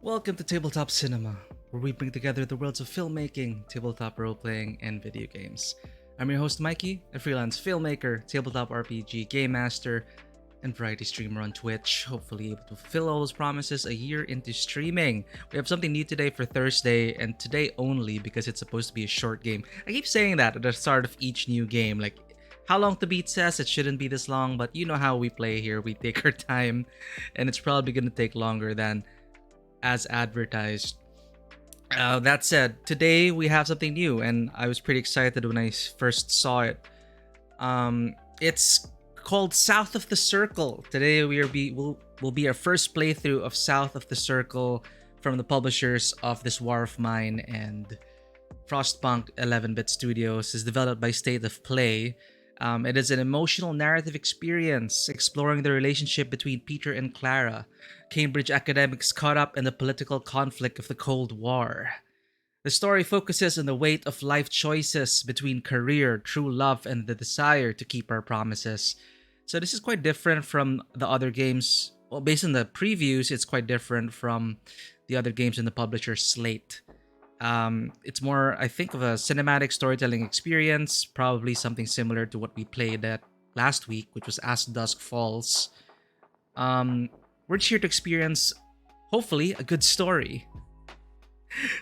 Welcome to Tabletop Cinema, where we bring together the worlds of filmmaking, tabletop role-playing, and video games. I'm your host Mikey, a freelance filmmaker, tabletop RPG game master, and variety streamer on Twitch, hopefully able to fulfill all those promises a year into streaming. We have something new today for Thursday, and today only because it's supposed to be a short game. I keep saying that at the start of each new game, like how long to beat says it shouldn't be this long, but you know how we play here, we take our time, and it's probably going to take longer than as advertised. That said, today we have something new, and I was pretty excited when I first saw it. It's called South of the Circle. Today will be our first playthrough of South of the Circle from the publishers of This War of Mine and Frostpunk 11-Bit Studios. Is developed by State of Play. It is an emotional narrative experience exploring the relationship between Peter and Clara, Cambridge academics caught up in the political conflict of the Cold War. The story focuses on the weight of life choices between career, true love, and the desire to keep our promises. So this is quite different from the other games. Well, based on the previews, it's quite different from the other games in the publisher's slate. It's more, I think, of a cinematic storytelling experience, probably something similar to what we played at last week, which was As Dusk Falls. We're just here to experience, hopefully, a good story.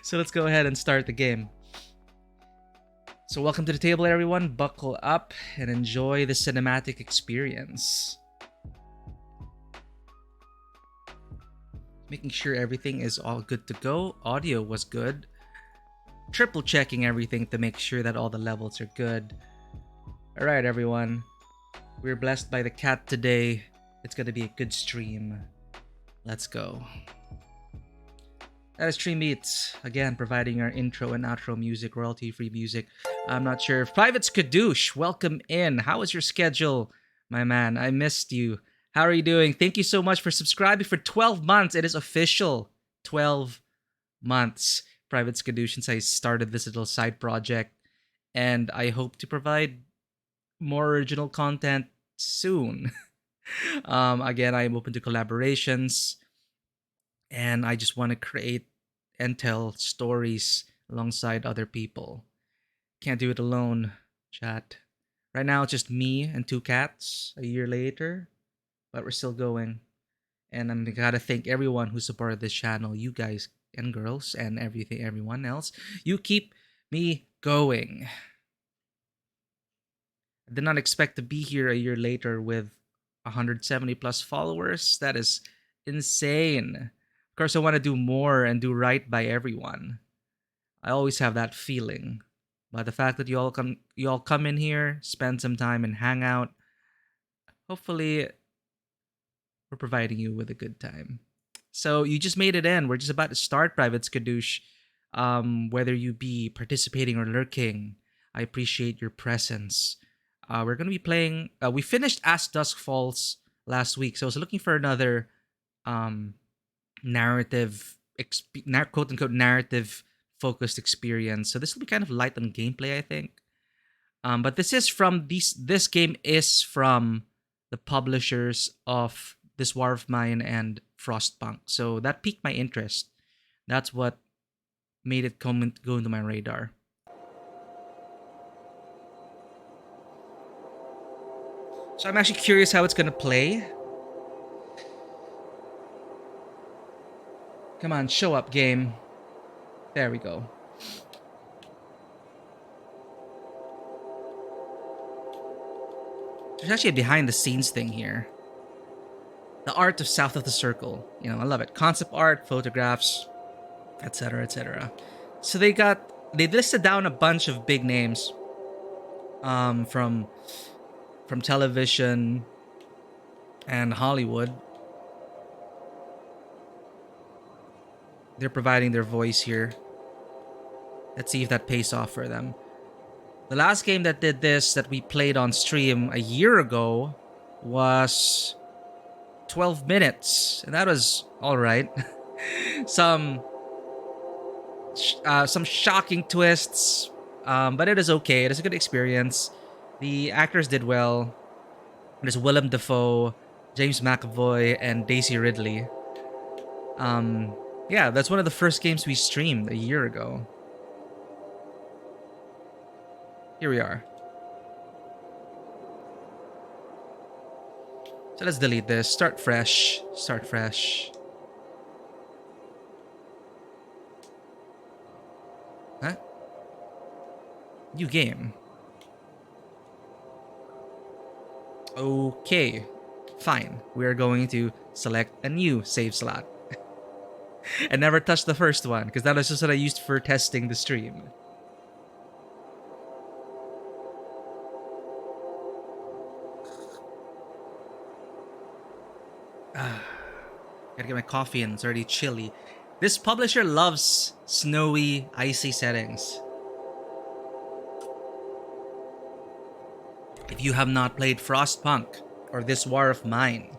So let's go ahead and start the game. So welcome to the table, everyone. Buckle up and enjoy the cinematic experience. Making sure everything is all good to go. Audio was good. Triple checking everything to make sure that all the levels are good. Alright, everyone. We're blessed by the cat today. It's gonna be a good stream. Let's go. That is Stream Beats, again, providing our intro and outro music, royalty-free music. I'm not sure. Private Skadoosh, welcome in. How is your schedule, my man? I missed you. How are you doing? Thank you so much for subscribing for 12 months. It is official. 12 months. Private Skadoosh, since I started this little side project. And I hope to provide more original content soon. Again, I am open to collaborations. And I just want to create and tell stories alongside other people. Can't do it alone, chat. Right now, it's just me and two cats a year later. But we're still going. And I'm gotta thank everyone who supported this channel. You guys and girls and everyone else. You keep me going. I did not expect to be here a year later with 170 plus followers. That is insane. Of course, I want to do more and do right by everyone. I always have that feeling. But the fact that you all come in here, spend some time and hang out, hopefully we're providing you with a good time. So you just made it in. We're just about to start, Private Skadoosh. Whether you be participating or lurking, I appreciate your presence. We're going to be playing... we finished As Dusk Falls last week, so I was looking for another narrative, quote-unquote narrative-focused experience. So this will be kind of light on gameplay, I think. But this game is from the publishers of This War of Mine and Frostpunk. So that piqued my interest. That's what made it go into my radar. So I'm actually curious how it's gonna play. Come on, show up, game. There we go. There's actually a behind-the-scenes thing here. The art of South of the Circle. You know, I love it. Concept art, photographs, etc., etc. So they listed down a bunch of big names from television and Hollywood. They're providing their voice here. Let's see if that pays off for them. The last game that did this that we played on stream a year ago was 12 minutes, and that was all right. some shocking twists, but it is okay. It is a good experience. The actors did well. There's Willem Dafoe, James McAvoy, and Daisy Ridley. Yeah, that's one of the first games we streamed a year ago. Here we are. So let's delete this. Start fresh. Start fresh. Huh? New game. Okay. Fine. We are going to select a new save slot. And never touch the first one, because that was just what I used for testing the stream. Gotta get my coffee in, it's already chilly. This publisher loves snowy, icy settings. If you have not played Frostpunk or This War of Mine,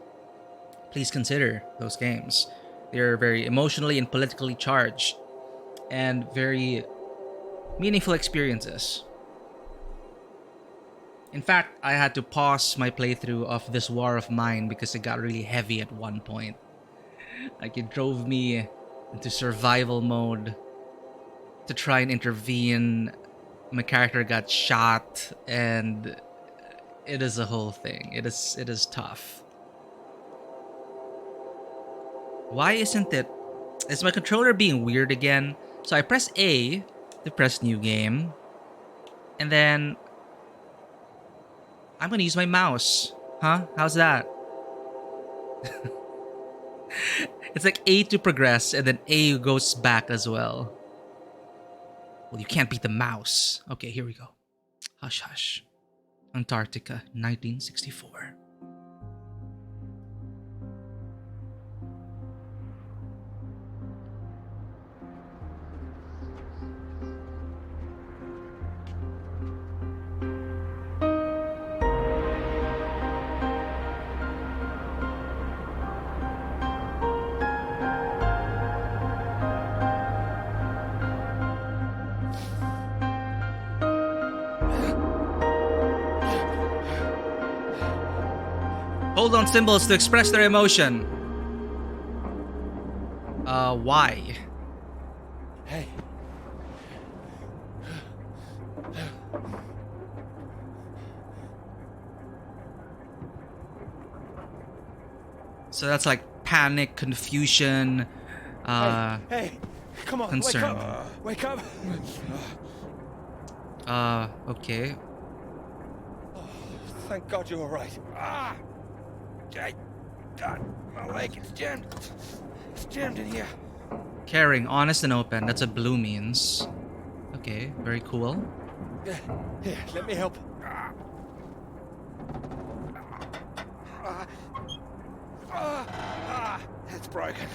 please consider those games. They're very emotionally and politically charged and very meaningful experiences. In fact, I had to pause my playthrough of This War of Mine because it got really heavy at one point. Like, it drove me into survival mode to try and intervene. My character got shot, and it is a whole thing. It is tough. Why isn't it? Is my controller being weird again? So I press A to press new game, and then I'm gonna use my mouse. Huh? How's that? It's like A to progress, and then A goes back as well. Well, you can't beat the mouse. Okay, here we go. Hush, hush. Antarctica, 1964. Hold on symbols to express their emotion. Why? Hey. So that's like panic, confusion, Hey, come on, concern. Wake up. Okay. Oh, thank God you're all right. God, my leg is jammed. It's jammed in here. Caring, honest, and open. That's what blue means. Okay, very cool. Here, let me help. It's broken.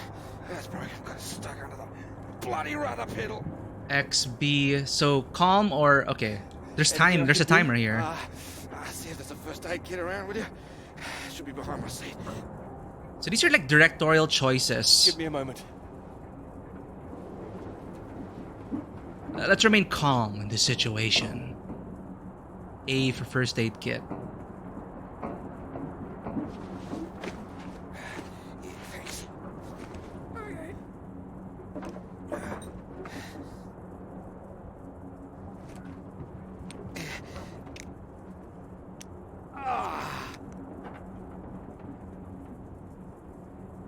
It's broken. Got stuck under the bloody rudder pedal. XB. So calm or okay. There's time. There's a timer here. See if there's a first aid kit around with you. Should be behind my seat. So these are like directorial choices. Give me a moment. Let's remain calm in this situation. A for first aid kit. Yeah, thanks. Okay.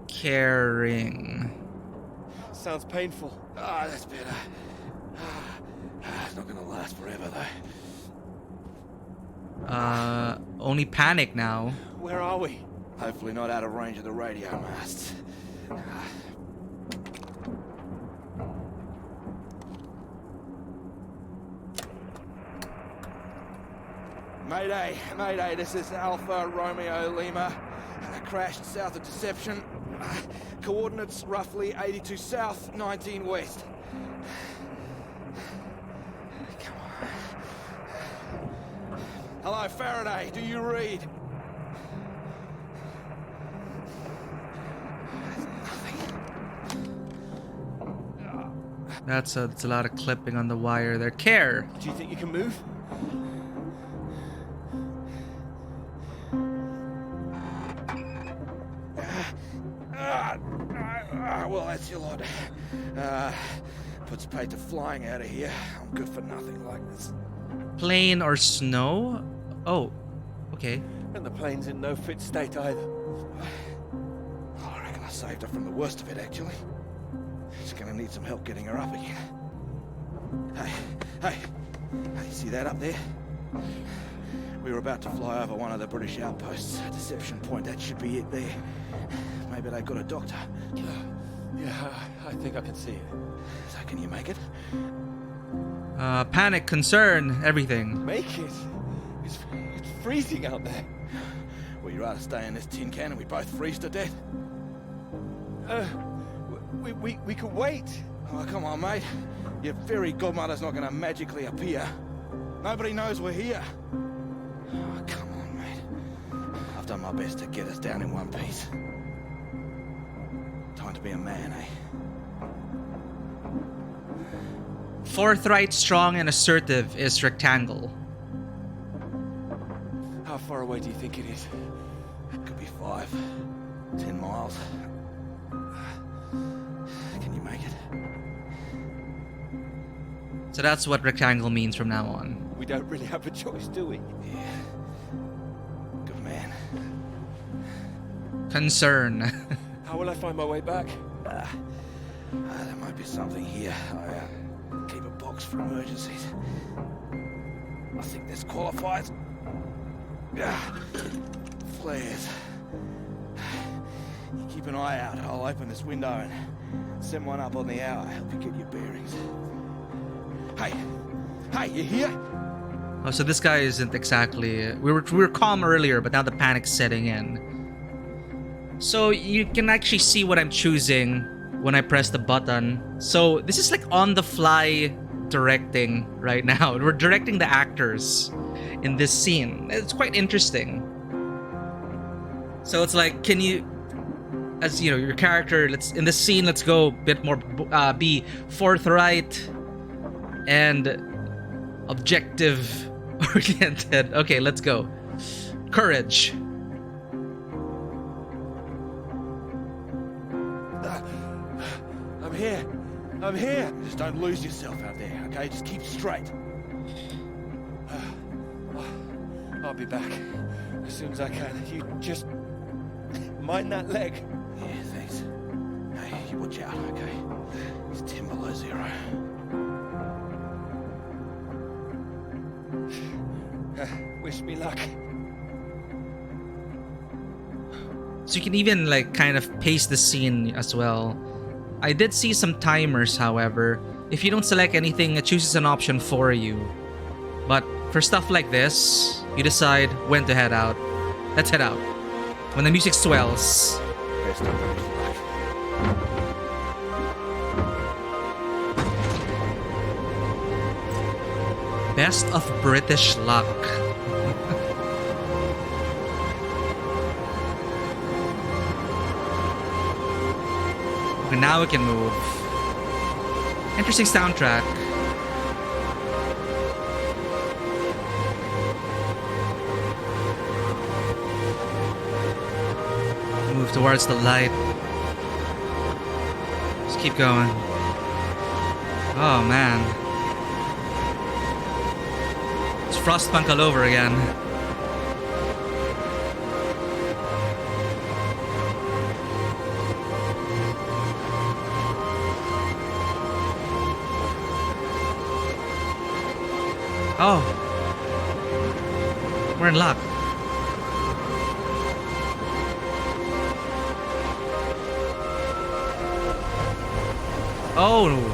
Caring. Sounds painful. That's better. It's not gonna last forever, though. Only panic now. Where are we? Hopefully not out of range of the radio masts. Mayday, Mayday, this is Alpha Romeo Lima. Crashed south of Deception. Coordinates roughly 82 south, 19 west. Come on. Hello, Faraday, do you read? That's a lot of clipping on the wire there. Care. Do you think you can move? Well, that's your lot. Puts paid to flying out of here. I'm good for nothing like this. Plane or snow? Oh, okay. And the plane's in no fit state either. I reckon I saved her from the worst of it, actually. She's gonna need some help getting her up again. Hey, see that up there? We were about to fly over one of the British outposts. Deception Point, that should be it there. Maybe they got a doctor. Yeah, I think I can see it. So can you make it? Panic, concern, everything. Make it? It's freezing out there. Well, you'd rather stay in this tin can and we both freeze to death? We could wait. Oh, come on, mate. Your fairy godmother's not gonna magically appear. Nobody knows we're here. Oh, come on, mate. I've done my best to get us down in one piece. Time to be a man, eh? Forthright, strong, and assertive is rectangle. How far away do you think it is? It could be 5, 10 miles. Can you make it? So that's what rectangle means from now on. We don't really have a choice, do we? Yeah. Good man. Concern. How will I find my way back? There might be something here. I keep a box for emergencies. I think this qualifies. Flares. You keep an eye out. I'll open this window and send one up on the hour. Help you get your bearings. Hey, you here? Oh, so this guy isn't exactly... We were calm earlier, but now the panic's setting in. So you can actually see what I'm choosing when I press the button. So this is like on-the-fly directing right now. We're directing the actors in this scene. It's quite interesting. So it's like, can you... As you know, your character, in this scene, let's go a bit more, be forthright and objective oriented. Okay, let's go. Courage. I'm here. Just don't lose yourself out there, okay? Just keep straight. I'll be back as soon as I can. You just mind that leg. Yeah, thanks. Hey, you watch out, okay? It's 10 below 0. Wish me luck. So you can even like kind of pace the scene as well. I did see some timers, however. If you don't select anything, it chooses an option for you. But for stuff like this, you decide when to head out. Let's head out. When the music swells. Best of luck. Best of British luck. Okay, now we can move. Interesting soundtrack. Move towards the light. Just keep going. Oh man. It's Frostpunk all over again. Oh. We're in luck. Oh.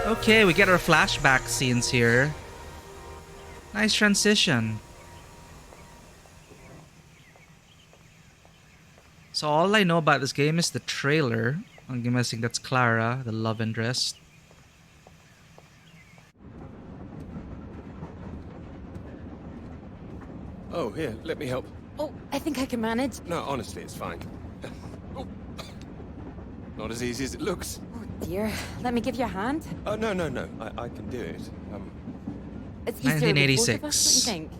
Okay, we get our flashback scenes here. Nice transition. So all I know about this game is the trailer. I'm guessing that's Clara, the love interest. Oh, here, let me help. Oh, I think I can manage. No, honestly, it's fine. Oh. Not as easy as it looks. Oh dear, let me give you a hand. Oh, no. I can do it. It's easier with both of us, 1986. what do you think?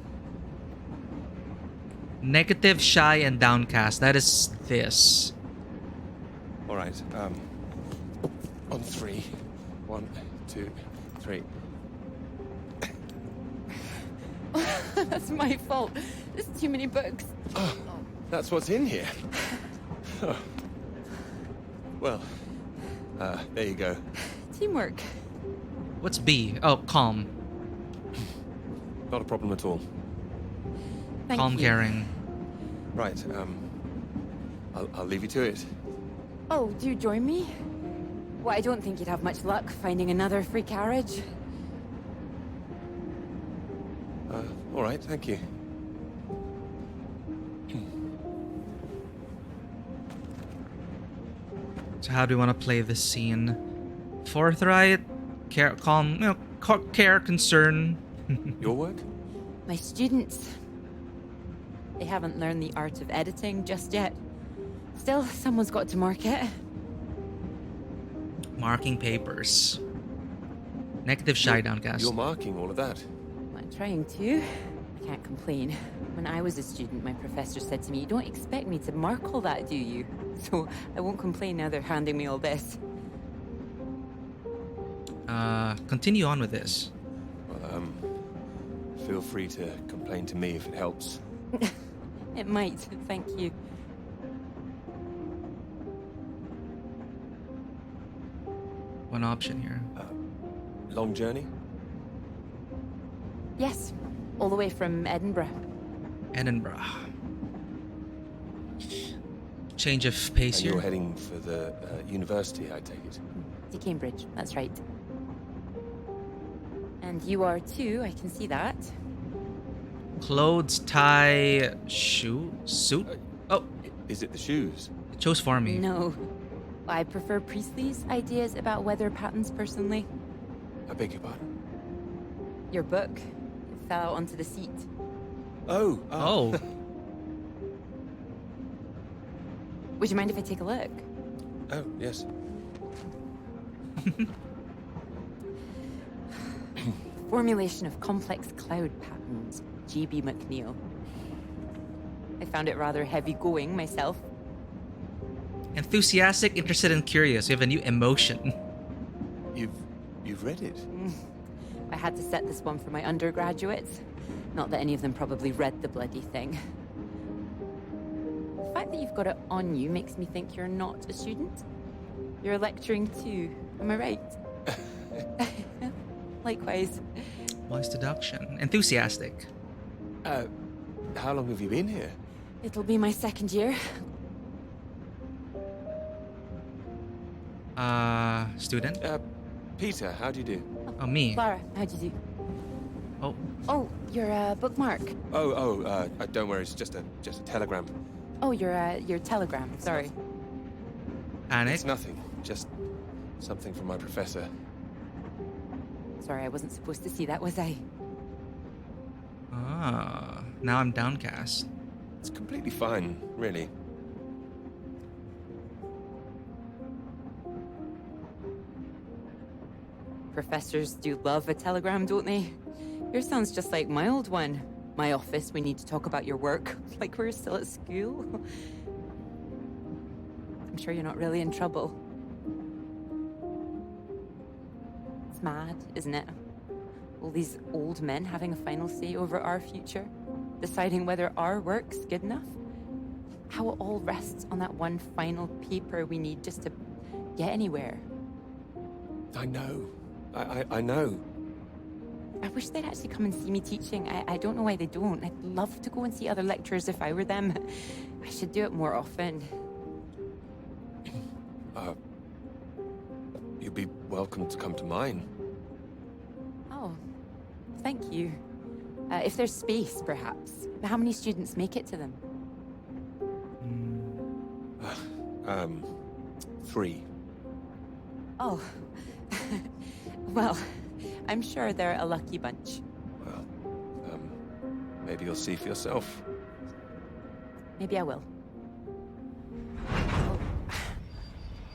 Negative, shy, and downcast. That is this. All right. On three. 1, 2, 3. That's my fault. There's too many books. Oh, that's what's in here. Oh. Well, there you go. Teamwork. What's B? Oh, calm. Not a problem at all. Thank Calm, you. caring. Right, I'll leave you to it. Oh, do you join me? Well, I don't think you'd have much luck finding another free carriage. All right, thank you. So how do we want to play this scene? Forthright, care, calm, care, concern. Your work? My students. They haven't learned the art of editing just yet. Still, someone's got to mark it. Marking papers. Negative shy downcast. You're marking all of that. I'm trying to. I can't complain. When I was a student, my professor said to me, "You don't expect me to mark all that, do you?" So I won't complain now they're handing me all this. Continue on with this. Well, feel free to complain to me if it helps. It might, thank you. One option here. Long journey? Yes, all the way from Edinburgh. Edinburgh. Change of pace And here. you're heading for the university, I take it. To Cambridge, that's right. And you are too, I can see that. Clothes, tie, shoe, suit. Oh, Is it the shoes? it chose for me. No. I prefer Priestley's ideas about weather patterns personally. I beg your pardon? Your book. It fell out onto the seat. Oh. Oh, Would you mind if I take a look? Oh, yes. Formulation of complex cloud patterns. J.B. McNeil. I found it rather heavy-going myself. enthusiastic, interested, and curious. We have a new emotion. You've read it? I had to set this one for my undergraduates. Not that any of them probably read the bloody thing. The fact that you've got it on you makes me think you're not a student. You're lecturing too, am I right? Likewise. Wise deduction. Enthusiastic. How long have you been here? It'll be my second year. Student? Peter, how do you do? Oh, me. Clara, how'd you do? Oh, Oh, you're a bookmark. Don't worry, it's just a telegram. Oh, your telegram, sorry. panic. It's nothing, just something from my professor. Sorry, I wasn't supposed to see that, was I? Ah, now I'm downcast. It's completely fine, really. Professors do love a telegram, don't they? Yours sounds just like my old one. My office, we need to talk about your work. Like we're still at school. I'm sure you're not really in trouble. It's mad, isn't it? All these old men having a final say over our future. Deciding whether our work's good enough. How it all rests on that one final paper we need just to get anywhere. I know. I know. I wish they'd actually come and see me teaching. I don't know why they don't. I'd love to go and see other lecturers if I were them. I should do it more often. You'd be welcome to come to mine. Oh, thank you. If there's space, perhaps. How many students make it to them? 3. Oh. Well, I'm sure they're a lucky bunch. Well, maybe you'll see for yourself. Maybe I will.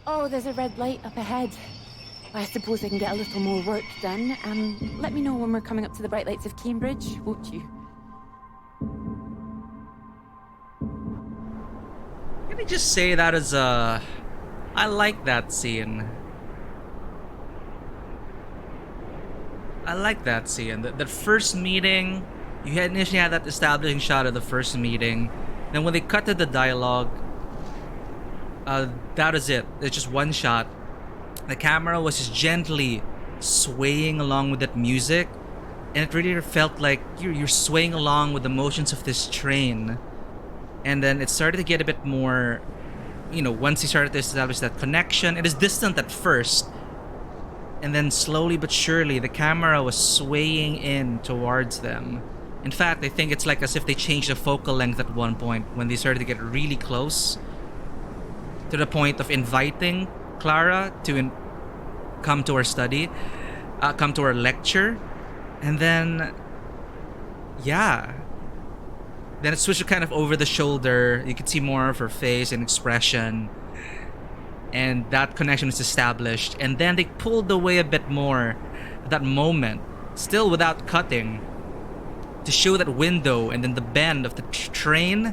Oh, there's a red light up ahead. I suppose I can get a little more work done. Let me know when we're coming up to the bright lights of Cambridge, won't you? Can I just say that as a... I like that scene. I like that scene. That first meeting, you had initially had that establishing shot of the first meeting. Then when they cut to the dialogue, that is it. It's just one shot. The camera was just gently swaying along with that music, and it really felt like you're swaying along with the motions of this train. And then it started to get a bit more, once he started to establish that connection. It is distant at first, and then slowly but surely the camera was swaying in towards them. In fact, I think it's like as if they changed the focal length at one point when they started to get really close, to the point of inviting Clara to come to our study, come to our lecture. And then, yeah. Then it switched to kind of over the shoulder. You could see more of her face and expression. And that connection was established. And then they pulled away a bit more at that moment, still without cutting, to show that window and then the bend of the train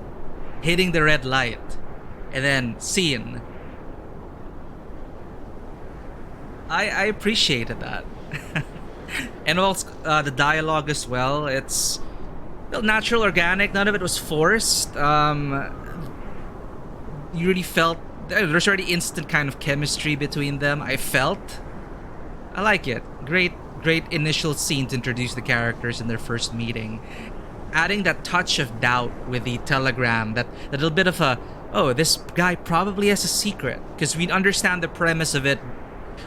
hitting the red light. And then scene. I appreciated that. And also the dialogue as well. It's natural, organic. None of it was forced. You really felt there's already instant kind of chemistry between them. I like it. Great initial scene to introduce the characters in their first meeting. Adding that touch of doubt with the telegram, that little bit of this guy probably has a secret, because we understand the premise of it,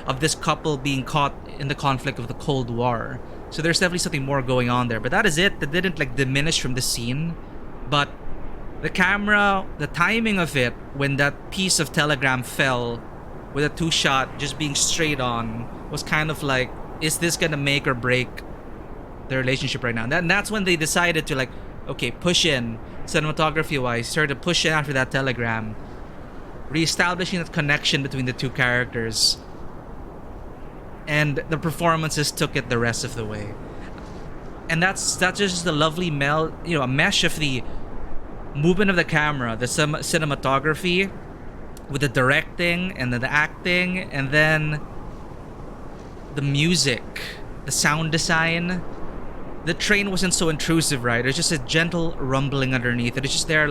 of this couple being caught in the conflict of the Cold War. So there's definitely something more going on there. But that is it. That didn't diminish from the scene. But the camera, the timing of it, when that piece of telegram fell with a 2-shot just being straight on, was kind of like, is this gonna make or break the relationship right now? And that's when they decided to push in cinematography wise, started to push in after that telegram, reestablishing that connection between the two characters. And the performances took it the rest of the way. And that's just the lovely a mesh of the movement of the camera, the cinematography, with the directing and then the acting, and then the music, the sound design. The train wasn't so intrusive, right? It was just a gentle rumbling underneath. It was just there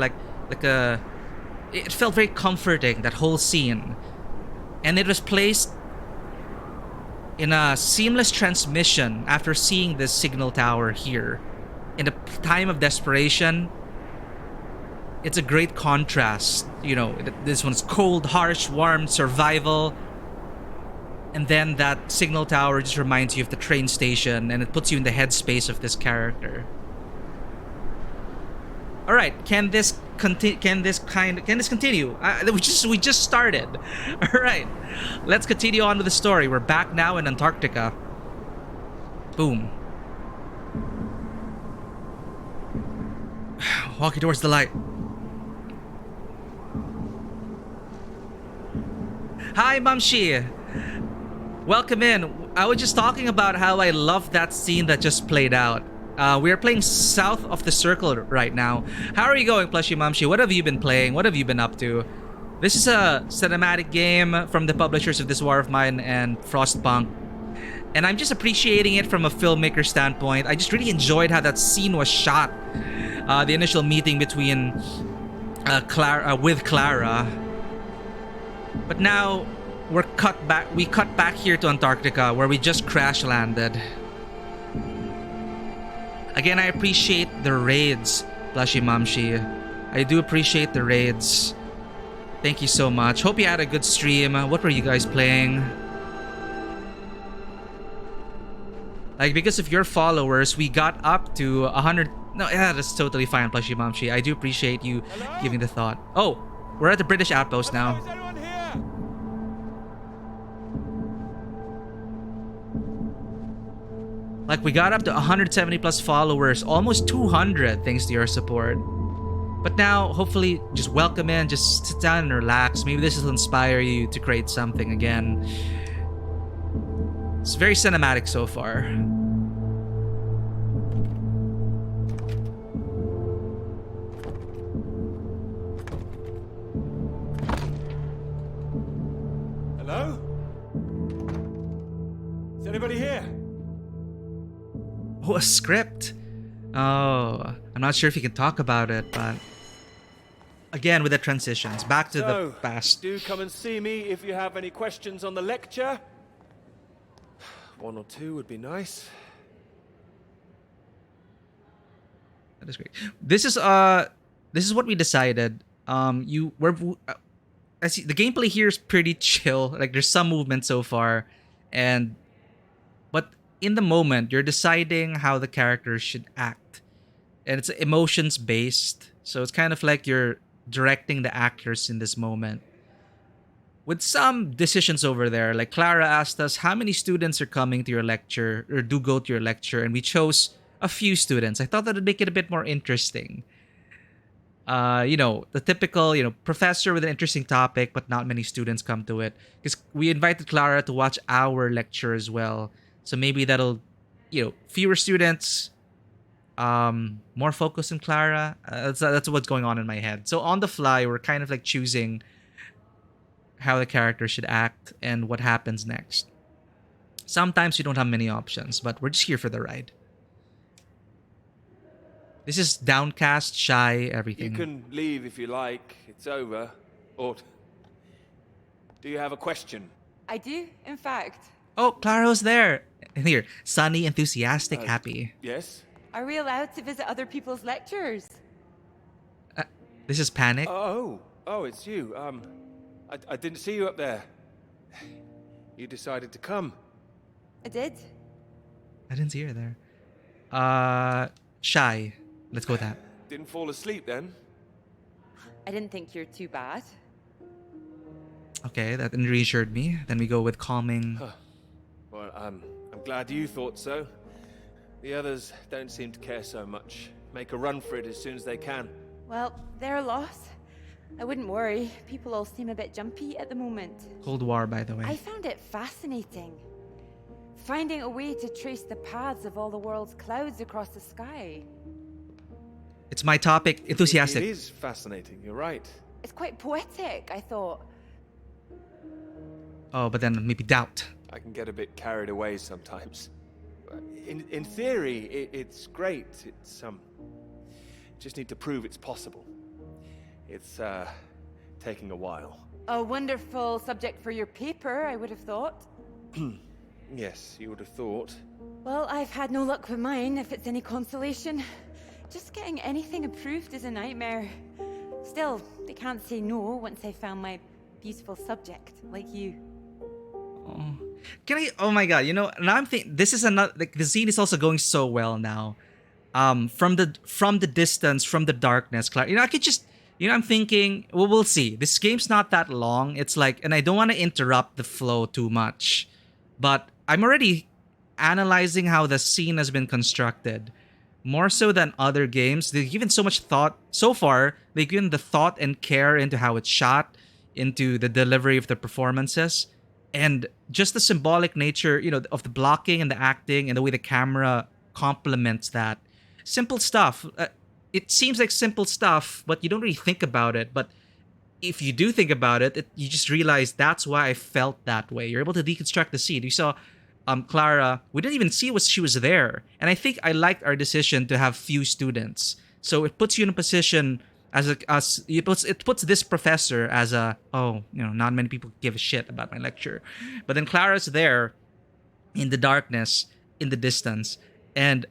it felt very comforting, that whole scene. And it was placed in a seamless transmission after seeing this signal tower here. In a time of desperation, it's a great contrast. This one's cold, harsh, warm, survival. And then that signal tower just reminds you of the train station, and it puts you in the headspace of this character. All right, can this continue? We just started. All right, let's continue on with the story. We're back now in Antarctica. Boom. Walking towards the light. Hi, Mamshi. Welcome in. I was just talking about how I love that scene that just played out. We are playing south of the circle right now. How are you going, Plushie Mamshi? What have you been playing? What have you been up to? This is a cinematic game from the publishers of This War of Mine and Frostpunk. And I'm just appreciating it from a filmmaker standpoint. I just really enjoyed how that scene was shot. The initial meeting between with Clara. But now we cut back here to Antarctica, where we just crash landed. Again, I appreciate the raids, Plushie Mamshi. I do appreciate the raids. Thank you so much. Hope you had a good stream. What were you guys playing? Because of your followers, we got up to 100. No, yeah, that's totally fine, Plushie Mamshi. I do appreciate you giving the thought. Oh, we're at the British outpost now. Is anyone here? We got up to 170 plus followers, almost 200 thanks to your support. But now, hopefully, just welcome in, just sit down and relax. Maybe this will inspire you to create something again. It's very cinematic so far. a script. Oh, I'm not sure if you can talk about it, but again with the transitions back to the past. Do come and see me if you have any questions on the lecture. 1 or 2 would be nice. That is great. This is what we decided. The gameplay here is pretty chill. Like there's some movement so far, but in the moment you're deciding how the characters should act, and it's emotions based. So it's kind of like you're directing the actors in this moment. With some decisions over there, like Clara asked us how many students are coming to your lecture or do go to your lecture, and we chose a few students. I thought that would make it a bit more interesting. The typical, professor with an interesting topic, but not many students come to it. Because we invited Clara to watch our lecture as well. So maybe that'll, fewer students, more focus on Clara. That's what's going on in my head. So on the fly, we're kind of like choosing how the character should act and what happens next. Sometimes you don't have many options, but we're just here for the ride. This is downcast, shy, everything. You can leave if you like. It's over. Or do you have a question? I do, in fact. Oh, Clara's there. Here, sunny, enthusiastic, happy. Yes? Are we allowed to visit other people's lectures? This is Panic. Oh, it's you. I didn't see you up there. You decided to come. I did. I didn't see her there. Shy. Let's go with that. Didn't fall asleep then? I didn't think you're too bad. Okay, that reassured me. Then we go with calming. Well, I'm glad you thought so. The others don't seem to care so much. Make a run for it as soon as they can. Well, they're a loss. I wouldn't worry. People all seem a bit jumpy at the moment. Cold War, by the way. I found it fascinating. Finding a way to trace the paths of all the world's clouds across the sky. It's my topic. Enthusiastic. It is fascinating, you're right. It's quite poetic, I thought. Oh, but then maybe doubt. I can get a bit carried away sometimes. In theory, it's great. It's just need to prove it's possible. It's taking a while. A wonderful subject for your paper, I would have thought. Yes, you would have thought. Well, I've had no luck with mine, if it's any consolation. Just getting anything approved is a nightmare. Still, they can't say no once I found my beautiful subject, like you. Oh. Can I? Oh my god! Now I'm thinking this is another. Like the scene is also going so well now. From the distance, from the darkness, I could just. I'm thinking. Well, we'll see. This game's not that long. It's like, and I don't want to interrupt the flow too much, but I'm already analyzing how the scene has been constructed. More so than other games, they've given so much thought. So far, they've given the thought and care into how it's shot, into the delivery of the performances, and just the symbolic nature, of the blocking and the acting and the way the camera complements that. Simple stuff. It seems like simple stuff, but you don't really think about it. But if you do think about it, you just realize that's why I felt that way. You're able to deconstruct the scene. You saw Clara, we didn't even see she was there. And I think I liked our decision to have few students. So it puts you in a position it puts this professor as not many people give a shit about my lecture. But then Clara's there in the darkness, in the distance. And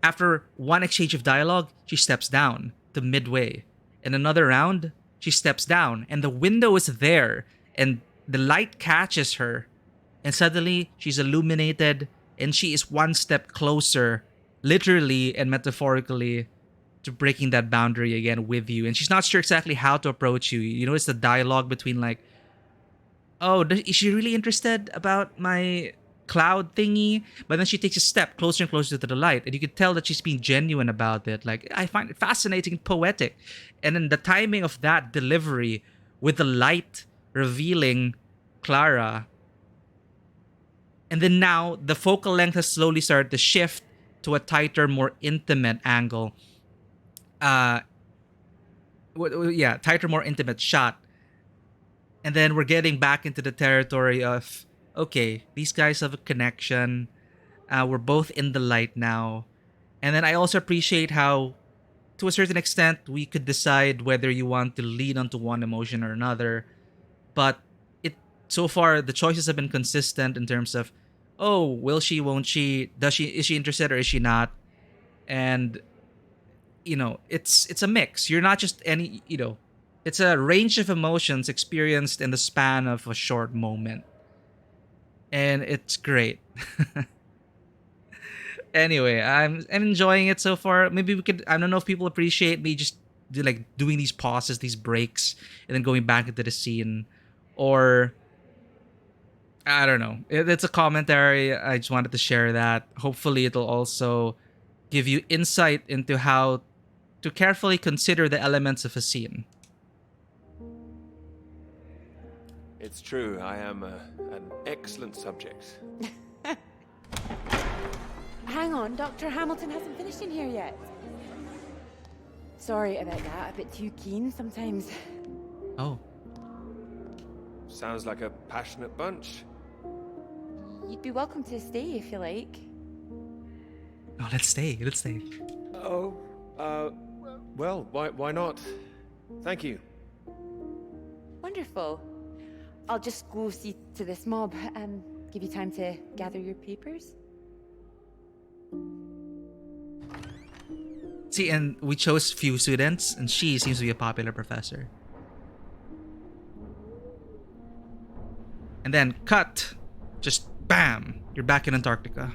after one exchange of dialogue, she steps down to midway. In another round, she steps down. And the window is there. And the light catches her. And suddenly, she's illuminated, and she is one step closer, literally and metaphorically, to breaking that boundary again with you. And she's not sure exactly how to approach you. You notice the dialogue between is she really interested about my cloud thingy? But then she takes a step closer and closer to the light, and you can tell that she's being genuine about it. Like, I find it fascinating and poetic. And then the timing of that delivery with the light revealing Clara. And then now, the focal length has slowly started to shift to a tighter, more intimate angle. Tighter, more intimate shot. And then we're getting back into the territory of, okay, these guys have a connection. We're both in the light now. And then I also appreciate how, to a certain extent, we could decide whether you want to lean onto one emotion or another. But it so far the choices have been consistent in terms of, oh, will she, won't she, is she interested or is she not? And it's a mix. You're not just it's a range of emotions experienced in the span of a short moment. And it's great. Anyway, I'm enjoying it so far. Maybe we could, I don't know if people appreciate me just doing these pauses, these breaks, and then going back into the scene, or I don't know. It's a commentary. I just wanted to share that. Hopefully it'll also give you insight into how to carefully consider the elements of a scene. It's true, I am an excellent subject. Hang on, Dr. Hamilton hasn't finished in here yet. Sorry about that, a bit too keen sometimes. Oh. Sounds like a passionate bunch. You'd be welcome to stay if you like. Oh, let's stay. Let's stay. Oh, well, why not? Thank you. Wonderful. I'll just go see to this mob. Give you time to gather your papers. See, and we chose few students, and she seems to be a popular professor. And then cut. Just bam, you're back in Antarctica.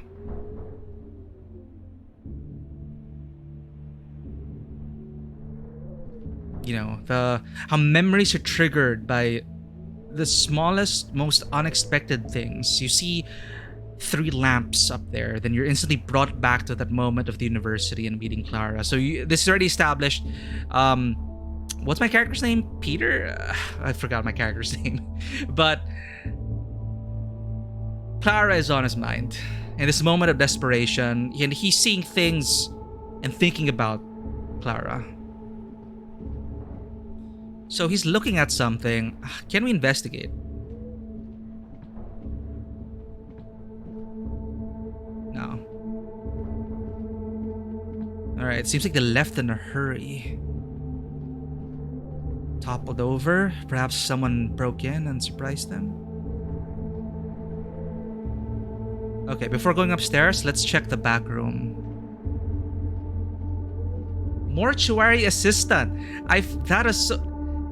How memories are triggered by the smallest, most unexpected things. You see 3 lamps up there, then you're instantly brought back to that moment of the university and meeting Clara. So this is already established. What's my character's name? Peter? I forgot my character's name. But Clara is on his mind in this moment of desperation, and he's seeing things and thinking about Clara. So he's looking at something. Can we investigate? No. Alright, seems like they left in a hurry. Toppled over. Perhaps someone broke in and surprised them. Okay, before going upstairs, let's check the back room. Mortuary assistant. That is so...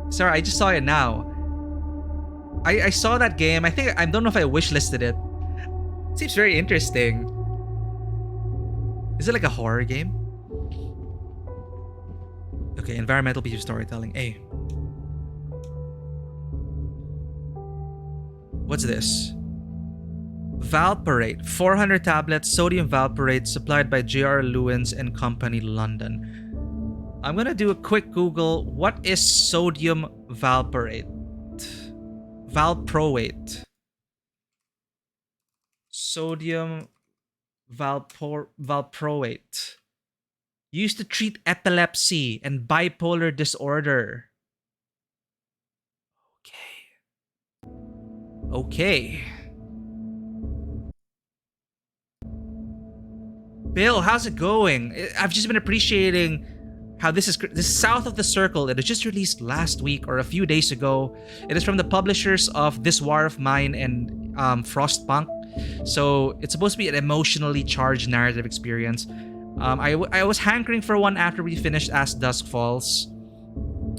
Sorry, I just saw it now. I saw that game. I don't know if I wishlisted it. It seems very interesting. Is it like a horror game? Okay, environmental piece of storytelling. A. What's this? Valparate. 400 tablets, sodium valparate, supplied by J.R. Lewins and Company, London. I'm gonna do a quick Google. What is sodium valparate? Valproate. Sodium valproate. Used to treat epilepsy and bipolar disorder. Okay. Bill, how's it going? I've just been appreciating how this is South of the Circle. It was just released last week or a few days ago. It is from the publishers of This War of Mine and Frostpunk. So it's supposed to be an emotionally charged narrative experience. I was hankering for one after we finished As Dusk Falls.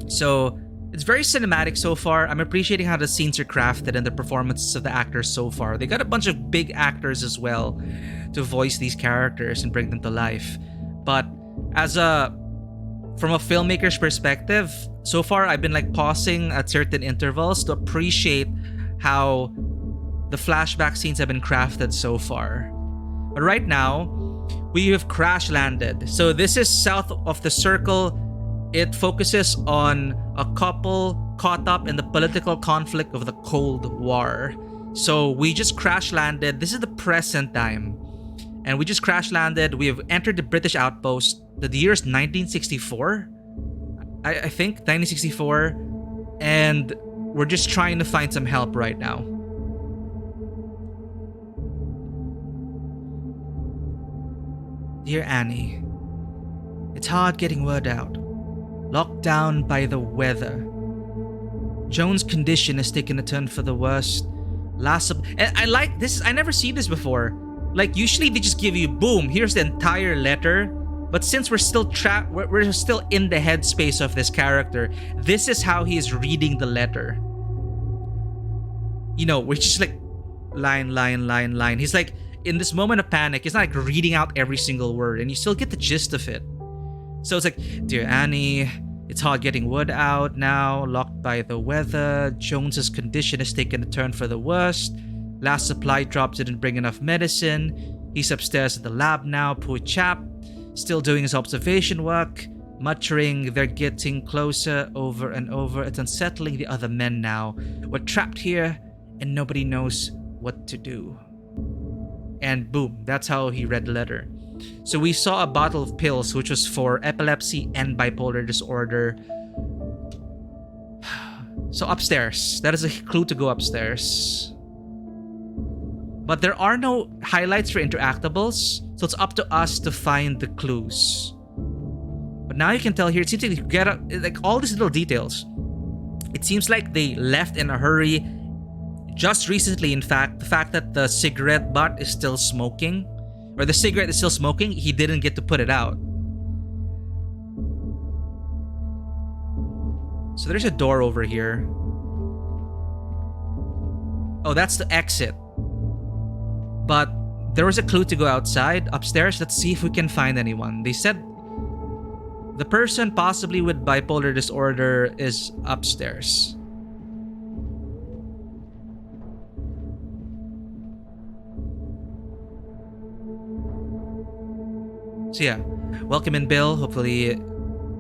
So it's very cinematic so far. I'm appreciating how the scenes are crafted and the performances of the actors so far. They got a bunch of big actors as well to voice these characters and bring them to life. But from a filmmaker's perspective, so far I've been pausing at certain intervals to appreciate how the flashback scenes have been crafted so far. But right now, we have crash landed. So this is South of the Circle. It focuses on a couple caught up in the political conflict of the Cold War. So we just crash landed. This is the present time. And we just crash landed. We have entered the British outpost. The year is 1964. I think 1964. And we're just trying to find some help right now. Dear Annie, it's hard getting word out. Locked down by the weather. Joan's condition has taken a turn for the worst. And I like this. I never seen this before. Like, usually they just give you, boom, here's the entire letter. But since we're still we're still in the headspace of this character, this is how he is reading the letter. You know, we're just like line. He's like, in this moment of panic, he's not like reading out every single word, and you still get the gist of it. So it's like, Dear Annie, it's hard getting wood out now, locked by the weather. Jones's condition has taken a turn for the worst. Last supply drop didn't bring enough medicine. He's upstairs at the lab now, poor chap. Still doing his observation work, muttering they're getting closer over and over. It's unsettling the other men now. We're trapped here and nobody knows what to do. And boom, that's how he read the letter. So we saw a bottle of pills, which was for epilepsy and bipolar disorder. So upstairs. That is a clue to go upstairs. But there are no highlights for interactables, so it's up to us to find the clues. But now you can tell here, it seems like you get like all these little details. It seems like they left in a hurry. Just recently, in fact, the fact that the cigarette butt is still smoking, or the cigarette is still smoking, he didn't get to put it out. So there's a door over here. Oh, that's the exit. But there was a clue to go outside, upstairs. Let's see if we can find anyone. They said the person possibly with bipolar disorder is upstairs. So yeah, welcome in, Bill. Hopefully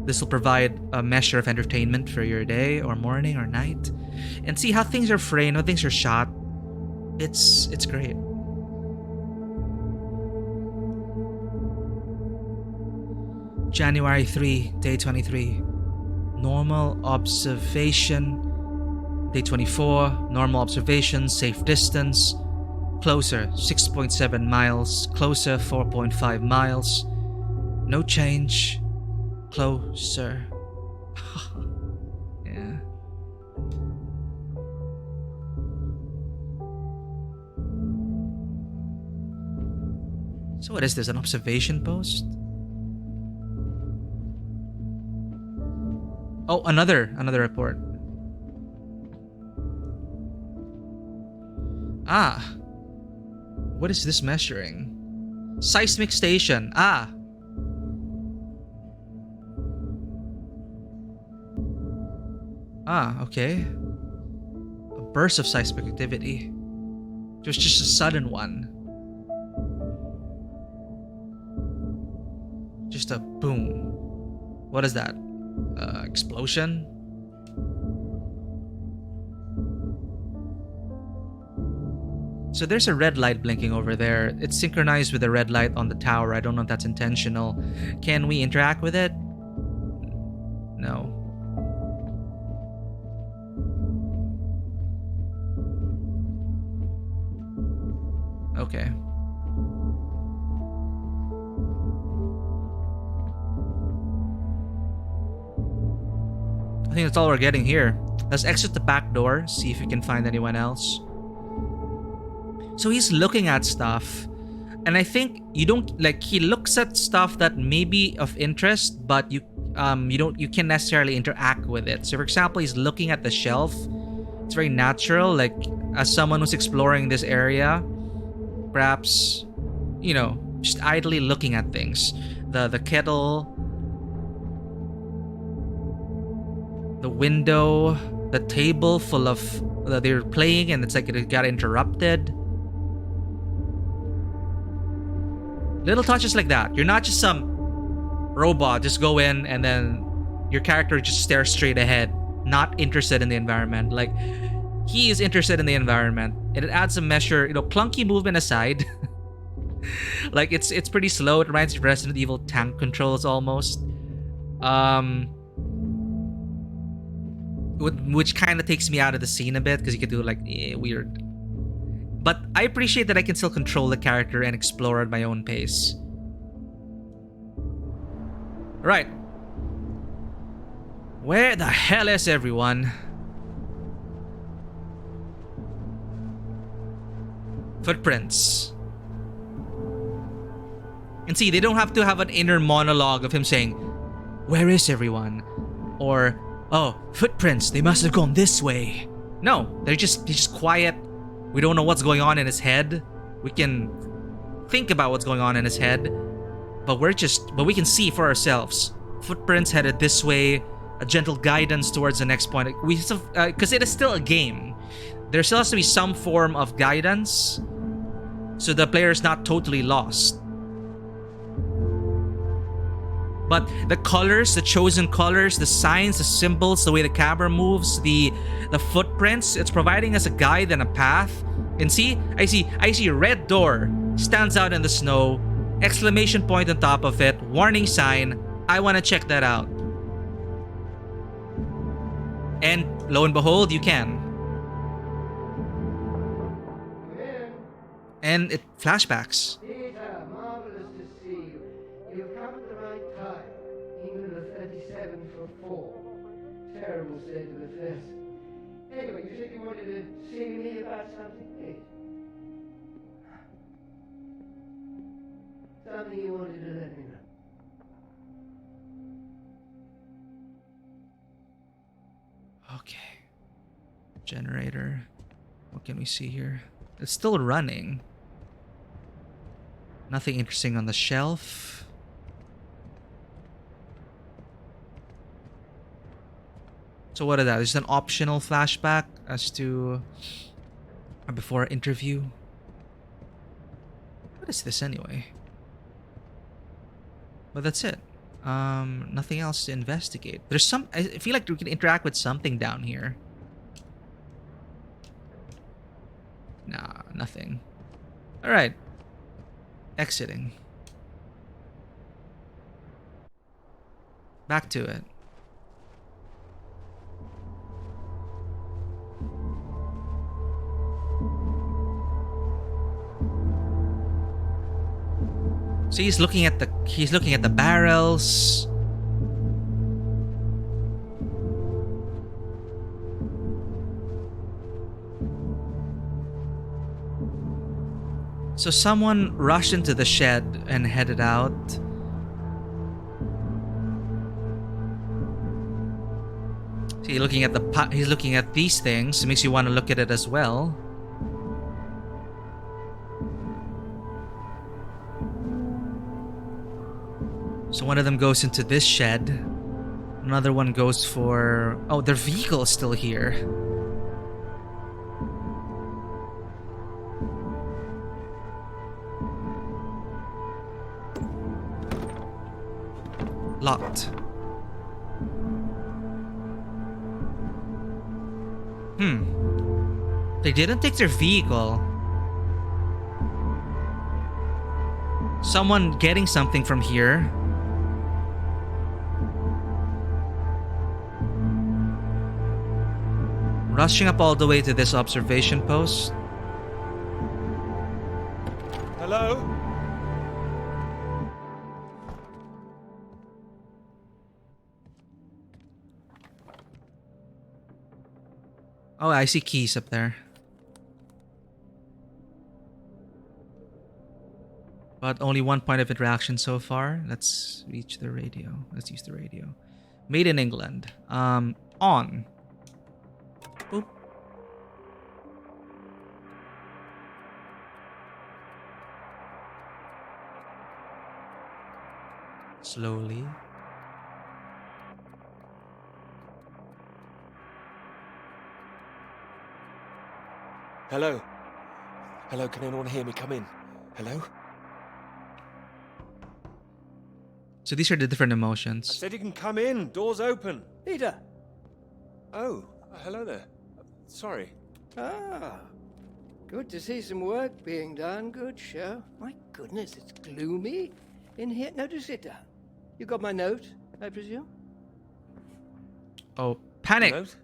this will provide a measure of entertainment for your day or morning or night. And see how things are framed, how things are shot. It's great. January 3, day 23. Normal observation. Day 24, normal observation, safe distance. Closer, 6.7 miles. Closer, 4.5 miles. No change. Closer. Yeah. So what is this, an observation post? Oh, another report. Ah. What is this measuring? Seismic station. Ah. Ah, okay. A burst of seismic activity. It was just a sudden one. Just a boom. What is that? Explosion? So there's a red light blinking over there. It's synchronized with the red light on the tower. I don't know if that's intentional. Can we interact with it? No. Okay. I think that's all we're getting here. Let's exit the back door, see if we can find anyone else. So he's looking at stuff, and I think you don't like. He looks at stuff that may be of interest, but you can't necessarily interact with it. So, for example, he's looking at the shelf. It's very natural, like as someone who's exploring this area, perhaps, you know, just idly looking at things. The kettle, the window, the table full of they're playing, and it's like it got interrupted. Little touches like that. You're not just some robot, just go in and then your character just stares straight ahead, not interested in the environment. Like, he is interested in the environment, and it adds a measure, you know, clunky movement aside. Like, it's pretty slow. It reminds me of Resident Evil tank controls almost. Which kind of takes me out of the scene a bit, because you can do like weird. But I appreciate that I can still control the character and explore at my own pace. Right. Where the hell is everyone? Footprints. And see, they don't have to have an inner monologue of him saying, "Where is everyone?" Or, "Oh, footprints, they must have gone this way." No, he's just quiet. We don't know what's going on in his head. We can think about what's going on in his head, but we can see for ourselves. Footprints headed this way, a gentle guidance towards the next point. Because it is still a game. There still has to be some form of guidance, so the player is not totally lost. But the colors, the chosen colors, the signs, the symbols, the way the camera moves, the footprints, it's providing us a guide and a path. And see, I see a red door stands out in the snow, exclamation point on top of it, warning sign. I want to check that out. And lo and behold, you can. And it flashbacks. Peter, marvelous to see you. You've come at the right time. England are 37 for 4. Terrible state of affairs. Anyway, you said you wanted to see me about something, please. Something you wanted to let me know. Okay. Generator. What can we see here? It's still running. Nothing interesting on the shelf. So what is that? Is it an optional flashback as to before interview? What is this anyway? But that's it. Nothing else to investigate. There's some. I feel like we can interact with something down here. Nah, nothing. All right. Exiting. Back to it. So he's looking at the barrels. So someone rushed into the shed and headed out. So he's looking at these things. It makes you want to look at it as well. So one of them goes into this shed. Another one goes for... Oh, their vehicle is still here. Locked. They didn't take their vehicle. Someone getting something from here. Rushing up all the way to this observation post. Hello? Oh, I see keys up there. But only one point of interaction so far. Let's reach the radio. Let's use the radio. Made in England. On. Boop. Slowly. Hello? Hello, can anyone hear me? Come in. Hello? So these are the different I emotions. said you can come in. Door's open. Peter! Oh, hello there. Sorry. Ah, good to see some work being done. Good show. My goodness, it's gloomy in here. No, do sit down. You got my note, I presume? Oh, panic! Note?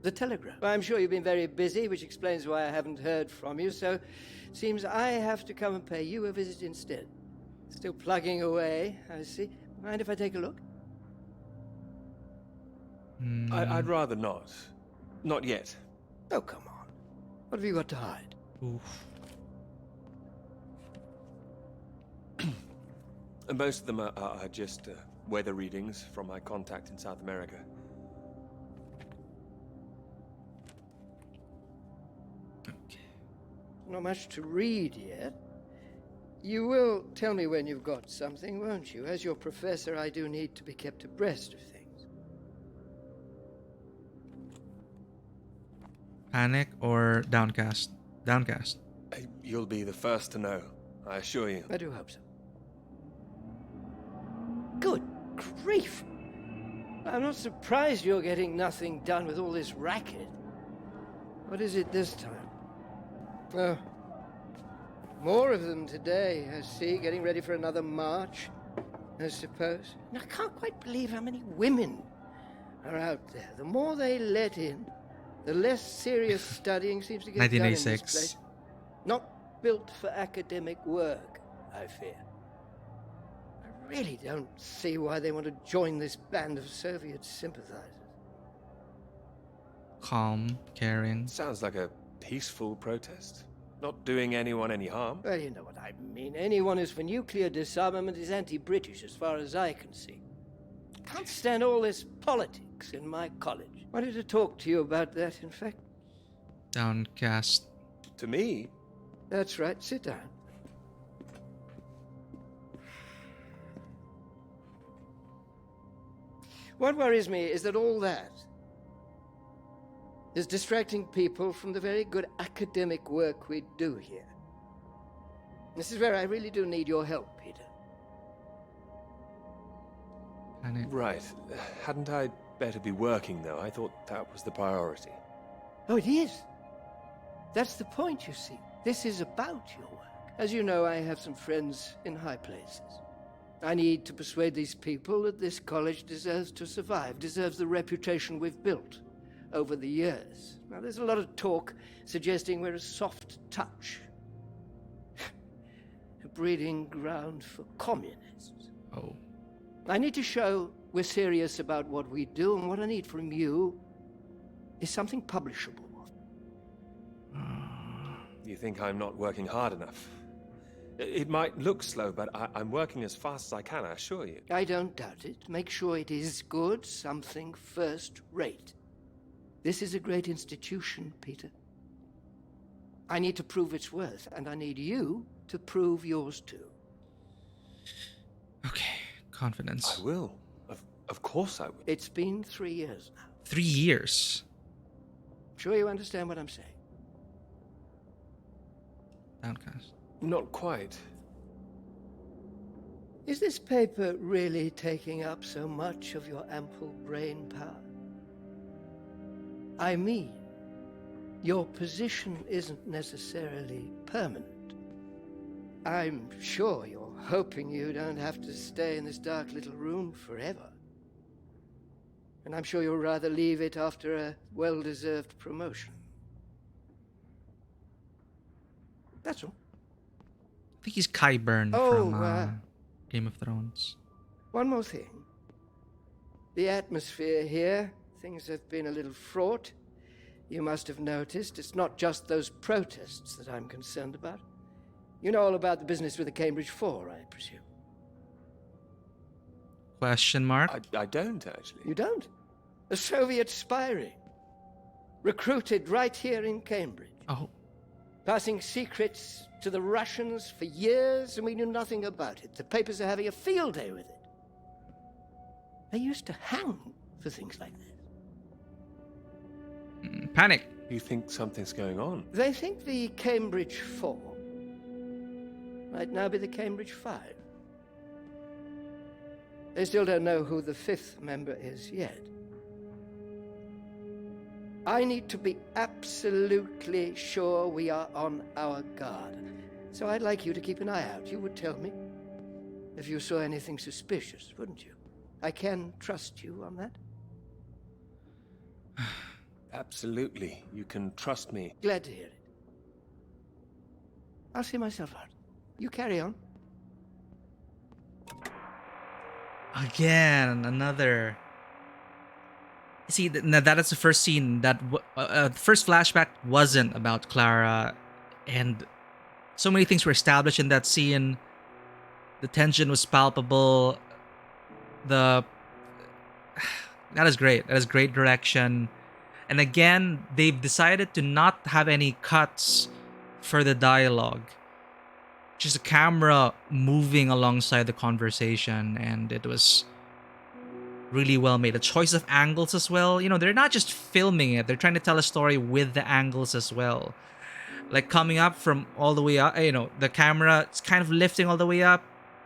The telegram. Well, I'm sure you've been very busy, which explains why I haven't heard from you, so seems I have to come and pay you a visit instead. Still plugging away, I see. Mind if I take a look? I'd rather not. Not yet. Oh, come on. What have you got to hide? Oof. And most of them are just weather readings from my contact in South America. Okay. Not much to read yet. You will tell me when you've got something, won't you? As your professor, I do need to be kept abreast of things. Panic or downcast? Downcast. You'll be the first to know, I assure you. I do hope so. Good grief! I'm not surprised you're getting nothing done with all this racket. What is it this time? Oh, more of them today, I see, getting ready for another march, I suppose. And I can't quite believe how many women are out there. The more they let in, the less serious studying seems to get done in this 1986. place. Not built for academic work, I fear. I really don't see why they want to join this band of Soviet sympathizers. Calm, caring. Sounds like a peaceful protest. Not doing anyone any harm. Well, you know what I mean. Anyone who's for nuclear disarmament is anti-British, as far as I can see. Can't stand all this politics in my college. Wanted to talk to you about that, in fact. Downcast. To me, That's right. Sit down. What worries me is that all that is distracting people from the very good academic work we do here. This is where I really do need your help, Peter. Panic. right. Hadn't I better be working, though? I thought that was the priority. Oh, it is. That's the point, you see. This is about your work. As you know, I have some friends in high places. I need to persuade these people that this college deserves to survive, deserves the reputation we've built over the years. Now, there's a lot of talk suggesting we're a soft touch. A breeding ground for communists. Oh. I need to show we're serious about what we do, and what I need from you is something publishable. You think I'm not working hard enough? It might look slow, but I'm working as fast as I can, I assure you. I don't doubt it. Make sure it is good, something first rate. This is a great institution, Peter. I need to prove its worth, and I need you to prove yours too. Okay. Confidence. I will. Of course I will. It's been 3 years now. 3 years. Sure you understand what I'm saying? Downcast. Not quite. Is this paper really taking up so much of your ample brain power? I mean, your position isn't necessarily permanent. I'm sure you're hoping you don't have to stay in this dark little room forever. And I'm sure you'll rather leave it after a well-deserved promotion. That's all. I think he's Qyburn from Game of Thrones. One more thing. The atmosphere here, things have been a little fraught. You must have noticed. It's not just those protests that I'm concerned about. You know all about the business with the Cambridge Four, I presume. Question mark? I don't, actually. You don't? A Soviet spy ring. Recruited right here in Cambridge. Oh. Passing secrets to the Russians for years, and we knew nothing about it. The papers are having a field day with it. They used to hang for things like this. Panic. You think something's going on? They think the Cambridge Four might now be the Cambridge Five. They still don't know who the fifth member is yet. I need to be absolutely sure we are on our guard. So I'd like you to keep an eye out. You would tell me if you saw anything suspicious, wouldn't you? I can trust you on that? Absolutely. You can trust me. Glad to hear it. I'll see myself out. You carry on. Again, another. See, that is the first scene that the first flashback wasn't about Clara, and so many things were established in that scene. The tension was palpable. The that is great. That is great direction. And again, they've decided to not have any cuts for the dialogue. Just a camera moving alongside the conversation, and it was really well made. A choice of angles as well. You know, they're not just filming it, they're trying to tell a story with the angles as well. Like coming up from all the way up, you know, the camera is kind of lifting all the way up.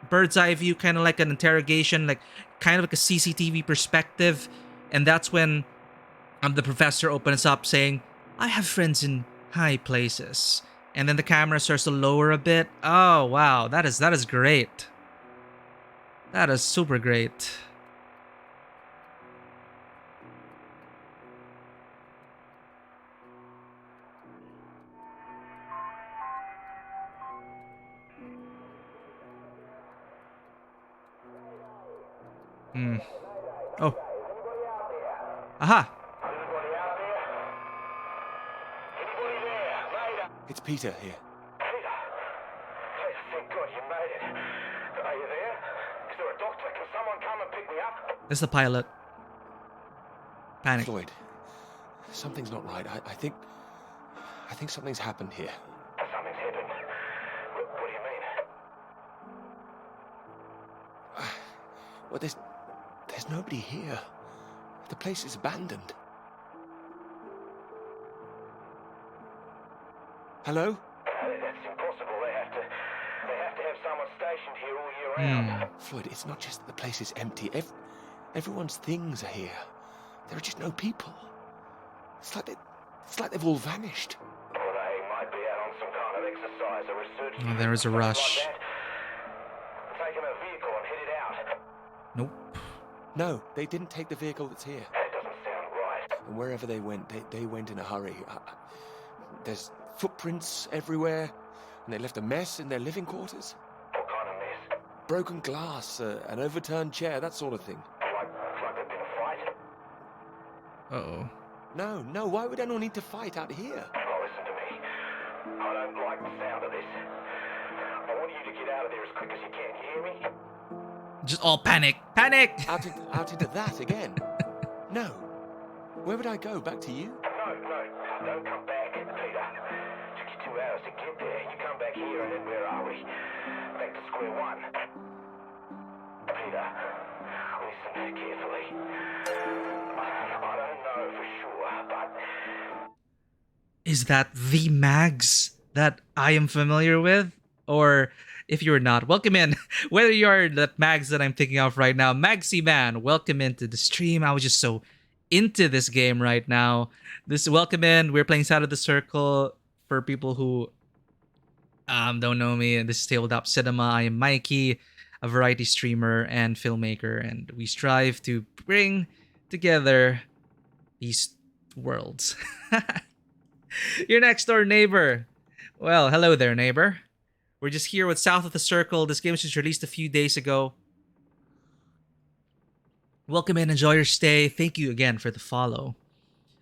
Bird's eye view, kind of like an interrogation, like kind of like a CCTV perspective. And that's when the professor opens up saying, I have friends in high places. And then the camera starts to lower a bit. Oh, wow. That is great. That is super great. Oh. Aha. It's Peter here. Peter, thank God you made it. Are you there? Is there a doctor? Can someone come and pick me up? This is the pilot. Panic. Floyd, something's not right. I think something's happened here. Something's happened. What do you mean? Well, there's nobody here. The place is abandoned. Hello? That's impossible. They have to have someone stationed here all year round. Floyd, it's not just that the place is empty. Everyone's things are here. There are just no people. It's like they've all vanished. Or they might be out on some kind of exercise or research. Oh, there is a rush. Like taking a vehicle and headed out. Nope. No, they didn't take the vehicle that's here. That doesn't sound right. And wherever they went, they went in a hurry. There's footprints everywhere, and they left a mess in their living quarters. What kind of mess? Broken glass, an overturned chair, that sort of thing. Like there'd been a fight? Uh-oh. No, why would anyone need to fight out here? Oh, listen to me. I don't like the sound of this. I want you to get out of there as quick as you can. You hear me? Just all panic. Panic! Out into that again? No. Where would I go? Back to you? No, don't come back, Peter. Took you 2 hours to get there. You come back here and then where are we? Back to square one. Peter, listen carefully. I don't know for sure, but... Is that the Mags that I am familiar with? Or if you're not, welcome in. Whether you are that Mags that I'm thinking of right now, Magsy Man, welcome into the stream. I was just so into this game right now. Welcome in. We're playing Side of the Circle. For people who don't know me, this is Tabletop Cinema. I am Mikey, a variety streamer and filmmaker, and we strive to bring together these worlds. Your next door neighbor. Well, hello there, neighbor. We're just here with South of the Circle. This game was just released a few days ago. Welcome in, enjoy your stay. Thank you again for the follow.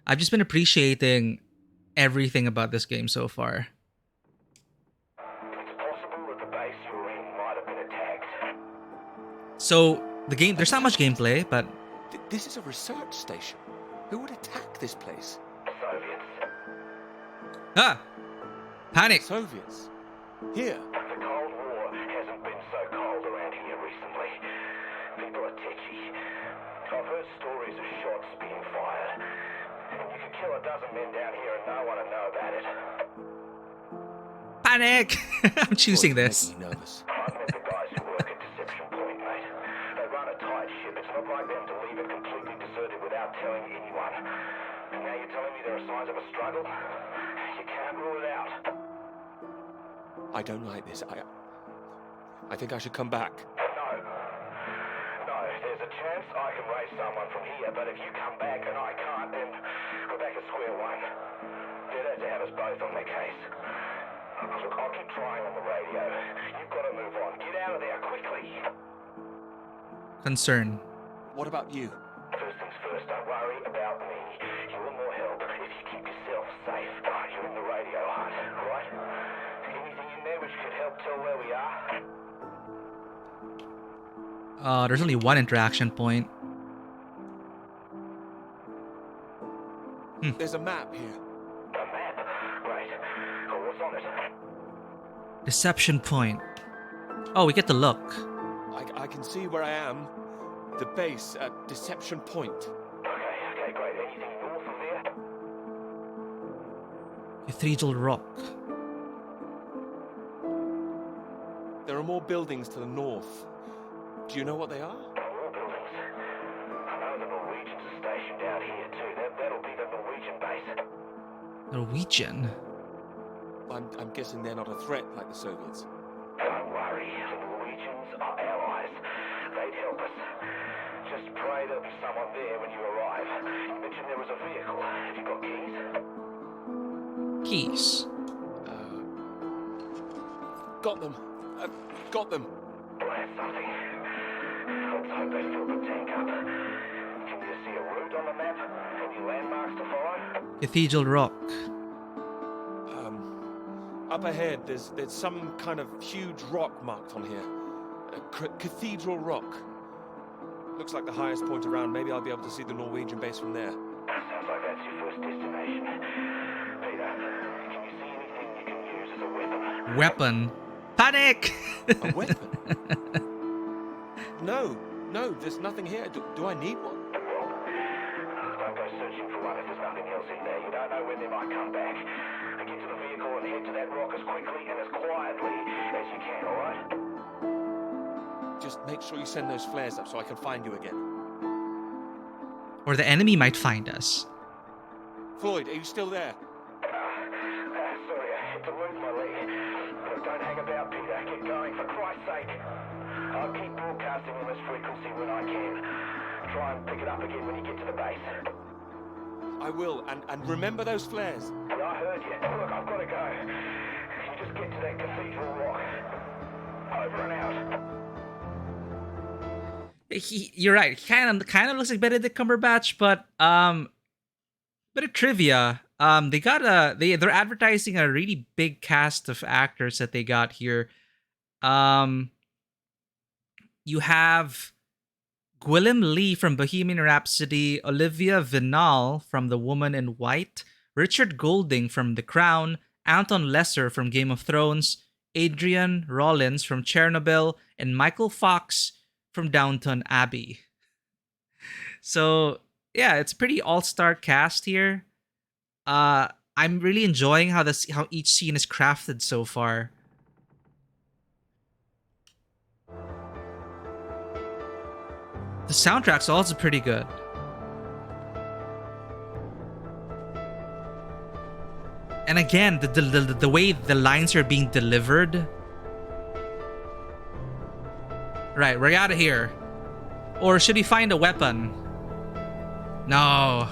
I've just been appreciating everything about this game so far. It's possible that the base you're in might have been attacked. So, the game, there's not much gameplay, but... This is a research station. Who would attack this place? Soviets. Ah! Panic! Soviets. Here. The Cold War hasn't been so cold around here recently. People are tetchy. I've heard stories of shots being fired. And you could kill a dozen men down here and no one would know about it. Panic! I'm choosing this. Making me nervous. I've met the guys who work at Deception Point, mate. They run a tight ship. It's not like them to leave it completely deserted without telling anyone. And now you're telling me there are signs of a struggle? You can't rule it out. I don't like this. I think I should come back. No, there's a chance I can raise someone from here, but if you come back and I can't, then we're back at square one. They'd have to have us both on their case. Look, I'll keep trying on the radio. You've got to move on. Get out of there quickly. concern. What about you? First things first, don't worry about me. You're more help if you keep yourself safe. You're in the radio hut, right? Anything in there which could help tell where we are? There's only one interaction point. There's a map here. A map? Great. Well, what's on it? Deception point. Oh, we get to look. I can see where I am. The base at Deception Point. Okay, great. Anything north of there? Cathedral Rock. There are more buildings to the north. Do you know what they are? More buildings. I know the Norwegians are stationed out here too. That'll be the Norwegian base. Norwegian. I'm guessing they're not a threat like the Soviets. Don't worry, the Norwegians are allies. They'd help us. Just pray there'll be someone there when you arrive. You mentioned there was a vehicle. Have you got keys? Keys. Got them. Got them. Well, that's something. Let's hope they fill the tank up. Can you see a route on the map? Any landmarks to follow? Cathedral Rock. Up ahead, there's some kind of huge rock marked on here. Cathedral Rock. Looks like the highest point around. Maybe I'll be able to see the Norwegian base from there. Sounds like that's your first destination. Peter, can you see anything you can use as a weapon? Weapon. Panic! A weapon? No, there's nothing here. Do I need one? Well, don't go searching for one if there's nothing else in there. You don't know when they might come back. Get to the vehicle and head to that rock as quickly and as quietly as you can, alright? Just make sure you send those flares up so I can find you again. Or the enemy might find us. Floyd, are you still there? Sorry, I had to lose my leg. But don't hang about, Peter. Get going, for Christ's sake. I'll keep broadcasting on this frequency when I can. Try and pick it up again when you get to the base. I will, and remember those flares. Yeah, I heard you. Look, I've got to go. You just get to that cathedral rock. Over and out. You're right. He kind of looks like Benedict Cumberbatch, but bit of trivia. They're advertising a really big cast of actors that they got here. You have Gwilym Lee from Bohemian Rhapsody, Olivia Vinal from The Woman in White, Richard Golding from The Crown, Anton Lesser from Game of Thrones, Adrian Rollins from Chernobyl, and Michael Fox from Downton Abbey. So, yeah, it's a pretty all-star cast here. I'm really enjoying how each scene is crafted so far. The soundtrack's also pretty good. And again, the way the lines are being delivered. Right, we're out of here. Or should we find a weapon? No.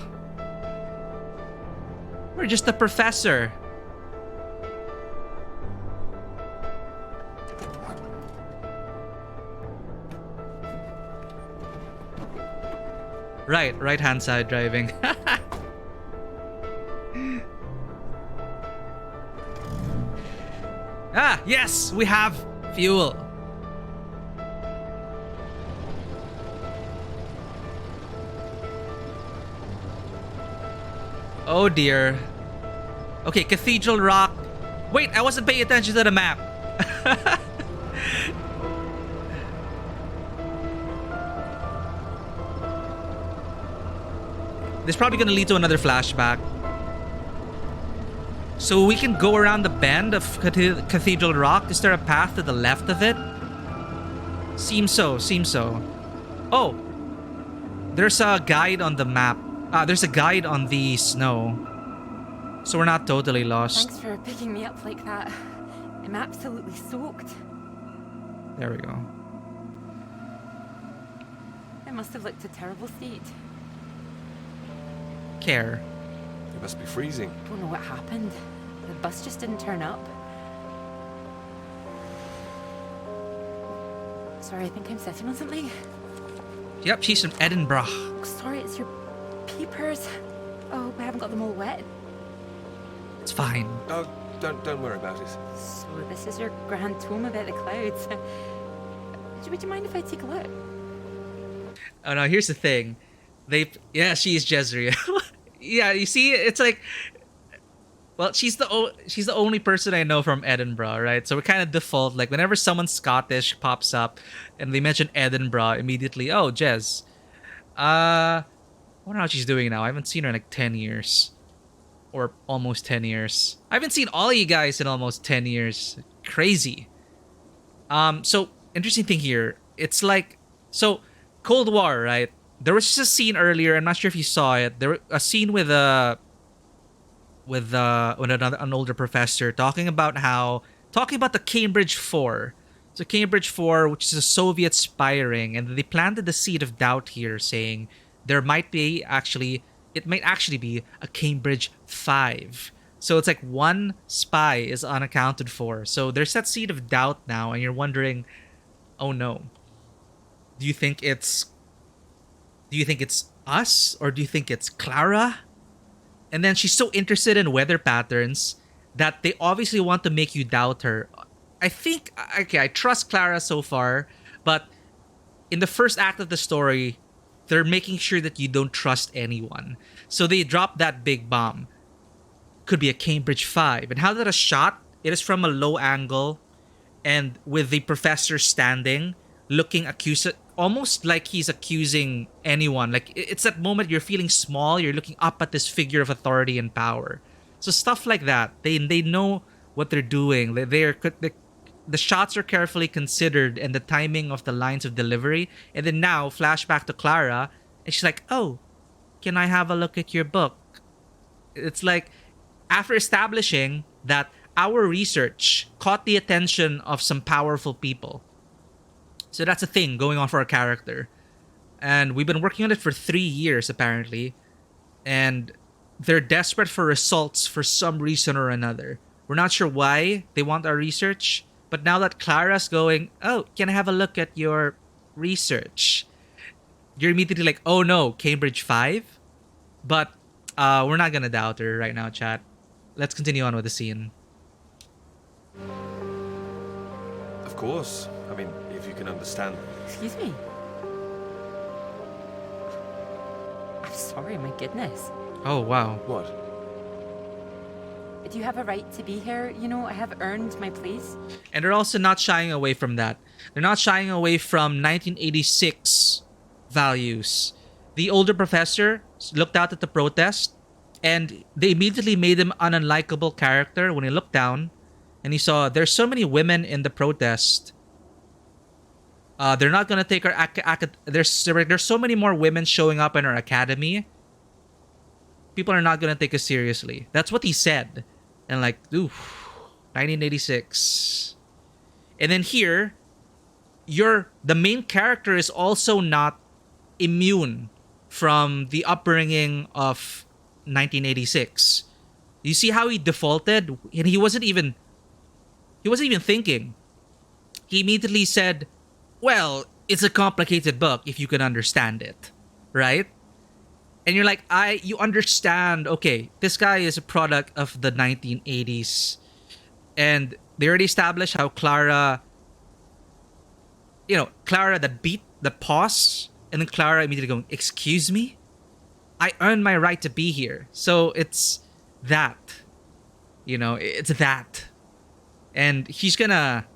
We're just the professor. Right hand side driving. Ah, yes, we have fuel. Oh dear. Okay, Cathedral Rock. Wait, I wasn't paying attention to the map. This is probably going to lead to another flashback. So we can go around the bend of Cathedral Rock. Is there a path to the left of it? Seems so. Oh! There's a guide on the map. There's a guide on the snow. So we're not totally lost. Thanks for picking me up like that. I'm absolutely soaked. There we go. I must have looked a terrible state. Care. You must be freezing. Don't know what happened. The bus just didn't turn up. Sorry, I think I'm sitting on something. Yep, she's from Edinburgh. Oh, sorry, it's your peepers. Oh, I haven't got them all wet. It's fine. Oh, don't worry about it. So this is your grand tome about the clouds. Would you mind if I take a look? Oh no, here's the thing. Yeah, she is Jezreel. Yeah, you see, it's like, well, she's the only person I know from Edinburgh, right? So we kind of default, like, whenever someone Scottish pops up and they mention Edinburgh, immediately, oh, Jez. I wonder how she's doing now. I haven't seen her in like 10 years. Or almost 10 years. I haven't seen all of you guys in almost 10 years. Crazy. So, interesting thing here. It's like, so, Cold War, right? There was just a scene earlier. I'm not sure if you saw it. There was a scene with an older professor talking about the Cambridge Four. So Cambridge Four, which is a Soviet spying, and they planted the seed of doubt here, saying it might actually be a Cambridge Five. So it's like one spy is unaccounted for. So there's that seed of doubt now, and you're wondering, oh no, do you think it's us, or do you think it's Clara? And then she's so interested in weather patterns that they obviously want to make you doubt her. I think, okay, I trust Clara so far, but in the first act of the story, they're making sure that you don't trust anyone. So they drop that big bomb. Could be a Cambridge 5. And how that is shot, it is from a low angle and with the professor standing, looking accused, almost like he's accusing anyone. Like, it's that moment you're feeling small, you're looking up at this figure of authority and power. So stuff like that, they know what they're doing. The shots are carefully considered, and the timing of the lines of delivery. And then now, flashback to Clara, and she's like, oh, can I have a look at your book? It's like, after establishing that our research caught the attention of some powerful people. So that's a thing going on for our character. And we've been working on it for 3 years, apparently. And they're desperate for results for some reason or another. We're not sure why they want our research. But now that Clara's going, oh, can I have a look at your research? You're immediately like, oh no, Cambridge 5? But we're not going to doubt her right now, chat. Let's continue on with the scene. Of course. I mean, if you can understand me. Excuse me? I'm sorry, my goodness. Oh, wow. What? Do you have a right to be here? You know, I have earned my place. And they're also not shying away from that. They're not shying away from 1986 values. The older professor looked out at the protest, and they immediately made him an unlikable character when he looked down and he saw there's so many women in the protest. They're not going to take our... There's so many more women showing up in our academy. People are not going to take us seriously. That's what he said. And like, oof, 1986. And then here, the main character is also not immune from the upbringing of 1986. You see how he defaulted? And he wasn't even thinking. He immediately said, well, it's a complicated book if you can understand it. Right? And you're like, you understand, okay, this guy is a product of the 1980s. And they already established how Clara that beat, the pause, and then Clara immediately going, excuse me? I earned my right to be here. So it's that. It's that. And he's gonna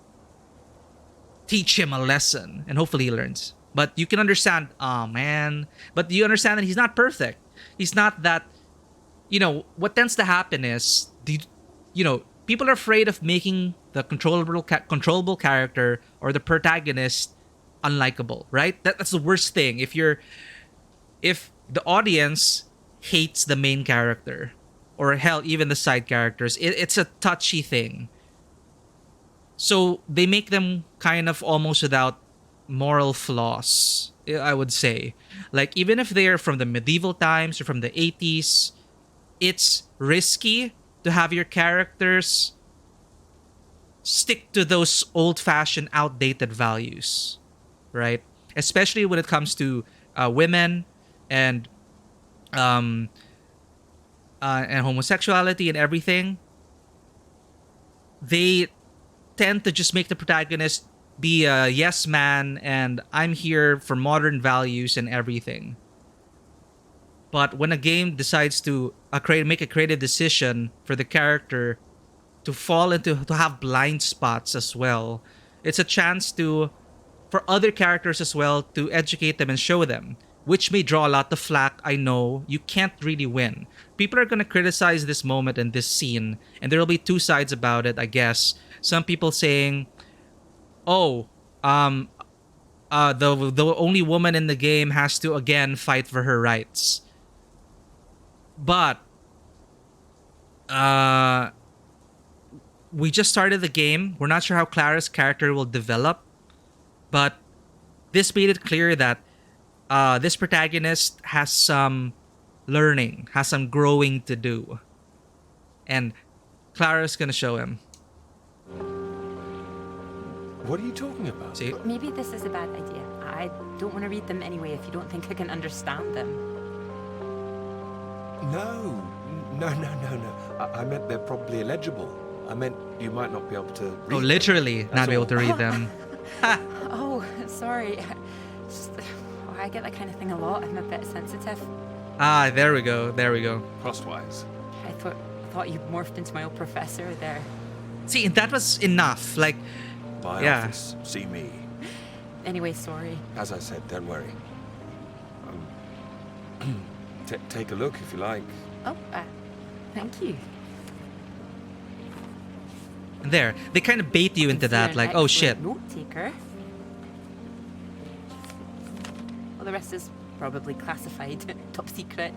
teach him a lesson, and hopefully he learns. But you can understand, oh man. But you understand that he's not perfect. He's not that, what tends to happen is, people are afraid of making the controllable character or the protagonist unlikable, right? That's the worst thing. If the audience hates the main character, or hell, even the side characters, it's a touchy thing. So they make them kind of almost without moral flaws, I would say. Like, even if they're from the medieval times or from the 80s, it's risky to have your characters stick to those old-fashioned, outdated values, right? Especially when it comes to women and um and homosexuality and everything, they tend to just make the protagonist be a yes man and I'm here for modern values and everything. But when a game decides to make a creative decision for the character to fall into to have blind spots as well, it's a chance to for other characters as well to educate them and show them, which may draw a lot of flack. I know you can't really win. People are going to criticize this moment and this scene, and there will be two sides about it, I guess. Some people saying, "Oh, um, the only woman in the game has to again fight for her rights," but uh, we just started the game. We're not sure how Clara's character will develop, but this made it clear that this protagonist has some learning, has some growing to do. And Clara's gonna show him. What are you talking about? See? Maybe this is a bad idea. I don't want to read them anyway if you don't think I can understand them. No. I meant they're probably illegible. I meant you might not be able to read Oh, them. literally That's not be able all. to read them. Oh, sorry. I get that kind of thing a lot. I'm a bit sensitive. There we go. Crosswise. I thought you morphed into my old professor there. See, that was enough. Like, My Yeah. office. See me. Anyway, sorry. As I said, don't worry. Take a look if you like. Oh, thank you. there. They kind of bait you into that. Like, oh shit. Note taker. Well, the rest is probably classified, top secret.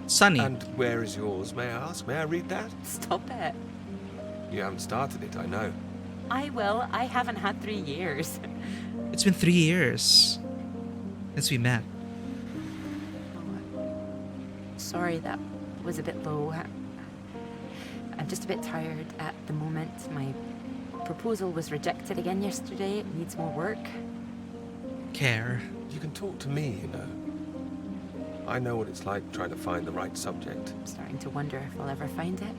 Sunny. And where is yours, may I ask? May I read that? Stop it. You haven't started it, I know. I will. I haven't had 3 years. It's been 3 years since we met. Sorry, that was a bit low. I'm just a bit tired at the moment. My proposal was rejected again yesterday. It needs more work. Care. You can talk to me, you know. I know what it's like trying to find the right subject. I'm starting to wonder if I'll ever find it.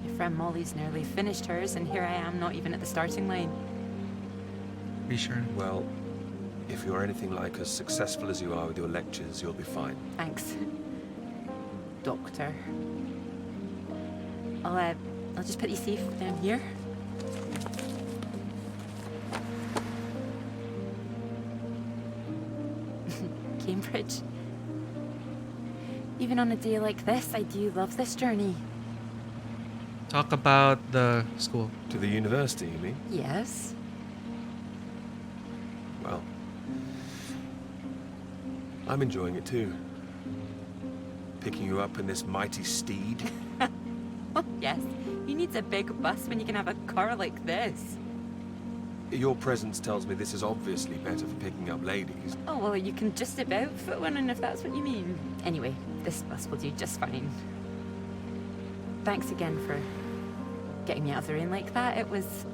My friend Molly's nearly finished hers, and here I am, not even at the starting line. Be sure. Well, if you're anything like as successful as you are with your lectures, you'll be fine. Thanks, Doctor. I'll just put you safe down here. Cambridge. Even on a day like this, I do love this journey. Talk about the school. To the university, you mean? Yes. Well, I'm enjoying it too. Picking you up in this mighty steed. Oh, yes. Who needs a big bus when you can have a car like this? Your presence tells me this is obviously better for picking up ladies. Oh, well, you can just about fit one in if that's what you mean. Anyway, this bus will do just fine. Thanks again for getting me out of the rain like that. It was...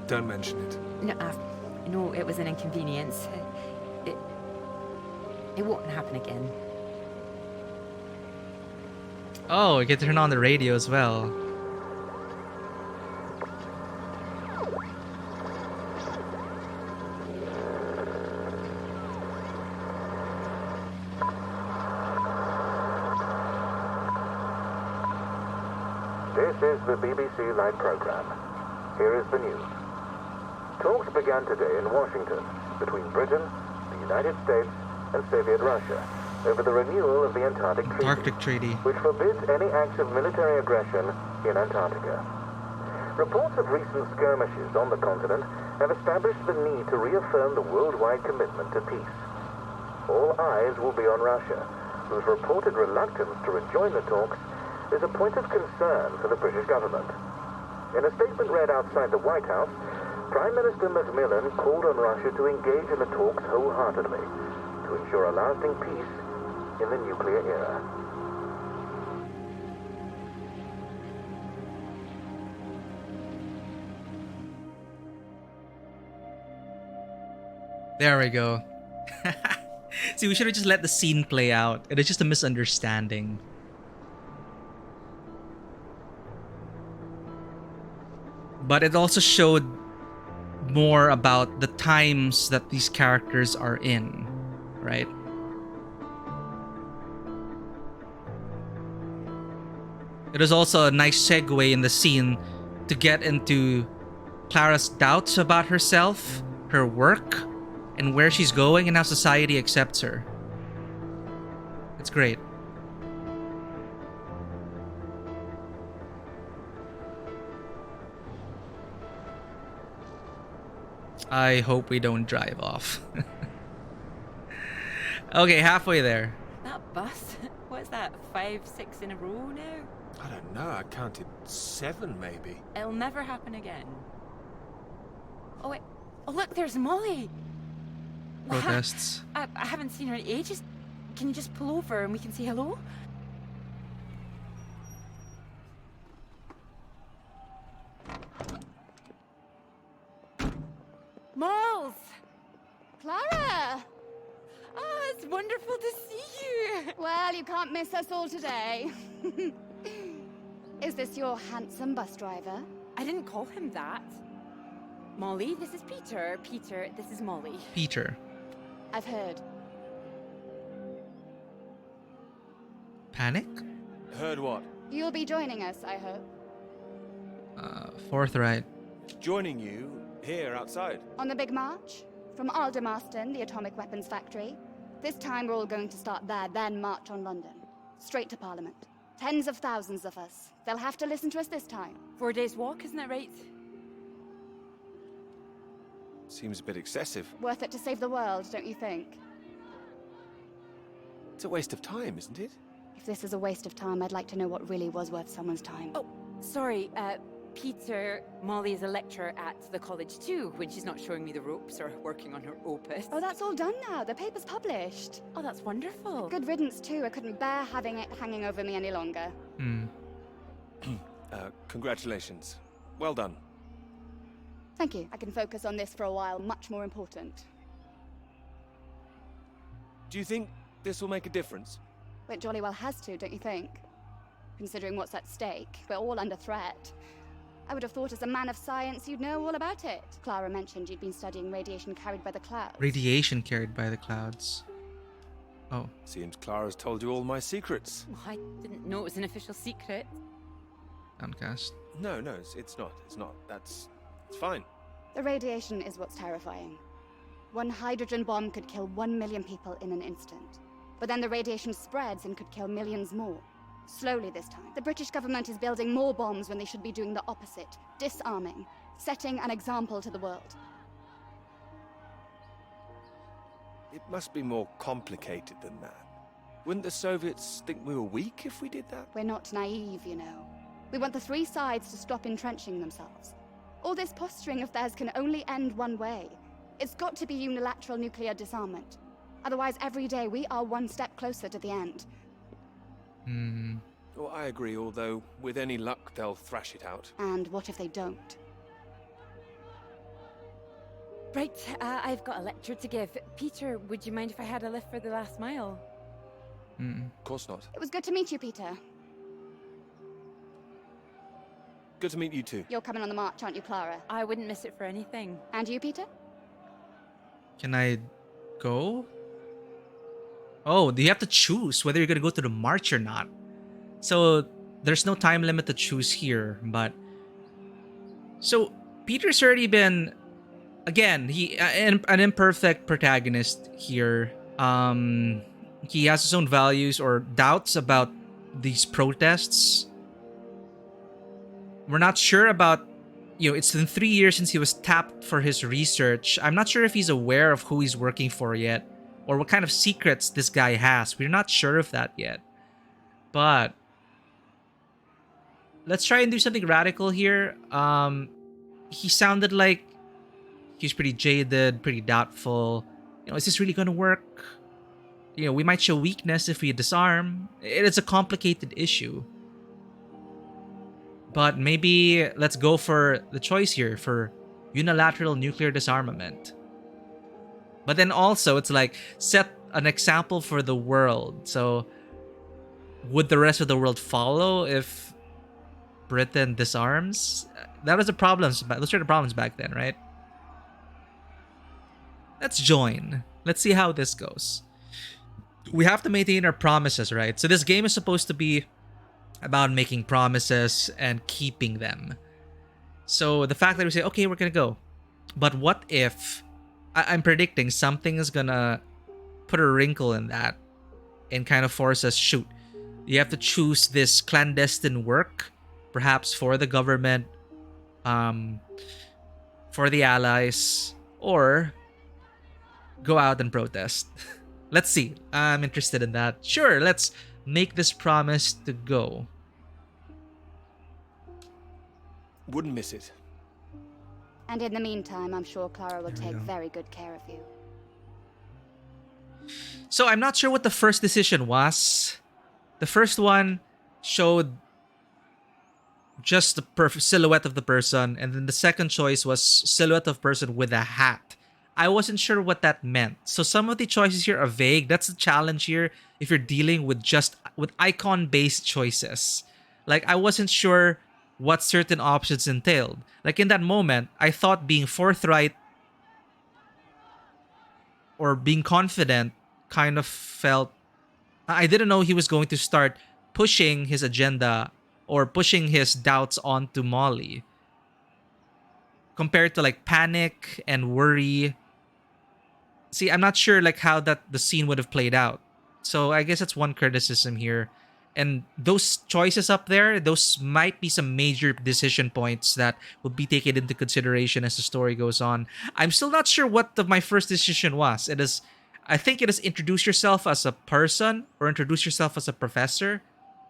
Don't mention it. No, it was an inconvenience. It won't happen again. Oh, you get to turn on the radio as well. This is the BBC Live program. Here is the news. Talks began today in Washington between Britain, the United States, and Soviet Russia over the renewal of the Antarctic Treaty. which forbids any acts of military aggression in Antarctica. Reports of recent skirmishes on the continent have established the need to reaffirm the worldwide commitment to peace. All eyes will be on Russia, whose reported reluctance to rejoin the talks is a point of concern for the British government. In a statement read outside the White House, Prime Minister Macmillan called on Russia to engage in the talks wholeheartedly to ensure a lasting peace in the nuclear era. There we go. See, we should have just let the scene play out. It is just a misunderstanding. But it also showed more about the times that these characters are in, right? It is also a nice segue in the scene to get into Clara's doubts about herself, her work, and where she's going and how society accepts her. It's great. I hope we don't drive off. Okay, halfway there. That bus? What's that, 5, 6 in a row now? I don't know, I counted 7 maybe. It'll never happen again. Oh wait, oh look, there's Molly! Protests. I haven't seen her in ages. Can you just pull over and we can say hello? Moles! Clara! Oh, it's wonderful to see you! Well, you can't miss us all today. Is this your handsome bus driver? I didn't call him that. Molly, this is Peter. Peter, this is Molly. Peter. I've heard. Panic? Heard what? You'll be joining us, I hope. Forthright. Joining you here outside. On the big march? From Aldermaston, the atomic weapons factory. This time we're all going to start there, then march on London. Straight to Parliament. Tens of thousands of us. They'll have to listen to us this time. 4 days walk, isn't that right? Seems a bit excessive. Worth it to save the world, don't you think? It's a waste of time, isn't it? If this is a waste of time, I'd like to know what really was worth someone's time. Oh, sorry, Peter, Molly is a lecturer at the college too, when she's not showing me the ropes or working on her opus. Oh, that's all done now. The paper's published. Oh, that's wonderful. Good riddance, too. I couldn't bear having it hanging over me any longer. Congratulations. Well done. Thank you. I can focus on this for a while. Much more important. Do you think this will make a difference? It jolly well has to, don't you think? Considering what's at stake, we're all under threat. I would have thought as a man of science you'd know all about it. Clara mentioned you'd been studying radiation carried by the clouds. Radiation carried by the clouds. Oh. Seems Clara's told you all my secrets. Oh, I didn't know it was an official secret. Downcast. No, it's not. It's not. It's fine. The radiation is what's terrifying. One hydrogen bomb could kill 1 million people in an instant. But then the radiation spreads and could kill millions more. Slowly this time. The British government is building more bombs when they should be doing the opposite. Disarming. Setting an example to the world. It must be more complicated than that. Wouldn't the Soviets think we were weak if we did that? We're not naive, you know. We want the three sides to stop entrenching themselves. All this posturing of theirs can only end one way. It's got to be unilateral nuclear disarmament. Otherwise, every day we are one step closer to the end. Well, I agree, although with any luck they'll thrash it out. And what if they don't? Right, I've got a lecture to give. Peter, would you mind if I had a lift for the last mile? Of course not. It was good to meet you, Peter. Good to meet you too. You're coming on the march, aren't you, Clara? I wouldn't miss it for anything. And you, Peter? Can I go? Oh, you have to choose whether you're gonna go to the march or not. So there's no time limit to choose here, but so Peter's already been, again, an imperfect protagonist here. He has his own values or doubts about these protests. We're not sure about, it's been 3 years since he was tapped for his research. I'm not sure if he's aware of who he's working for yet, or what kind of secrets this guy has. We're not sure of that yet. But let's try and do something radical here. He sounded like he's pretty jaded, pretty doubtful. Is this really going to work? We might show weakness if we disarm. It's a complicated issue. But maybe let's go for the choice here for unilateral nuclear disarmament. But then also, it's like, set an example for the world. So, would the rest of the world follow if Britain disarms? That was the problems. Those were the problems back then, right? Let's join. Let's see how this goes. We have to maintain our promises, right? So this game is supposed to be about making promises and keeping them. So the fact that we say, okay, we're gonna go. But what if I'm predicting something is gonna put a wrinkle in that and kind of force us, shoot, you have to choose this clandestine work, perhaps for the government, for the allies, or go out and protest. Let's see. I'm interested in that. Sure, let's make this promise to go. Wouldn't miss it. And in the meantime, I'm sure Clara will There we take go. very good care of you. So I'm not sure what the first decision was. The first one showed just the silhouette of the person, and then the second choice was silhouette of person with a hat. I wasn't sure what that meant. So some of the choices here are vague. That's the challenge here if you're dealing with with icon-based choices. Like, I wasn't sure what certain options entailed. Like, in that moment, I thought being forthright or being confident kind of felt... I didn't know he was going to start pushing his agenda or pushing his doubts onto Molly. Compared to like panic and worry. See, I'm not sure like how the scene would have played out. So I guess that's one criticism here. And those choices up there, those might be some major decision points that will be taken into consideration as the story goes on. I'm still not sure what my first decision was. I think it is introduce yourself as a person or introduce yourself as a professor,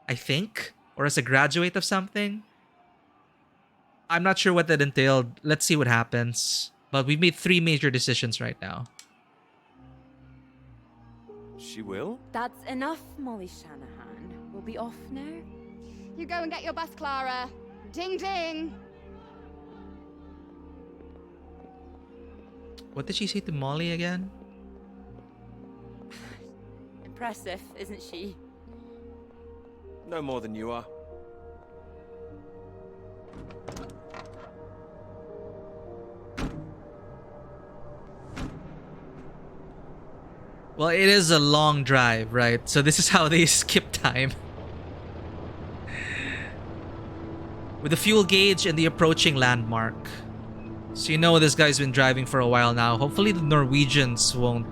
I think, or as a graduate of something. I'm not sure what that entailed. Let's see what happens. But we made 3 major decisions right now. She will? That's enough, Molly Shanahan. We'll be off now. You go and get your bus, Clara. Ding ding! What did she say to Molly again? Impressive, isn't she? No more than you are. Well, it is a long drive, right? So this is how they skip time. With the fuel gauge and the approaching landmark. So you know this guy's been driving for a while now. Hopefully the Norwegians won't...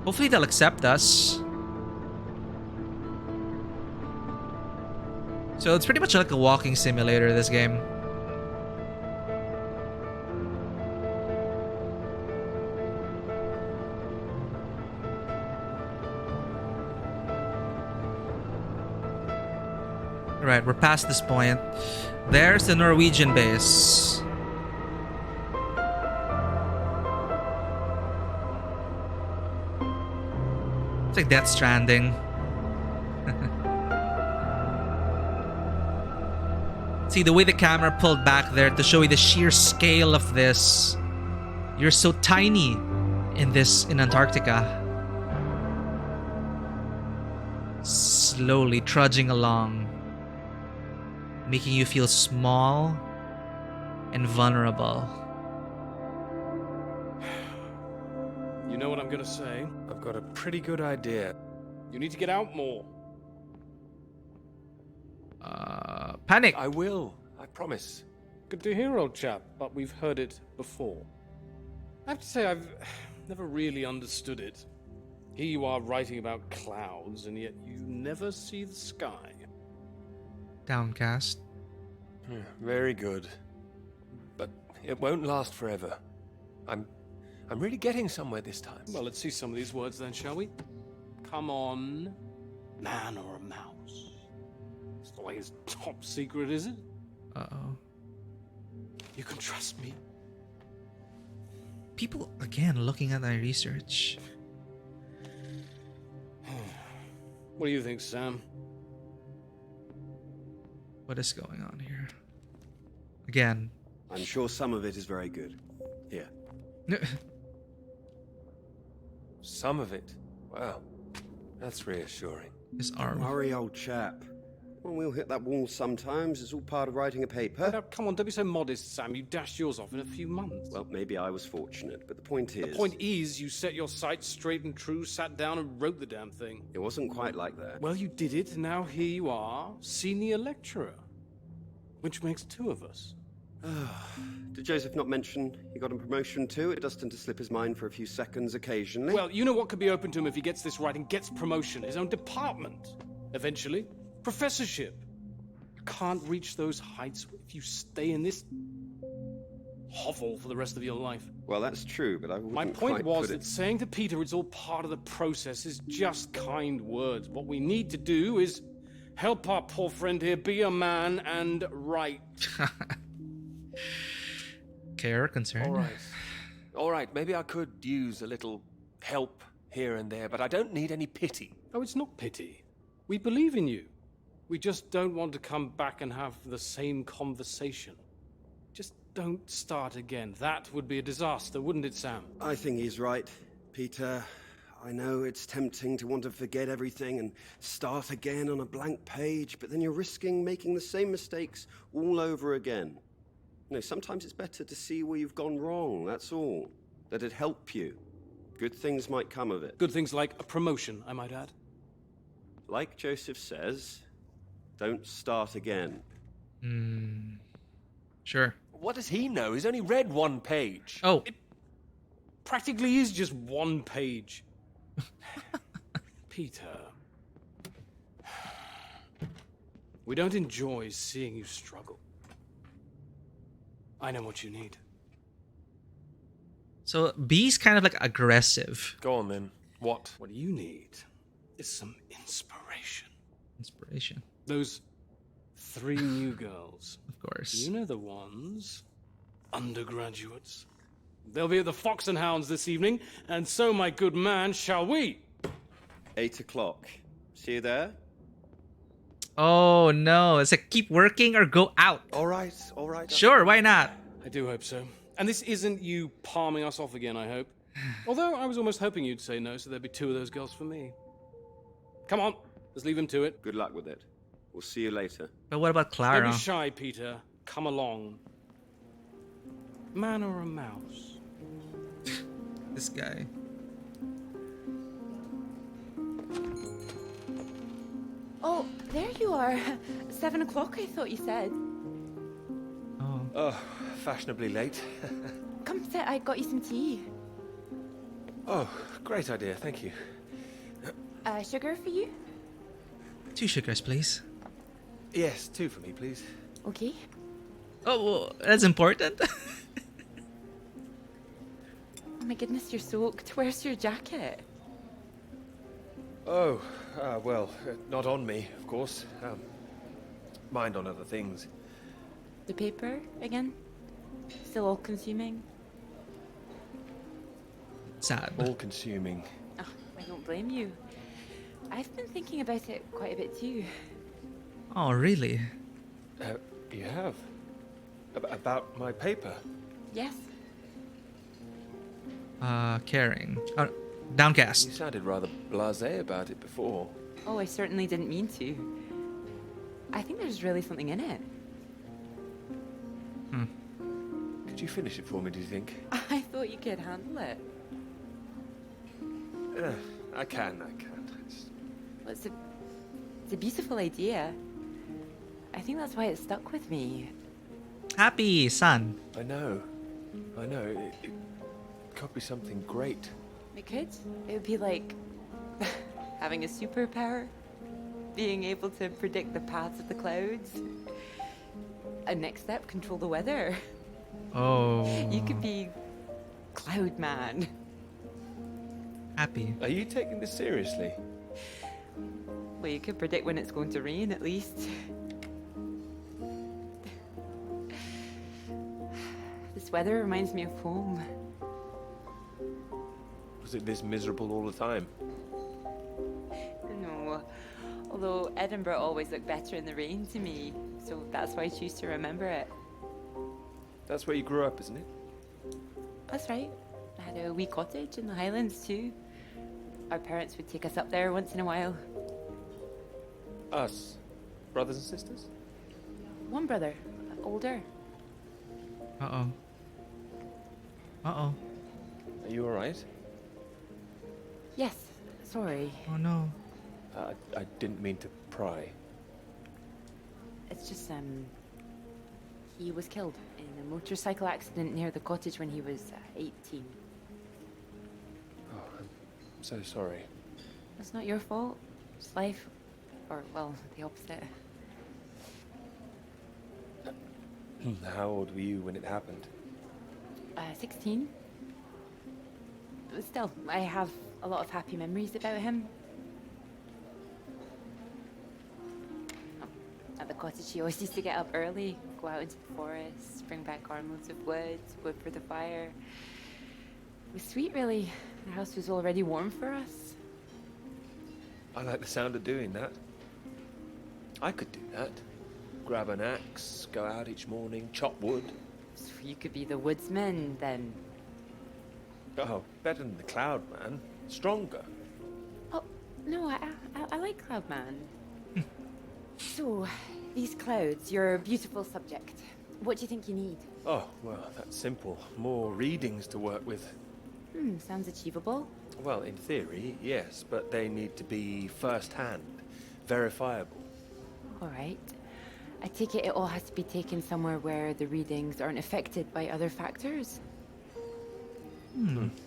Hopefully they'll accept us. So it's pretty much like a walking simulator, this game. Right, we're past this point. There's the Norwegian base. It's like Death Stranding. See, the way the camera pulled back there to show you the sheer scale of this. You're so tiny in Antarctica. Slowly trudging along. Making you feel small and vulnerable. You know what I'm gonna say? I've got a pretty good idea. You need to get out more. Panic. I will. I promise. Good to hear, old chap, but we've heard it before. I have to say, I've never really understood it. Here you are writing about clouds, and yet you never see the sky. Downcast. Very good. But it won't last forever. I'm really getting somewhere this time. Well, let's see some of these words then, shall we? Come on. Man or a mouse? It's the way it's top secret, is it? Uh-oh. You can trust me. People, again, looking at my research. What do you think, Sam? What is going on here? Again. I'm sure some of it is very good. Here. Some of it. Wow. That's reassuring. His arm. Worry, old chap. Well, we'll hit that wall sometimes. It's all part of writing a paper. Now, come on, don't be so modest, Sam. You dashed yours off in a few months. Well, maybe I was fortunate, but the point is... The point is, you set your sights straight and true, sat down and wrote the damn thing. It wasn't quite like that. Well, you did it, and now here you are, senior lecturer. Which makes two of us. Did Joseph not mention he got a promotion too? It does tend to slip his mind for a few seconds occasionally. Well, you know what could be open to him if he gets this right and gets promotion? His own department. Eventually. Professorship. You can't reach those heights if you stay in this hovel for the rest of your life. Well, that's true, but I wouldn't My point quite was put that it... saying to Peter it's all part of the process is just kind words. What we need to do is help our poor friend here be a man and write. Care, concern. All right, maybe I could use a little help here and there, but I don't need any pity. Oh, it's not pity. We believe in you. We just don't want to come back and have the same conversation. Just don't start again. That would be a disaster, wouldn't it, Sam? I think he's right, Peter. I know it's tempting to want to forget everything and start again on a blank page, but then you're risking making the same mistakes all over again. You know, sometimes it's better to see where you've gone wrong, that's all. That'd help you. Good things might come of it. Good things like a promotion, I might add. Like Joseph says, don't start again. Sure. What does he know? He's only read one page. Oh, Practically is just one page. Peter. We don't enjoy seeing you struggle. I know what you need. so B's kind of like aggressive. Go on then. What? What you need is some inspiration. Inspiration, Those 3 new girls. of course. You know the ones. Undergraduates. They'll be at the Fox and Hounds this evening, and so, my good man, shall we? 8 o'clock. See you there? Oh no, it's like keep working or go out. All right. Sure, why not? I do hope so. And this isn't you palming us off again, I hope. Although I was almost hoping you'd say no, so there'd be 2 of those girls for me. Come on, let's leave him to it. Good luck with it. We'll see you later. But what about Don't Clara? be shy, Peter. Come along. Man or a mouse? This guy. Oh, there you are. 7 o'clock, I thought you said. Oh, Oh, fashionably late. Come sit, I got you some tea. Oh, great idea. Thank you. Sugar for you? 2 sugars, please. Yes, 2 for me, please. Okay. Oh, well, that's important. Oh my goodness, you're soaked. Where's your jacket? Oh, well, not on me, of course. Mind on other things. The paper again? Still all consuming? Sad. All-consuming. Oh, I don't blame you. I've been thinking about it quite a bit too. Oh, really? You have? About my paper? Yes? Caring. Oh, You downcast. sounded rather blasé about it before. Oh, I certainly didn't mean to. I think there's really something in it. Could you finish it for me, do you think? I thought you could handle it. I can. Well, it's a beautiful idea. I think that's why it stuck with me. Happy, son. I know. It could be something great. It could. It would be like having a superpower. Being able to predict the paths of the clouds. A next step, control the weather. Oh. You could be Cloud Man. Happy. Are you taking this seriously? Well, you could predict when it's going to rain, at least. This weather reminds me of home. Was it this miserable all the time? No. Although Edinburgh always looked better in the rain to me, so that's why I choose to remember it. That's where you grew up, isn't it? That's right. I had a wee cottage in the Highlands too. our parents would take us up there once in a while. Us? Brothers and sisters? One brother, older. Uh-oh. Uh-oh. Are you alright? Yes, sorry. Oh no. I didn't mean to pry. It's just, he was killed in a motorcycle accident near the cottage when he was 18. Oh, I'm so sorry. It's not your fault. It's life. Or, well, the opposite. How old were you when it happened? 16. But still, I have a lot of happy memories about him. At the cottage, he always used to get up early, go out into the forest, bring back armloads of wood for the fire. It was sweet, really. The house was already warm for us. I like the sound of doing that. I could do that. Grab an axe, go out each morning, chop wood. So you could be the woodsman, then. Oh, better than the Cloud Man. Stronger. Oh, no, I like Cloudman. So, these clouds, your beautiful subject. What do you think you need? Oh, well, that's simple. More readings to work with. Sounds achievable. Well, in theory, yes, but they need to be first-hand, verifiable. All right. I take it all has to be taken somewhere where the readings aren't affected by other factors.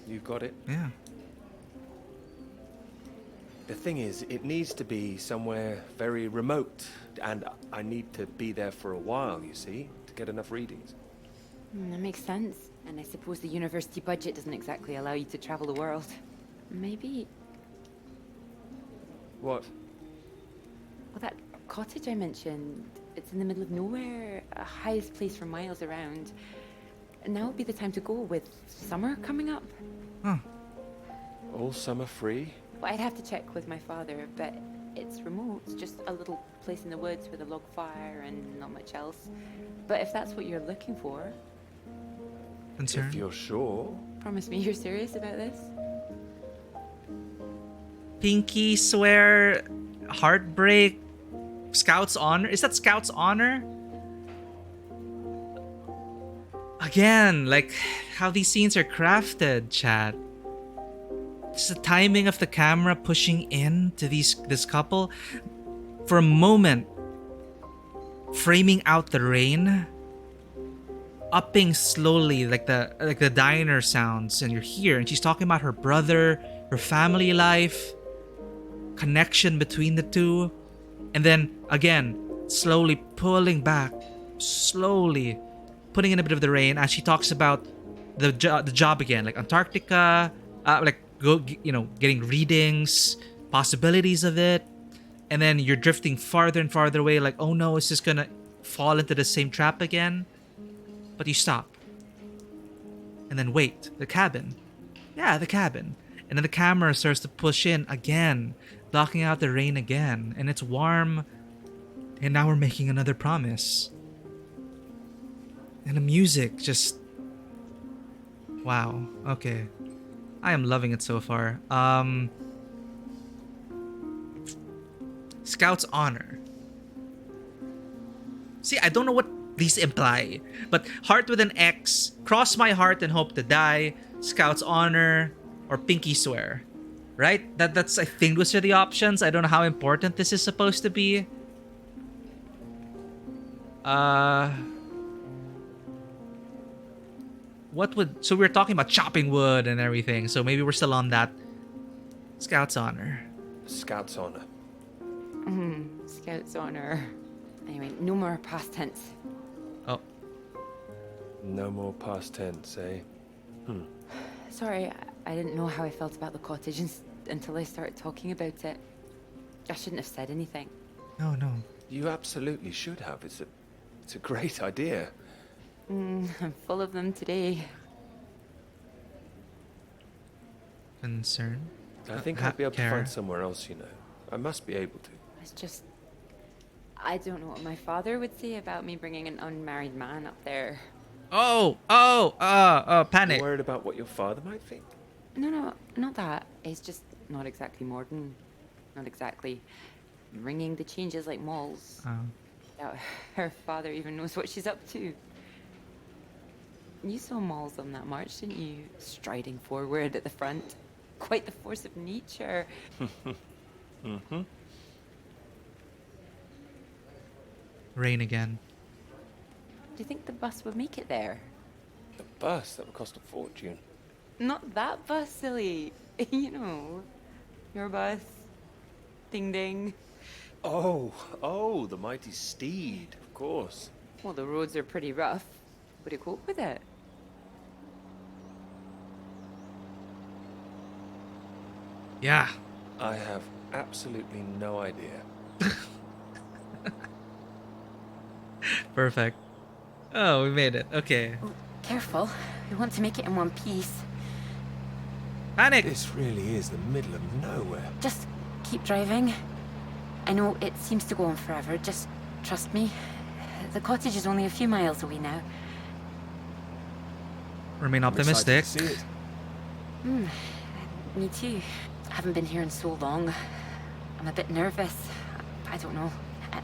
You've got it. Yeah. The thing is, it needs to be somewhere very remote, and I need to be there for a while, you see, to get enough readings. That makes sense. And I suppose the university budget doesn't exactly allow you to travel the world. Maybe... What? Well, that cottage I mentioned, it's in the middle of nowhere, a highest place for miles around. And now would be the time to go with summer coming up. Huh. All summer free? Well, I'd have to check with my father, but it's remote. It's just a little place in the woods with a log fire and not much else. But if that's what you're looking for... Concern? If you're sure. Promise me you're serious about this? Pinky swear, heartbreak, Scout's honor. Is that Scout's honor? Again, like how these scenes are crafted, chat. Just the timing of the camera pushing in to this couple for a moment, framing out the rain, upping slowly like the diner sounds, and you're here, and she's talking about her brother, her family life, connection between the two, and then again slowly pulling back, slowly putting in a bit of the rain as she talks about the job again, like Antarctica, getting readings, possibilities of it, and then you're drifting farther and farther away, like, oh no, is this gonna fall into the same trap again? But you stop. And then wait, the cabin. Yeah, the cabin. And then the camera starts to push in again, blocking out the rain again, and it's warm, and now we're making another promise. And the music just... Wow, okay. I am loving it so far. Scout's honor. See, I don't know what these imply, but heart with an X, cross my heart and hope to die, Scout's honor, or pinky swear. Right? That's I think those are the options. I don't know how important this is supposed to be. What would... So we were talking about chopping wood and everything, so maybe we're still on that. Scout's honor. Scout's honor. Scout's honor. Anyway, no more past tense. Oh. No more past tense, eh? Sorry, I didn't know how I felt about the cottage until I started talking about it. I shouldn't have said anything. No. You absolutely should have. It's a great idea. I'm full of them today. Concern? I think I'll be able to care. find somewhere else, you know. I must be able to. It's just... I don't know what my father would say about me bringing an unmarried man up there. Panic. You worried about what your father might think? No, not that. It's just not exactly modern, not exactly ringing the changes like malls. Doubt her father even knows what she's up to. You saw Malls on that march, didn't you? Striding forward at the front. Quite the force of nature. Mm-hmm. Rain again. Do you think the bus would make it there? The bus, that would cost a fortune. Not that bus, silly. You know, your bus. Ding ding. Oh, the mighty steed, of course. Well, the roads are pretty rough. Would you cope with it? Yeah. I have absolutely no idea. Perfect. Oh, we made it. Okay. Oh, careful. We want to make it in one piece. Panic! This really is the middle of nowhere. Just keep driving. I know it seems to go on forever. Just trust me. The cottage is only a few miles away now. Remain I'm excited optimistic. to see it. Me too. I haven't been here in so long. I'm a bit nervous. I don't know.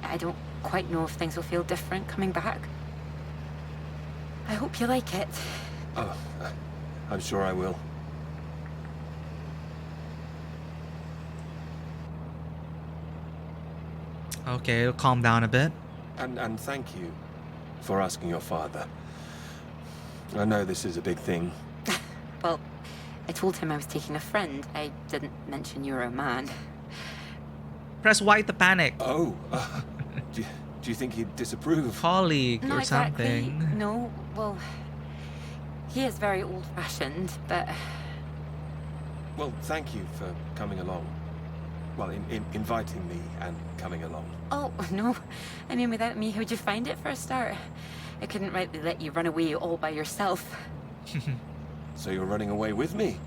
I don't quite know if things will feel different coming back. I hope you like it. Oh, I'm sure I will. Okay, it'll calm down a bit. And thank you for asking your father. I know this is a big thing. Well, I told him I was taking a friend. I didn't mention you were a man. Press Y to panic. Oh, do you think he'd disapprove? Colleague Not or exactly. something. No, well, he is very old-fashioned, but... Well, thank you for coming along. Well, inviting me and coming along. Oh, no. I mean, without me, how'd you find it for a start? I couldn't rightly let you run away all by yourself. So you're running away with me?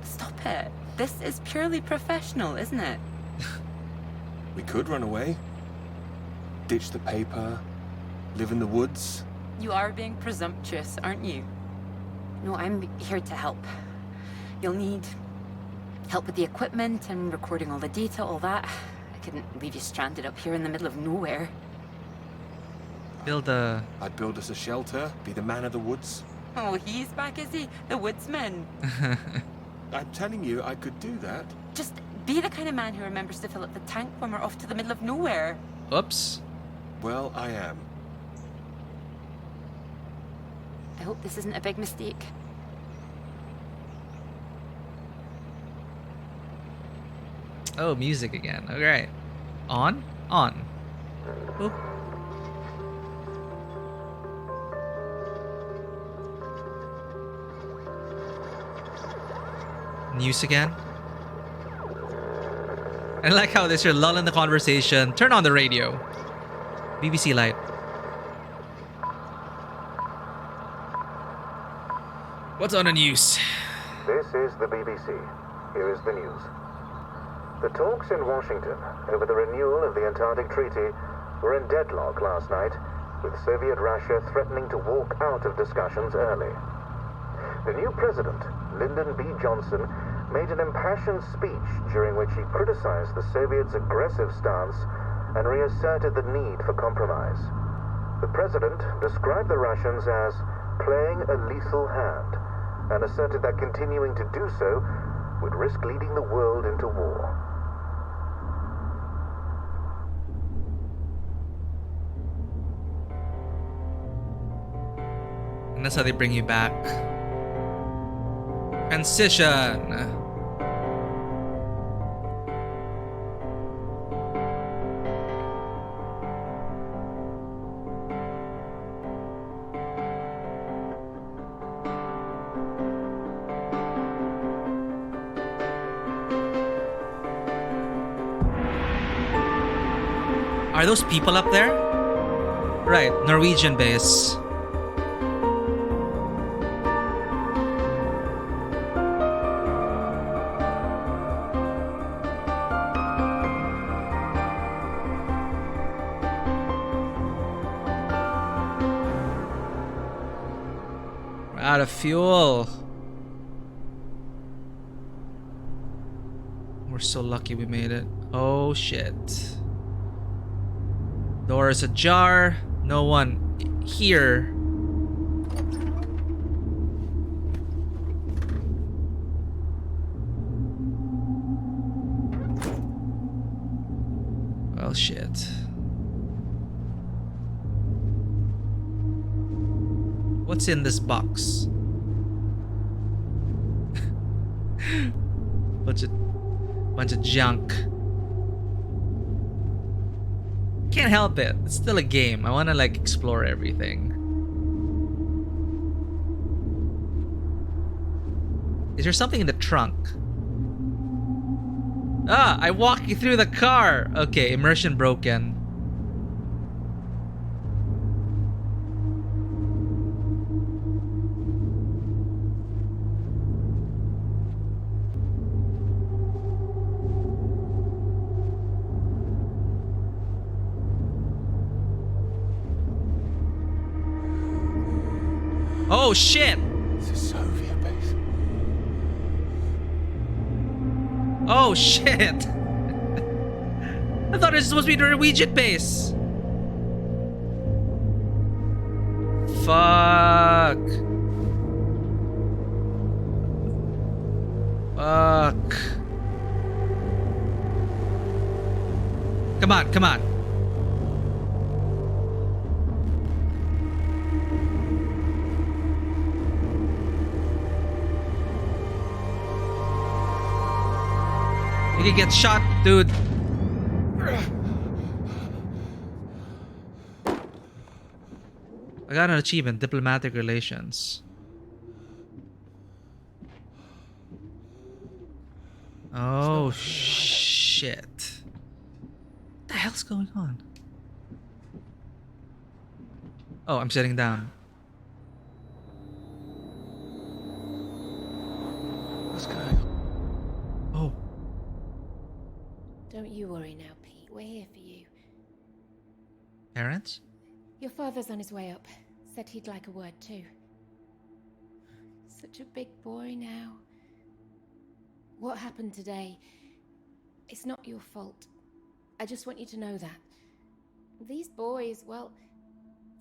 Stop it. This is purely professional, isn't it? We could run away. Ditch the paper. Live in the woods. You are being presumptuous, aren't you? No, I'm here to help. You'll need help with the equipment and recording all the data, all that. I couldn't leave you stranded up here in the middle of nowhere. Build a... I'd build us a shelter, be the man of the woods. Oh, he's back, is he? The woodsman. I'm telling you, I could do that. Just be the kind of man who remembers to fill up the tank when we're off to the middle of nowhere. Oops. Well, I am. I hope this isn't a big mistake. Oh, music again. Alright. On? On. Boop. News again. I like how there's your lull in the conversation. Turn on the radio. BBC Light. What's on the news? This is the BBC. Here is the news. The talks in Washington over the renewal of the Antarctic Treaty were in deadlock last night, with Soviet Russia threatening to walk out of discussions early. The new president, Lyndon B. Johnson, made an impassioned speech during which he criticized the Soviets' aggressive stance and reasserted the need for compromise. The president described the Russians as playing a lethal hand and asserted that continuing to do so would risk leading the world into war. And that's how they bring you back. Transition. Are those people up there? Right, Norwegian base. We're out of fuel. We're so lucky we made it. Oh shit. Door is ajar. No one here. Well, shit. What's in this box? Bunch of junk. Can't help it. It's still a game. I want to like explore everything. Is there something in the trunk? Ah, I walk you through the car. Okay, immersion broken. Oh shit! It's a Soviet base. Oh shit! I thought it was supposed to be the Norwegian base. Fuck. Fuck. Come on, come on. You can get shot, dude. I got an achievement, diplomatic relations. Oh shit. What the hell's going on? Oh, I'm sitting down. What's going on? Oh. Don't you worry now, Pete. We're here for you. Parents? Your father's on his way up. Said he'd like a word too. Such a big boy now. What happened today? It's not your fault. I just want you to know that. These boys, well,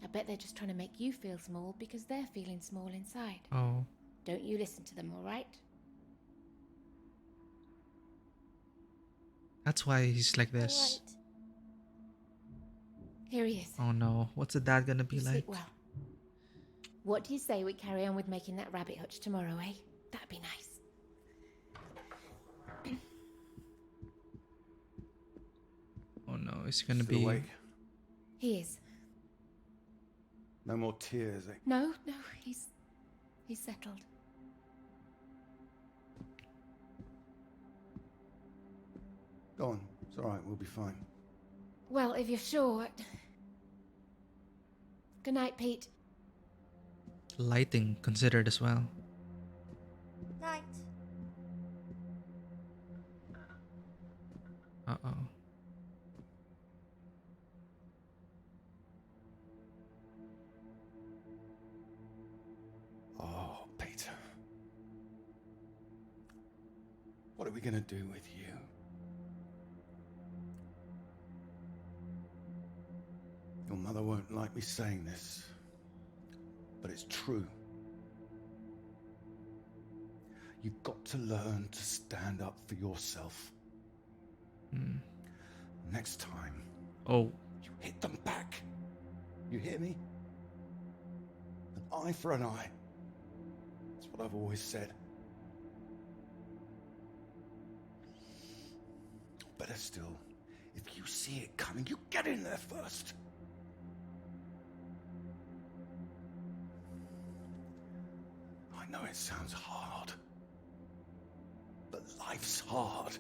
I bet they're just trying to make you feel small because they're feeling small inside. Oh. Don't you listen to them, all right? That's why he's like this. All right. Here he is. Oh no. What's the dad gonna be You like? sleep well. What do you say we carry on with making that rabbit hutch tomorrow, eh? That'd be nice. Oh no, it's gonna Still be... awake? He is. No more tears, eh? No, he's settled. Go on. It's all right. We'll be fine. Well, if you're sure. Good night, Pete. Lighting considered as well. Night. Uh-oh. Oh, Peter. What are we gonna do with you? Your mother won't like me saying this, but it's true. You've got to learn to stand up for yourself. Next time, Oh. you hit them back. You hear me? An eye for an eye. That's what I've always said. Better still, if you see it coming, you get in there first. I know it sounds hard, but life's hard.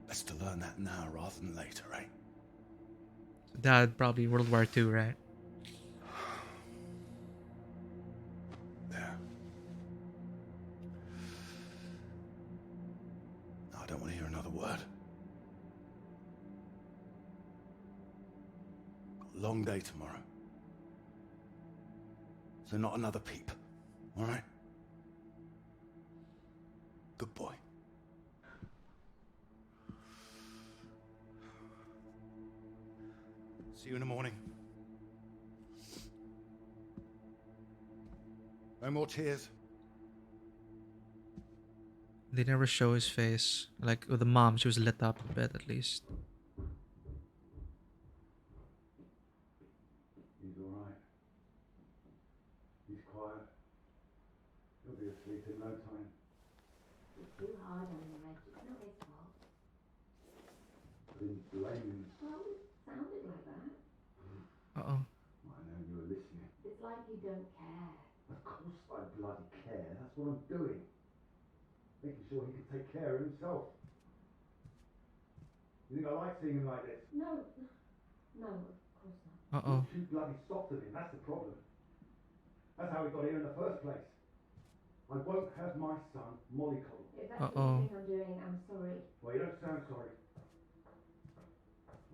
Best to learn that now rather than later, eh? Dad, probably World War II, right? There. No, I don't want to hear another word. Got a long day tomorrow. So not another peep, all right? Good boy. See you in the morning. No more tears. They never show his face. Like with the mom, she was lit up a bit at least. He's alright. He's quiet. He'll be asleep in no time. It's too hard on him, Reg. It's not his fault. I didn't blame him. Well, it sounded like that. Uh-oh. I know you were listening. It's like you don't care. Of course I bloody care. That's what I'm doing. Making sure he can take care of himself. You think I like seeing him like this? No. No, of course not. Uh-oh. You're too bloody soft of him. That's the problem. That's how we got here in the first place. I won't have my son mollycoddled. If that's what you think I'm doing, I'm sorry. Well, you don't sound sorry.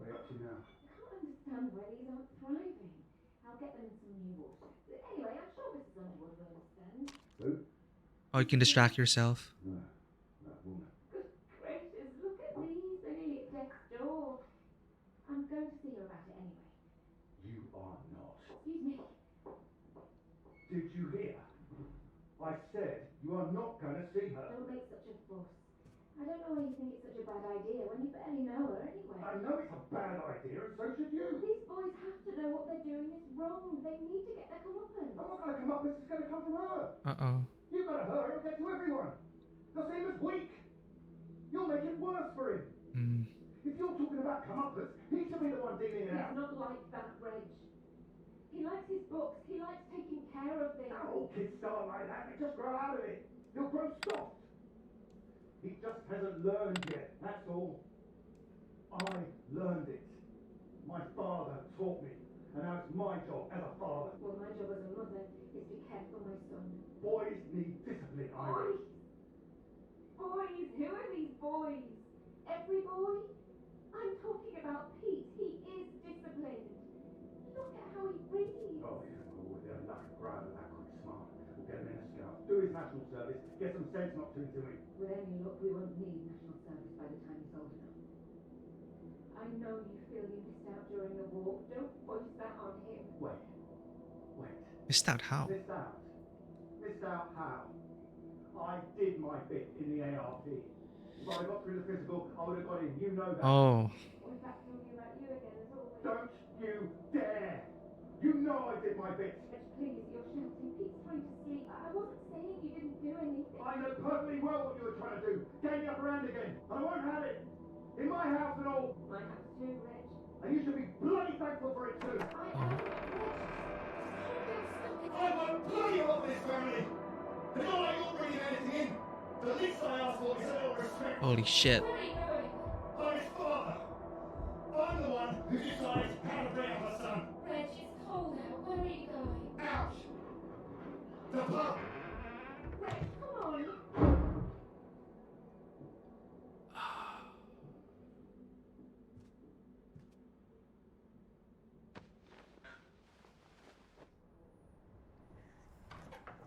What are you up to now? I can't understand why these aren't thriving. I'll get them some new water. Anyway, I'm sure Mrs. Underwood will understand. Who? Oh, you can distract yourself. No, that woman. Good gracious, look at these. They're nearly at death's door. I'm going to see her about it anyway. You are not. Excuse me. Did you hear? I said you are not going to see her. Don't make such a fuss. I don't know why you think it's such a bad idea when you barely know her anyway. I know it's a bad idea, and so should you. These boys have to know what they're doing is wrong. They need to get their comeuppance. I'm not going to come up. This is going to come from her. Uh-oh. You got to her. It'll get to everyone. They'll see him as weak. You'll make it worse for him. If you're talking about comeuppance, he should be the one dealing it out. He's not like that, Reg. He likes his books. He likes taking care of things. All kids start like that. They just grow out of it. He'll grow soft. He just hasn't learned yet. That's all. I learned it. My father taught me. And now it's my job as a father. Well, my job as a mother is to care for my son. Boys need discipline, Iris. Boys? Who are these boys? Every boy? I'm talking about Pete. He is disciplined. Look at how he reads. Oh, yeah. Well, with a lucky grab of that good smart. We'll get him in a scout. Do his national service. Get some sense knocked into him. With any luck, we won't need national service by the time he's old enough. I know you feel you missed out during the war. Don't voice that on him. Wait. Missed out how? Missed out? Missed out how? I did my bit in the ARP. If I got through the physical, I would have got in. You know that. Oh. We're back talking about you again, as always. Don't you dare! You know I did my bit. Reg, please, you're shouting. Pete's trying to sleep. I wasn't saying you didn't do anything. I know perfectly well what you were trying to do. Get me up around again. And I won't have it. In my house and all. My house too, Reg. And you should be bloody thankful for it too. I am, Reg. I won't bloody up this family. It's not like you're bringing anything in. The least I ask for is a little respect. Holy shit. Where are you going? I'm his father. I'm the one who decides how to bring up a son. Reg, it's cold out. Where are you going? Ouch! The pub! Reg, come on.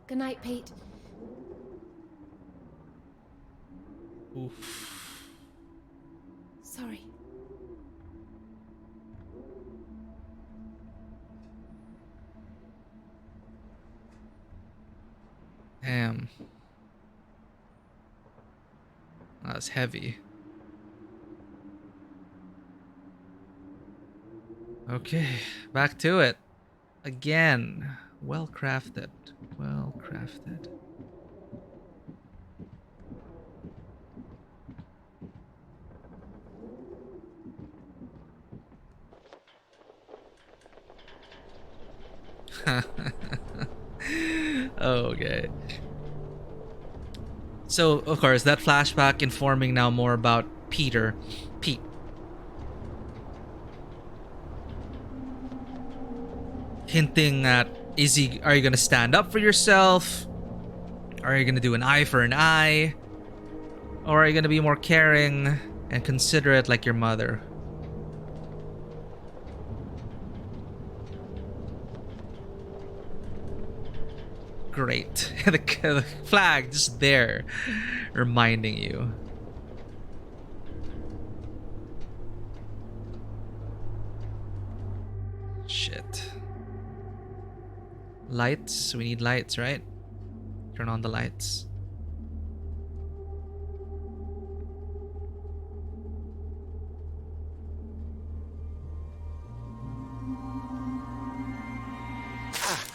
Good night, Pete. Oof. Sorry. Damn. That's heavy. Okay, back to it. Again. Well crafted. Well crafted. Okay. So, of course, that flashback informing now more about Pete. Hinting at, are you gonna stand up for yourself? Are you gonna do an eye for an eye? Or are you gonna be more caring and considerate like your mother? Great. The flag just there, reminding you. Lights. We need lights, right? Turn on the lights.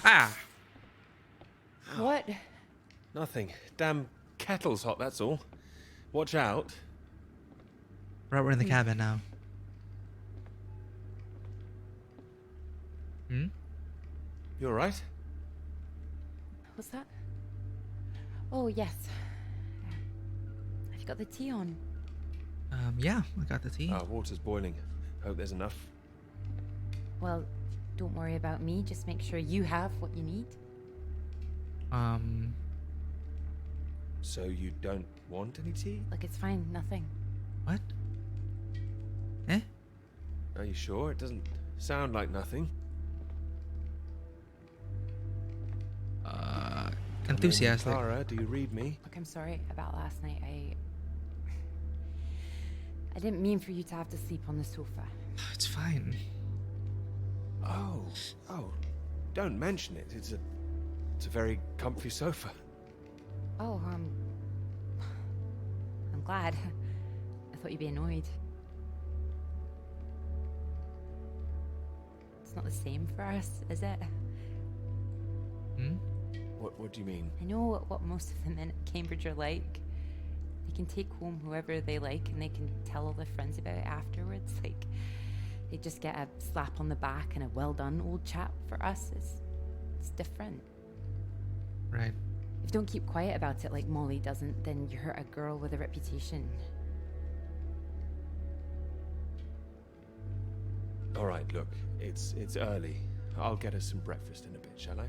Ah! What? Nothing. Damn kettle's hot, that's all. Watch out. Right, we're in the cabin now. Hmm? You alright? What's that? Oh, yes. Have you got the tea on? Yeah, I got the tea. Water's boiling. Hope there's enough. Well, don't worry about me. Just make sure you have what you need. So you don't want any tea? Look, it's fine. Nothing. What? Eh? Are you sure? It doesn't sound like nothing. Enthusiastic. Clara, do you read me? Look, I'm sorry about last night. I didn't mean for you to have to sleep on the sofa. It's fine. Oh, don't mention it. It's a very comfy sofa. Oh, I'm glad. I thought you'd be annoyed. It's not the same for us, is it? Hmm? What do you mean? I know what most of the men at Cambridge are like. They can take home whoever they like and they can tell all their friends about it afterwards. Like, they just get a slap on the back and a well done, old chap. For us, it's different. Right. If you don't keep quiet about it like Molly doesn't, then you hurt a girl with a reputation. All right, look, it's early. I'll get us some breakfast in a bit, shall I?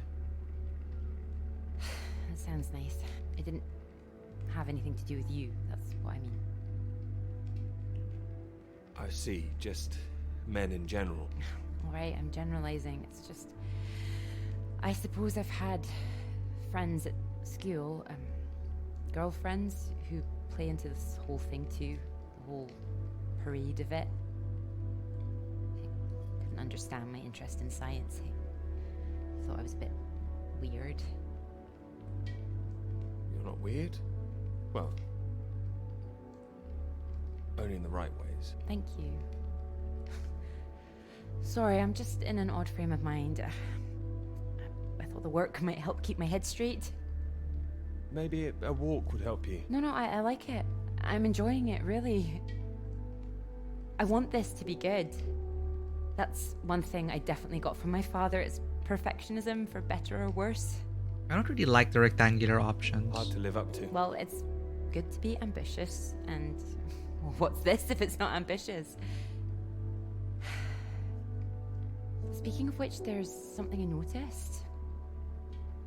That sounds nice. It didn't have anything to do with you. That's what I mean. I see. Just men in general. All right, I'm generalizing. It's just, I suppose I've had friends at school, girlfriends who play into this whole thing too, the whole parade of it. I couldn't understand my interest in science. I thought I was a bit weird. You're not weird? Well, only in the right ways. Thank you. Sorry, I'm just in an odd frame of mind. I thought the work might help keep my head straight. Maybe a walk would help you. No, I like it. I'm enjoying it, really. I want this to be good. That's one thing I definitely got from my father. It's perfectionism, for better or worse. I don't really like the rectangular options. Hard to live up to. Well, it's good to be ambitious, and what's this if it's not ambitious? Speaking of which, there's something I noticed.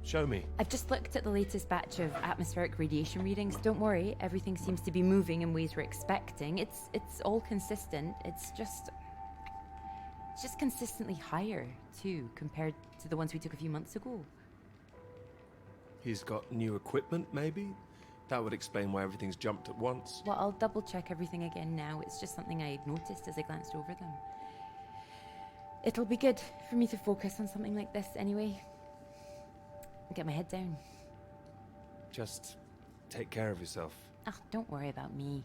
Show me. I've just looked at the latest batch of atmospheric radiation readings. Don't worry, everything seems to be moving in ways we're expecting. It's all consistent. It's just consistently higher, too, compared to the ones we took a few months ago. He's got new equipment, maybe? That would explain why everything's jumped at once. Well, I'll double check everything again now. It's just something I noticed as I glanced over them. It'll be good for me to focus on something like this anyway. Get my head down. Just take care of yourself. Oh, don't worry about me.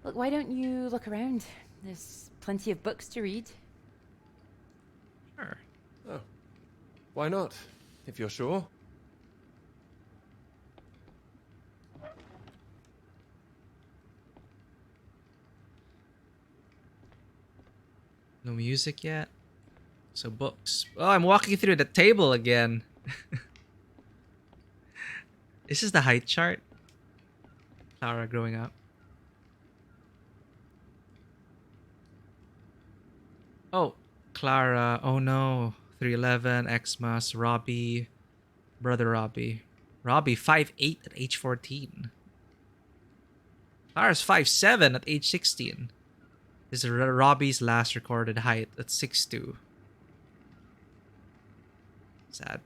Look, why don't you look around? There's plenty of books to read. Sure. Oh. Why not? If you're sure. No music yet. So books. Oh, I'm walking through the table again. This is the height chart. Clara growing up. Oh, Clara. Oh no. 311, Xmas, Robbie, brother Robbie. Robbie 5'8" at age 14. Clara's 5'7" at age 16. This is Robbie's last recorded height at 6'2". Sad.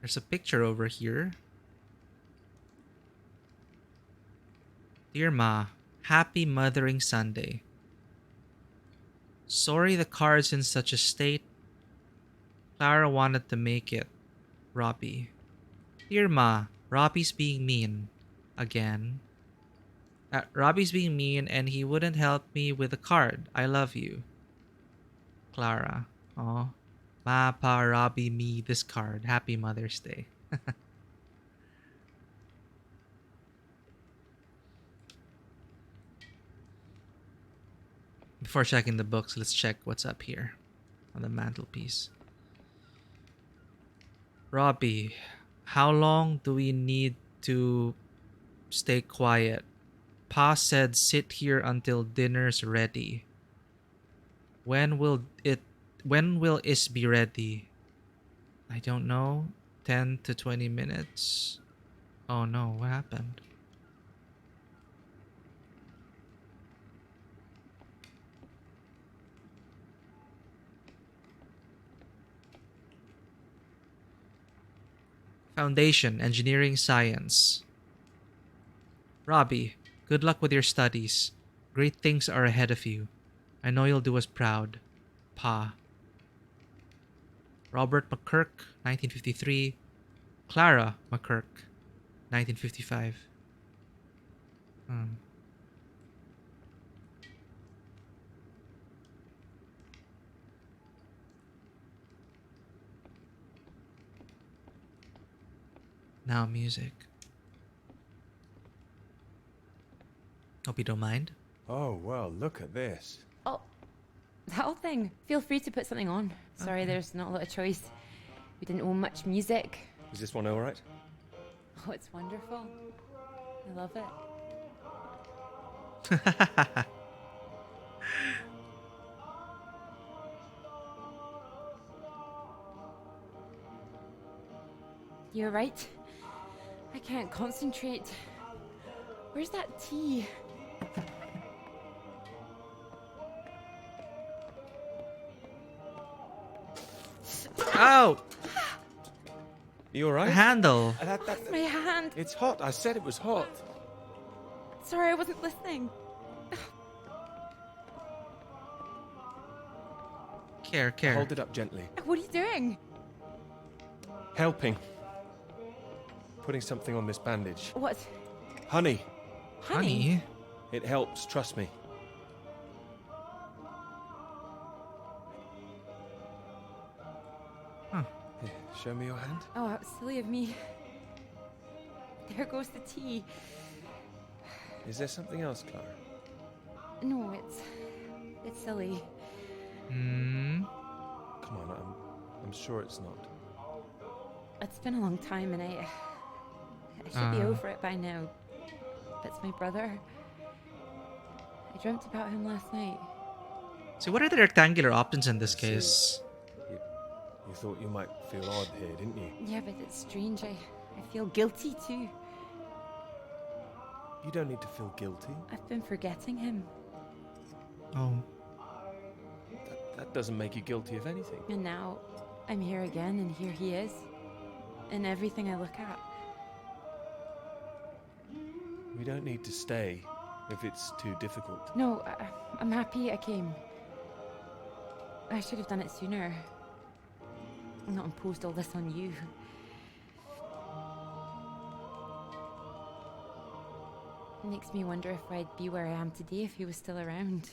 There's a picture over here. Dear Ma, happy Mothering Sunday. Sorry the card's in such a state. Clara wanted to make it. Robbie. Dear Ma, Robbie's being mean. Again. Robbie's being mean and he wouldn't help me with the card. I love you. Clara. Oh. Ma, Pa, Robbie, me, this card. Happy Mother's Day. Before checking the books, let's check what's up here on the mantelpiece. Robbie, how long do we need to stay quiet? Pa said sit here until dinner's ready. When will Is be ready? I don't know. 10 to 20 minutes. Oh no, what happened? Foundation, Engineering Science. Robbie, good luck with your studies. Great things are ahead of you. I know you'll do us proud. Pa. Robert McKirk, 1953. Clara McKirk, 1955. Now music. Hope you don't mind. Oh, well, look at this. Oh, that whole thing. Feel free to put something on. Sorry, there's not a lot of choice. We didn't own much music. Is this one alright? Oh, it's wonderful. I love it. You're right. I can't concentrate. Where's that tea? Ow! You alright? The handle. My hand. It's hot. I said it was hot. Sorry, I wasn't listening. Care. Hold it up gently. What are you doing? Helping. Putting something on this bandage. What? Honey. Honey? It helps, trust me. Huh. Here, show me your hand. Oh, how silly of me. There goes the tea. Is there something else, Clara? No, it's silly. Come on, I'm sure it's not. It's been a long time and I should be over it by now. But it's my brother. I dreamt about him last night. So what are the rectangular options in this case? You thought you might feel odd here, didn't you? Yeah, but it's strange. I feel guilty too. You don't need to feel guilty. I've been forgetting him. Oh. That doesn't make you guilty of anything. And now I'm here again and here he is. In everything I look at. We don't need to stay if it's too difficult. No, I'm happy I came. I should have done it sooner. Not imposed all this on you. It makes me wonder if I'd be where I am today if he was still around.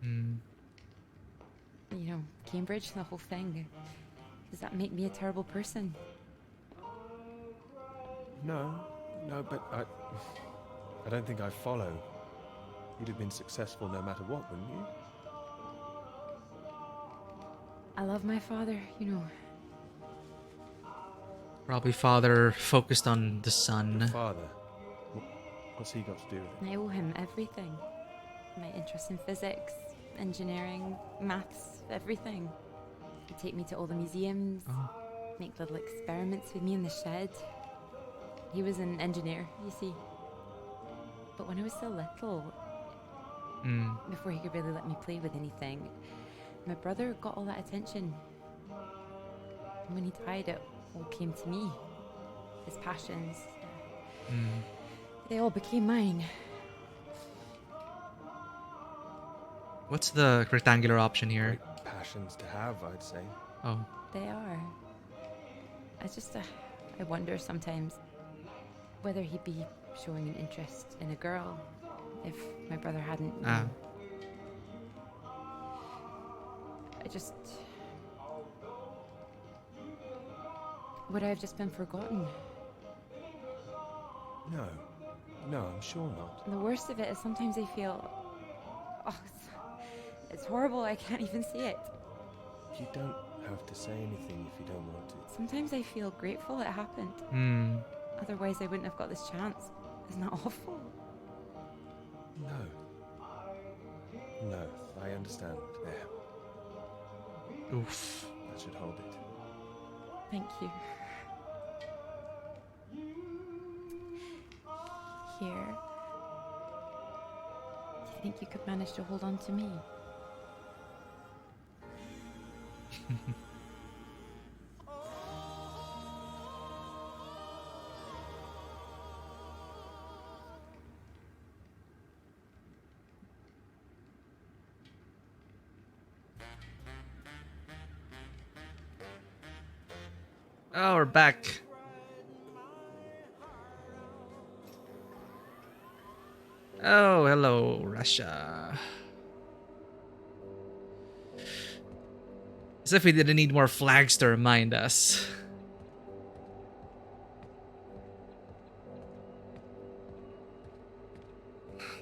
You know, Cambridge, the whole thing. Does that make me a terrible person? No, but I don't think I follow. You'd have been successful no matter what, wouldn't you? I love my father, you know. Probably father focused on the son. Father? What's he got to do with it? I owe him everything. My interest in physics, engineering, maths, everything. He'd take me to all the museums, make little experiments with me in the shed. He was an engineer, you see. But when I was so little, before he could really let me play with anything, my brother got all that attention. And when he died, it all came to me. His passions, they all became mine. What's the rectangular option here? Great passions to have, I'd say. Oh. They are. I wonder sometimes whether he'd be showing an interest in a girl if my brother hadn't. Would I have just been forgotten? No, I'm sure not. And the worst of it is sometimes I feel... Oh, it's horrible, I can't even see it. You don't have to say anything if you don't want to. Sometimes I feel grateful it happened. Otherwise I wouldn't have got this chance. Isn't that awful? No, I understand. There. Oof. That should hold it. Thank you. Here. Do you think you could manage to hold on to me? Oh, we're back. Oh, hello, Russia. As if we didn't need more flags to remind us.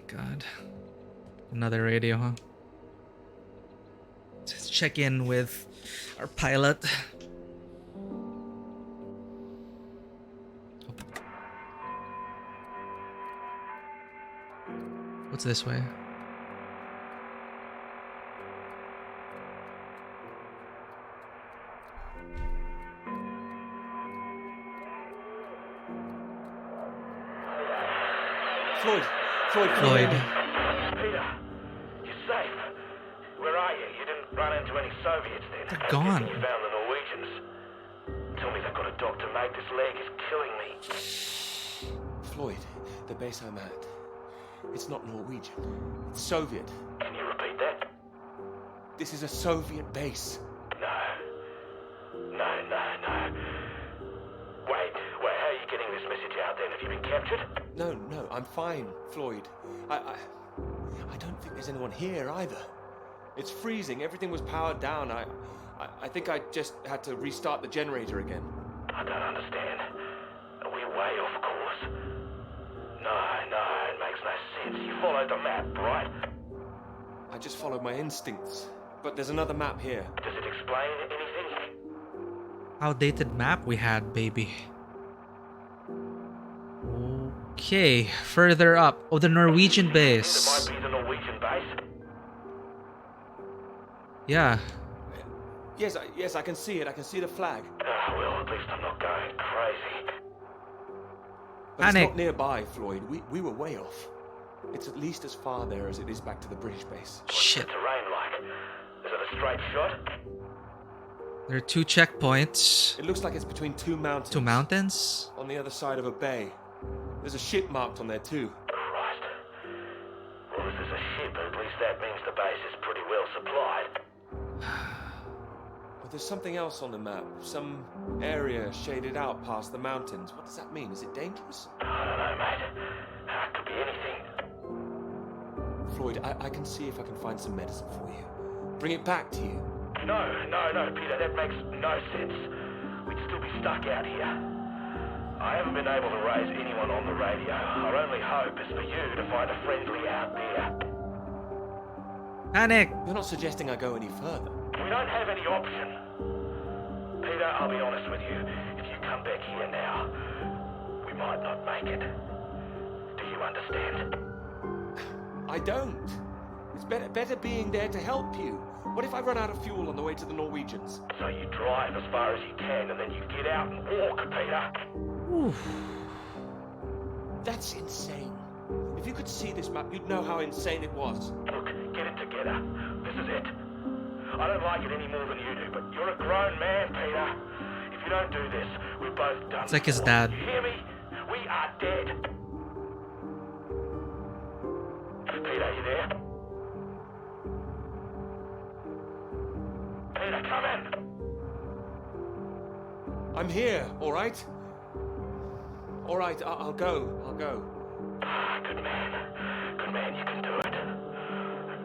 God. Another radio, huh? Let's check in with our pilot. What's this way? Peter, Floyd. you're safe. Where are you? You didn't run into any Soviets then? They're gone. You found the Norwegians. Tell me they've got a doctor, mate. This leg is killing me. Floyd, the base I'm at. It's not Norwegian. It's Soviet. Can you repeat that? This is a Soviet base. No. Wait, how are you getting this message out then? Have you been captured? No, I'm fine, Floyd. I don't think there's anyone here either. It's freezing. Everything was powered down. I think I just had to restart the generator again. I don't understand. Are we way off course? No, it makes no sense. You followed the map, right? I just followed my instincts. But there's another map here. Does it explain anything? Outdated map we had, baby. Okay, further up. Oh, the Norwegian base. It might be the Norwegian base. Yeah. Yes, I can see it. I can see the flag. Well, at least I'm not going crazy. But Panic. it's not nearby, Floyd. We were way off. It's at least as far there as it is back to the British base. Shit. What's the terrain like? Is it a straight shot? There are 2 checkpoints. It looks like it's between 2 mountains. 2 mountains? On the other side of a bay. There's a ship marked on there too. Christ. Well, if there's a ship, at least that means the base is pretty well supplied. But there's something else on the map. Some area shaded out past the mountains. What does that mean? Is it dangerous? I don't know, mate. It could be anything. Floyd, I can see if I can find some medicine for you. Bring it back to you. No, Peter, that makes no sense. We'd still be stuck out here. I haven't been able to raise anyone on the radio. Our only hope is for you to find a friendly out there. Panic! You're not suggesting I go any further. We don't have any option. Peter, I'll be honest with you. If you come back here now, we might not make it. Do you understand? I don't. It's better being there to help you. What if I run out of fuel on the way to the Norwegians? So you drive as far as you can and then you get out and walk, Peter. Oof. That's insane. If you could see this map, you'd know how insane it was. Look, get it together. This is it. I don't like it any more than you do, but you're a grown man, Peter. you don't do this, we're both done. It's like his dad. You hear me? We are dead. Peter, you there? Peter, come in. I'm here, all right? All right, I'll go. Good man. Good man, you can do it.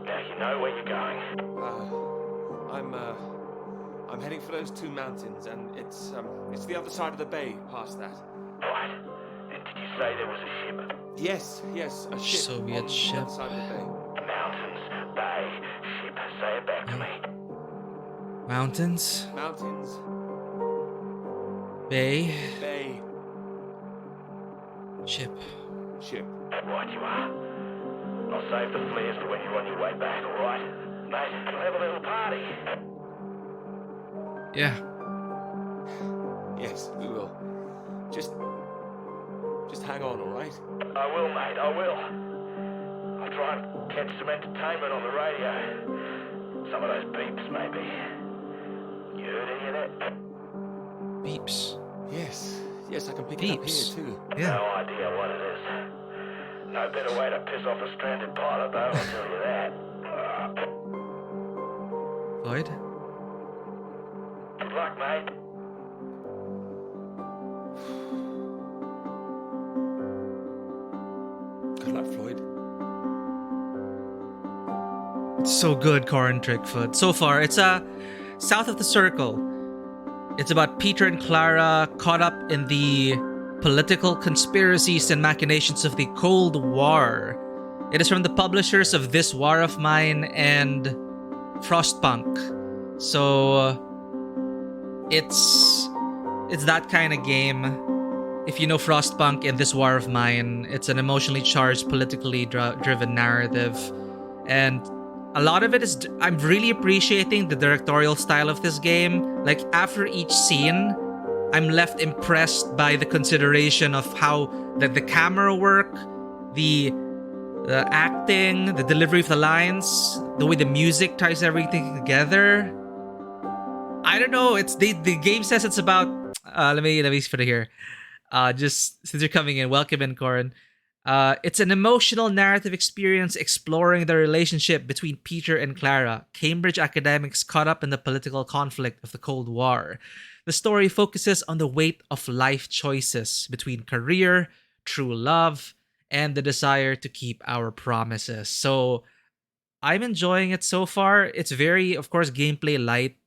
Now you know where you're going. I'm heading for those 2 mountains, and it's the other side of the bay, past that. Right. And did you say there was a ship? Yes, a ship. Soviet on ship. the other side of the bay. Mountains, bay, ship. Say it back to me. Mountains, Mountains, bay, bay, ship. ship. And right you are. I'll save the flares for when you're on your way back, alright? Mate, we'll have a little party. Yeah. Yes, we will. Just hang on, all right? I will, mate, I will. I'll try and catch some entertainment on the radio. Some of those beeps, maybe. You heard any of that? Beeps. Yes, I can pick it up Beeps. here too. Yeah. No idea what it is. No better way to piss off a stranded pilot, though, I'll tell you that. Floyd? Good luck, mate. Good luck, Floyd. It's so good, Corin Trickfoot. So far, it's South of the Circle. It's about Peter and Clara caught up in the political conspiracies and machinations of the Cold War. It is from the publishers of This War of Mine and Frostpunk. So it's that kind of game. If you know Frostpunk and This War of Mine, it's an emotionally charged, politically driven narrative. And a lot of it is, I'm really appreciating the directorial style of this game. Like, after each scene, I'm left impressed by the consideration of how the camera work, the acting, the delivery of the lines, the way the music ties everything together. I don't know. It's the game says it's about. Let me put it here. Just since you're coming in, welcome in, Corin. It's an emotional narrative experience exploring the relationship between Peter and Clara, Cambridge academics caught up in the political conflict of the Cold War. The story focuses on the weight of life choices between career, true love, and the desire to keep our promises. So I'm enjoying it so far. It's very, of course, gameplay light.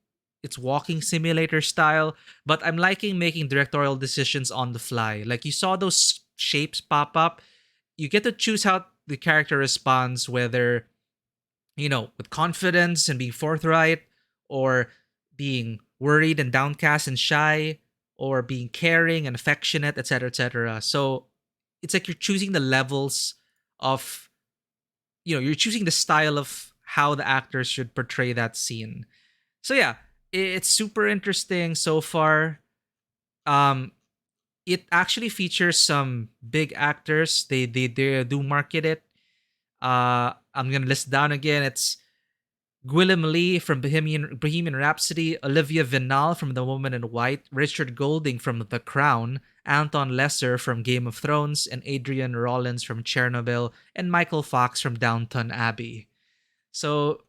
It's walking simulator style, but I'm liking making directorial decisions on the fly. Like, you saw those shapes pop up. You get to choose how the character responds, whether, with confidence and being forthright, or being worried and downcast and shy, or being caring and affectionate, etc., etc. So it's like you're choosing the levels of, you're choosing the style of how the actors should portray that scene. So yeah, it's super interesting so far. It actually features some big actors. They do market it. I'm gonna list down again. It's Gwilym Lee from Bohemian Rhapsody, Olivia Vinal from The Woman in White, Richard Golding from The Crown, Anton Lesser from Game of Thrones, and Adrian Rollins from Chernobyl, and Michael Fox from Downton Abbey. So,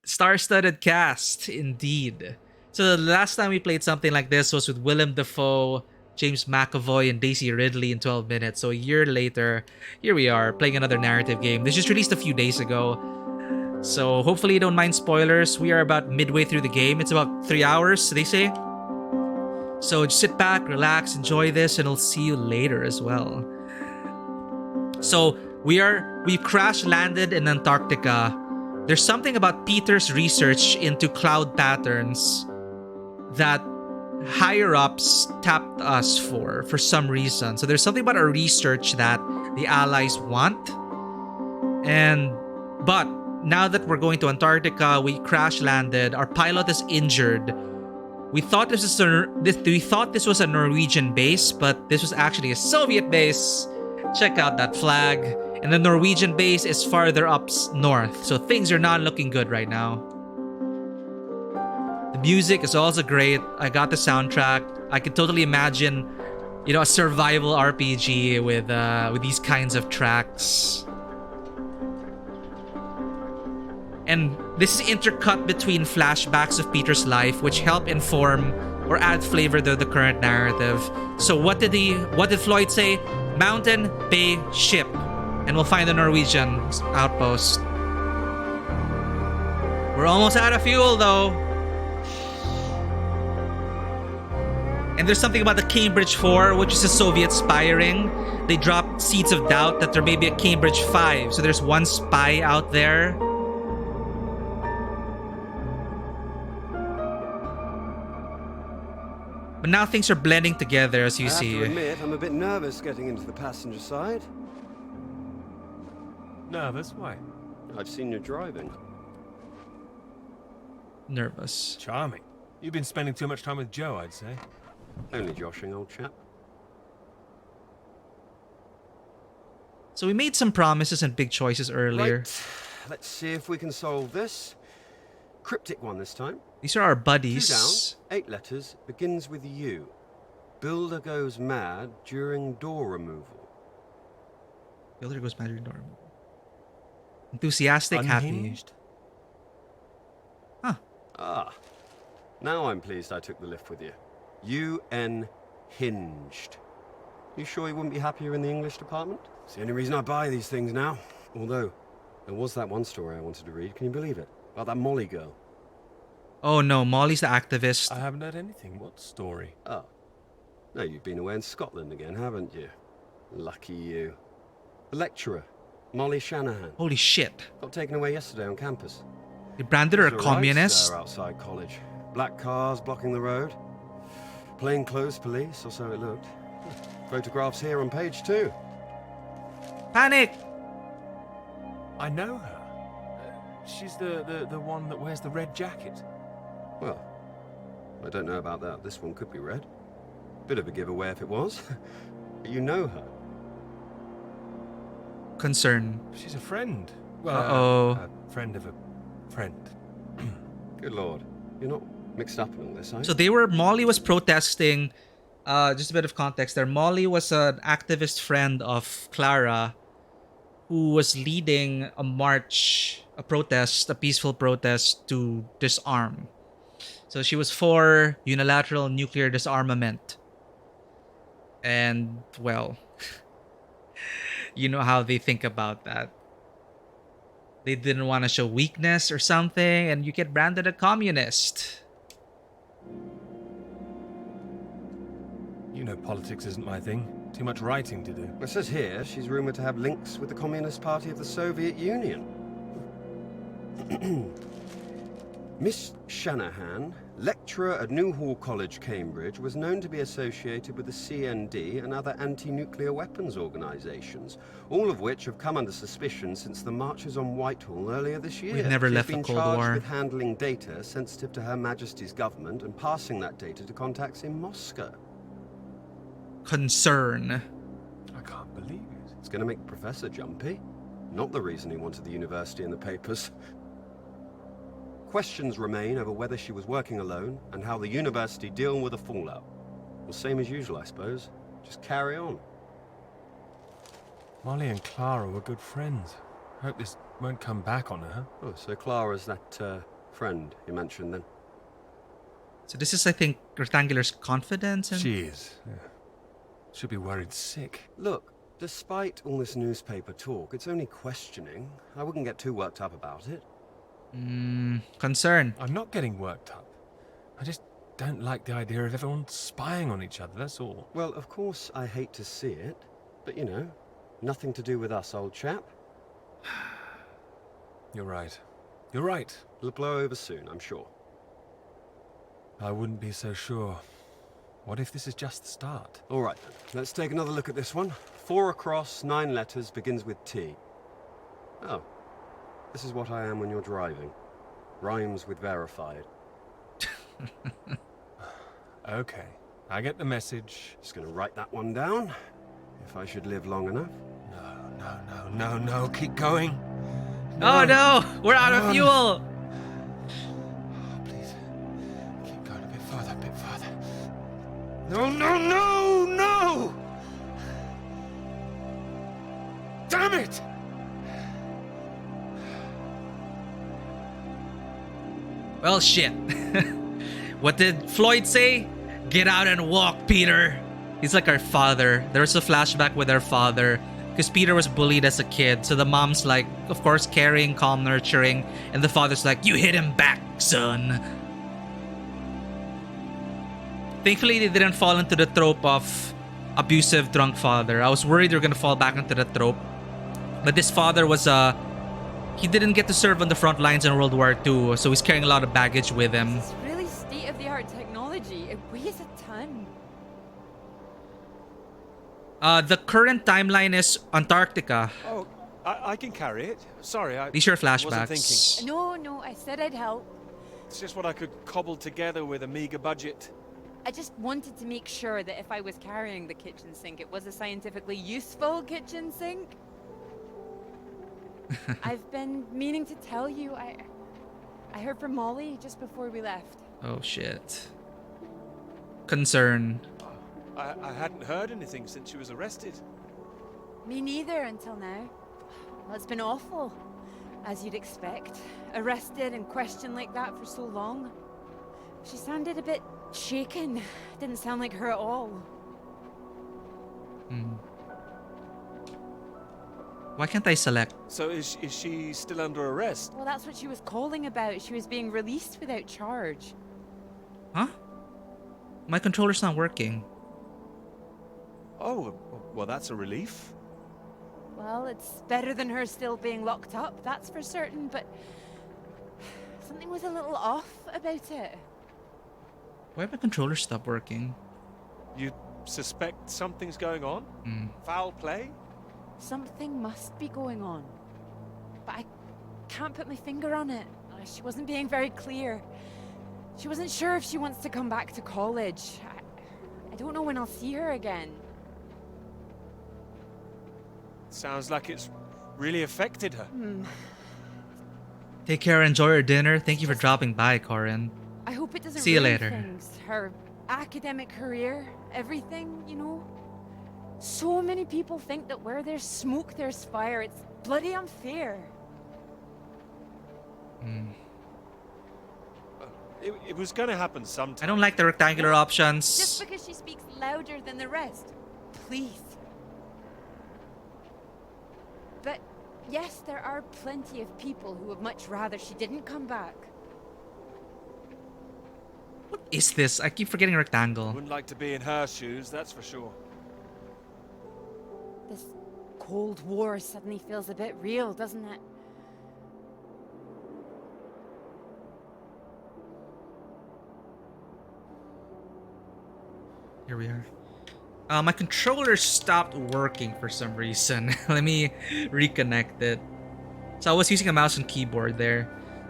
star-studded cast, indeed. So the last time we played something like this was with Willem Dafoe, James McAvoy, and Daisy Ridley in 12 minutes. So a year later, here we are playing another narrative game. This just released a few days ago. So hopefully you don't mind spoilers. We are about midway through the game. It's about 3 hours, they say. So just sit back, relax, enjoy this, and I'll see you later as well. So we've crash landed in Antarctica. There's something about Peter's research into cloud patterns that higher-ups tapped us for some reason. So there's something about our research that the Allies want. But now that we're going to Antarctica, we crash landed. Our pilot is injured. We thought this was a Norwegian base, but this was actually a Soviet base. Check out that flag. And the Norwegian base is farther up north, so things are not looking good right now. The music is also great. I got the soundtrack. I could totally imagine, a survival RPG with these kinds of tracks. And this is intercut between flashbacks of Peter's life, which help inform or add flavor to the current narrative. So what did Floyd say? Mountain, bay, ship. And we'll find the Norwegian outpost. We're almost out of fuel though. And there's something about the Cambridge 4, which is a Soviet spying. They dropped seeds of doubt that there may be a Cambridge 5. So there's one spy out there. But now things are blending together, as you see. I have to admit, I'm a bit nervous getting into the passenger side. Nervous? Why? I've seen you driving. Nervous. Charming. You've been spending too much time with Joe, I'd say. Only joshing, old chap. So we made some promises and big choices earlier. Right. Let's see if we can solve this. Cryptic one this time. These are our 2 buddies. down, 8 letters, begins with U. Builder goes mad during door removal. Builder goes mad during door removal. Enthusiastic, Unhinged? happy. Huh. Ah. Now I'm pleased I took the lift with you. UN hinged. You sure you wouldn't be happier in the English department? It's the only reason I buy these things now. Although, there was that one story I wanted to read. Can you believe it? About that Molly girl. Oh no, Molly's the activist. I haven't heard anything. What story? Oh. No, you've been away in Scotland again, haven't you? Lucky you. The lecturer, Molly Shanahan, Holy shit. got taken away yesterday on campus. They branded her a There's communist. riot stir outside college. Black cars blocking the road. Plainclothes police, or so it looked. Photographs here on page 2. Panic! I know her. She's the one that wears the red jacket. Well, I don't know about that. This one could be red. Bit of a giveaway if it was. But you know her. Concern. She's a friend. Well, Uh-oh. a friend of a friend. Good lord. You're not mixed up in all this, are you? So Molly was protesting, just a bit of context there. Molly was an activist friend of Clara who was leading a march, a peaceful protest to disarm. So she was for unilateral nuclear disarmament. And, well, you know how they think about that. They didn't want to show weakness or something, and you get branded a communist. You know politics isn't my thing. Too much writing to do. It says here she's rumoured to have links with the Communist Party of the Soviet Union. Miss Shanahan, lecturer at Newhall College, Cambridge, was known to be associated with the CND and other anti-nuclear weapons organisations, all of which have come under suspicion since the marches on Whitehall earlier this year. We've never left the She's Cold been charged War. with handling data sensitive to Her Majesty's government and passing that data to contacts in Moscow. Concern. I can't believe it. It's going to make the professor jumpy. Not the reason he wanted the university in the papers. Questions remain over whether she was working alone and how the university deal with the fallout. Well, same as usual, I suppose. Just carry on. Molly and Clara were good friends. Hope this won't come back on her. Oh, so Clara's that friend you mentioned then? So this is, I think, Rectangular's confidence. And She is. Yeah. Should be worried sick. Look, despite all this newspaper talk, it's only questioning. I wouldn't get too worked up about it. Concern. I'm not getting worked up. I just don't like the idea of everyone spying on each other, that's all. Well, of course I hate to see it, but you know, nothing to do with us, old chap. You're right. You're right. It'll blow over soon, I'm sure. I wouldn't be so sure. What if this is just the start? All right, then. Let's take another look at this one. 4 across, 9 letters, begins with T. Oh. This is what I am when you're driving. Rhymes with verified. Okay. I get the message. Just gonna write that one down. If I should live long enough. No. Keep going. Oh no! We're out of fuel! No, no, no, no! Damn it! Well, shit. What did Floyd say? Get out and walk, Peter. He's like our father. There's a flashback with our father because Peter was bullied as a kid. So the mom's like, of course, caring, calm, nurturing. And the father's like, you hit him back, son. Thankfully, they didn't fall into the trope of abusive drunk father. I was worried they were going to fall back into the trope. But this father was he didn't get to serve on the front lines in World War II, so he's carrying a lot of baggage with him. It's really state-of-the-art technology. It weighs a ton. The current timeline is Antarctica. Oh, I can carry it. Sorry, These are wasn't flashbacks. thinking. No, I said I'd help. It's just what I could cobble together with a meager budget. I just wanted to make sure that if I was carrying the kitchen sink, it was a scientifically useful kitchen sink. I've been meaning to tell you, I heard from Molly just before we left. Oh shit. Concern. I hadn't heard anything since she was arrested. Me neither until now. Well, it's been awful, as you'd expect. Arrested and questioned like that for so long. She sounded a bit shaken. Didn't sound like her at all. Why can't I select? So is she still under arrest? Well, that's what she was calling about. She was being released without charge. Huh? My controller's not working. Oh, well, that's a relief. Well, it's better than her still being locked up, that's for certain, but something was a little off about it. Why my controller stop working? You suspect something's going on? Foul play? Something must be going on. But I can't put my finger on it. She wasn't being very clear. She wasn't sure if she wants to come back to college. I don't know when I'll see her again. Sounds like it's really affected her. Take care, enjoy your dinner. Thank you for dropping by, Corin. I hope it doesn't See you ruin later. things. Her academic career, everything, you know. So many people think that where there's smoke, there's fire. It's bloody unfair. It was going to happen sometime. I don't like the rectangular options. Just because she speaks louder than the rest. Please. But yes, there are plenty of people who would much rather she didn't come back. What is this? I keep forgetting rectangle. Wouldn't like to be in her shoes, that's for sure. This Cold War suddenly feels a bit real, doesn't it? Here we are. My controller stopped working for some reason. Let me reconnect it. So I was using a mouse and keyboard there.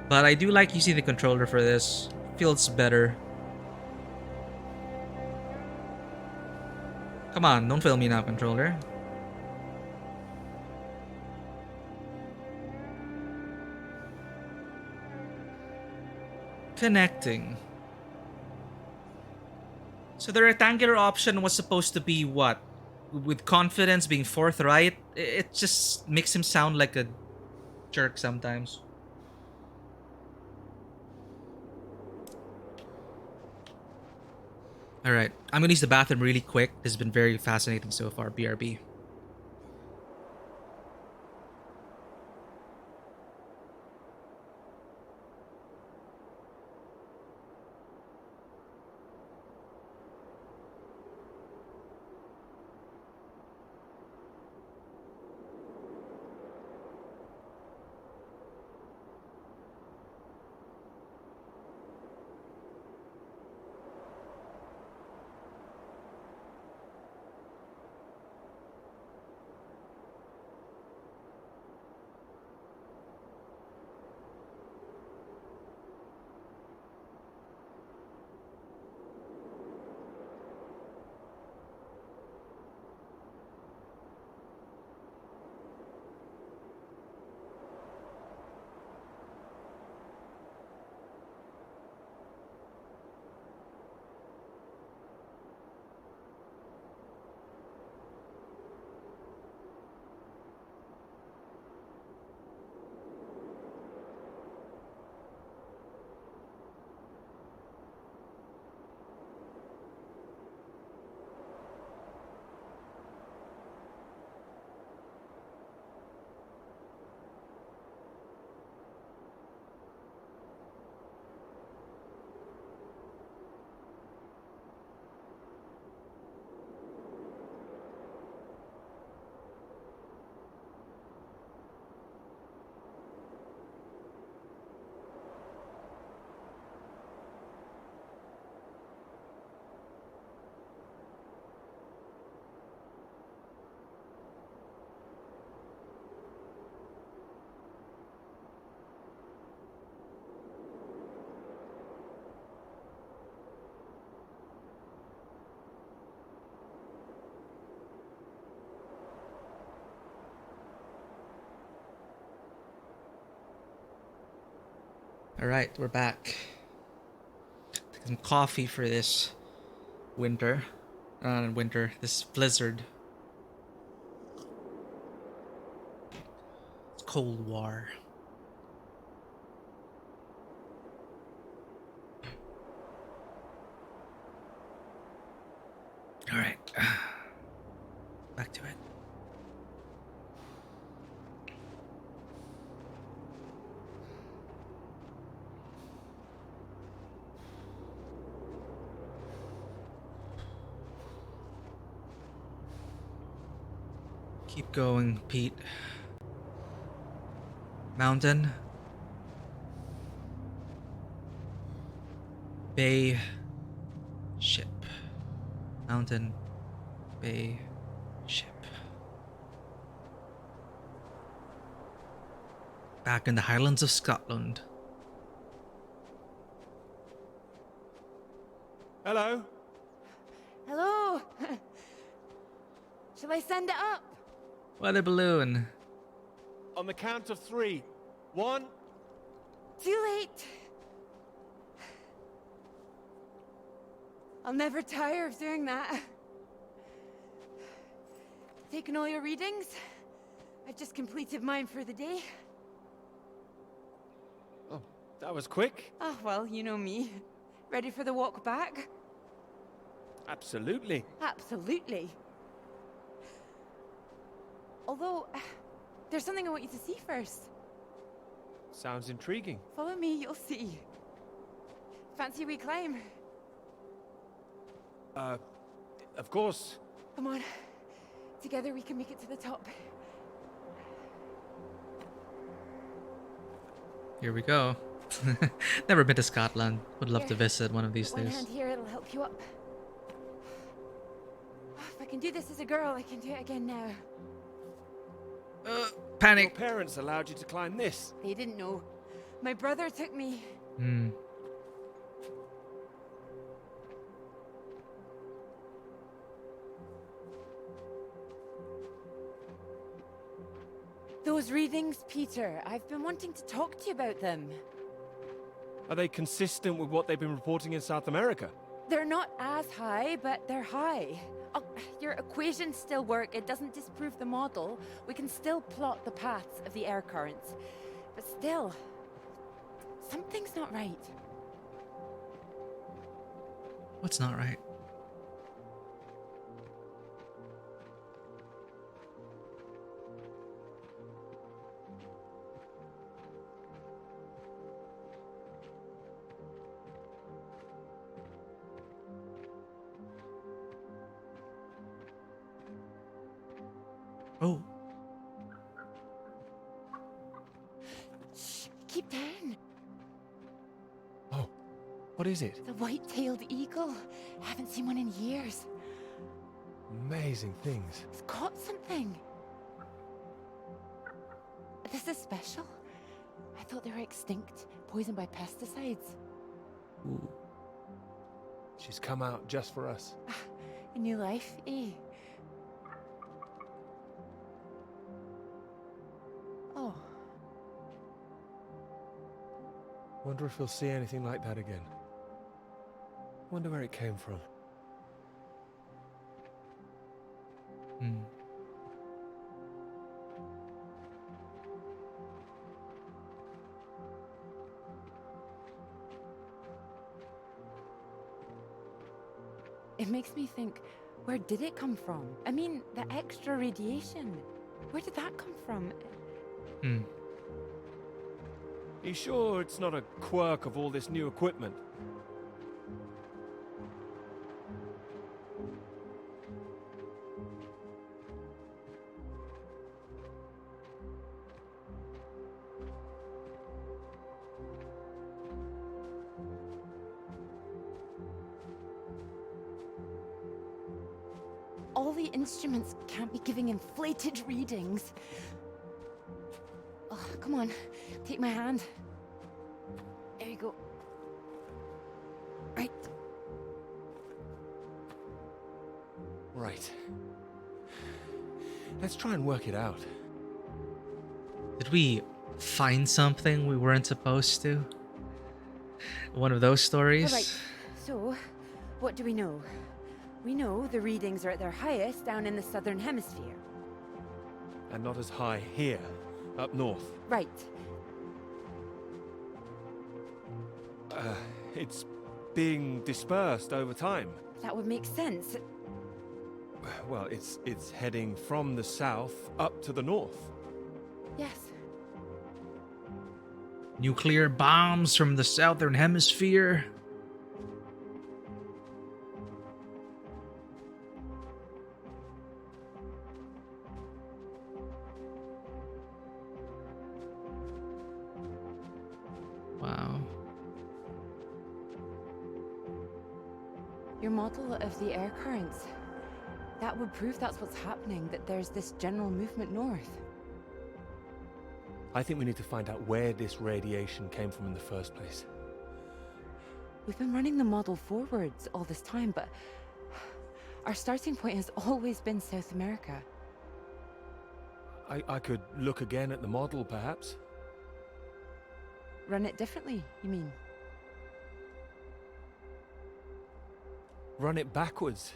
But I do like using the controller for this. Feels better. Come on, don't fail me now, controller. Connecting. So the rectangular option was supposed to be what? With confidence, being forthright? It just makes him sound like a jerk sometimes. Alright, I'm gonna use the bathroom really quick. This has been very fascinating so far, BRB. Alright, we're back. Take some coffee for this winter. This blizzard. It's Cold War. Alright. Back to it. Keep going, Pete. Mountain. Bay. Ship. Mountain. Bay. Ship. Back in the Highlands of Scotland. Hello? Hello! Shall I send it up? Weather balloon. On the count of 3. 1. Too late! I'll never tire of doing that. Taken all your readings? I've just completed mine for the day. Oh, that was quick. Oh, well, you know me. Ready for the walk back? Absolutely. Absolutely. Although, there's something I want you to see first. Sounds intriguing. Follow me, you'll see. Fancy we climb? Of course. Come on. Together we can make it to the top. Here we go. Never been to Scotland. Would love to Here. visit one of these One days. hand here, it'll help you up. If I can do this as a girl, I can do it again now. Your Panic. parents allowed you to climb this. They didn't know. My brother took me. Hmm. Those readings, Peter, I've been wanting to talk to you about them. Are they consistent with what they've been reporting in South America? They're not as high, but they're high. Oh, your equations still work. It doesn't disprove the model. We can still plot the paths of the air currents. But still, something's not right. What's not right? Oh. Shh, keep down. Oh, what is it? The white-tailed eagle. I haven't seen one in years. Amazing things. It's caught something. This is special. I thought they were extinct, poisoned by pesticides. Ooh. She's come out just for us. A new life, eh? Oh. Wonder if we'll see anything like that again. Wonder where it came from. Hmm. It makes me think, where did it come from? I mean, the extra radiation. Where did that come from? Hmm. You sure it's not a quirk of all this new equipment? All the instruments can't be giving inflated readings. Oh, come on, take my hand. There you go. Right. Right. Let's try and work it out. Did we find something we weren't supposed to? One of those stories. All right, so what do we know? We know the readings are at their highest down in the southern hemisphere. And not as high here, up north. Right. It's being dispersed over time. That would make sense. Well, it's heading from the south up to the north. Yes. Nuclear bombs from the southern hemisphere. Wow. Your model of the air currents. That would prove that's what's happening, that there's this general movement north. I think we need to find out where this radiation came from in the first place. We've been running the model forwards all this time, but our starting point has always been South America. I could look again at the model, perhaps. Run it differently, you mean? Run it backwards.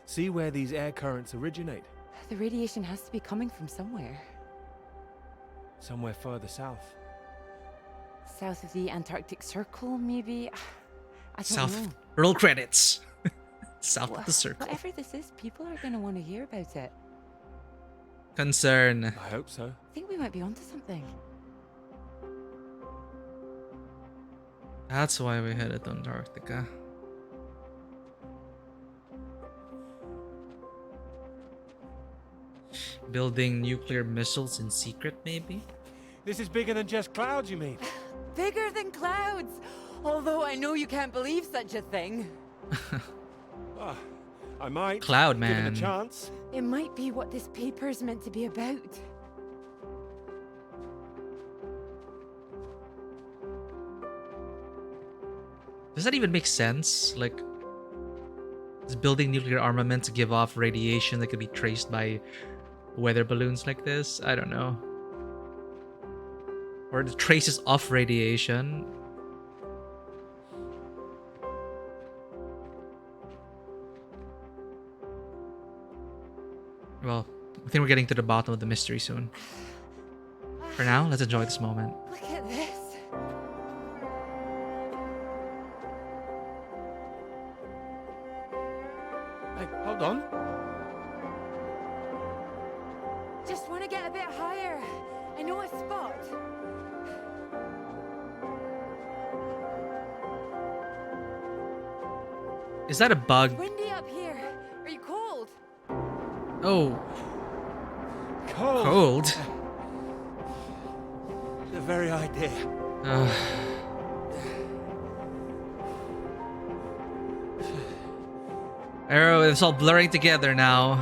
See where these air currents originate. The radiation has to be coming from somewhere. Somewhere further south. South of the Antarctic Circle, maybe? I don't South. know. Roll credits. South of the circle. Whatever this is, people are going to want to hear about it. Concern. I hope so. I think we might be onto something. That's why we headed to Antarctica. Building nuclear missiles in secret, maybe? This is bigger than just clouds, you mean? Bigger than clouds! Although I know you can't believe such a thing. I might. Cloud Give it man. a chance. It might be what this paper's meant to be about. Does that even make sense? Like, is building nuclear armament to give off radiation that could be traced by weather balloons like this? I don't know. Or the traces of radiation. Well, I think we're getting to the bottom of the mystery soon. For now, let's enjoy this moment. Look at this. Hey, hold on. Just want to get a bit higher. I know a spot. Is that a bug? Windy up here. Are you cold? Oh, Cold. cold. The very idea. Arrow, it's all blurring together now.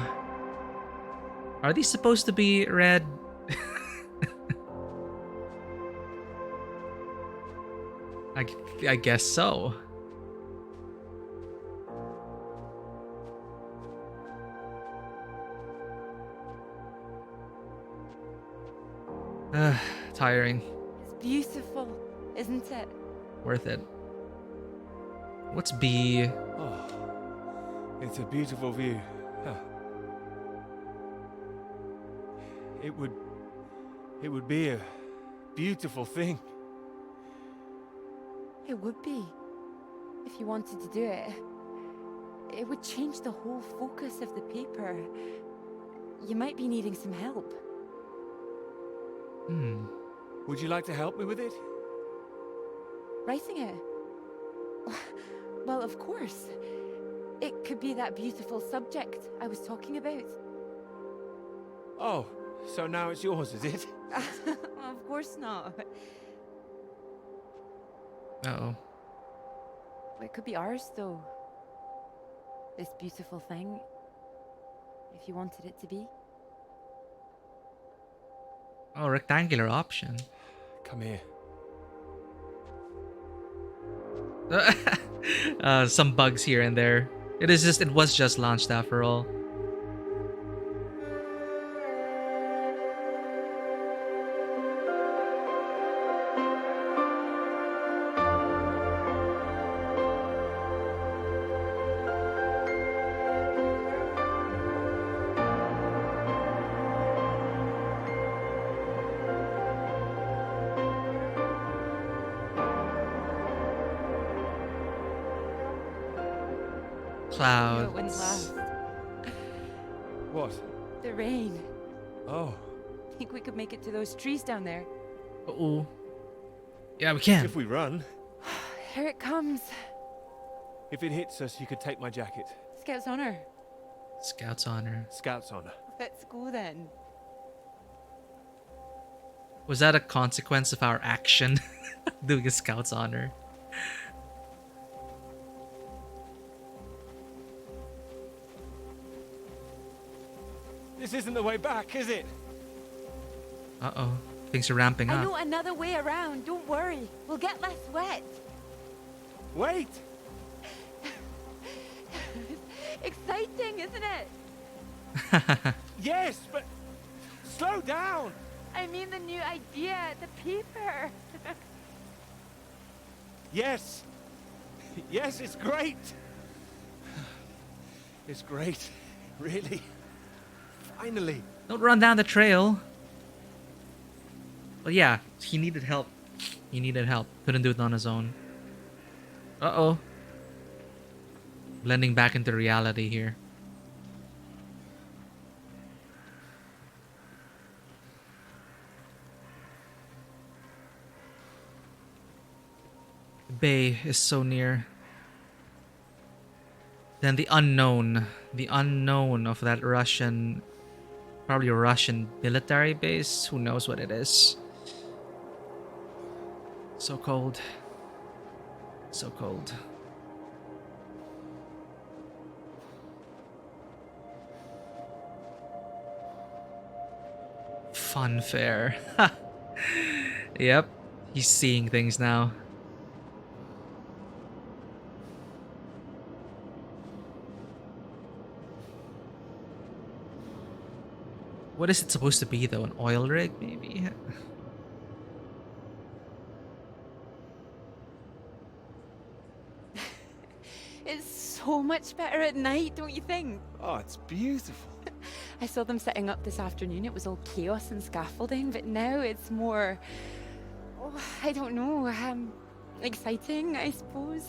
Are these supposed to be red? I guess so. Tiring. It's beautiful, isn't it? Worth it. What's B? Oh, it's a beautiful view. Huh. It would be a beautiful thing. It would be. If you wanted to do it. It would change the whole focus of the paper. You might be needing some help. Would you like to help me with it? Writing it? Well, of course. It could be that beautiful subject I was talking about. Oh, so now it's yours, is it? Of course not. Uh-oh. It could be ours, though. This beautiful thing. If you wanted it to be. Oh, rectangular option. Come here. Some bugs here and there. It was just launched after all. No, it wouldn't Clouds. last. What? The rain. Oh. Think we could make it to those trees down there? Uh-oh. Yeah, we can. If we run. Here it comes. If it hits us, you could take my jacket. Scout's honor. Scout's honor. Scout's honor. Let's go then. Was that a consequence of our action? Doing a Scout's honor. This isn't the way back, is it? Uh-oh. Things are ramping I up. know another way around. Don't worry. We'll get less wet. Wait! Exciting, isn't it? Yes, but slow down! I mean the new idea, the paper. Yes! Yes, it's great! It's great. Really. Finally. Don't run down the trail. Well, yeah, he needed help. He needed help. Couldn't do it on his own. Uh-oh. Blending back into reality here. The bay is so near. Then the unknown. The unknown of that Russian... Probably a Russian military base. Who knows what it is. So cold. So cold. Funfair. Yep. He's seeing things now. What is it supposed to be though? An oil rig maybe? It's so much better at night, don't you think? Oh, it's beautiful. I saw them setting up this afternoon. It was all chaos and scaffolding, but now it's more... Oh, I don't know. Exciting, I suppose.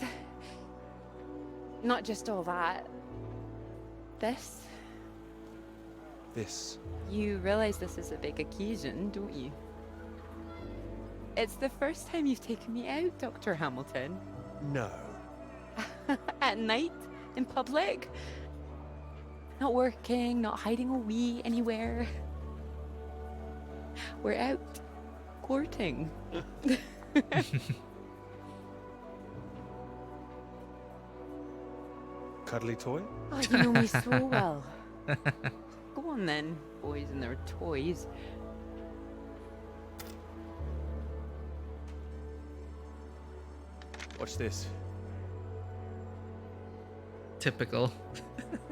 Not just all that. This. This. You realize this is a big occasion, don't you? It's the first time you've taken me out, Dr. Hamilton. No. At night, in public. Not working, not hiding a wee anywhere. We're out courting. Cuddly toy? Oh, you know me so well. Go on then, boys and their toys. Watch this. Typical.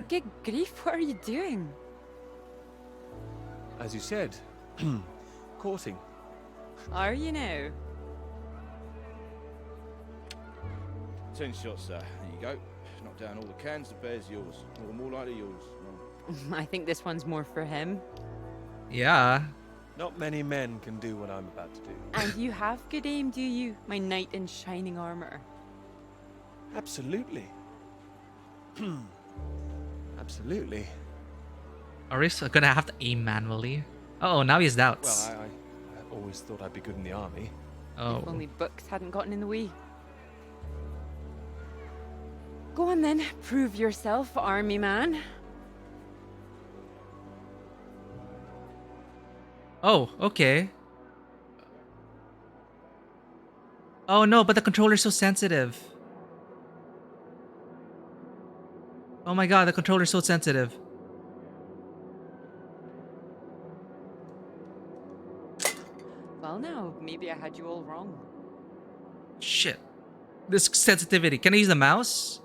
Good grief, what are you doing? As you said, courting. Are you now? 10 shots, sir. There you go. Knock down all the cans, the bear's yours. Or more likely yours. I think this one's more for him. Yeah. Not many men can do what I'm about to do. And you have good aim, do you? My knight in shining armor. Absolutely. Absolutely. Are we gonna have to aim manually? Oh, now he has doubts. Well, I always thought I'd be good in the army. Oh. If only books hadn't gotten in the way. Go on then, prove yourself, army man. Oh, okay. Oh no, but the controller's so sensitive. Oh my god, the controller's so sensitive. Well now, maybe I had you all wrong. Shit. This sensitivity. Can I use the mouse?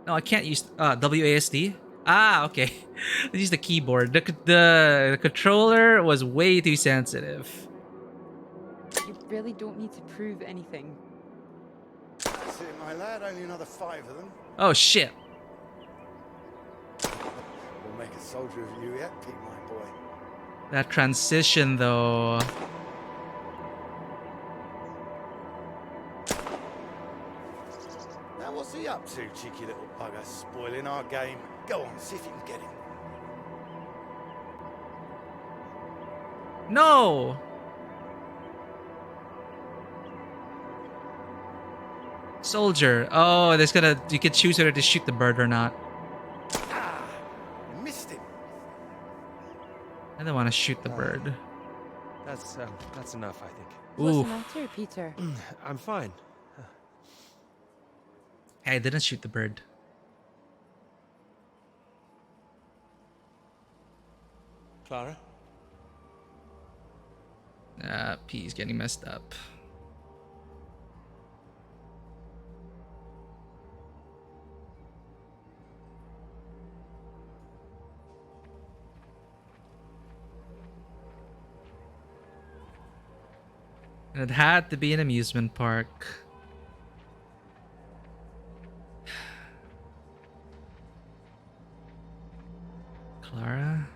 No, I can't use WASD. Ah, okay. Let's use the keyboard. The controller was way too sensitive. You really don't need to prove anything. That's it, my lad. Only another 5 of them. Oh shit. We'll make a soldier of you yet, Pete, my boy. That transition though. Now up to, cheeky little bugger, spoiling our game? Go on, see if you can get him. No! Soldier. Oh, there's gonna. You can choose whether to shoot the bird or not. Ah, missed him. I don't want to shoot the bird. That's enough, I think. What's Ooh. the matter, Peter? I'm fine. Hey, I didn't shoot the bird. Clara? P's getting messed up. It had to be an amusement park. Clara?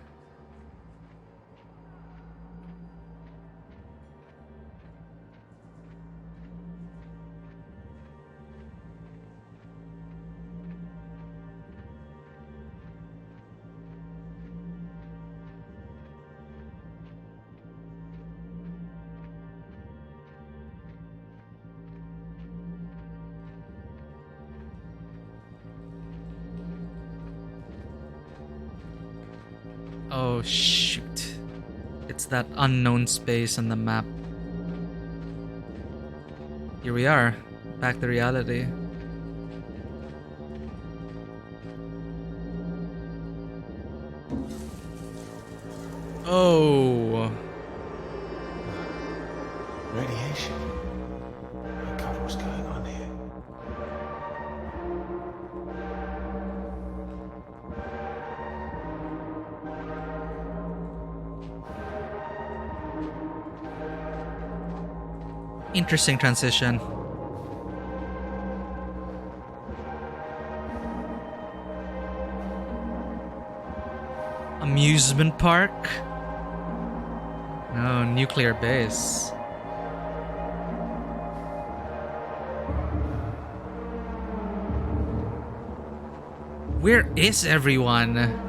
Oh shoot. It's that unknown space on the map. Here we are, back to reality. Oh. Radiation. Oh God, what's going on here? Interesting transition. Amusement park? No, nuclear base. Where is everyone?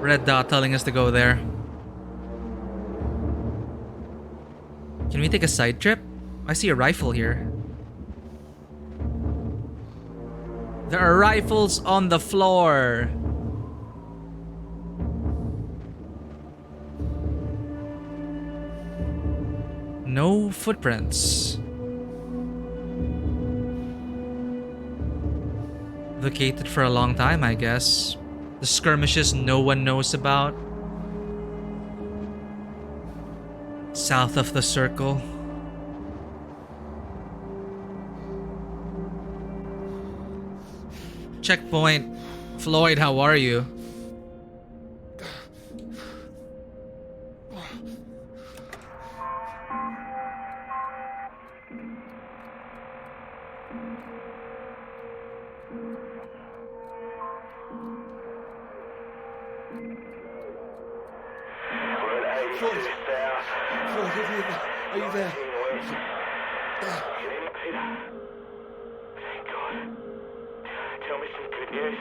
Red dot telling us to go there. Can we take a side trip? I see a rifle here. There are rifles on the floor. No footprints. Vacated for a long time, I guess. The skirmishes no one knows about. South of the circle. Checkpoint. Floyd, how are you? Are you there? Peter. Thank God. Tell me some good news.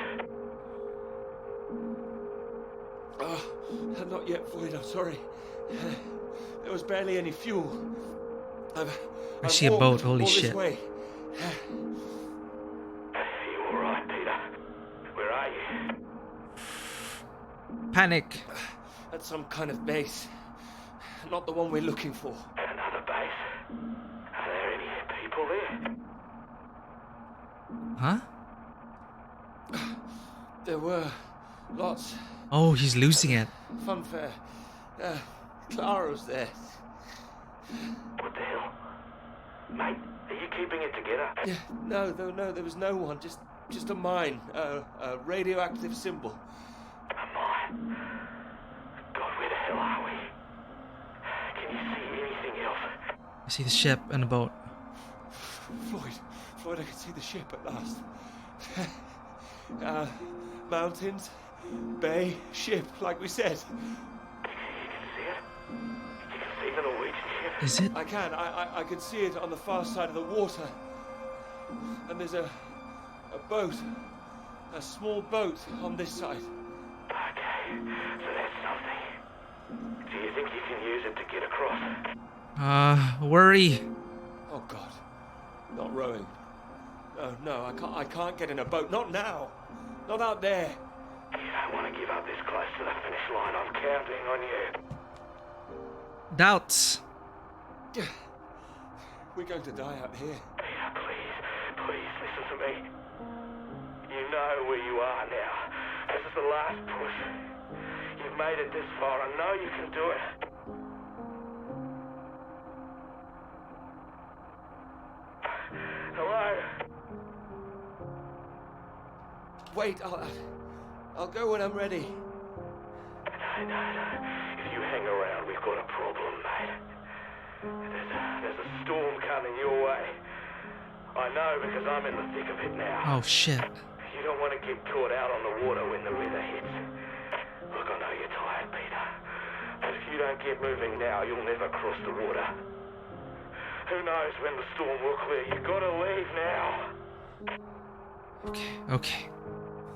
Oh, not yet, Floyd. I'm sorry. There was barely any fuel. I see a boat. Holy all shit. This way. Are you all right, Peter? Where are you? Panic. At some kind of base. Not the one we're looking for. Another base? Are there any people there? Huh? There were lots. Oh, he's losing it. Funfair. Clara was there. What the hell? Mate, are you keeping it together? Yeah, no, there was no one. Just a mine. A radioactive symbol. A mine? God, where the hell are we? Can you see anything else? I see the ship and a boat. Floyd, I can see the ship at last. Mountains, bay, ship, like we said. You can see You can see the Norwegian ship. Is it? I can. I can see it on the far side of the water. And there's a boat. A small boat on this side. Okay, so that's something. Do you think you can use it to get across? Worry. Oh God. Not rowing. No, I can't get in a boat. Not now. Not out there. You don't want to give up this close to the finish line. I'm counting on you. Doubts. We're going to die out here. Peter, please listen to me. You know where you are now. This is the last push. You've made it this far. I know you can do it. Hello? Wait, I'll go when I'm ready. No. If you hang around, we've got a problem, mate. There's a storm coming your way. I know because I'm in the thick of it now. Oh shit. You don't want to get caught out on the water when the river hits. Look, I know you're tired, Peter. But if you don't get moving now, you'll never cross the water. Who knows when the storm will clear? You gotta leave now. Okay.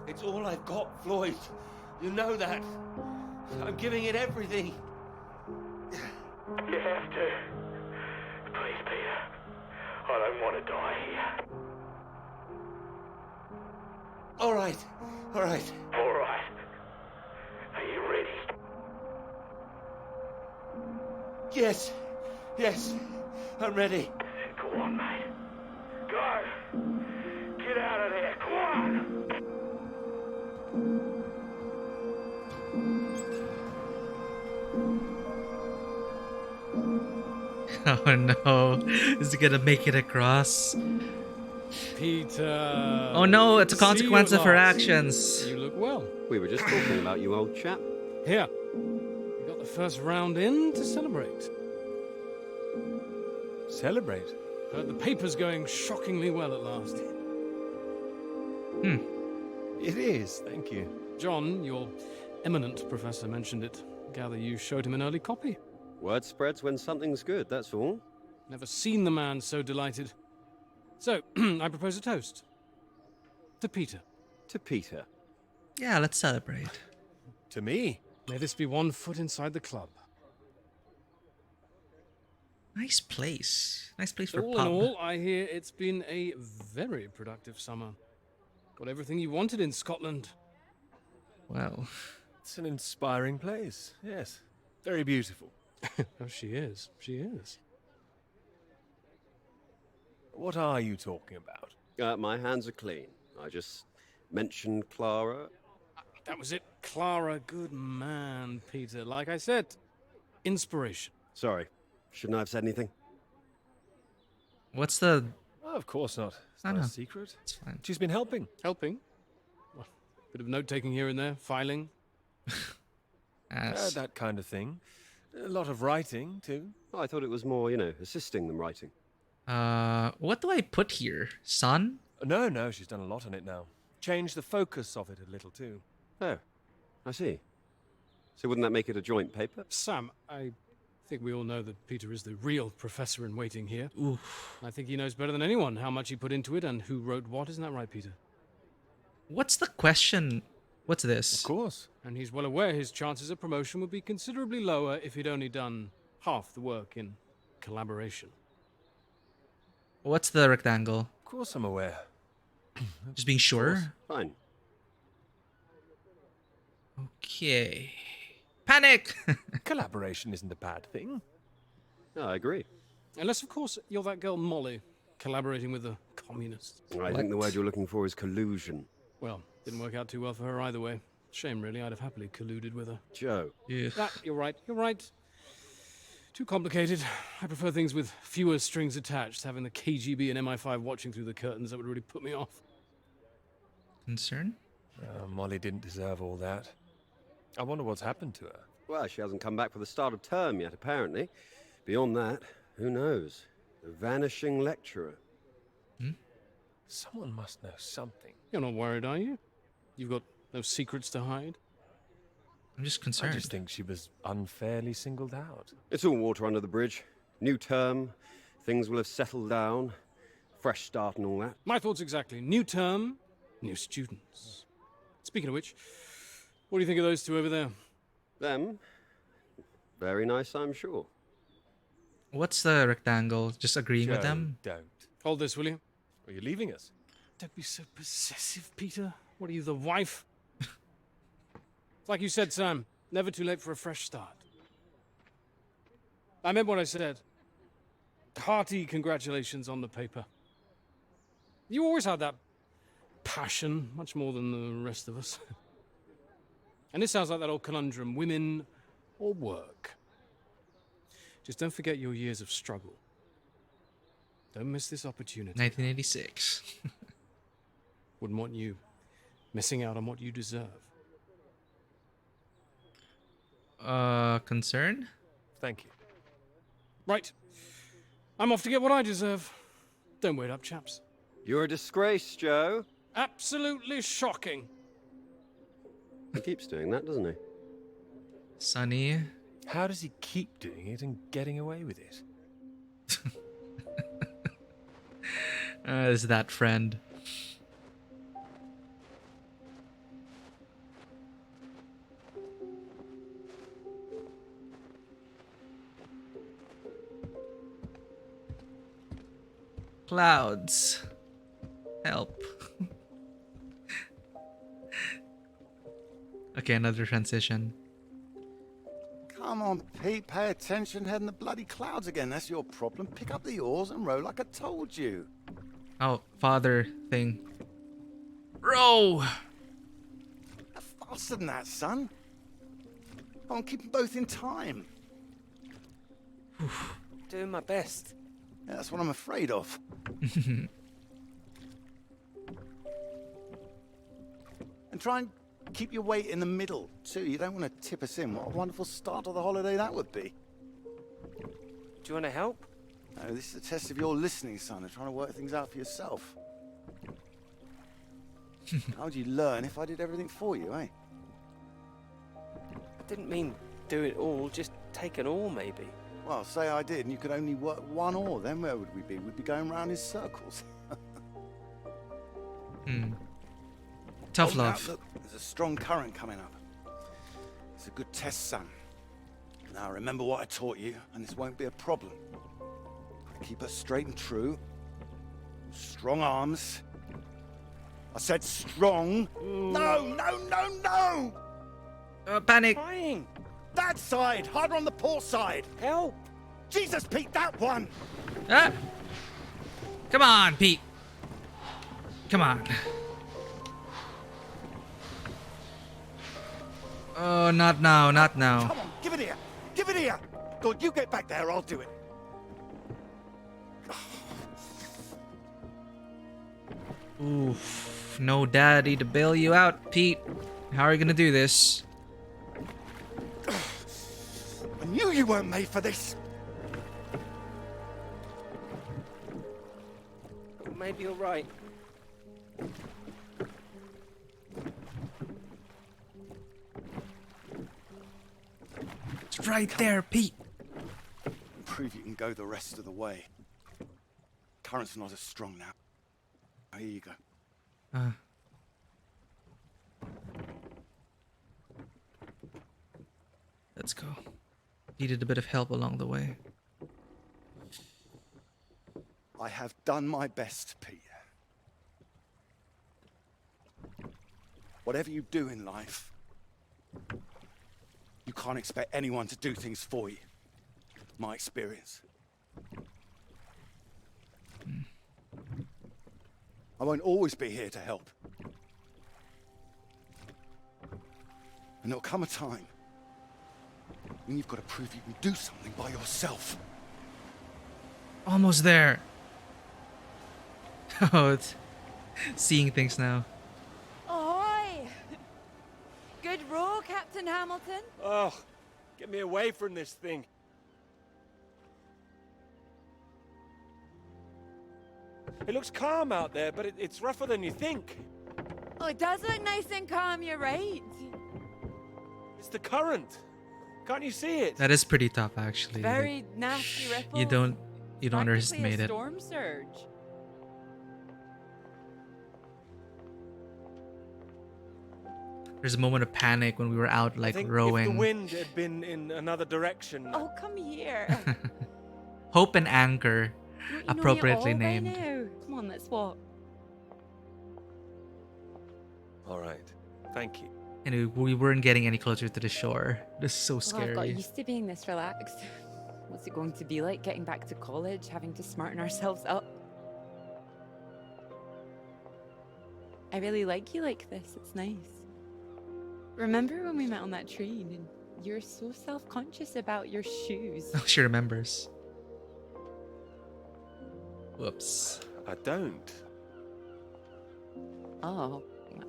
It's all I've got, Floyd. You know that. I'm giving it everything. You have to. Please, Peter. I don't want to die here. All right. All right. Are you ready? Yes. I'm ready. Go on, mate. Go. Get out of there. Come on. Oh no. Is he gonna make it across? Peter. Oh no, it's a See you consequence at of her last. actions. You look well. We were just talking about you, old chap. Here. You got the first round in to celebrate. Celebrate? Heard the paper's going shockingly well at last. It is, thank you. John, your eminent professor, mentioned it. Gather you showed him an early copy. Word spreads when something's good, that's all. Never seen the man so delighted. So, I propose a toast. To Peter. To Peter. Yeah, let's celebrate. To me? May this be one foot inside the club. Nice place. Nice place for All pub. in all, I hear it's been a very productive summer. Got everything you wanted in Scotland. Well, It's an inspiring place, yes. Very beautiful. Oh, she is. She is. What are you talking about? My hands are clean. I just mentioned Clara. That was it. Clara, good man, Peter. Like I said, inspiration. Sorry, shouldn't I have said anything? what's the... Oh, of course not. It's I not know. a secret. It's fine. She's been helping. Helping. Well, bit of note-taking here and there, filing. That kind of thing. A lot of writing, too. Oh, I thought it was more, assisting them writing. What do I put here? Sun? No, she's done a lot on it now. Changed the focus of it a little, too. Oh, I see. So wouldn't that make it a joint paper? Sam, I think we all know that Peter is the real professor in waiting here. Oof. I think he knows better than anyone how much he put into it and who wrote what. Isn't that right, Peter? What's the question? What's Of this? course. And he's well aware his chances of promotion would be considerably lower if he'd only done half the work in collaboration. What's the rectangle? Of course I'm aware. Just being sure? Fine. Okay. Panic! Collaboration isn't a bad thing. No, I agree. Unless, of course, you're that girl Molly, collaborating with the communists. I think the word you're looking for is collusion. Well, didn't work out too well for her either way. Shame, really. I'd have happily colluded with her. Joe. Yeah. You're right. Too complicated. I prefer things with fewer strings attached. Having the KGB and MI5 watching through the curtains, that would really put me off. Concern? Molly didn't deserve all that. I wonder what's happened to her. Well, she hasn't come back for the start of term yet, apparently. Beyond that, who knows? The vanishing lecturer. Someone must know something. You're not worried, are you? You've got no secrets to hide? I'm just I concerned. just think she was unfairly singled out. It's all water under the bridge. New term, things will have settled down, fresh start and all that. My thoughts exactly. New term, new students. Speaking of which, what do you think of those two over there? Them? Very nice, I'm sure. What's the rectangle? Just agreeing with Joe, them? don't. Hold this, will you? Are you leaving us? Don't be so possessive, Peter. What are you, the wife? It's like you said, Sam. Never too late for a fresh start. I meant what I said. Hearty congratulations on the paper. You always had that passion, much more than the rest of us. And this sounds like that old conundrum, women or work. Just don't forget your years of struggle. Don't miss this opportunity. 1986. Wouldn't want you missing out on what you deserve. Concern? Thank you. Right. I'm off to get what I deserve. Don't wait up, chaps. You're a disgrace, Joe. Absolutely shocking. He keeps doing that, doesn't he? Sunny. How does he keep doing it and getting away with it? Is that friend? Clouds. Help. Okay, another transition. Come on, Pete, pay attention. Heading the bloody clouds again. That's your problem. Pick up the oars and row like I told you. Oh, father thing. Row! Faster than that, son. Come on, keep them both in time. Doing my best. Yeah, that's what I'm afraid of. And try and keep your weight in the middle, too. You don't want to tip us in. What a wonderful start to the holiday that would be. Do you want to help? No, this is a test of your listening, son, and trying to work things out for yourself. How would you learn if I did everything for you, eh? I didn't mean do it all, just take an oar, maybe. Well, say I did, and you could only work one oar, then where would we be? We'd be going round in circles. Tough now, love. look, there's a strong current coming up. It's a good test, son. Now, remember what I taught you, and this won't be a problem. Keep her straight and true. Strong arms. I said strong. No, no, no, no! Panic! Trying. That side! Harder on the port side! Help! Jesus, Pete, that one! Ah! Come on, Pete. Come on. Oh, not now, not now. Come on, give it here! Give it here! Good, you get back there, I'll do it. Oof. No daddy to bail you out, Pete. How are you gonna do this? I knew you weren't made for this. Maybe you're right. It's right there, Pete. Prove you can go the rest of the way. Current's not as strong now. Here you go. Let's go. Needed a bit of help along the way. I have done my best, Peter. Whatever you do in life, you can't expect anyone to do things for you. My experience. I won't always be here to help. And there'll come a time when you've got to prove you can do something by yourself. Almost there. Oh, it's seeing things now. Ahoy! Good row, Captain Hamilton. Oh, get me away from this thing. It looks calm out there, but it's rougher than you think. Oh, it does look nice and calm, you're right. It's the current. Can't you see it? That is pretty tough, actually. Very nasty ripples. You don't Practically underestimate a it. storm surge. There's a moment of panic when we were out, I like, think rowing. if the wind had been in another direction. Oh, come here. Hope and Anchor, Don't you know me appropriately all by named. now? Come on, let's walk. All right. Thank you. And we weren't getting any closer to the shore. This is so Oh, I've got scary. used to being this relaxed. What's it going to be like getting back to college, having to smarten ourselves up? I really like you like this. It's nice. Remember when we met on that train and you were so self-conscious about your shoes? Oh, she remembers. Whoops. I don't. Oh,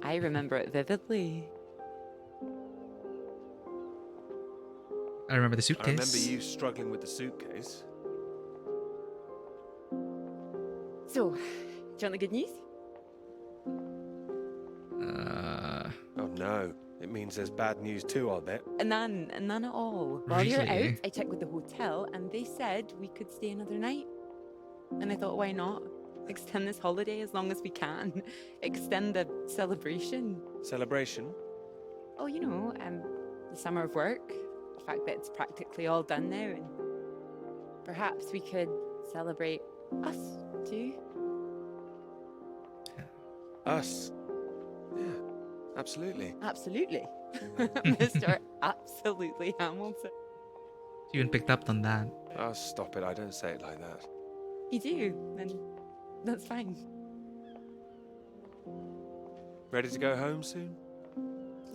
I remember it vividly. I remember the I suitcase. remember you struggling with the suitcase. So, do you want the good news? Oh no. It means there's bad news too, I'll bet. None at all. While you're Really? out, I checked with the hotel and they said we could stay another night. And I thought, why not? Extend this holiday as long as we can. Extend the celebration. Celebration? Oh, you know, the summer of work. The fact that it's practically all done now. And perhaps we could celebrate us too. Us? Yeah, absolutely. Absolutely. Mr. Absolutely Hamilton. She even picked up on that. Oh, stop it. I don't say it like that. You do, and that's fine. Ready to go home soon?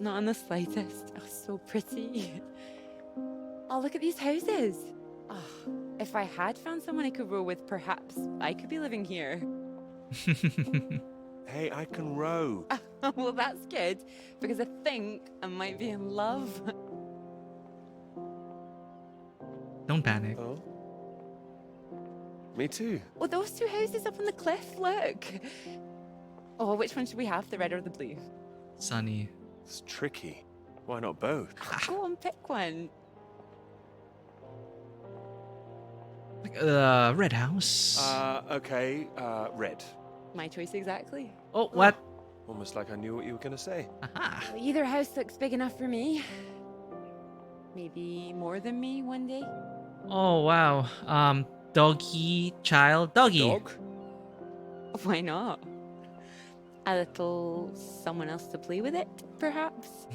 Not in the slightest. Oh, so pretty. Oh, look at these houses. Oh, if I had found someone I could row with, perhaps I could be living here. Hey, I can row. Well, that's good, because I think I might be in love. Don't panic. Oh? Me too. Oh, those two houses up on the cliff, look. Oh, which one should we have, the red or the blue? Sunny. It's tricky. Why not both? Go on, pick one. Red house. Okay, red. My choice exactly. Oh, what? Almost like I knew what you were gonna say. Aha. Well, either house looks big enough for me. Maybe more than me one day. Oh, wow. Doggy, child, doggy. Dog? Why not? A little someone else to play with it, perhaps?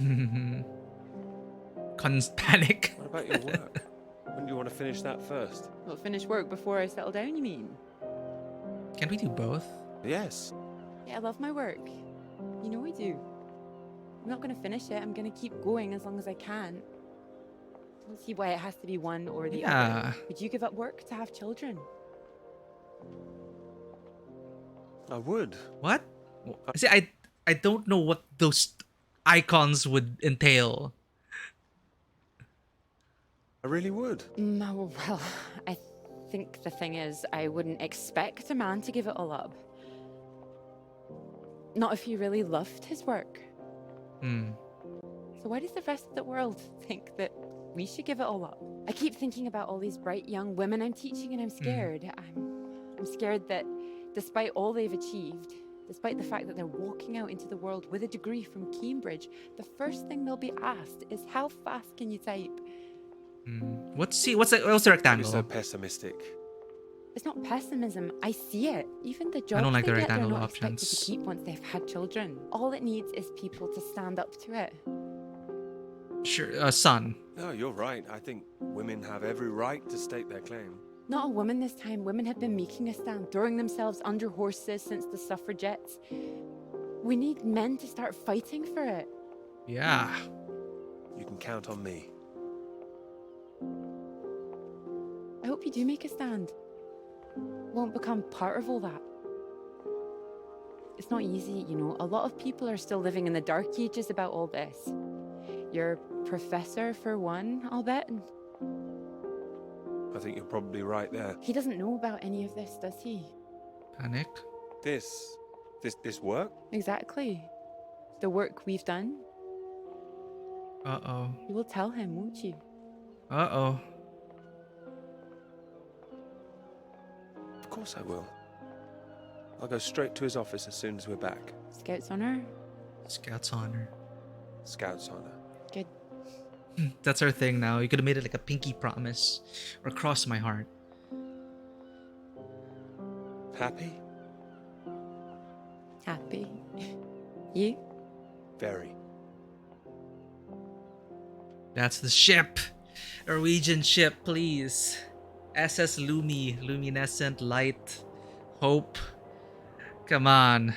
Panic. What about your work? Wouldn't you want to finish that first? Well, finish work before I settle down, you mean? Can we do both? Yes. Yeah, I love my work. You know I do. I'm not going to finish it. I'm going to keep going as long as I can. Don't see why it has to be one or the other. Would you give up work to have children? I would. What? See, I don't know what those icons would entail. I really would. No, well, I think the thing is, I wouldn't expect a man to give it all up. Not if he really loved his work. So why does the rest of the world think that we should give it all up? I keep thinking about all these bright young women I'm teaching and I'm scared. I'm scared that despite all they've achieved, despite the fact that they're walking out into the world with a degree from Cambridge, the first thing they'll be asked is, how fast can you type? What's the rectangle? You're so pessimistic. It's not pessimism. I see it. Even the jobs I don't like the they get, they're rectangle not expected options. to keep once they've had children. All it needs is people to stand up to it. Sure, son. No, you're right. I think women have every right to state their claim. Not a woman this time. Women have been making a stand, throwing themselves under horses since the suffragettes. We need men to start fighting for it. Yeah. You can count on me. I hope you do make a stand. Won't become part of all that. It's not easy, you know. A lot of people are still living in the dark ages about all this. Your professor, for one, I'll bet. I think you're probably right there. He doesn't know about any of this, does he? Panic. This work? Exactly. The work we've done. Uh-oh. You will tell him, won't you? Uh-oh. Of course I will. I'll go straight to his office as soon as we're back. Scout's honor? Scout's honor. Scout's honor. Good. That's our thing now. You could have made it like a pinky promise. Or cross my heart. Happy? Happy. You? Very. That's the ship. Norwegian ship, please. SS Lumi. Luminescent light. Hope. Come on.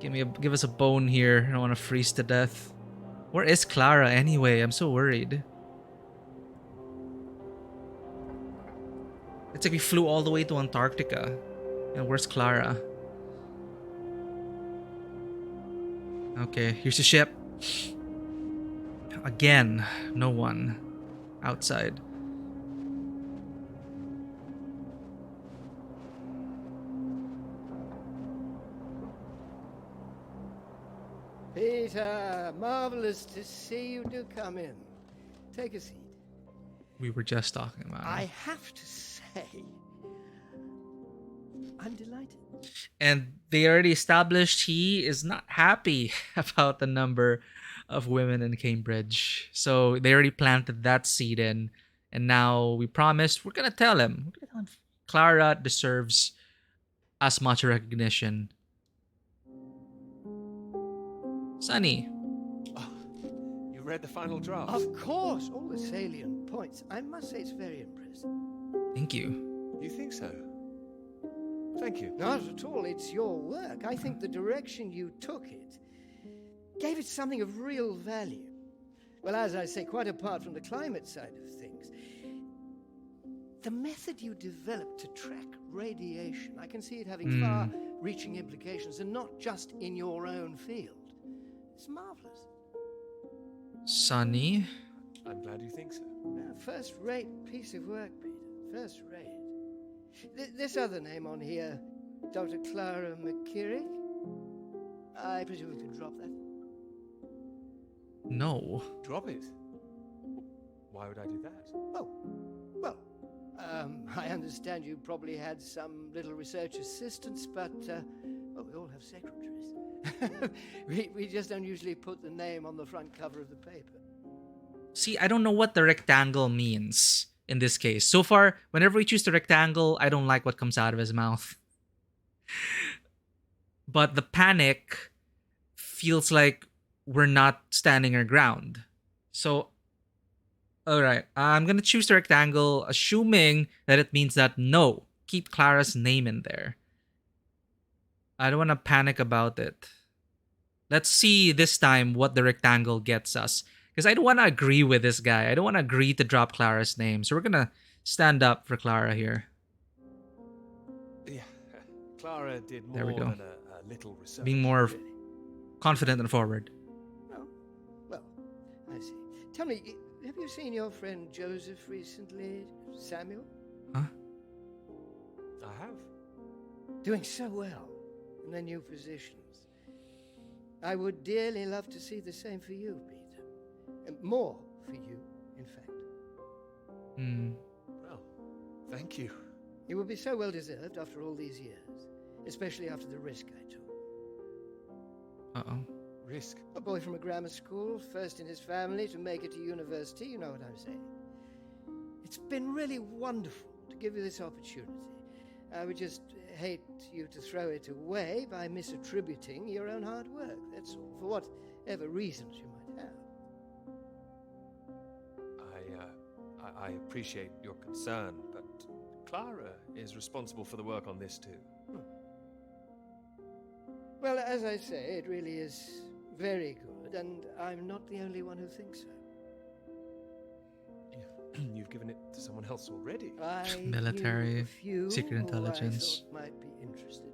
Give us a bone here. I don't want to freeze to death. Where is Clara anyway? I'm so worried. It's like we flew all the way to Antarctica. And where's Clara? Okay, here's the ship. Again, no one outside. Peter, marvelous to see you. Do come in. Take a seat. We were just talking about I it. have to say, I'm delighted. And they already established he is not happy about the number of women in Cambridge. So they already planted that seed in. And now we promised we're going to tell him. We're going to tell him Clara deserves as much recognition. Sonny. Oh, you read the final draft? Of course, all the salient points. I must say it's very impressive. Thank you. You think so? Thank you. Not at all. It's your work. I think the direction you took it gave it something of real value. Well, as I say, quite apart from the climate side of things, the method you developed to track radiation, I can see it having far-reaching implications, and not just in your own field. It's marvelous. Sonny. I'm glad you think so. First-rate piece of work, Peter. First-rate. This other name on here, Dr. Clara McKirrick, I presume we can drop that. No. Drop it? Why would I do that? Oh, well, I understand you probably had some little research assistants, but, well, we all have secretaries. we just don't usually put the name on the front cover of the paper. See, I don't know what the rectangle means in this case. So far, whenever we choose the rectangle, I don't like what comes out of his mouth. But the panic feels like we're not standing our ground. So, alright, I'm gonna choose the rectangle, assuming that it means that no, keep Clara's name in there. I don't want to panic about it. Let's see this time what the rectangle gets us. Because I don't want to agree with this guy. I don't want to agree to drop Clara's name. So we're going to stand up for Clara here. Yeah, Clara did more There we go. than a little research. Being more confident and forward. Oh, well, I see. Tell me, have you seen your friend Joseph recently, Samuel? Huh? I have. Doing so well in their new positions. I would dearly love to see the same for you, Peter. And more for you, in fact. Well, thank you. You will be so well deserved after all these years, especially after the risk I took. Uh-oh. Risk? A boy from a grammar school, first in his family to make it to university, you know what I'm saying. It's been really wonderful to give you this opportunity. I would just hate you to throw it away by misattributing your own hard work, that's all, for whatever reasons you might have. I appreciate your concern, but Clara is responsible for the work on this too. Well, as I say, it really is very good, and I'm not the only one who thinks so. You've given it to someone else already. Military, few secret who intelligence. I thought might be interested.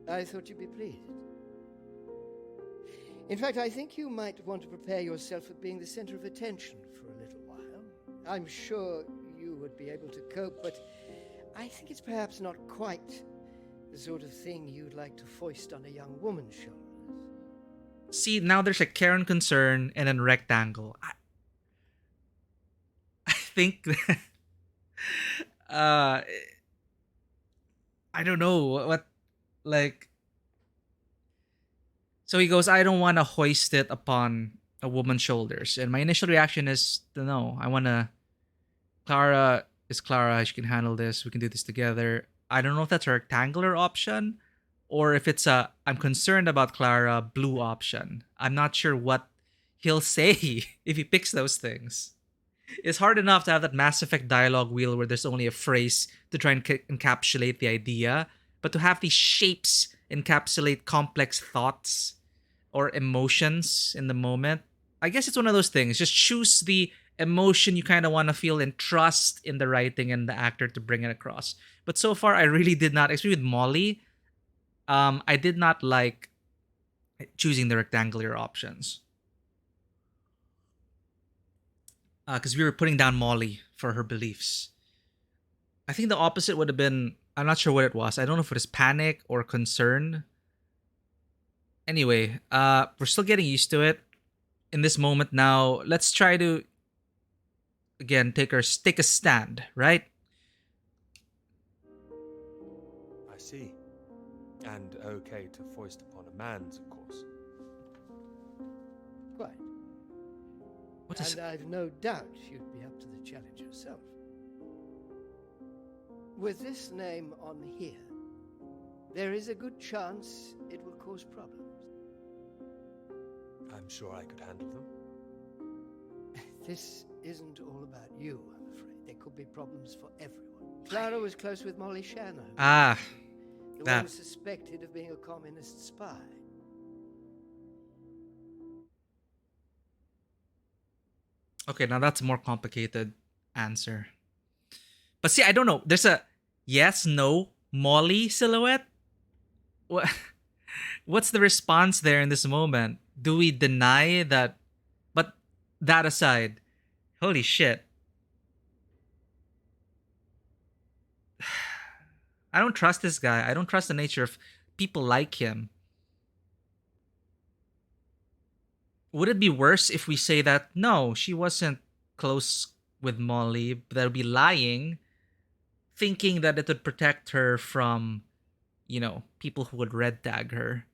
I thought you'd be pleased. In fact, I think you might want to prepare yourself for being the center of attention for a little while. I'm sure you would be able to cope, but I think it's perhaps not quite the sort of thing you'd like to foist on a young woman's shoulders. See, now there's a care and concern and then rectangle. I think that, uh, I don't know what like. So he goes, I don't want to hoist it upon a woman's shoulders. And my initial reaction is, no, I want to. Clara is Clara. She can handle this. We can do this together. I don't know if that's a rectangular option or if it's a I'm concerned about Clara blue option. I'm not sure what he'll say if he picks those things. It's hard enough to have that Mass Effect dialogue wheel where there's only a phrase to try and encapsulate the idea, but to have these shapes encapsulate complex thoughts or emotions in the moment. I guess it's one of those things. Just choose the emotion you kind of want to feel and trust in the writing and the actor to bring it across. But so far, I really did not, especially with Molly, I did not like choosing the rectangular options. Because we were putting down Molly for her beliefs. I think the opposite would have been, I'm not sure what it was. I don't know if it was panic or concern. Anyway, we're still getting used to it. In this moment now, let's try to, again, take a stand, right? I see. And okay to foist upon a man's, of course. Quite. What is and I've no doubt you'd be up to the challenge yourself. With this name on here, there is a good chance it will cause problems. I'm sure I could handle them. This isn't all about you, I'm afraid. There could be problems for everyone. Clara was close with Molly Shannon. The one suspected of being a communist spy. Okay, now that's a more complicated answer. But see, I don't know. There's a yes, no, Molly silhouette. What's the response there in this moment? Do we deny that? But that aside, holy shit. I don't trust this guy. I don't trust the nature of people like him. Would it be worse if we say that, no, she wasn't close with Molly, but that would be lying, thinking that it would protect her from, people who would red tag her?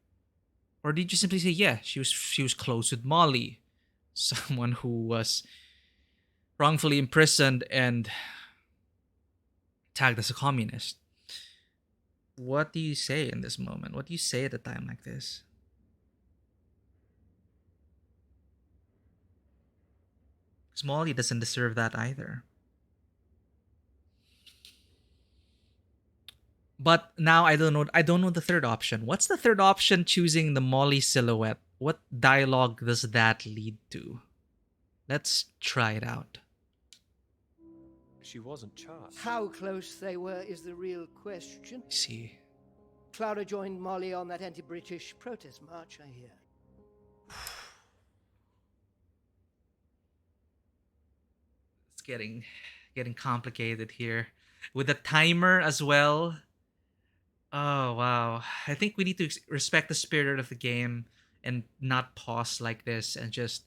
Or did you simply say, yeah, she was close with Molly, someone who was wrongfully imprisoned and tagged as a communist? What do you say in this moment? What do you say at a time like this? Because Molly doesn't deserve that either. But now I don't know the third option. What's the third option choosing the Molly silhouette? What dialogue does that lead to? Let's try it out. She wasn't charged. How close they were is the real question. I see. Clara joined Molly on that anti-British protest march, I hear. It's getting complicated here. With the timer as well. Oh, wow. I think we need to respect the spirit of the game and not pause like this and just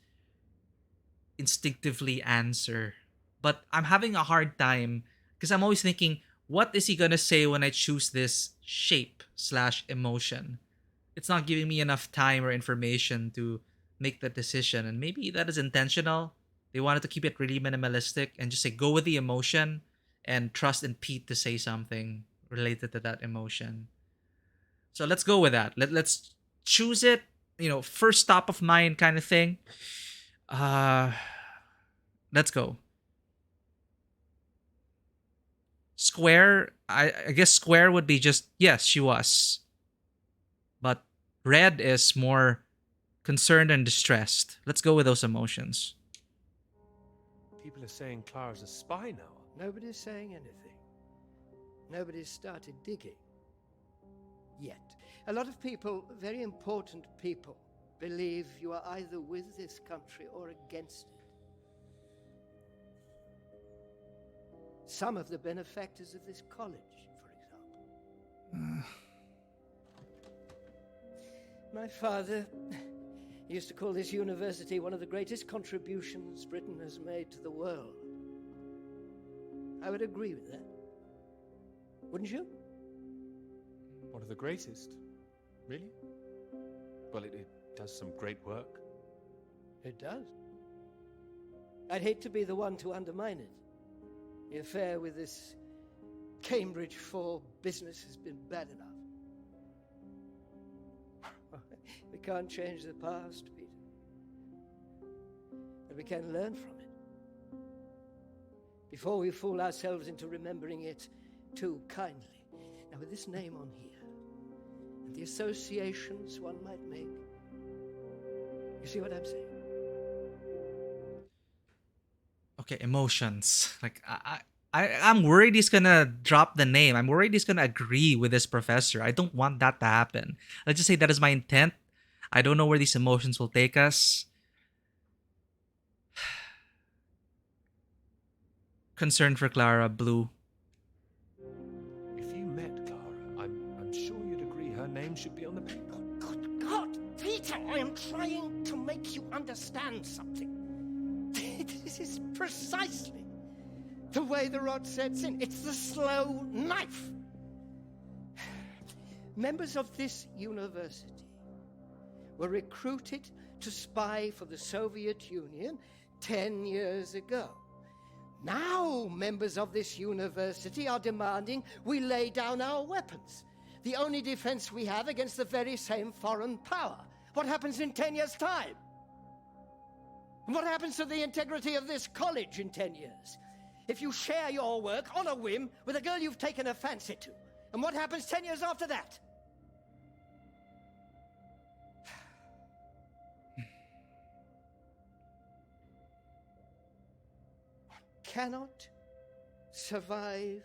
instinctively answer. But I'm having a hard time because I'm always thinking, what is he going to say when I choose this shape/emotion? It's not giving me enough time or information to make that decision. And maybe that is intentional. They wanted to keep it really minimalistic and just say, go with the emotion and trust in Pete to say something related to that emotion. So let's go with that. Let's choose it, first top of mind kind of thing. Let's go. Square, I guess square would be just, yes, she was. But red is more concerned and distressed. Let's go with those emotions. People are saying Clara's a spy now. Nobody's saying anything. Nobody's started digging. Yet. A lot of people, very important people, believe you are either with this country or against it. Some of the benefactors of this college, for example. My father, He used to call this university one of the greatest contributions Britain has made to the world. I would agree with that. Wouldn't you? One of the greatest? Really? Well, it does some great work. It does. I'd hate to be the one to undermine it. The affair with this Cambridge 4 business has been bad enough. We can't change the past, Peter. But we can learn from it. Before we fool ourselves into remembering it too kindly. Now, with this name on here, and the associations one might make, you see what I'm saying? Okay, emotions. Like, I'm worried he's gonna drop the name. I'm worried he's gonna agree with this professor. I don't want that to happen. Let's just say that is my intent. I don't know where these emotions will take us. Concern for Clara, blue. If you met Clara, I'm sure you'd agree her name should be on the paper. Good God, Peter, I am trying to make you understand something. This is precisely the way the rot sets in. It's the slow knife. Members of this university were recruited to spy for the Soviet Union 10 years ago. Now, members of this university are demanding we lay down our weapons. The only defense we have against the very same foreign power. What happens in 10 years' time? And what happens to the integrity of this college in 10 years? If you share your work on a whim with a girl you've taken a fancy to. And what happens 10 years after that? One cannot survive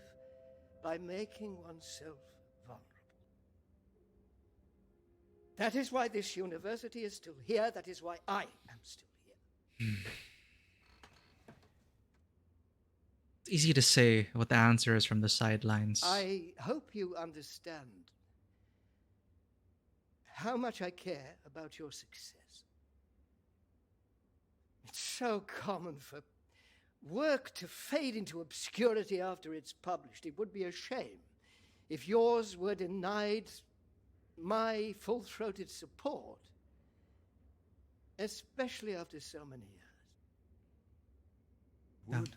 by making oneself vulnerable. That is why this university is still here. That is why I am still here. It's easy to say what the answer is from the sidelines. I hope you understand how much I care about your success. It's so common for work to fade into obscurity after it's published. It would be a shame if yours were denied my full-throated support, especially after so many years. Would.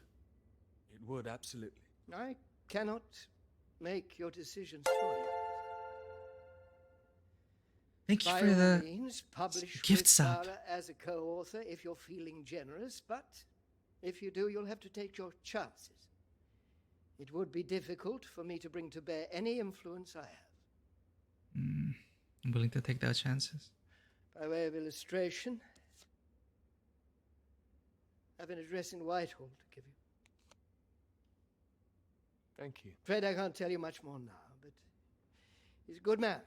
It would, absolutely. I cannot make your decisions for you. Thank you By for all the means, publish gift with sub. Clara as a co-author if you're feeling generous, but if you do, you'll have to take your chances. It would be difficult for me to bring to bear any influence I have. I'm willing to take those chances. By way of illustration, I have an address in Whitehall to give you. Thank you. Afraid I can't tell you much more now, but he's a good man.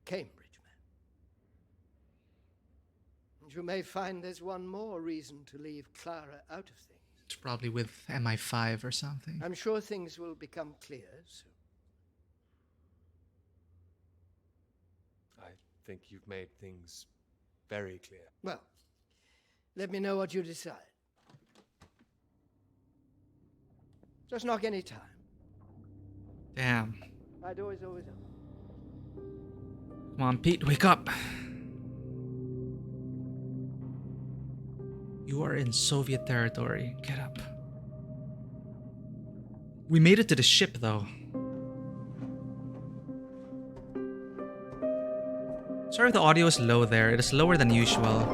Cambridge man. And you may find there's one more reason to leave Clara out of things. It's probably with MI5 or something. I'm sure things will become clear soon. I think you've made things very clear. Well, let me know what you decide. Just knock any time. Damn. My door is always open. Come on, Pete, wake up. You are in Soviet territory. Get up. We made it to the ship, though. Sorry if the audio is low there. It is lower than usual.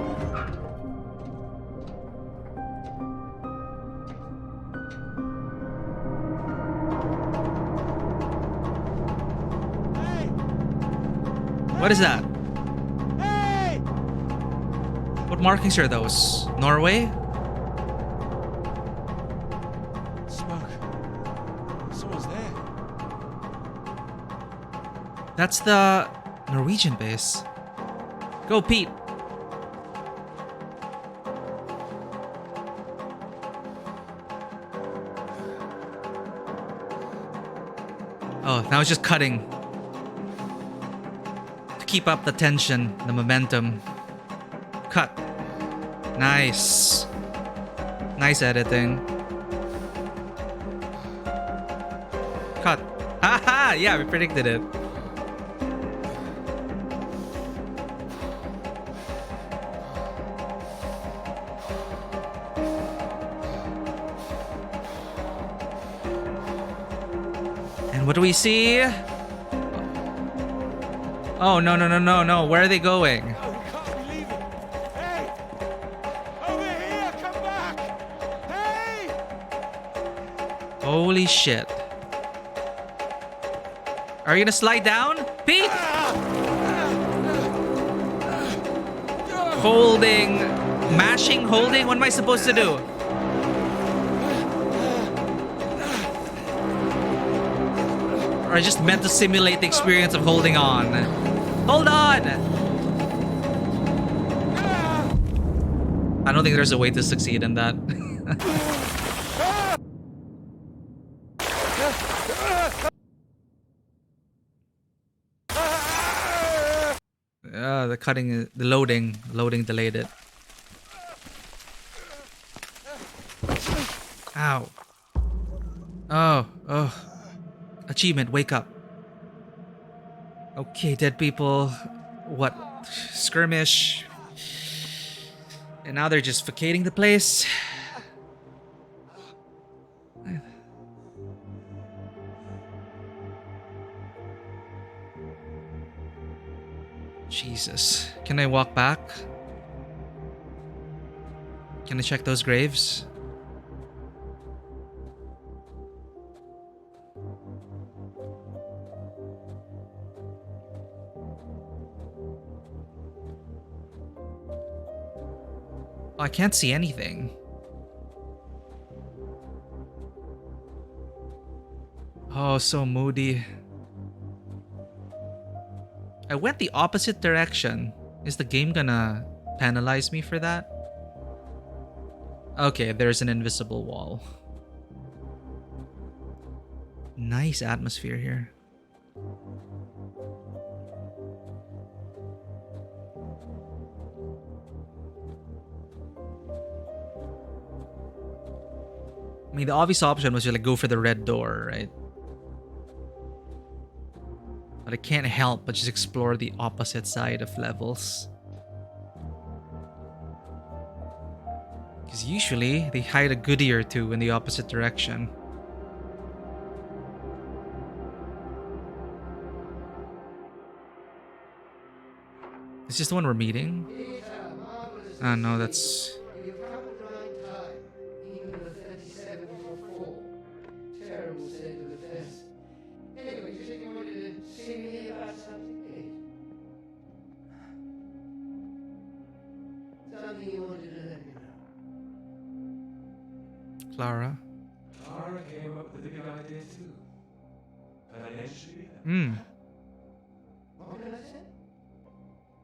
What is that? Hey! What markings are those? Norway? Smoke. Someone's there. That's the Norwegian base. Go, Pete. Oh, now it's just cutting. keep up the tension, the momentum. Cut. Nice. Nice editing. Cut. Haha! Yeah, we predicted it. And what do we see? Oh, no, no, no, no, no. Where are they going? Oh, we can't be leaving. Hey! Over here! Come back! Hey! Holy shit. Are you gonna slide down? Pete! Holding. Mashing, holding? What am I supposed to do? Or I just meant to simulate the experience of holding on. Hold on! I don't think there's a way to succeed in that. The cutting, the loading delayed it. Ow. Oh. Achievement, wake up. Okay, dead people. What? Skirmish. And now they're just vacating the place. Jesus. Can I walk back? Can I check those graves? Oh, I can't see anything. Oh, so moody. I went the opposite direction. Is the game gonna penalize me for that? Okay, there's an invisible wall. Nice atmosphere here. I mean, the obvious option was to like go for the red door, right? But I can't help but just explore the opposite side of levels. Because usually they hide a goodie or two in the opposite direction. Is this the one we're meeting? Ah, no, that's... You've come at the right time. Even the 37 for 4. Terrible state of affairs. Anyway, you said you wanted to see me about something, eh? Something you wanted to let me know. Clara. Clara came up with a big idea too. Financially. What can I say?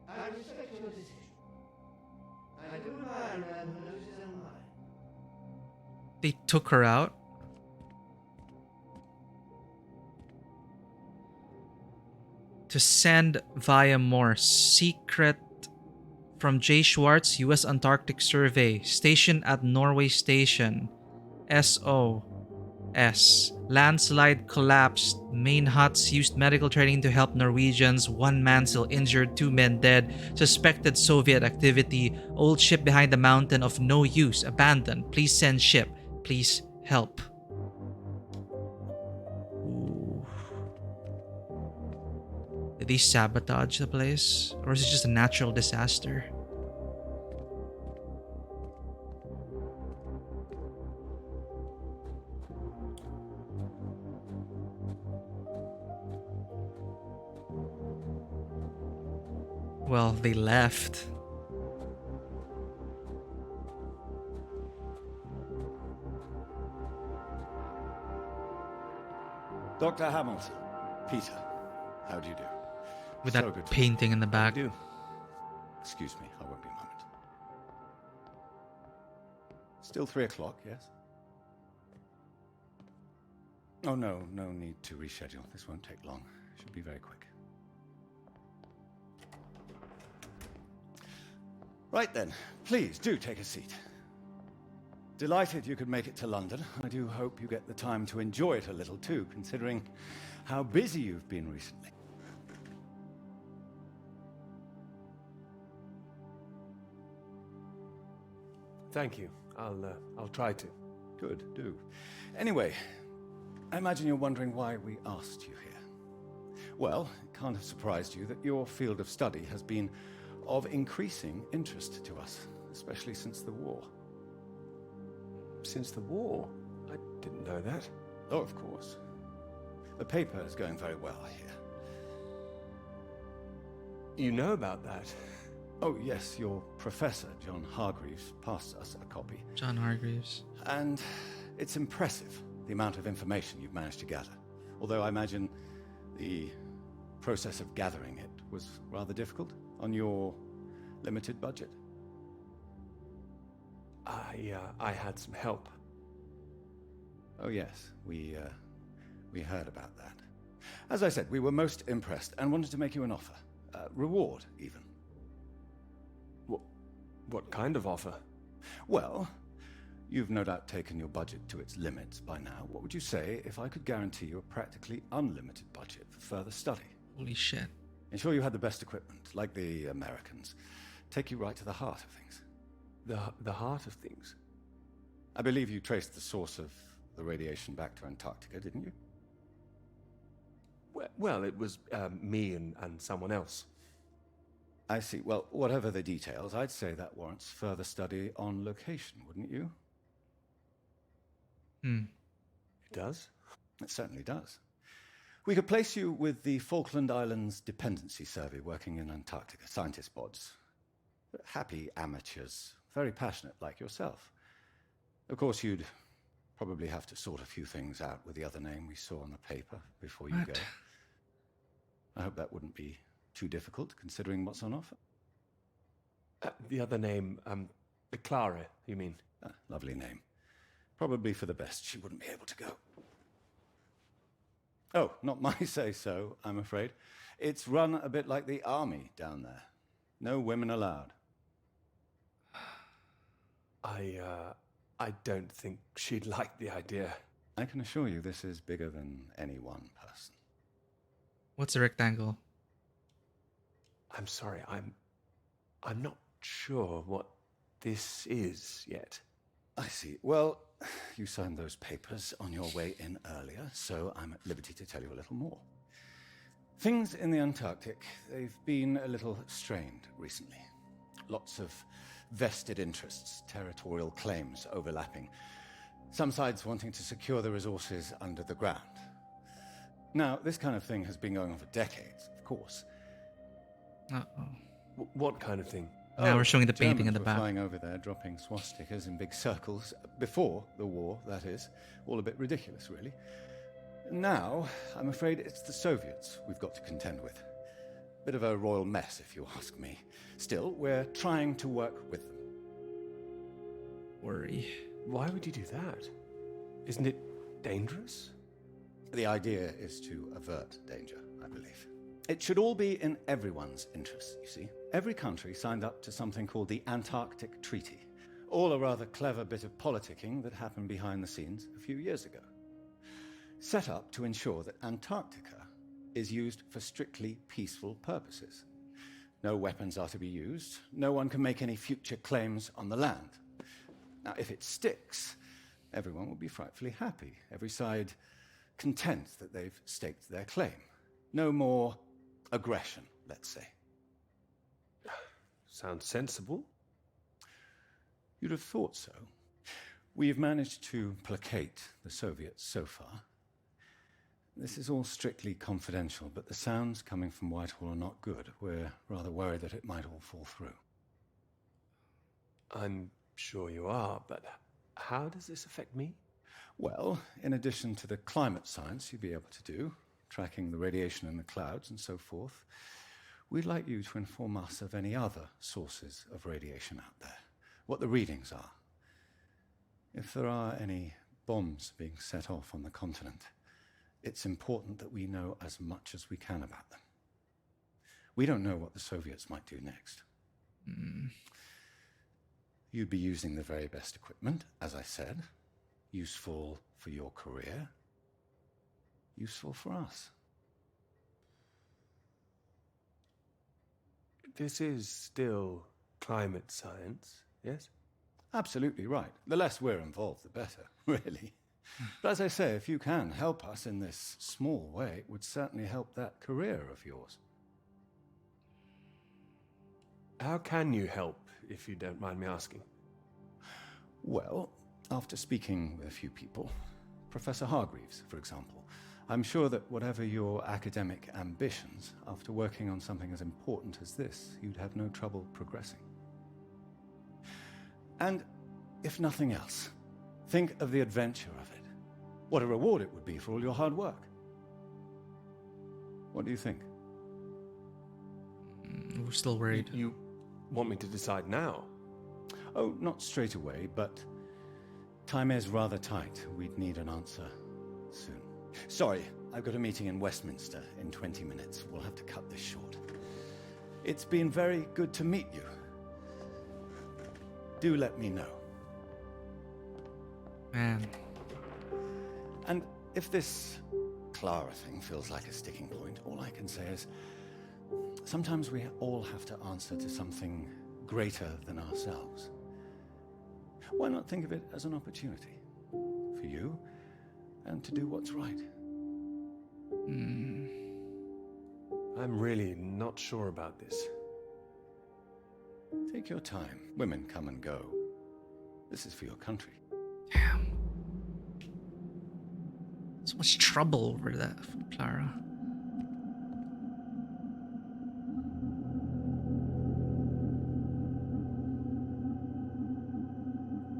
I respect your decision. I do admire a man who knows his own mind. They took her out? To send via Morse. Secret from J. Schwartz, U.S. Antarctic Survey. Station at Norway Station. SOS. Landslide collapsed. Main huts used medical training to help Norwegians. 1 man still injured, 2 men dead. Suspected Soviet activity. Old ship behind the mountain of no use. Abandoned. Please send ship. Please help. Ooh. Did they sabotage the place? Or is it just a natural disaster? Well, they left. Dr. Hamilton. Peter, how do you do? With So that good to painting in the back. do. Excuse me, I won't be a moment. Still 3 o'clock, yes? Oh, no need to reschedule. This won't take long. Should be very quick. Right then, please do take a seat. Delighted you could make it to London. I do hope you get the time to enjoy it a little too, considering how busy you've been recently. Thank you. I'll try to. Good, do. Anyway, I imagine you're wondering why we asked you here. Well, it can't have surprised you that your field of study has been of increasing interest to us, especially since the war. Since the war? I didn't know that. Oh, of course. The paper is going very well, I hear. You know about that? Oh, yes, your professor, John Hargreaves, passed us a copy. John Hargreaves. And it's impressive, the amount of information you've managed to gather. Although I imagine the process of gathering it was rather difficult on your limited budget. I had some help. Oh, yes, we heard about that. As I said, we were most impressed and wanted to make you an offer. Reward, even. What kind of offer? Well, you've no doubt taken your budget to its limits by now. What would you say if I could guarantee you a practically unlimited budget for further study? Holy shit. Ensure you had the best equipment, like the Americans. Take you right to the heart of things. The heart of things? I believe you traced the source of the radiation back to Antarctica, didn't you? Well, it was me and someone else. I see. Well, whatever the details, I'd say that warrants further study on location, wouldn't you? Hmm. It does? It certainly does. We could place you with the Falkland Islands Dependency Survey working in Antarctica, scientist bods. Happy amateurs, very passionate like yourself. Of course, you'd probably have to sort a few things out with the other name we saw on the paper before you go. I hope that wouldn't be too difficult, considering what's on offer. The other name, Clara, you mean? Lovely name. Probably for the best. She wouldn't be able to go. Oh, not my say-so, I'm afraid. It's run a bit like the army down there. No women allowed. I don't think she'd like the idea. I can assure you this is bigger than any one person. What's a rectangle? I'm sorry, I'm not sure what this is yet. I see. Well, you signed those papers on your way in earlier, so I'm at liberty to tell you a little more. Things in the Antarctic, they've been a little strained recently. Lots of vested interests, territorial claims overlapping. Some sides wanting to secure the resources under the ground. Now, this kind of thing has been going on for decades, of course. Uh-oh. What kind of thing? Now we're showing the painting in the Germans were back. flying over there, dropping swastikas in big circles. Before the war, that is. All a bit ridiculous, really. Now, I'm afraid it's the Soviets we've got to contend with. Bit of a royal mess, if you ask me. Still, we're trying to work with them. Worry. Why would you do that? Isn't it dangerous? The idea is to avert danger, I believe. It should all be in everyone's interest, you see. Every country signed up to something called the Antarctic Treaty. All a rather clever bit of politicking that happened behind the scenes a few years ago. Set up to ensure that Antarctica is used for strictly peaceful purposes. No weapons are to be used. No one can make any future claims on the land. Now, if it sticks, everyone will be frightfully happy. Every side content that they've staked their claim. No more aggression, let's say. Sounds sensible. You'd have thought so. We've managed to placate the Soviets so far. This is all strictly confidential, but the sounds coming from Whitehall are not good. We're rather worried that it might all fall through. I'm sure you are, but how does this affect me? Well, in addition to the climate science you'd be able to do, tracking the radiation in the clouds and so forth, we'd like you to inform us of any other sources of radiation out there, what the readings are. If there are any bombs being set off on the continent, it's important that we know as much as we can about them. We don't know what the Soviets might do next. You'd be using the very best equipment, as I said. Useful for your career. Useful for us. This is still climate science, yes? Absolutely right. The less we're involved, the better, really. But as I say, if you can help us in this small way, it would certainly help that career of yours. How can you help, if you don't mind me asking? Well, after speaking with a few people, Professor Hargreaves, for example, I'm sure that whatever your academic ambitions, after working on something as important as this, you'd have no trouble progressing. And if nothing else, think of the adventure of it. What a reward it would be for all your hard work. What do you think? We're still worried. You want me to decide now? Oh, not straight away, but time is rather tight. We'd need an answer soon. Sorry, I've got a meeting in Westminster in 20 minutes. We'll have to cut this short. It's been very good to meet you. Do let me know. Man. And if this Clara thing feels like a sticking point, all I can say is sometimes we all have to answer to something greater than ourselves. Why not think of it as an opportunity for you and to do what's right? I'm really not sure about this. Take your time. Women come and go. This is for your country. Damn. So much trouble over that from Clara.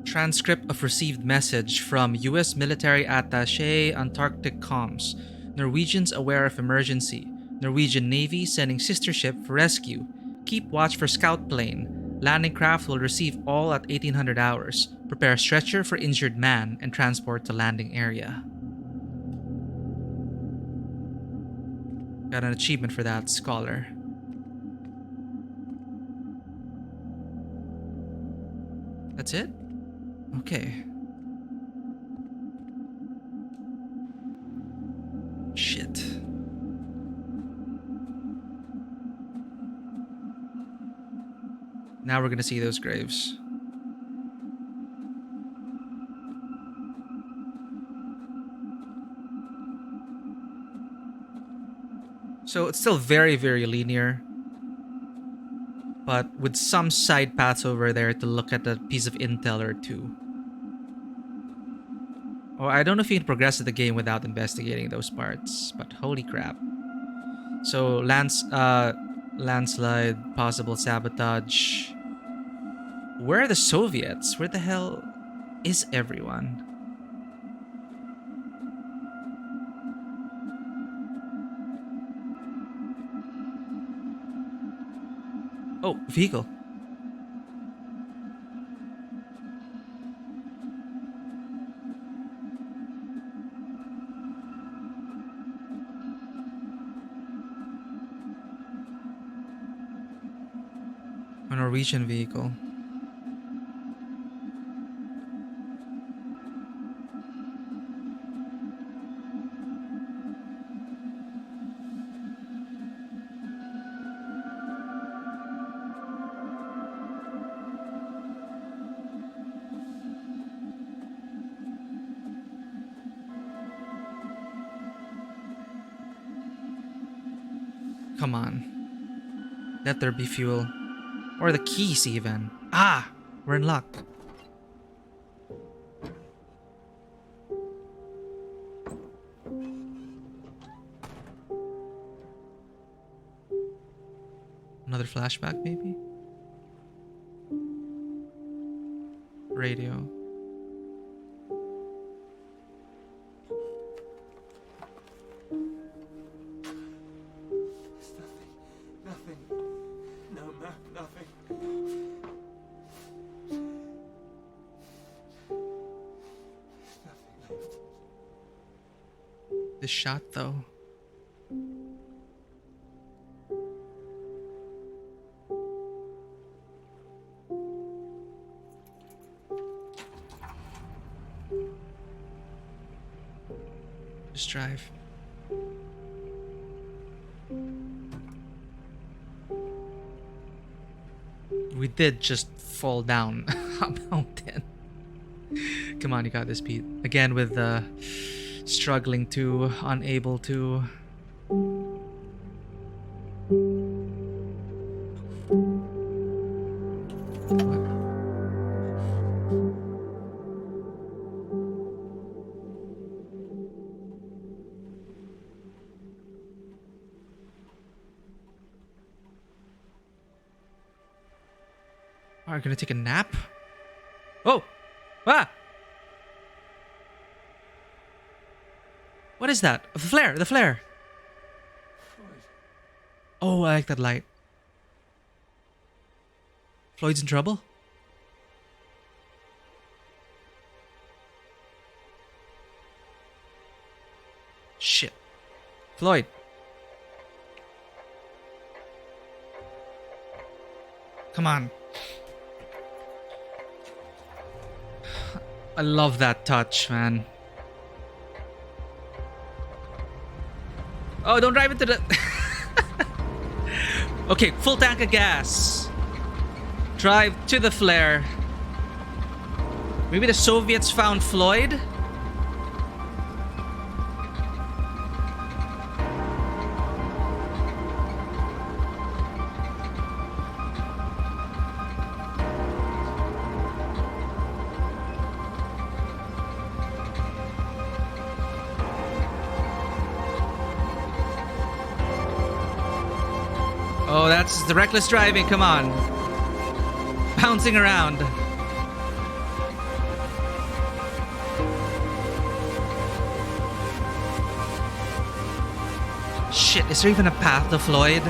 Transcript of received message from U.S. Military Attaché Antarctic Comms. Norwegians aware of emergency. Norwegian Navy sending sister ship for rescue. Keep watch for scout plane. Landing craft will receive all at 1800 hours. Prepare stretcher for injured man and transport to landing area. Got an achievement for that, Scholar. That's it? Okay. Shit. Now we're gonna see those graves. So it's still very, very linear, but with some side paths over there to look at a piece of intel or two. Or I don't know if you can progress the game without investigating those parts, but holy crap. So landslide, possible sabotage. Where are the Soviets? Where the hell is everyone? Oh, vehicle. A Norwegian vehicle. Come on. Let there be fuel. Or the keys even. Ah! We're in luck. Another flashback maybe? Radio. Nothing. No map, nothing. Nothing left. This shot though. Reckless drive. We did just fall down a mountain. Come on, you got this, Pete. Again with struggling to, unable to. Are you gonna take a nap? Oh! Ah! What is that? The flare! The flare! Oh, I like that light. Floyd's in trouble? Shit. Floyd. Come on. I love that touch, man. Oh, don't drive into the... Okay, full tank of gas. Drive to the flare. Maybe the Soviets found Floyd? Oh, that's the reckless driving, come on. Bouncing around. Shit, is there even a path to Floyd?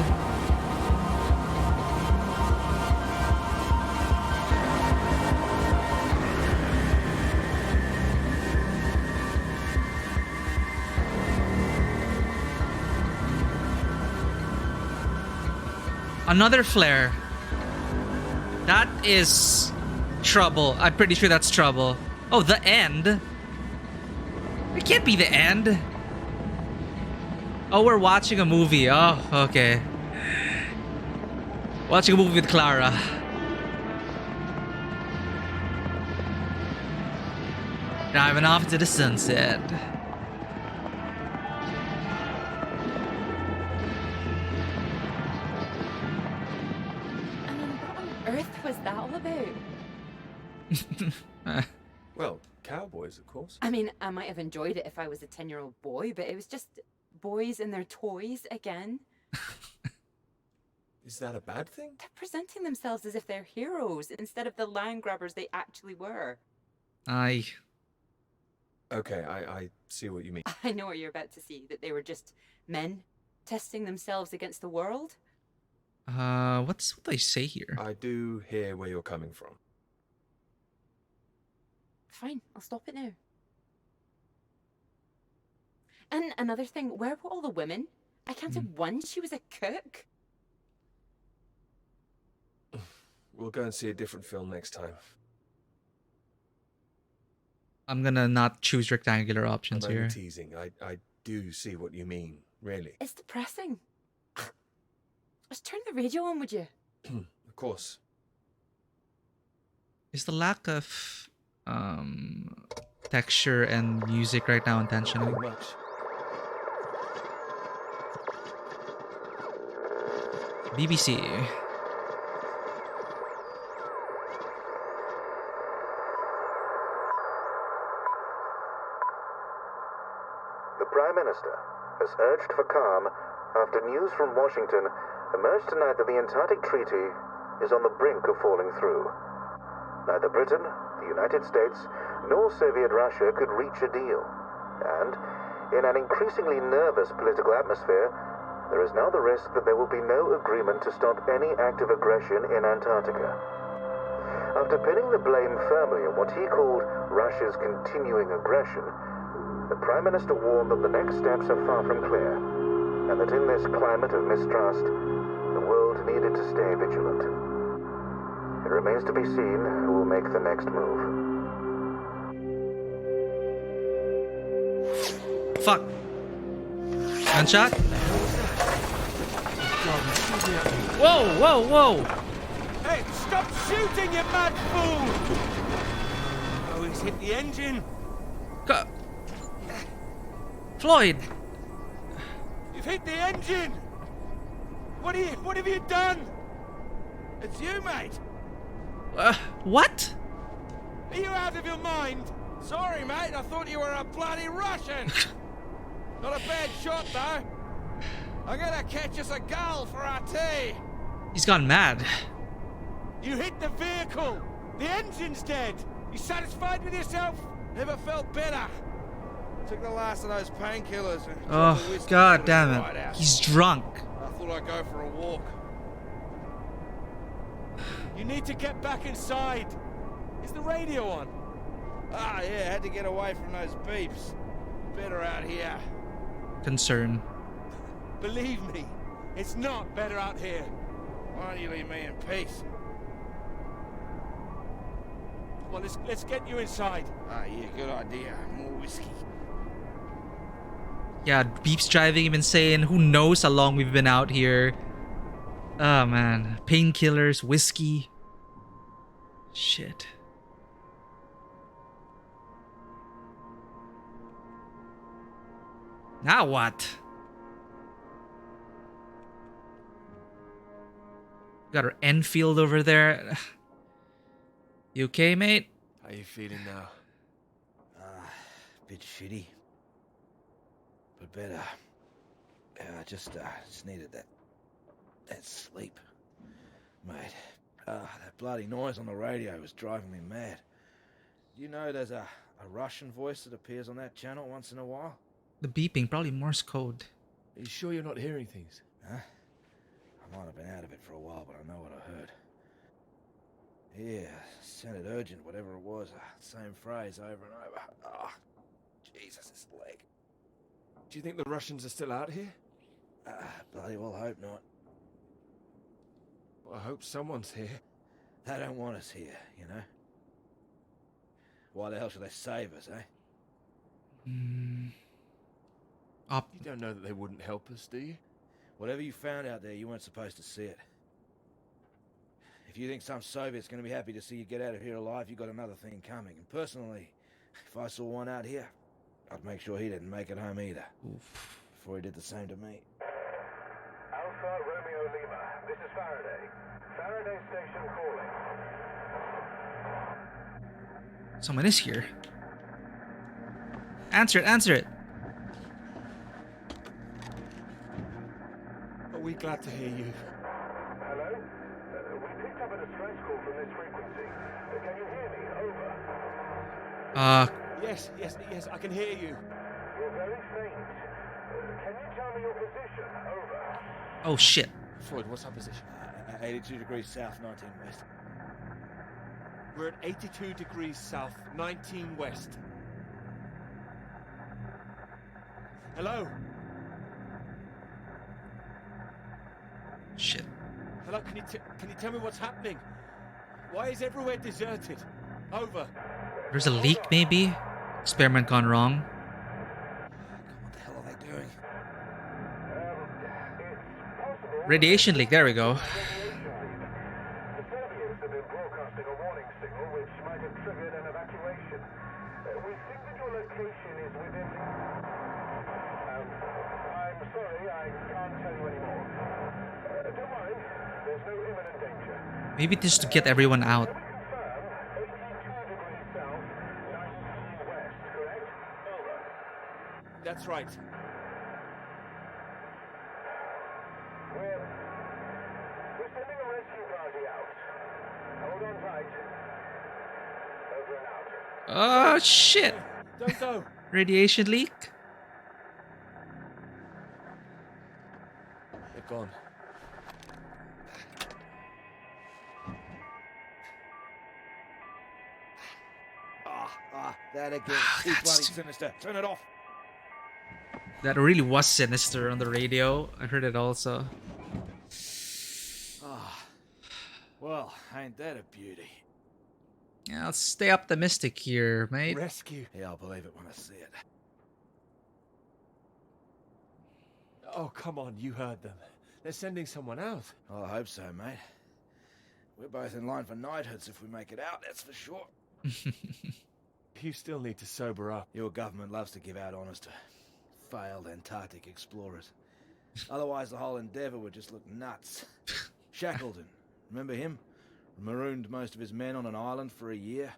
Another flare. That is trouble. I'm pretty sure that's trouble. Oh, the end? It can't be the end. Oh, we're watching a movie. Oh, okay. Watching a movie with Clara. Driving off into the sunset. Was that all about? Well, cowboys, of course. I mean, I might have enjoyed it if I was a 10-year-old boy, but it was just boys and their toys again. Is that a bad thing? They're presenting themselves as if they're heroes instead of the land grabbers they actually were. Aye. Okay, I see what you mean. I know what you're about to see, that they were just men testing themselves against the world. What they say here? I do hear where you're coming from. Fine, I'll stop it now. And another thing, where were all the women? I counted one, she was a cook. We'll go and see a different film next time. I'm gonna not choose rectangular options I'm only here. teasing. I do see what you mean, really. It's depressing. Just turn the radio on, would you? Of course. Is the lack of texture and music right now intentional? Not much. BBC. The Prime Minister has urged for calm after news from Washington emerged tonight that the Antarctic Treaty is on the brink of falling through. Neither Britain, the United States, nor Soviet Russia could reach a deal. And, in an increasingly nervous political atmosphere, there is now the risk that there will be no agreement to stop any active aggression in Antarctica. After pinning the blame firmly on what he called Russia's continuing aggression, the Prime Minister warned that the next steps are far from clear, and that in this climate of mistrust, the world needed to stay vigilant. It remains to be seen who will make the next move. fuck. Gunshot? Whoa, whoa, whoa! Hey, stop shooting, you mad fool! Oh, he's hit the engine. Floyd! You've hit the engine! What have you done? It's you, mate! What? Are you out of your mind? Sorry, mate, I thought you were a bloody Russian! Not a bad shot, though. I'm gonna catch us a gull for our tea. He's gone mad. You hit the vehicle! The engine's dead! You satisfied with yourself? Never felt better. Took the last of those painkillers and Oh, god damn it. He's drunk. I thought I'd go for a walk. You need to get back inside. Is the radio on? Ah, yeah, had to get away from those beeps. Better out here. Concern. Believe me, it's not better out here. Why don't you leave me in peace? Well, let's get you inside. Ah, yeah, good idea. More whiskey. Yeah, Beep's driving him insane. Who knows how long we've been out here. Oh, man. Painkillers, whiskey. Shit. Now what? Got our Enfield over there. You okay, mate? How you feeling now? Bit shitty. But better. I just needed that sleep. Mate, that bloody noise on the radio was driving me mad. You know there's a Russian voice that appears on that channel once in a while? The beeping, probably Morse code. Are you sure you're not hearing things? Huh? I might have been out of it for a while, but I know what I heard. Yeah, sounded urgent, whatever it was. Same phrase over and over. Oh, Jesus, this leg. Do you think the Russians are still out here? Bloody well hope not. Well, I hope someone's here. They don't want us here, you know? Why the hell should they save us, eh? You don't know that they wouldn't help us, do you? Whatever you found out there, you weren't supposed to see it. If you think some Soviet's going to be happy to see you get out of here alive, you got another thing coming. And personally, if I saw one out here, I'd make sure he didn't make it home either. Before he did the same to me. Alpha Romeo Lima, this is Faraday. Faraday Station calling. Someone is here. Answer it, answer it. Are we glad to hear you? Hello? We picked up a distress call from this frequency. Can you hear me? Over. Yes, I can hear you. You're very faint. Can you tell me your position? Over. Oh shit. Floyd, what's our position? 82 degrees south, 19 west. We're at 82 degrees south, 19 west. Hello? Shit. Hello, can you tell me what's happening? Why is everywhere deserted? Over. There's a leak, maybe? Experiment gone wrong. What the hell are they doing? Radiation leak, there we go. The Soviets have been broadcasting a warning signal which might have triggered an evacuation. We think that your location is within... I'm sorry, I can't tell you anymore. Don't worry, there's no imminent danger. Maybe just to get everyone out. Can we confirm 82 degrees south, 19 west, correct? Over. That's right. We're sending a rescue party out. Hold on tight. Over and out. Oh shit. Don't go. Radiation leak? They're gone. That again. Too bloody sinister. Turn it off. That really was sinister on the radio. I heard it also. Well, ain't that a beauty? Yeah, let's stay optimistic here, mate. Rescue. Yeah, I'll believe it when I see it. Oh, come on, you heard them. They're sending someone out. Well, I hope so, mate. We're both in line for knighthoods if we make it out, that's for sure. You still need to sober up. Your government loves to give out honours to failed Antarctic explorers. Otherwise, the whole endeavour would just look nuts. Shackleton, remember him? Marooned most of his men on an island for a year.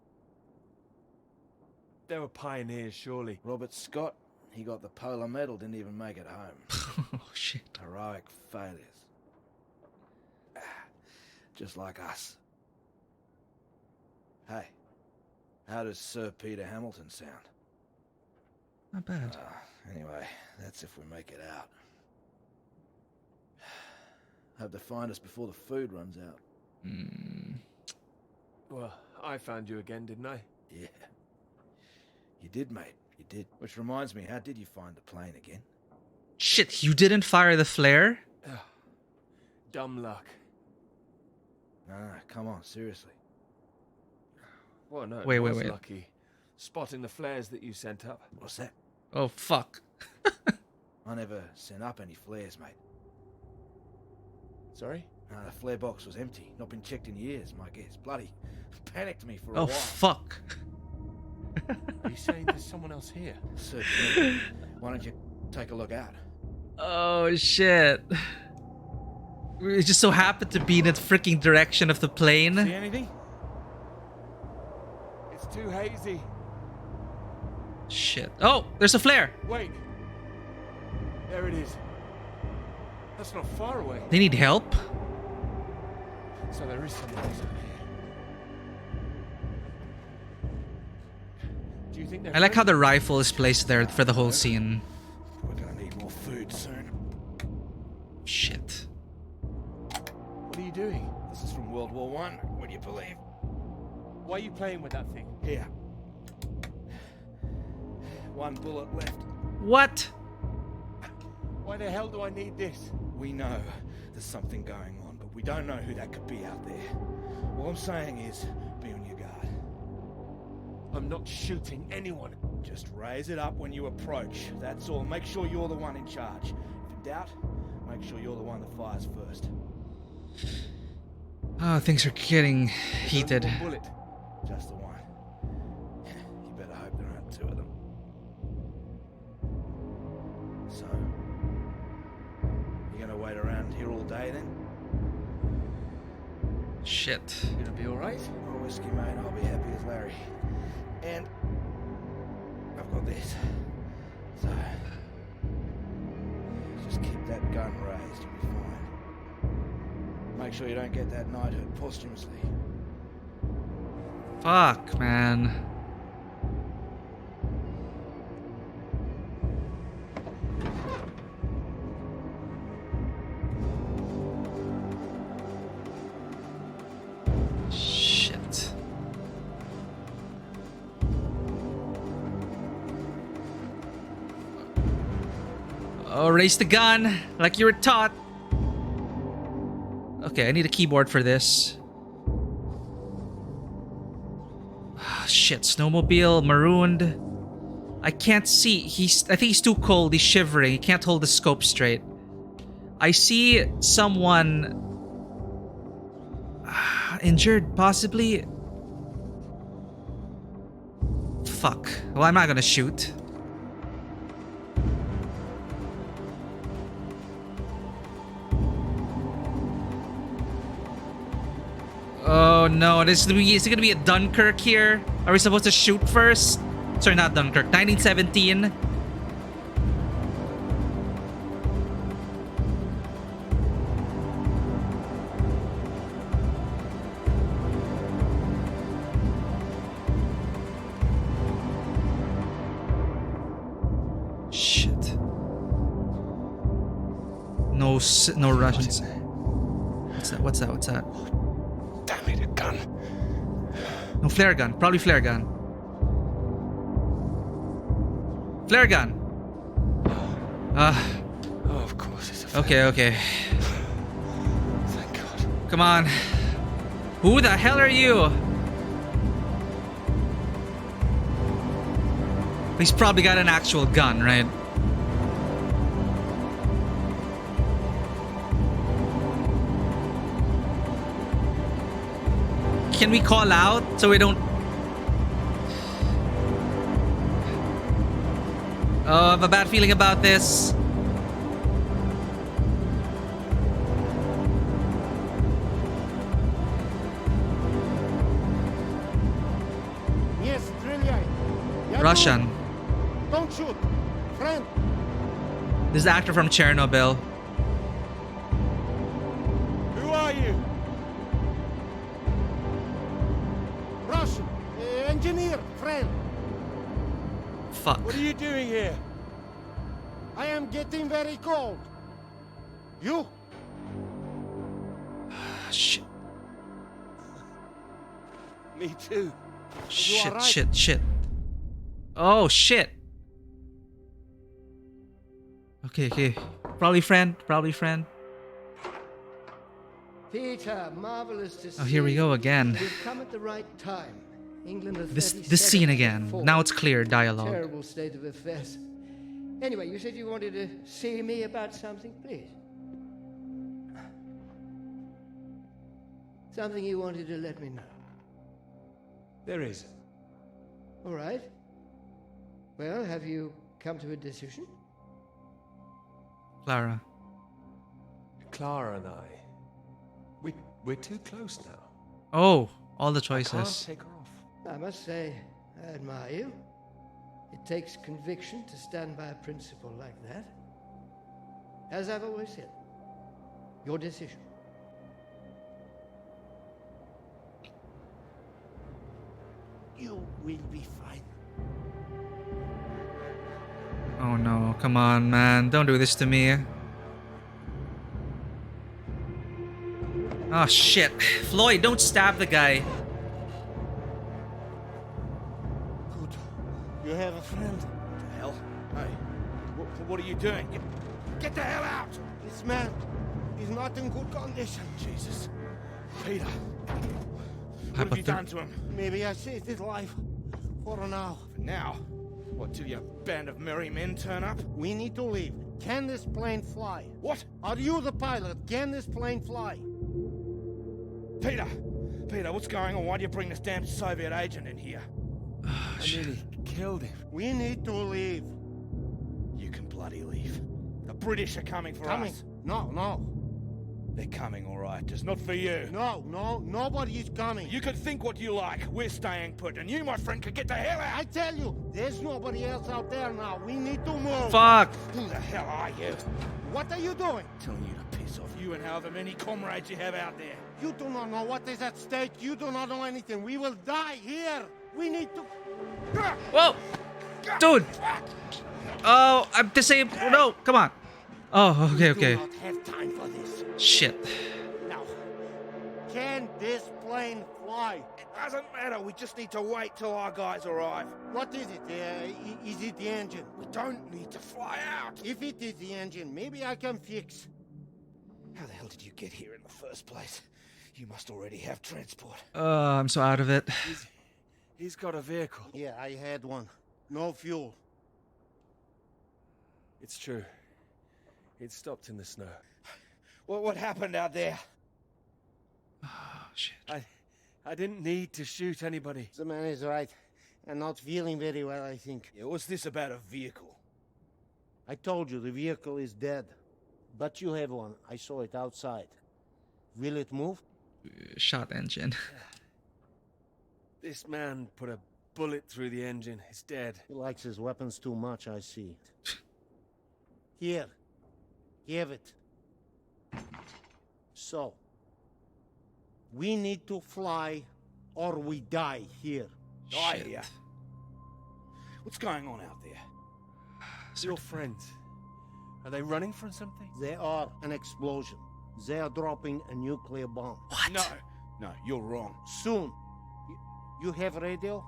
They were pioneers, surely. Robert Scott, he got the polar medal, didn't even make it home. Oh, shit. Heroic failures. Just like us. Hey, how does Sir Peter Hamilton sound? Not bad. Anyway, that's if we make it out. Hope they find us before the food runs out. Well, I found you again, didn't I? Yeah. You did, mate. You did. Which reminds me, how did you find the plane again? Shit, you didn't fire the flare? Dumb luck. No, come on, seriously. Well, no, Wait. lucky. Spotting the flares that you sent up. What's that? Oh, fuck. I never sent up any flares, mate. Sorry? No, the flare box was empty. Not been checked in years, my guess. Bloody panicked me for a Oh, while. fuck. Are you saying there's someone else here? Certainly. Why don't you take a look out? Oh, shit. We just so happened to be in the freaking direction of the plane. See anything? It's too hazy. Shit. Oh, there's a flare. Wait. There it is. That's not far away. They need help? So there is someone else out here. Do you think I like how the rifle is placed there for the whole scene. We're gonna need more food soon. Shit. What are you doing? This is from World War I, would you believe? Why are you playing with that thing? Here. One bullet left. What? Why the hell do I need this? We know there's something going on, but we don't know who that could be out there. All I'm saying is, be on your guard. I'm not shooting anyone. Just raise it up when you approach. That's all. Make sure you're the one in charge. If in doubt, make sure you're the one that fires first. Oh, things are getting heated. One bullet. Just the one. You better hope there aren't two of them. So, you gonna wait around here all day then? Shit. You gonna be alright? More whiskey, mate. I'll be happy as Larry. And I've got this. So, just keep that gun raised. You'll be fine. Make sure you don't get that knighthood posthumously. Fuck, man. Shit. Oh, raise the gun like you were taught. Okay, I need a keyboard for this. Shit, snowmobile, marooned. I can't see. I think he's too cold. He's shivering. He can't hold the scope straight. I see someone injured, possibly. Fuck. Well, I'm not gonna shoot. Oh no, is it gonna be a Dunkirk here? Are we supposed to shoot first? Sorry, not Dunkirk. 1917. Shit. No Russians. What's that? Damn it, a gun. No, flare gun. Probably flare gun. Flare gun. Oh, of course it's a flare. Okay. Thank God. Come on. Who the hell are you? He's probably got an actual gun, right? Can we call out so we don't... Oh, I have a bad feeling about this. Yes, Trilliai. Russian. Don't shoot. Friend. This is the actor from Chernobyl. Who are you? Russian. Engineer. Friend. Fuck. What are you doing here? I am getting very cold. You? Shit. Me too. Shit, right. shit. Oh, shit. Okay. Probably friend. Peter, marvelous to see. Oh, here we go again. You've come at the right time. England are This 37 scene again. before. Now it's clear dialogue. Terrible state of affairs. Anyway, you said you wanted to see me about something, please. Something you wanted to let me know. There is. All right. Well, have you come to a decision? Clara. Clara and I. We're too close now. Oh, all the I can't choices. take her off. I must say, I admire you. It takes conviction to stand by a principle like that. As I've always said, your decision. You will be fine. Oh no, come on, man. Don't do this to me. Oh shit. Floyd, don't stab the guy. Good. You have a friend. What the hell? Hey, what are you doing? Get the hell out! This man is not in good condition. Jesus. Peter. What have you done to him? Maybe I saved his life. For now. For now? What, till your band of merry men turn up? We need to leave. Can this plane fly? What? Are you the pilot? Can this plane fly? Peter, what's going on? Why do you bring this damn Soviet agent in here? I nearly killed him. We need to leave. You can bloody leave. The British are coming for Coming? us. No. They're coming, all right. Just not for you. No, nobody is coming. You can think what you like. We're staying put, and you, my friend, can get the hell out. I tell you, there's nobody else out there now. We need to move. Fuck. Who the hell are you? What are you doing? Telling you to piss off, you and however many comrades you have out there. You do not know what is at stake. You do not know anything. We will die here. We need to... Whoa! Dude! Oh, I'm disabled. No, come on. Oh, okay. We do not have time for this. Shit. Now, can this plane fly? It doesn't matter. We just need to wait till our guys arrive. What is it? Is it the engine? We don't need to fly out. If it is the engine, maybe I can fix. How the hell did you get here in the first place? You must already have transport. I'm so out of it. He's got a vehicle. Yeah, I had one. No fuel. It's true. It stopped in the snow. What happened out there? Oh, shit. I didn't need to shoot anybody. The man is right. I'm not feeling very well, I think. Yeah, what's this about a vehicle? I told you, the vehicle is dead. But you have one. I saw it outside. Will it move? Shot engine. This man put a bullet through the engine. It's dead. He likes his weapons too much, I see. Here. Give it. So. We need to fly or we die here. Die here? What's going on out there? Your friends. Are they running from something? They are an explosion. They are dropping a nuclear bomb. What? No, you're wrong. Soon. You have radio?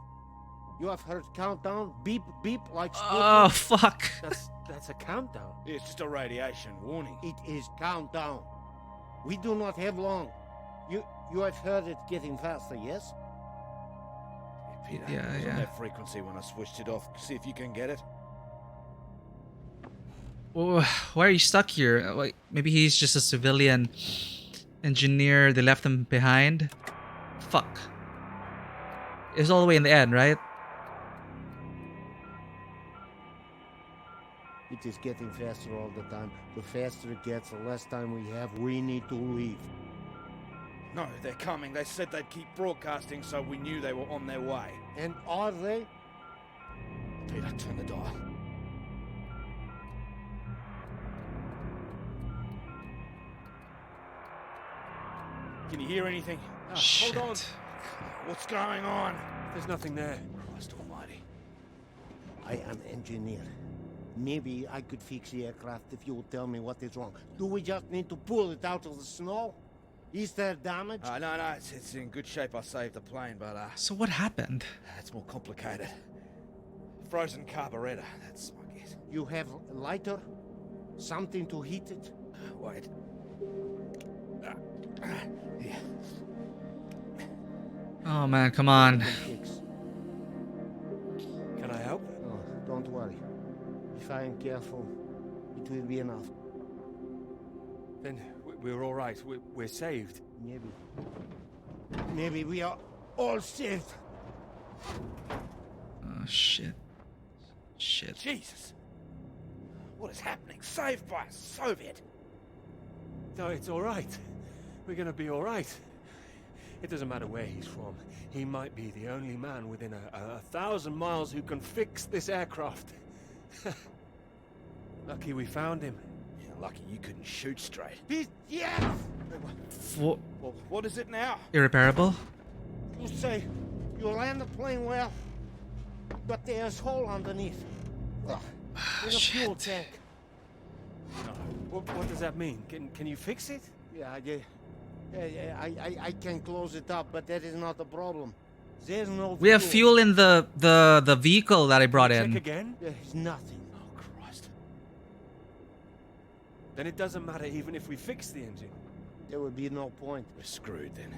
You have heard countdown? Beep, beep, like Sputnik? Oh, fuck. That's a countdown. It's just a radiation warning. It is countdown. We do not have long. You have heard it getting faster, yes? Peter, Yeah, it was yeah. on that frequency when I switched it off. See if you can get it. Oh, why are you stuck here? Like, maybe he's just a civilian engineer. They left him behind. Fuck. It's all the way in the end, right? It is getting faster all the time. The faster it gets, the less time we have. We need to leave. No, they're coming. They said they'd keep broadcasting, so we knew they were on their way. And are they? Peter, turn the dial. Can you hear anything? Shit. Hold on. What's going on? There's nothing there. Christ almighty. I am engineer. Maybe I could fix the aircraft if you would tell me what is wrong. Do we just need to pull it out of the snow? Is there damage? No, it's in good shape. I saved the plane, but So what happened? it's more complicated. Frozen carburetor, that's my guess. You have a lighter? Something to heat it? Wait. Here. Oh man, come on. Can I help? Oh, don't worry. If I am careful, it will be enough. Then we're all right. We're saved. Maybe. Maybe we are all saved. Oh shit. Shit. Jesus. What is happening? Saved by a Soviet. No, it's all right. We're gonna be all right. It doesn't matter where he's from. He might be the only man within a 1,000 miles who can fix this aircraft. Lucky we found him. Yeah, lucky you couldn't shoot straight. Yes! Well, what is it now? irreparable? You say you land the plane well, but there's hole underneath. In a fuel tank. No. What does that mean? Can you fix it? Yeah, I can close it up, but that is not the problem. There's no We have fuel in the vehicle that I brought Check in. again? There's nothing. Oh, Christ. Then it doesn't matter even if we fix the engine. There would be no point. We're screwed then.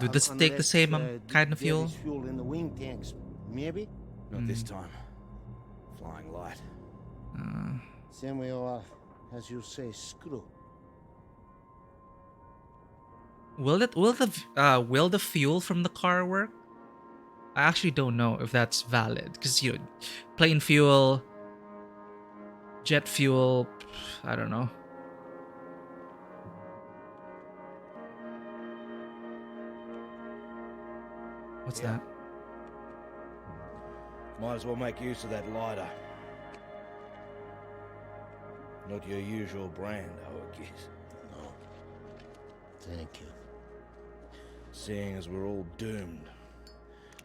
Would this take the same kind of fuel? There is fuel in the wing tanks. Maybe? Not this time. Flying light. Then we are, as you say, screw. Will the fuel from the car work? I actually don't know if that's valid because plane fuel, jet fuel, I don't know. What's that? Might as well make use of that lighter. Not your usual brand, I would guess. No. Thank you. Seeing as we're all doomed,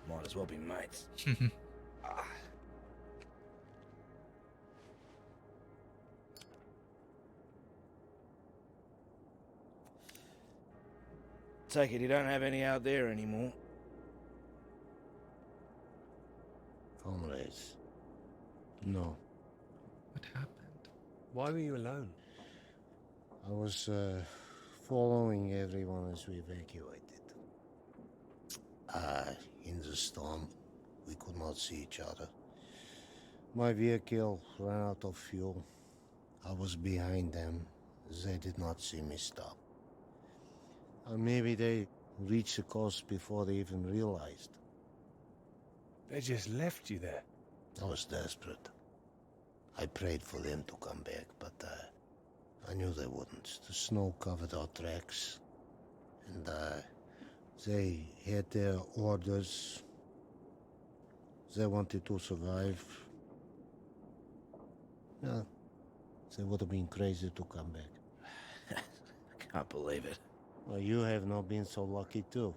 might as well be mates. Take it you don't have any out there anymore. Comrades. No. What happened? Why were you alone? I was following everyone as we evacuated. In the storm, we could not see each other. My vehicle ran out of fuel. I was behind them. They did not see me stop. Maybe they reached the coast before they even realized. They just left you there. I was desperate. I prayed for them to come back, but I knew they wouldn't. The snow covered our tracks, and they had their orders. They wanted to survive. Yeah, they would have been crazy to come back. I can't believe it. Well, you have not been so lucky too.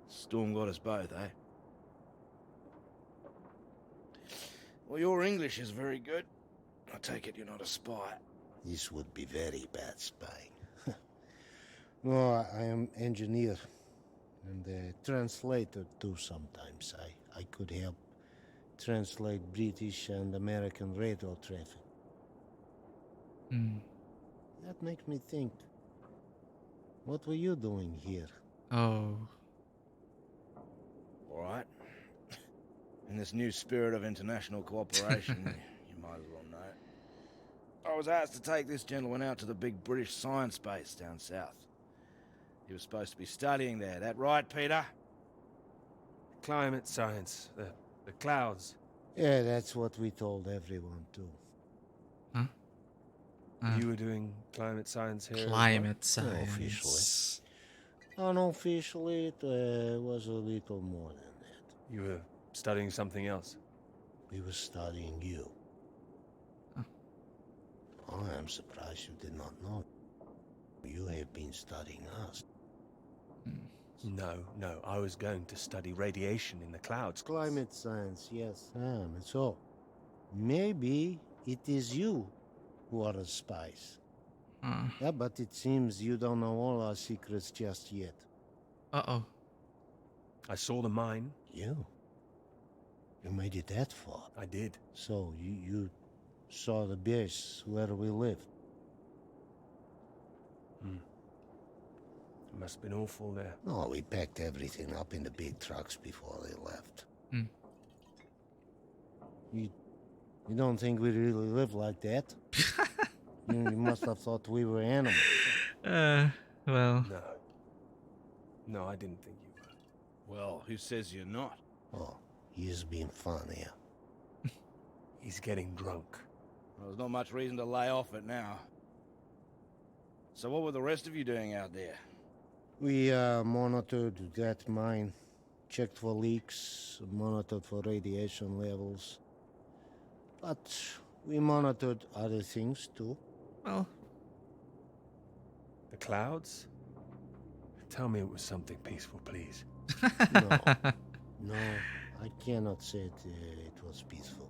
Storm got us both, eh? Well, your English is very good. I take it you're not a spy. This would be very bad spying. No, I am engineer and a translator too sometimes. I could help translate British and American radio traffic. That makes me think. What were you doing here? Oh. All right. In this new spirit of international cooperation, you might as well know. I was asked to take this gentleman out to the big British science base down south. He was supposed to be studying there. That right, Peter? climate science, the clouds. Yeah, that's what we told everyone too. Huh? You were doing climate science here? Climate as well? science. Officially. Unofficially, it was a little more than that. You were studying something else? We were studying you. I am surprised you did not know. You have been studying us. No, I was going to study radiation in the clouds. Climate science, yes. So, maybe it is you who are the spies. Yeah, but it seems you don't know all our secrets just yet. Uh-oh. I saw the mine. You made it that far? I did. So, you saw the base where we lived? It must have been awful there. No, we packed everything up in the big trucks before they left. You don't think we really live like that? You must have thought we were animals. Well... No, I didn't think you were. Well, who says you're not? Oh, he's being fun here. He's getting drunk. Well, there's not much reason to lay off it now. So what were the rest of you doing out there? We monitored that mine, checked for leaks, monitored for radiation levels. But we monitored other things too. Well... The clouds? Tell me it was something peaceful, please. No, I cannot say it was peaceful.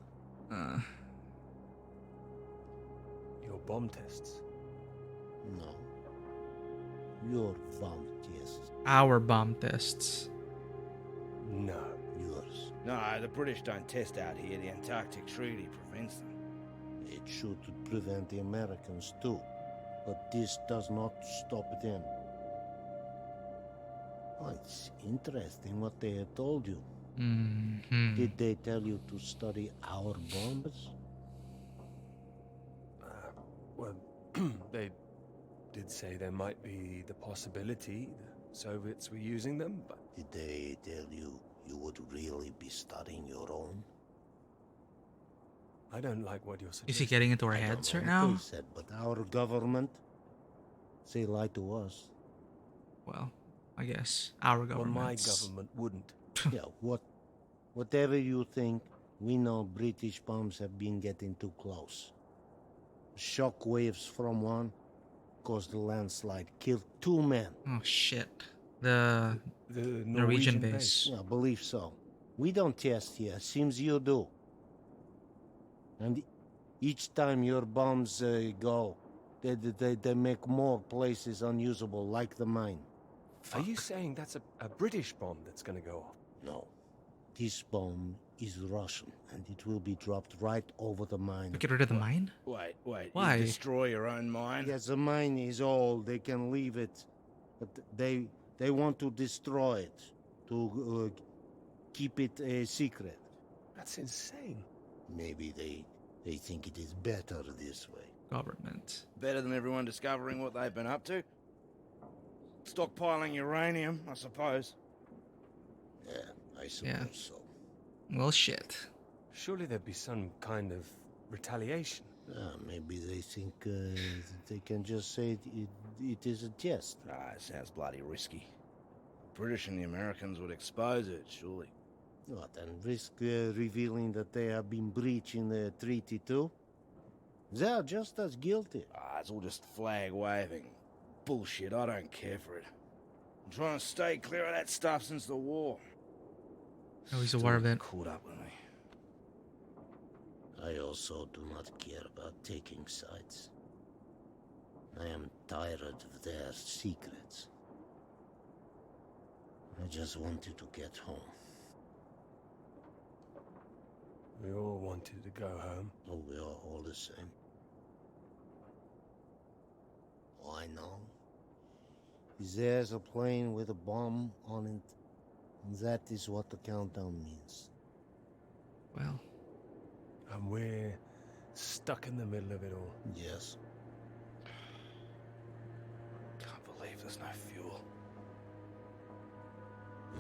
Your bomb tests? No. Your bomb tests. Our bomb tests. No. Yours. No, the British don't test out here. The Antarctic Treaty prevents them. It should prevent the Americans too. But this does not stop them. Oh, it's interesting what they have told you. Did they tell you to study our bombs? Well, they did say there might be the possibility the Soviets were using them, but... Did they tell you you would really be studying your own? I don't like what you're suggesting. Is he getting into our heads right now? They said, but our government, they lie to us. Well, I guess our government. Well, my government wouldn't. Yeah, whatever you think, we know British bombs have been getting too close. Shock waves from one caused a landslide, killed 2 men. Oh shit. The Norwegian base. Yeah, I believe so. We don't test here, seems you do. And each time your bombs go, they make more places unusable, like the mine. Are you saying that's a British bomb that's gonna go off? No. This bomb is Russian, and it will be dropped right over the mine. Get rid of the mine? Wait. Why? You destroy your own mine? Yes, the mine is old. They can leave it. But they want to destroy it, to keep it a secret. That's insane. Maybe they think it is better this way. Government. Better than everyone discovering what they've been up to? Stockpiling uranium, I suppose. Yeah, I suppose so. Well, shit. Surely there'd be some kind of retaliation. Maybe they think they can just say it is a test. It sounds bloody risky. The British and the Americans would expose it, surely. What, and risk revealing that they have been breaching the treaty too? They are just as guilty. It's all just flag waving. Bullshit, I don't care for it. I'm trying to stay clear of that stuff since the war. Oh, he's aware of it. Caught up with me. I also do not care about taking sides. I am tired of their secrets. I just wanted to get home. We all wanted to go home. Oh, we are all the same. Why now? There's a plane with a bomb on it, and that is what the countdown means. Well. And we're stuck in the middle of it all. Yes. Can't believe there's no fuel.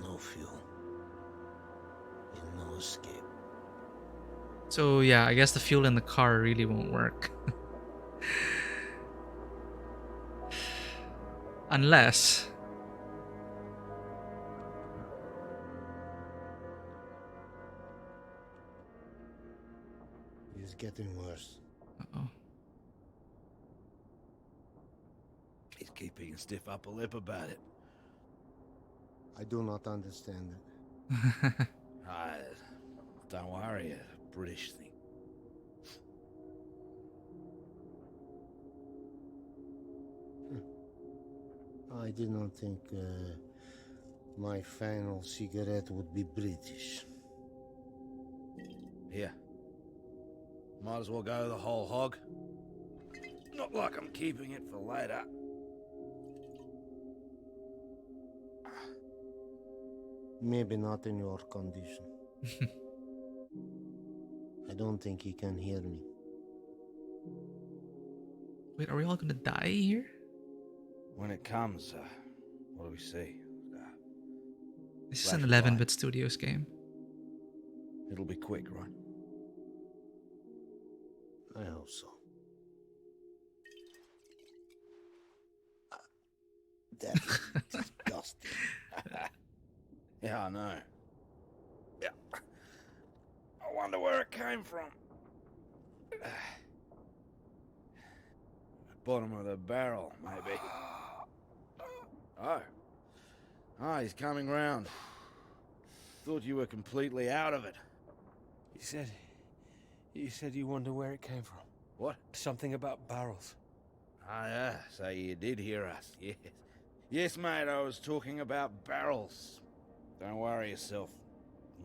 No fuel. on a skip. So yeah, I guess the fuel in the car really won't work. Unless... It's getting worse. Uh-oh. He's keeping a stiff upper lip about it. I do not understand it. Don't worry, a British thing. I did not think my final cigarette would be British. Here. Might as well go the whole hog. Not like I'm keeping it for later. Maybe not in your condition. I don't think he can hear me. Wait, are we all gonna die here? When it comes, what do we see? This is an 11-bit Studios game. It'll be quick, right? I hope so. That's disgusting. Yeah, I know. Yeah. I wonder where it came from. Bottom of the barrel, maybe. Oh. Ah, he's coming round. Thought you were completely out of it. You said you wonder where it came from. What? Something about barrels. Ah, yeah, so you did hear us, yes. Yes, mate, I was talking about barrels. Don't worry yourself,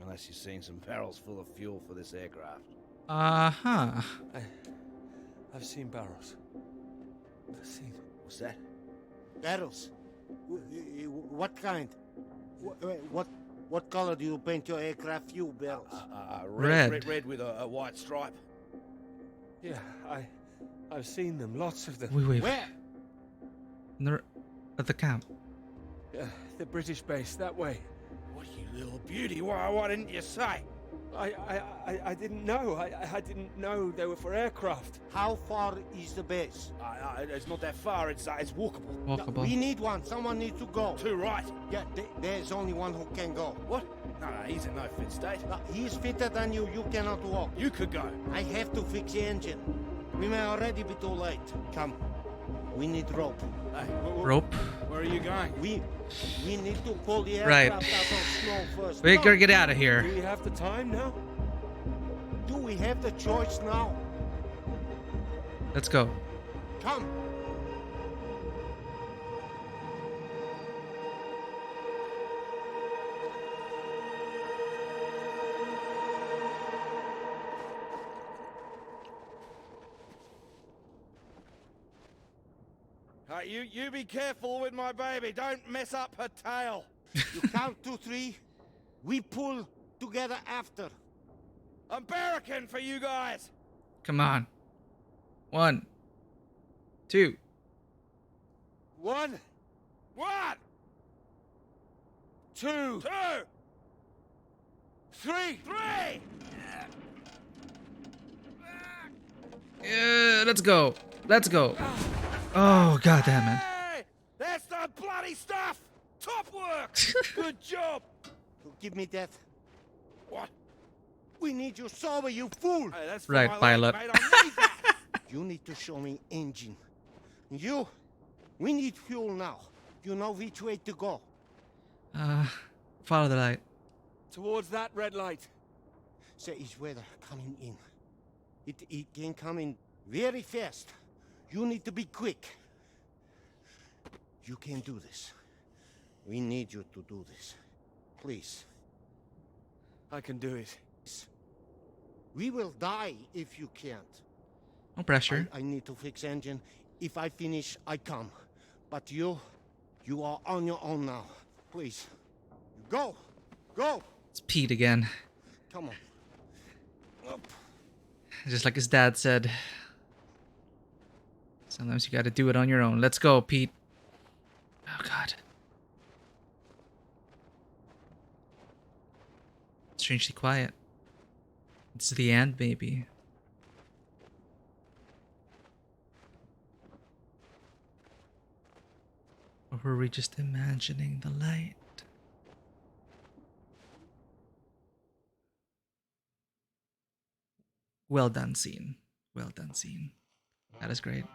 unless you've seen some barrels full of fuel for this aircraft. Uh-huh. I've seen barrels. I've seen... What's that? Barrels? What kind? What color do you paint your aircraft fuel barrels? Red with a white stripe. Yeah, I've seen them, lots of them. Wait. Where? At the camp. Yeah, the British base, that way. What, you little beauty? Why didn't you say? I didn't know. I didn't know they were for aircraft. How far is the base? It's not that far. It's walkable. Walkable. We need one. Someone needs to go. Too right. Yeah, there's only one who can go. What? No, he's in no fit state. He's fitter than you. You cannot walk. You could go. I have to fix the engine. We may already be too late. Come. We need rope. Hey, Rope? Where are you going? We need to pull the Right. aircraft out of snow first. We gotta get out of here. Do we have the time now? Do we have the choice now? Let's go. Come. You be careful with my baby. Don't mess up her tail. You count 2, 3. We pull together after. I'm barricading for you guys. Come on. 1, 2. 1. 2. 3. Yeah, let's go. Let's go. Oh, god damn it. Hey, that's the bloody stuff. Top work. Good job. Give me that. What? We need you sober, you fool. Hey, that's Right, pilot. Mate. I need that. You need to show me engine. We need fuel now. You know which way to go. Follow the light. Towards that red light. Say it's weather coming in. It can come in very fast. You need to be quick. You can do this. We need you to do this. Please. I can do it. We will die if you can't. No pressure. I need to fix engine. If I finish, I come. But you are on your own now. Please. Go! It's Pete again. Come on. Up. Just like his dad said. Sometimes you gotta do it on your own. Let's go, Pete. Oh, God. Strangely quiet. It's the end, maybe. Or were we just imagining the light? Well done, scene. Well done, scene. That is great.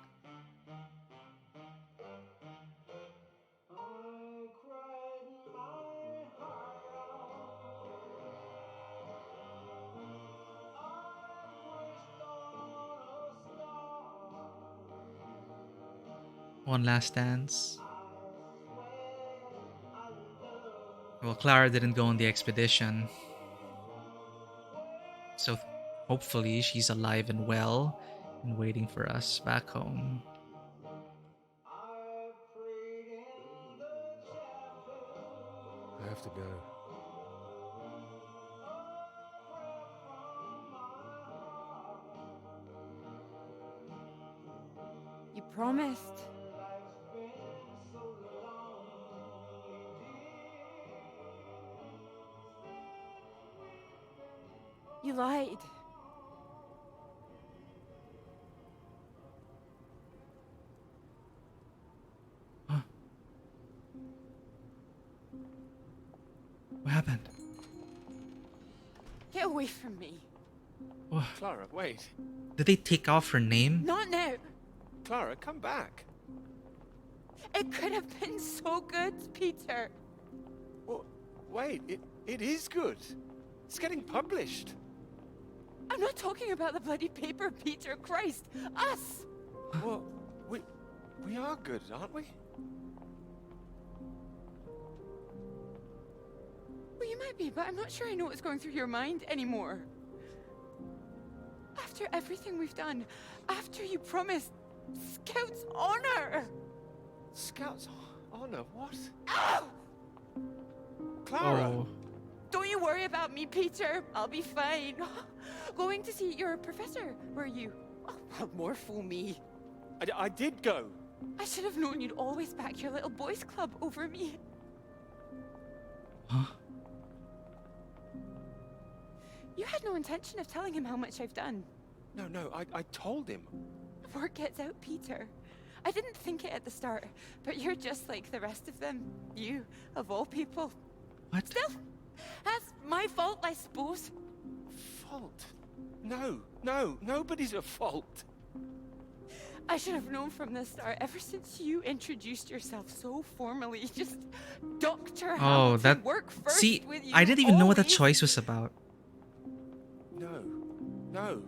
One last dance. Well, Clara didn't go on the expedition. So hopefully she's alive and well and waiting for us back home. I have to go. You promised. You lied. What happened? Get away from me. What? Clara, wait. Did they take off her name? Not now. Clara, come back. It could have been so good, Peter. Well, wait, it is good. It's getting published. I'm not talking about the bloody paper, Peter. Christ. Us. Well, we are good, aren't we? Well, you might be, but I'm not sure I know what's going through your mind anymore. After everything we've done, after you promised Scout's honor. Scout's honor? What? Ow! Clara! Oh. Don't you worry about me, Peter. I'll be fine. Going to see your professor, were you? Oh, well, more fool me. I did go. I should have known you'd always back your little boys club over me. Huh? You had no intention of telling him how much I've done. No, I told him. Word gets out, Peter. I didn't think it at the start, but you're just like the rest of them. You, of all people. What? Still, that's my fault, I suppose. Fault? No, nobody's at fault. I should have known from the start, ever since you introduced yourself so formally. Just Dr. Hamilton, that. work first See, with you. I didn't even know what that always. choice was about. No,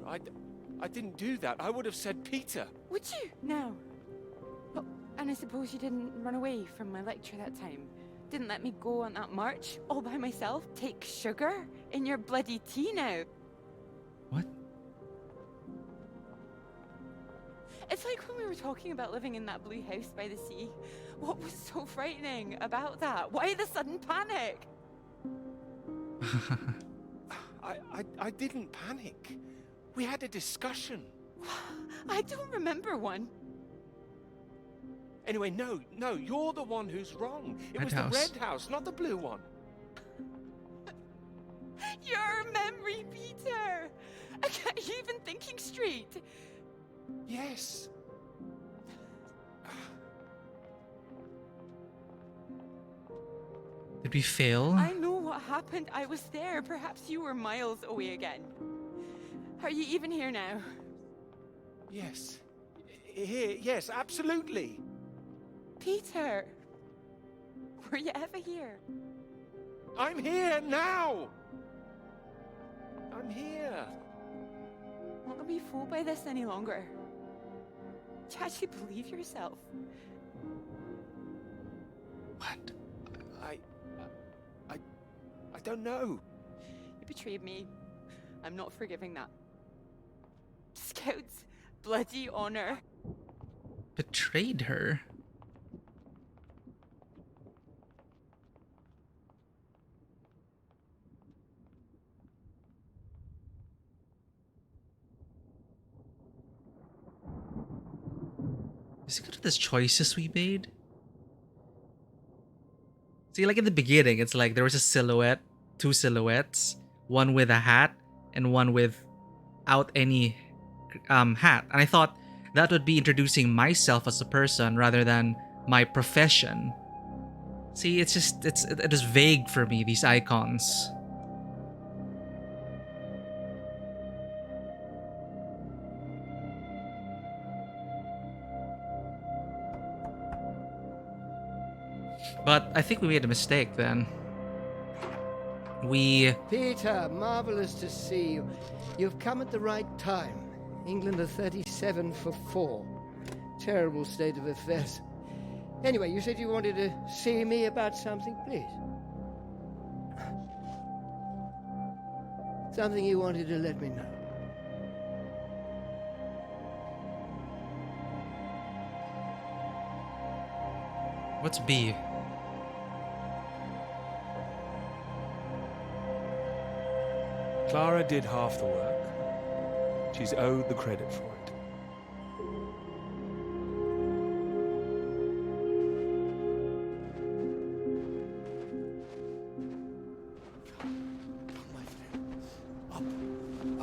I didn't do that. I would have said Peter. Would you? No. Oh, and I suppose you didn't run away from my lecture that time. Didn't let me go on that march all by myself. Take sugar in your bloody tea now. What? It's like when we were talking about living in that blue house by the sea. What was so frightening about that? Why the sudden panic? I didn't panic. We had a discussion. I don't remember one. Anyway, no, you're the one who's wrong. It Red was house. the red house, not the blue one. Your memory, Peter! I can't even thinking straight. Yes. Did we fail? I know what happened. I was there. Perhaps you were miles away again. Are you even here now? Yes. Here, yes, absolutely. Peter! Were you ever here? I'm here now. I'm here. Not gonna be fooled by this any longer. Do you actually believe yourself? What? I don't know. You betrayed me. I'm not forgiving that. Scout's bloody honor. Betrayed her? Is it good at these choices we made? See, like in the beginning, it's like there was a silhouette, two silhouettes, one with a hat and one with without any hat. And I thought that would be introducing myself as a person rather than my profession. See, it is vague for me, these icons. But I think we made a mistake then. Peter, marvelous to see you. You've come at the right time. England are 37 for 4. Terrible state of affairs. Anyway, you said you wanted to see me about something, please. Something you wanted to let me know. What's B? Clara did half the work. She's owed the credit for it.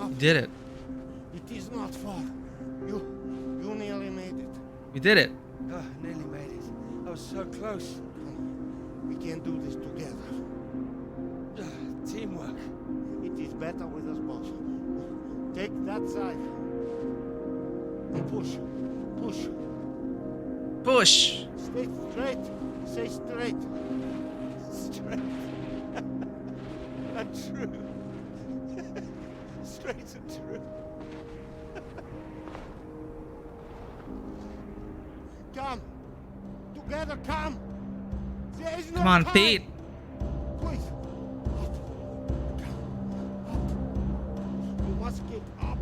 You did it. It is not far. You nearly made it. We did it. Nearly made it. I was so close. We can do this together. Teamwork. It is better with us both. Take that side. And push. Push. Push. Stay straight. Stay straight. Straight. And true. Straight and true. Come. Together, come. There is no Come on, time. Pete. Please. You must get up.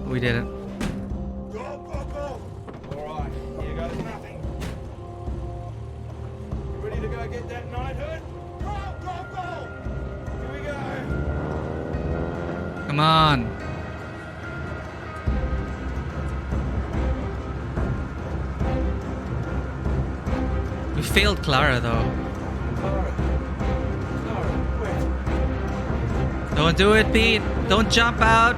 We did it. Go, go, go. All right. Here goes nothing. You ready to go get that knighthood? Go, go, go. Here we go. Come on. We failed Clara though. Don't do it, Pete. Don't jump out.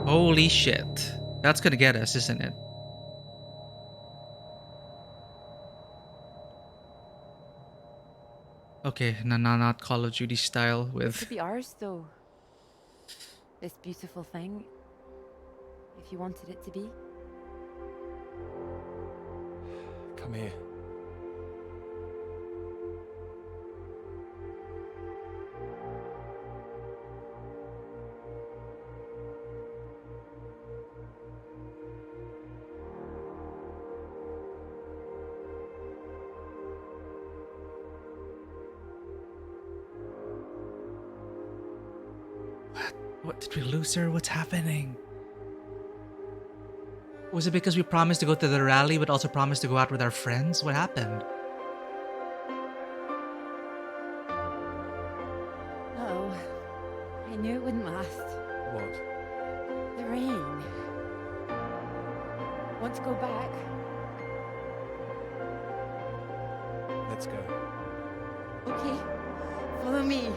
Holy shit. That's gonna get us, isn't it? Okay, not Call of Duty style It with... could be ours, though. This beautiful thing. If you wanted it to be. Come here. What, did we lose her? What's happening? Was it because we promised to go to the rally but also promised to go out with our friends? What happened? Oh, I knew it wouldn't last. What? The rain. Want to go back? Let's go. Okay, follow me.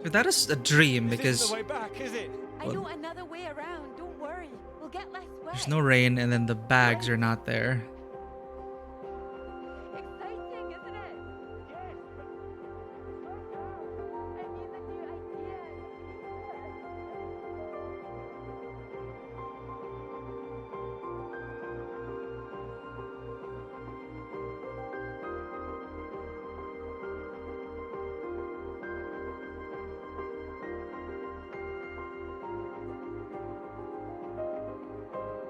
So that is a dream This because isn't the way back, is it? I know another way around. Don't worry. We'll get less wet. there's no rain and then the bags are not there. Exciting, isn't it? Yes. I need a new idea.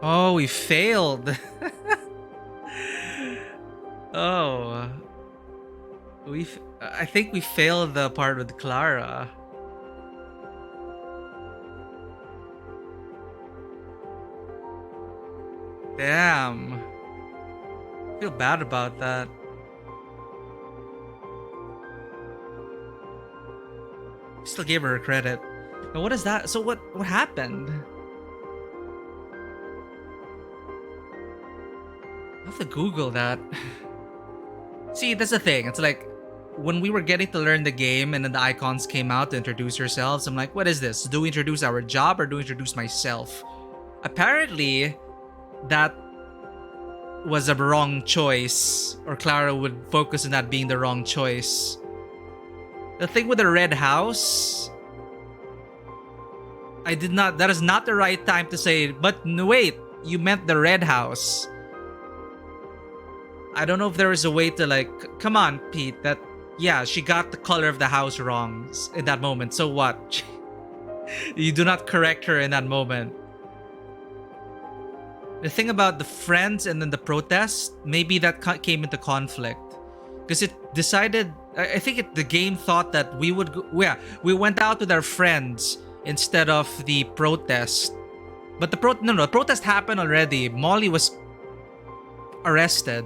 Oh, we failed. Oh. I think we failed the part with Clara. Damn. I feel bad about that. Still gave her credit. But what is that? So what happened? I have to Google that. See, that's the thing. It's like when we were getting to learn the game and then the icons came out to introduce yourselves, I'm like, what is this? Do we introduce our job or do we introduce myself? Apparently, that was a wrong choice, or Clara would focus on that being the wrong choice. The thing with the red house, that is not the right time to say, but no, wait, you meant the red house. I don't know if there was a way to like, come on, Pete, yeah, she got the color of the house wrong in that moment. So what? You do not correct her in that moment. The thing about the friends and then the protest, maybe that came into conflict. Because it decided, I think the game thought that we would go, we went out with our friends instead of the protest. But the protest happened already. Molly was arrested.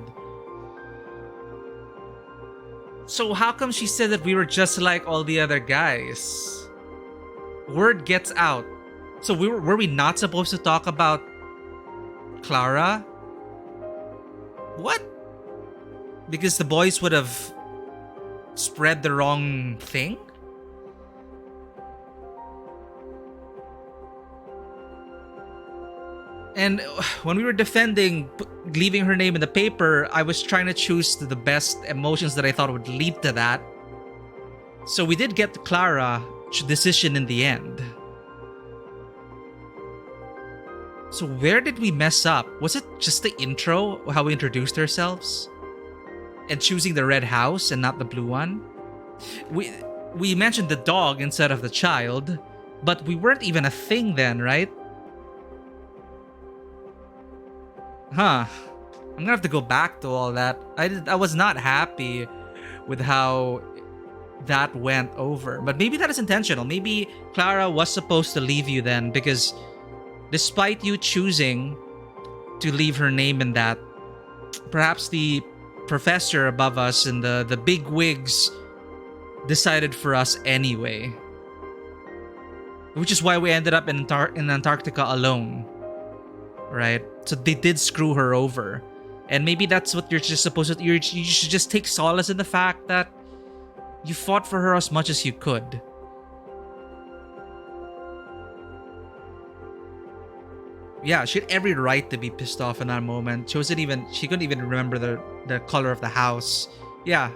So how come she said that we were just like all the other guys? Word gets out. So were we not supposed to talk about Clara? What? Because the boys would have spread the wrong thing? And when we were defending leaving her name in the paper, I was trying to choose the best emotions that I thought would lead to that. So we did get the Clara decision in the end. So where did we mess up? Was it just the intro, how we introduced ourselves? And choosing the red house and not the blue one? We mentioned the dog instead of the child, but we weren't even a thing then, right? Huh. I'm gonna have to go back to all that. I was not happy with how that went over. But maybe that is intentional. Maybe Clara was supposed to leave you then, because despite you choosing to leave her name in that, perhaps the professor above us and the big wigs decided for us anyway. Which is why we ended up in Antarctica alone. Right? So they did screw her over. And maybe that's what you're just supposed to... You should just take solace in the fact that you fought for her as much as you could. Yeah, she had every right to be pissed off in that moment. She couldn't even remember the color of the house. Yeah.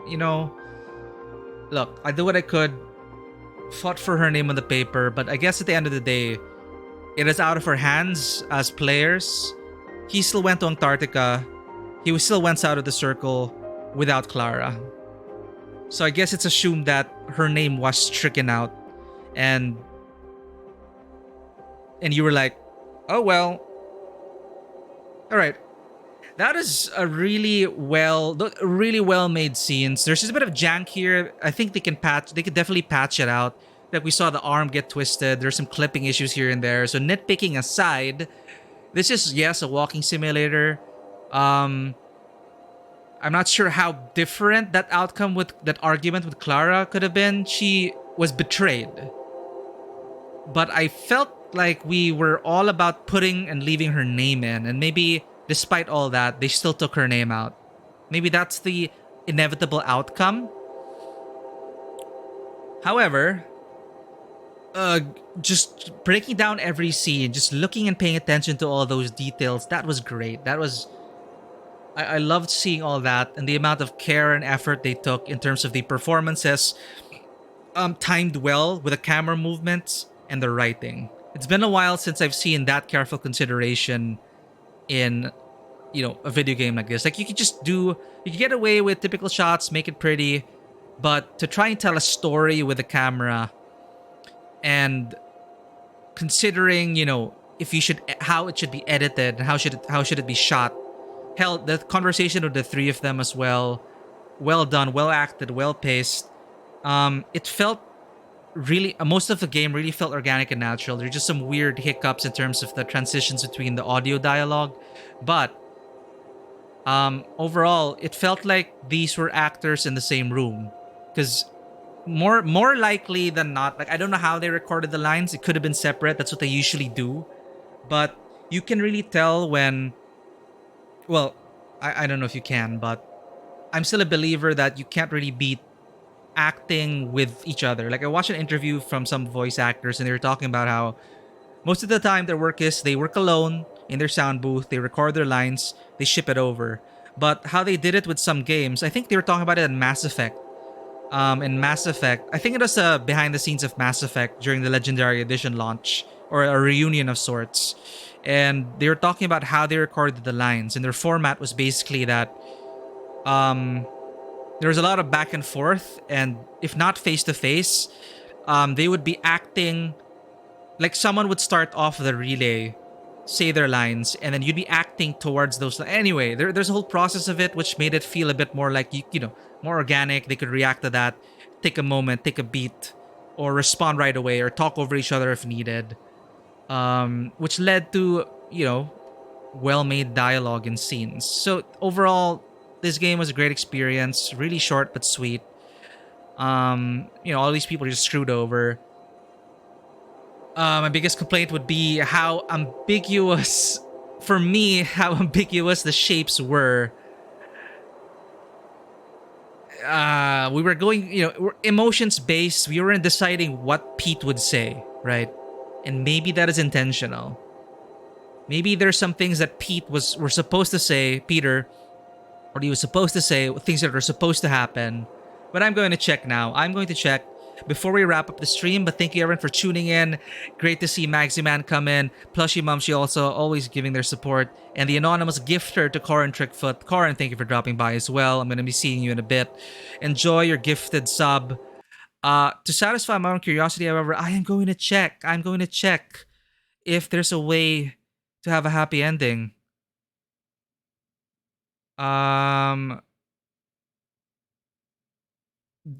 You know, look, I did what I could. Fought for her name on the paper, but I guess at the end of the day, it is out of her hands as players. He still went to Antarctica. He still went out of the circle without Clara. So I guess it's assumed that her name was stricken out. And you were like, oh well. Alright. That is a really well made scenes. There's just a bit of jank here. I think they could definitely patch it out. Like we saw the arm get twisted. There's some clipping issues here and there. So nitpicking aside, this is, yes, a walking simulator. I'm not sure how different that outcome with that argument with Clara could have been. She was betrayed. But I felt like we were all about putting and leaving her name in. And maybe despite all that, they still took her name out. Maybe that's the inevitable outcome. However, just breaking down every scene, just looking and paying attention to all those details, that was great. I loved seeing all that and the amount of care and effort they took in terms of the performances, timed well with the camera movements and the writing. It's been a while since I've seen that careful consideration in, a video game like this. Like you could get away with typical shots, make it pretty, but to try and tell a story with a camera and considering, how it should be edited and how should it be shot. Hell, the conversation with the three of them as well. well done, well acted, well paced. It felt really most of the game really felt organic and natural. There's just some weird hiccups in terms of the transitions between the audio dialogue, but overall it felt like these were actors in the same room, because more likely than not, like I don't know how they recorded the lines. It could have been separate. That's what they usually do, but you can really tell when, well, I don't know if you can, but I'm still a believer that you can't really beat acting with each other. Like I watched an interview from some voice actors and they were talking about how most of the time their work is they work alone in their sound booth, they record their lines, they ship it over. But how they did it with some games, I think they were talking about it in Mass Effect. In Mass Effect, I think it was behind the scenes of Mass Effect during the Legendary Edition launch, or a reunion of sorts. And they were talking about how they recorded the lines, and their format was basically that there was a lot of back and forth, and if not face to face, they would be acting like someone would start off the relay, say their lines, and then you'd be acting towards those. Anyway, there's a whole process of it, which made it feel a bit more like you know, more organic. They could react to that, take a moment, take a beat, or respond right away, or talk over each other if needed. Which led to, you know, well-made dialogue and scenes. So overall, this game was a great experience. Really short but sweet. You know, all these people are just screwed over. My biggest complaint would be how ambiguous, for me, how ambiguous the shapes were. We were going, you know, we're emotions based. We weren't deciding what Pete would say, right? And maybe that is intentional. Maybe there's some things that were supposed to say, Peter, or he was supposed to say, things that are supposed to happen. But I'm going to check now. I'm going to check before we wrap up the stream. But thank you everyone for tuning in. Great to see Maximan come in. Plushy Mumshy also always giving their support. And the anonymous gifter to Corin Trickfoot. Corin, thank you for dropping by as well. I'm going to be seeing you in a bit. Enjoy your gifted sub. To satisfy my own curiosity, however, I am going to check. I'm going to check if there's a way to have a happy ending.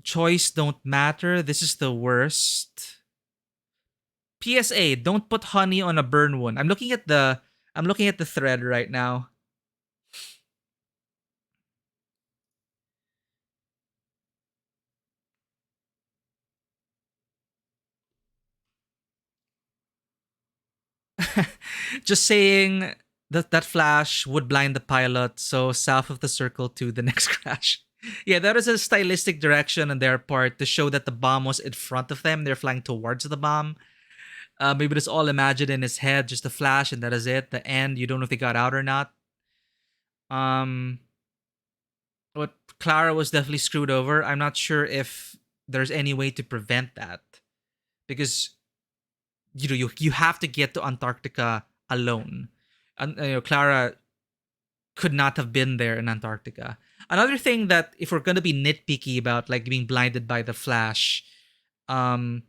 Choice don't matter. This is the worst. PSA, don't put honey on a burn wound. I'm looking at the thread right now. Just saying that flash would blind the pilot, so south of the circle to the next crash. Yeah, that is a stylistic direction on their part to show that the bomb was in front of them. They're flying towards the bomb. Maybe it's all imagined in his head, just a flash, and that is it. The end, you don't know if they got out or not. But Clara was definitely screwed over. I'm not sure if there's any way to prevent that, because you have to get to Antarctica alone. And Clara could not have been there in Antarctica. Another thing that, if we're gonna be nitpicky about, like being blinded by the flash, from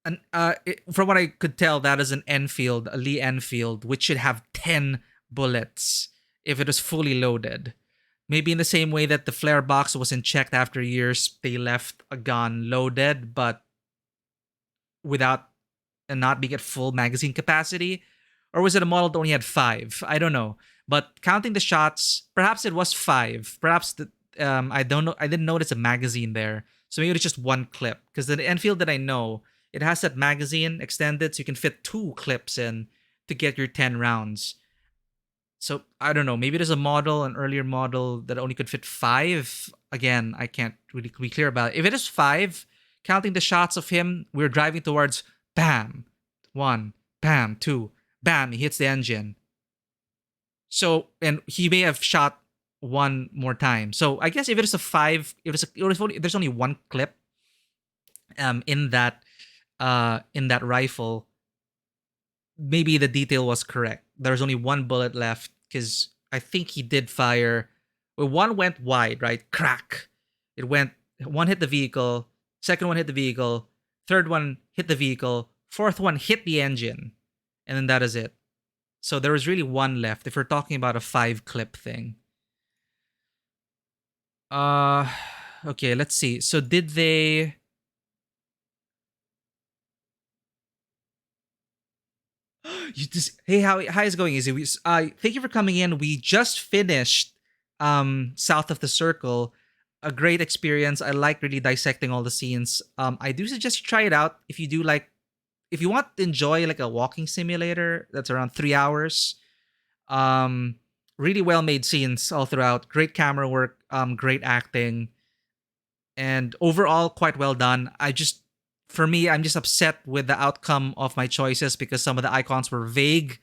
what I could tell, that is an Enfield, a Lee Enfield, which should have 10 bullets if it was fully loaded. Maybe in the same way that the flare box wasn't checked after years, they left a gun loaded, but without and not being at full magazine capacity. Or was it a model that only had 5? I don't know. But counting the shots, perhaps it was 5. Perhaps I don't know. I didn't notice a magazine there, so maybe it's just one clip. Because the Enfield that I know, it has that magazine extended, so you can fit 2 clips in to get your 10 rounds. So I don't know. Maybe there's an earlier model that only could fit 5. Again, I can't really be clear about it. If it is 5, counting the shots of him, we're driving towards bam, 1, bam, 2, bam. He hits the engine. So, and he may have shot 1 more time. So I guess if it is a 5, there's only 1 clip in that rifle. Maybe the detail was correct. There's only 1 bullet left, because I think he did fire. Well, 1 went wide, right? Crack. It went, 1 hit the vehicle, second one hit the vehicle, third one hit the vehicle, fourth one hit the engine, and then that is it. So there was really 1 left if we're talking about a 5 clip thing. Uh, okay, let's see. So did they? Hey, how is it going? Easy. Thank you for coming in. We just finished South of the Circle. A great experience. I like really dissecting all the scenes. I do suggest you try it out if you do like if you want to enjoy like a walking simulator that's around 3 hours. Um, really well made scenes all throughout. Great camera work. Great acting, and overall quite well done. For me, I'm just upset with the outcome of my choices because some of the icons were vague,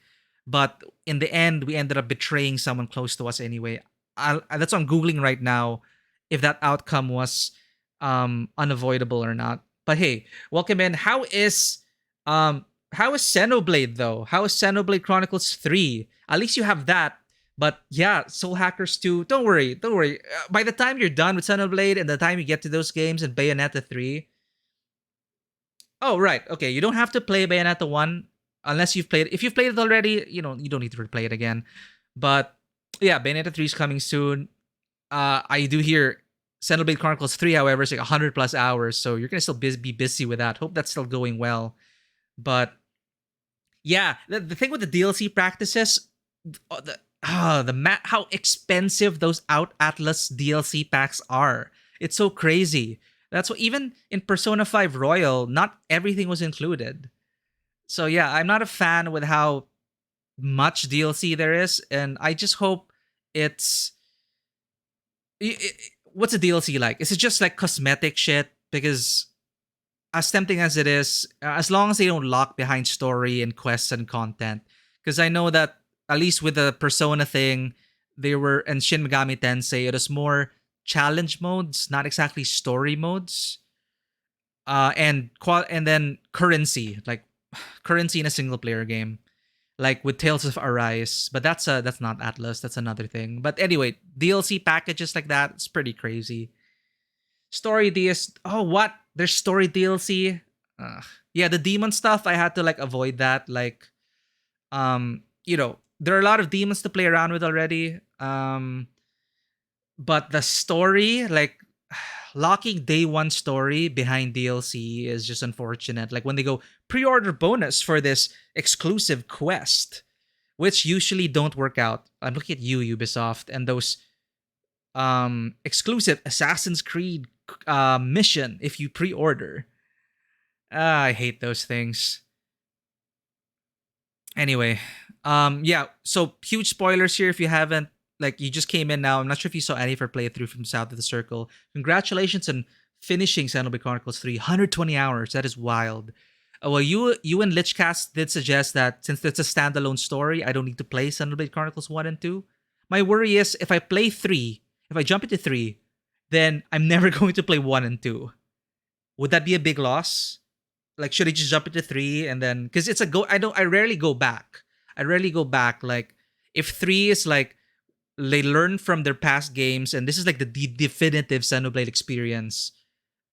but in the end, we ended up betraying someone close to us anyway. That's what I'm googling right now, if that outcome was unavoidable or not. But hey, welcome in. How is Xenoblade though? How is Xenoblade Chronicles 3? At least you have that. But yeah, Soul Hackers 2, don't worry, don't worry. By the time you're done with Xenoblade and the time you get to those games and Bayonetta 3, oh, right. Okay, you don't have to play Bayonetta 1 unless you've played. If you've played it already, you don't need to replay it again. But yeah, Bayonetta 3 is coming soon. I do hear Xenoblade Chronicles 3, however, is like 100 plus hours, so you're gonna still be busy with that. Hope that's still going well. But yeah, the thing with the DLC practices, how expensive those Out Atlas DLC packs are. It's so crazy. That's what even in Persona 5 Royal, not everything was included. So yeah, I'm not a fan with how much DLC there is, and I just hope it's what's a DLC like? Is it just like cosmetic shit? Because as tempting as it is, as long as they don't lock behind story and quests and content, because I know that at least with the Persona thing, there were and Shin Megami Tensei, it was more challenge modes, not exactly story modes. And then currency, like currency in a single player game, like with Tales of Arise. But that's not Atlas. That's another thing. But anyway, DLC packages like that, it's pretty crazy. Story DS. Oh, what? There's story DLC. Yeah, the demon stuff. I had to like avoid that. Like, there are a lot of demons to play around with already. But the story, like locking day one story behind DLC is just unfortunate. Like when they go pre-order bonus for this exclusive quest, which usually don't work out. I'm looking at you, Ubisoft, and those exclusive Assassin's Creed mission if you pre-order. I hate those things. Anyway, yeah, so huge spoilers here if you haven't, like, you just came in now. I'm not sure if you saw any of our playthrough from South of the Circle. Congratulations on finishing Xenoblade Chronicles 3. 120 hours. That is wild. Well, you and Lichcast did suggest that since it's a standalone story, I don't need to play Xenoblade Chronicles 1 and 2. My worry is if I play 3, if I jump into 3, then I'm never going to play 1 and 2. Would that be a big loss? Like, should I just jump into 3 and then... Because it's a go... I rarely go back. Like, if 3 is like... They learn from their past games and this is like the definitive Xenoblade experience,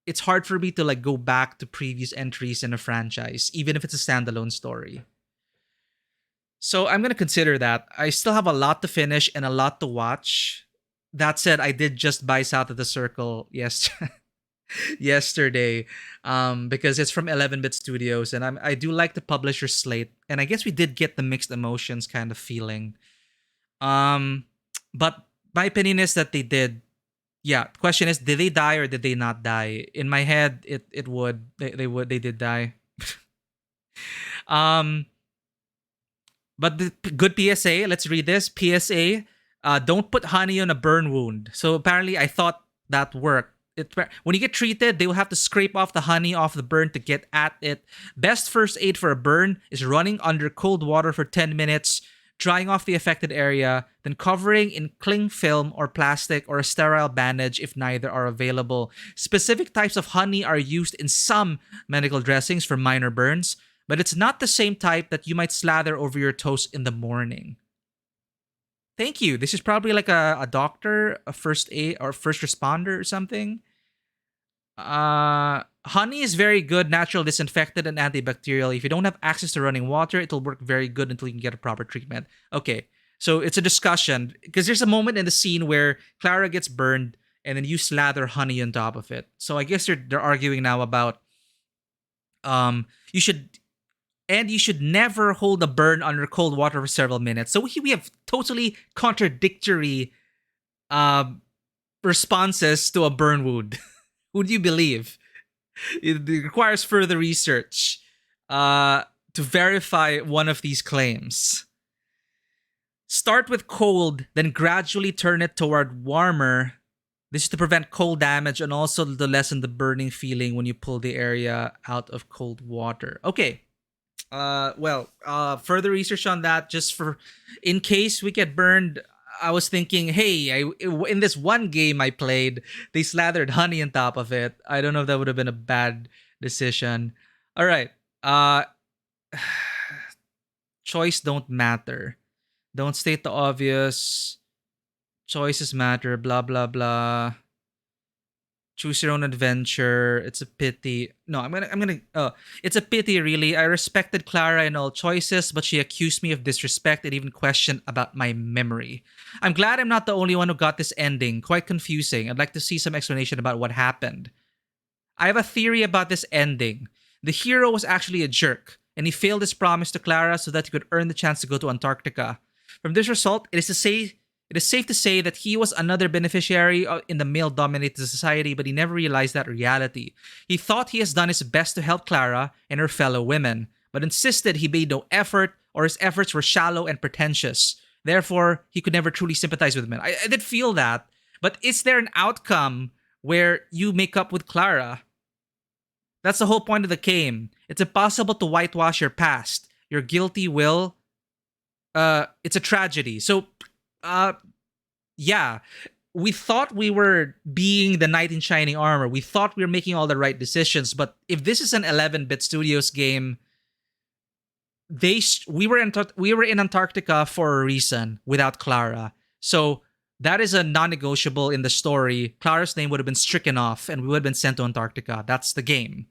it's hard for me to like go back to previous entries in a franchise, even if it's a standalone story. So I'm going to consider that. I still have a lot to finish and a lot to watch. That said, I did just buy South of the Circle yesterday because it's from 11-Bit Studios and I do like the publisher slate. And I guess we did get the mixed emotions kind of feeling. But my opinion is that they did. Yeah, the question is, did they die or did they not die? In my head, it would. They did die. But the good PSA, let's read this. PSA, don't put honey on a burn wound. So apparently I thought that worked. When you get treated, they will have to scrape off the honey off the burn to get at it. Best first aid for a burn is running under cold water for 10 minutes, drying off the affected area, then covering in cling film or plastic or a sterile bandage if neither are available. Specific types of honey are used in some medical dressings for minor burns, but it's not the same type that you might slather over your toast in the morning. Thank you. This is probably like a doctor, a first aid or first responder or something. Honey is very good, natural disinfectant and antibacterial. If you don't have access to running water, it'll work very good until you can get a proper treatment. Okay, so it's a discussion because there's a moment in the scene where Clara gets burned and then you slather honey on top of it. So I guess they're arguing now about you should never hold a burn under cold water for several minutes. So we have totally contradictory responses to a burn wound. Who do you believe? It requires further research to verify one of these claims. Start with cold, then gradually turn it toward warmer. This is to prevent cold damage and also to lessen the burning feeling when you pull the area out of cold water. Okay. Further research on that, just for in case we get burned. I was thinking, hey, in this one game I played, they slathered honey on top of it. I don't know if that would have been a bad decision. All right. Choice don't matter. Don't state the obvious. Choices matter, blah, blah, blah. Choose your own adventure. It's a pity. No, it's a pity, really. I respected Clara in all choices, but she accused me of disrespect and even questioned about my memory. I'm glad I'm not the only one who got this ending. Quite confusing. I'd like to see some explanation about what happened. I have a theory about this ending. The hero was actually a jerk, and he failed his promise to Clara so that he could earn the chance to go to Antarctica. From this result, it is safe to say that he was another beneficiary in the male-dominated society, but he never realized that reality. He thought he has done his best to help Clara and her fellow women, but insisted he made no effort or his efforts were shallow and pretentious. Therefore, he could never truly sympathize with women. I did feel that, but is there an outcome where you make up with Clara? That's the whole point of the game. It's impossible to whitewash your past. Your guilty will, it's a tragedy. So, yeah, we thought we were being the knight in shining armor. We thought we were making all the right decisions. But if this is an 11-bit Studios game, we were in Antarctica for a reason without Clara. So that is a non-negotiable in the story. Clara's name would have been stricken off, and we would have been sent to Antarctica. That's the game.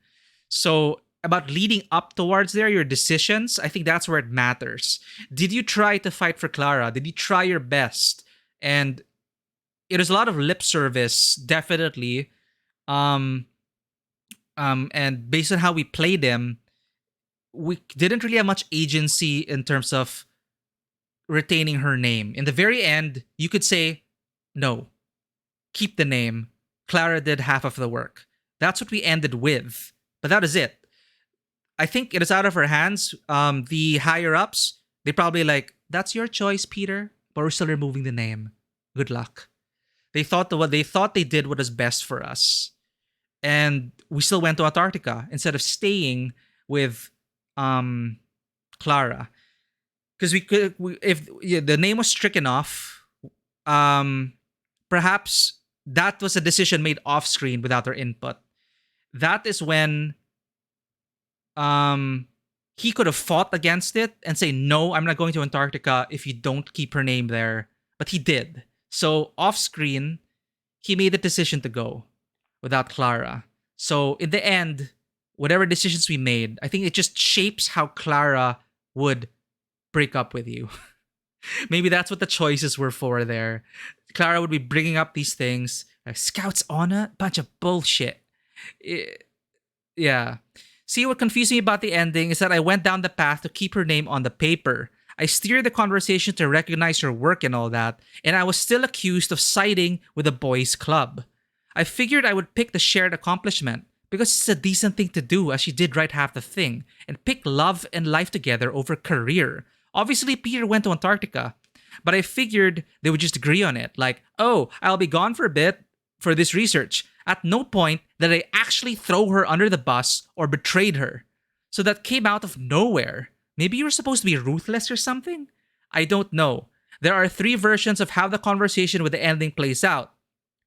So about leading up towards there, your decisions, I think that's where it matters. Did you try to fight for Clara? Did you try your best? And it was a lot of lip service, definitely. And based on how we played him, we didn't really have much agency in terms of retaining her name. In the very end, you could say, no, keep the name. Clara did half of the work. That's what we ended with. But that is it. I think it is out of her hands. The higher-ups, they probably like, that's your choice, Peter, but we're still removing the name. Good luck. They thought they did what was best for us. And we still went to Antarctica instead of staying with Clara. Because if the name was stricken off, perhaps that was a decision made off screen without her input. That is when he could have fought against it and say, no, I'm not going to Antarctica if you don't keep her name there. But he did. So off screen, he made the decision to go without Clara. So in the end, whatever decisions we made, I think it just shapes how Clara would break up with you. Maybe that's what the choices were for there. Clara would be bringing up these things. Like, Scouts honor? Bunch of bullshit. Yeah. See, what confused me about the ending is that I went down the path to keep her name on the paper. I steered the conversation to recognize her work and all that, and I was still accused of siding with the boys' club. I figured I would pick the shared accomplishment, because it's a decent thing to do, as she did right half the thing, and pick love and life together over career. Obviously, Peter went to Antarctica, but I figured they would just agree on it. Like, oh, I'll be gone for a bit for this research. At no point did I actually throw her under the bus or betrayed her. So that came out of nowhere. Maybe you were supposed to be ruthless or something? I don't know. There are 3 versions of how the conversation with the ending plays out,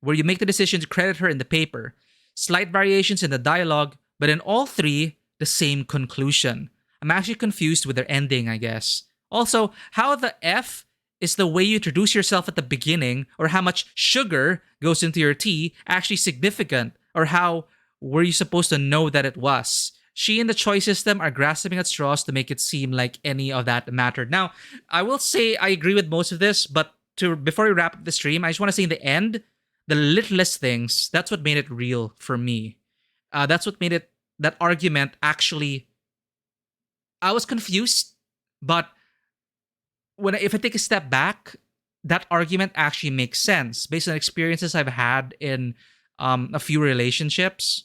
where you make the decision to credit her in the paper. Slight variations in the dialogue, but in all 3, the same conclusion. I'm actually confused with their ending, I guess. Also, how the F is the way you introduce yourself at the beginning, or how much sugar goes into your tea actually significant, or how were you supposed to know that it was? She and the choice system are grasping at straws to make it seem like any of that mattered. Now, I will say I agree with most of this, but before we wrap up the stream, I just want to say in the end, the littlest things, that's what made it real for me. That's what made it, that argument actually, I was confused, but if I take a step back, that argument actually makes sense based on experiences I've had in a few relationships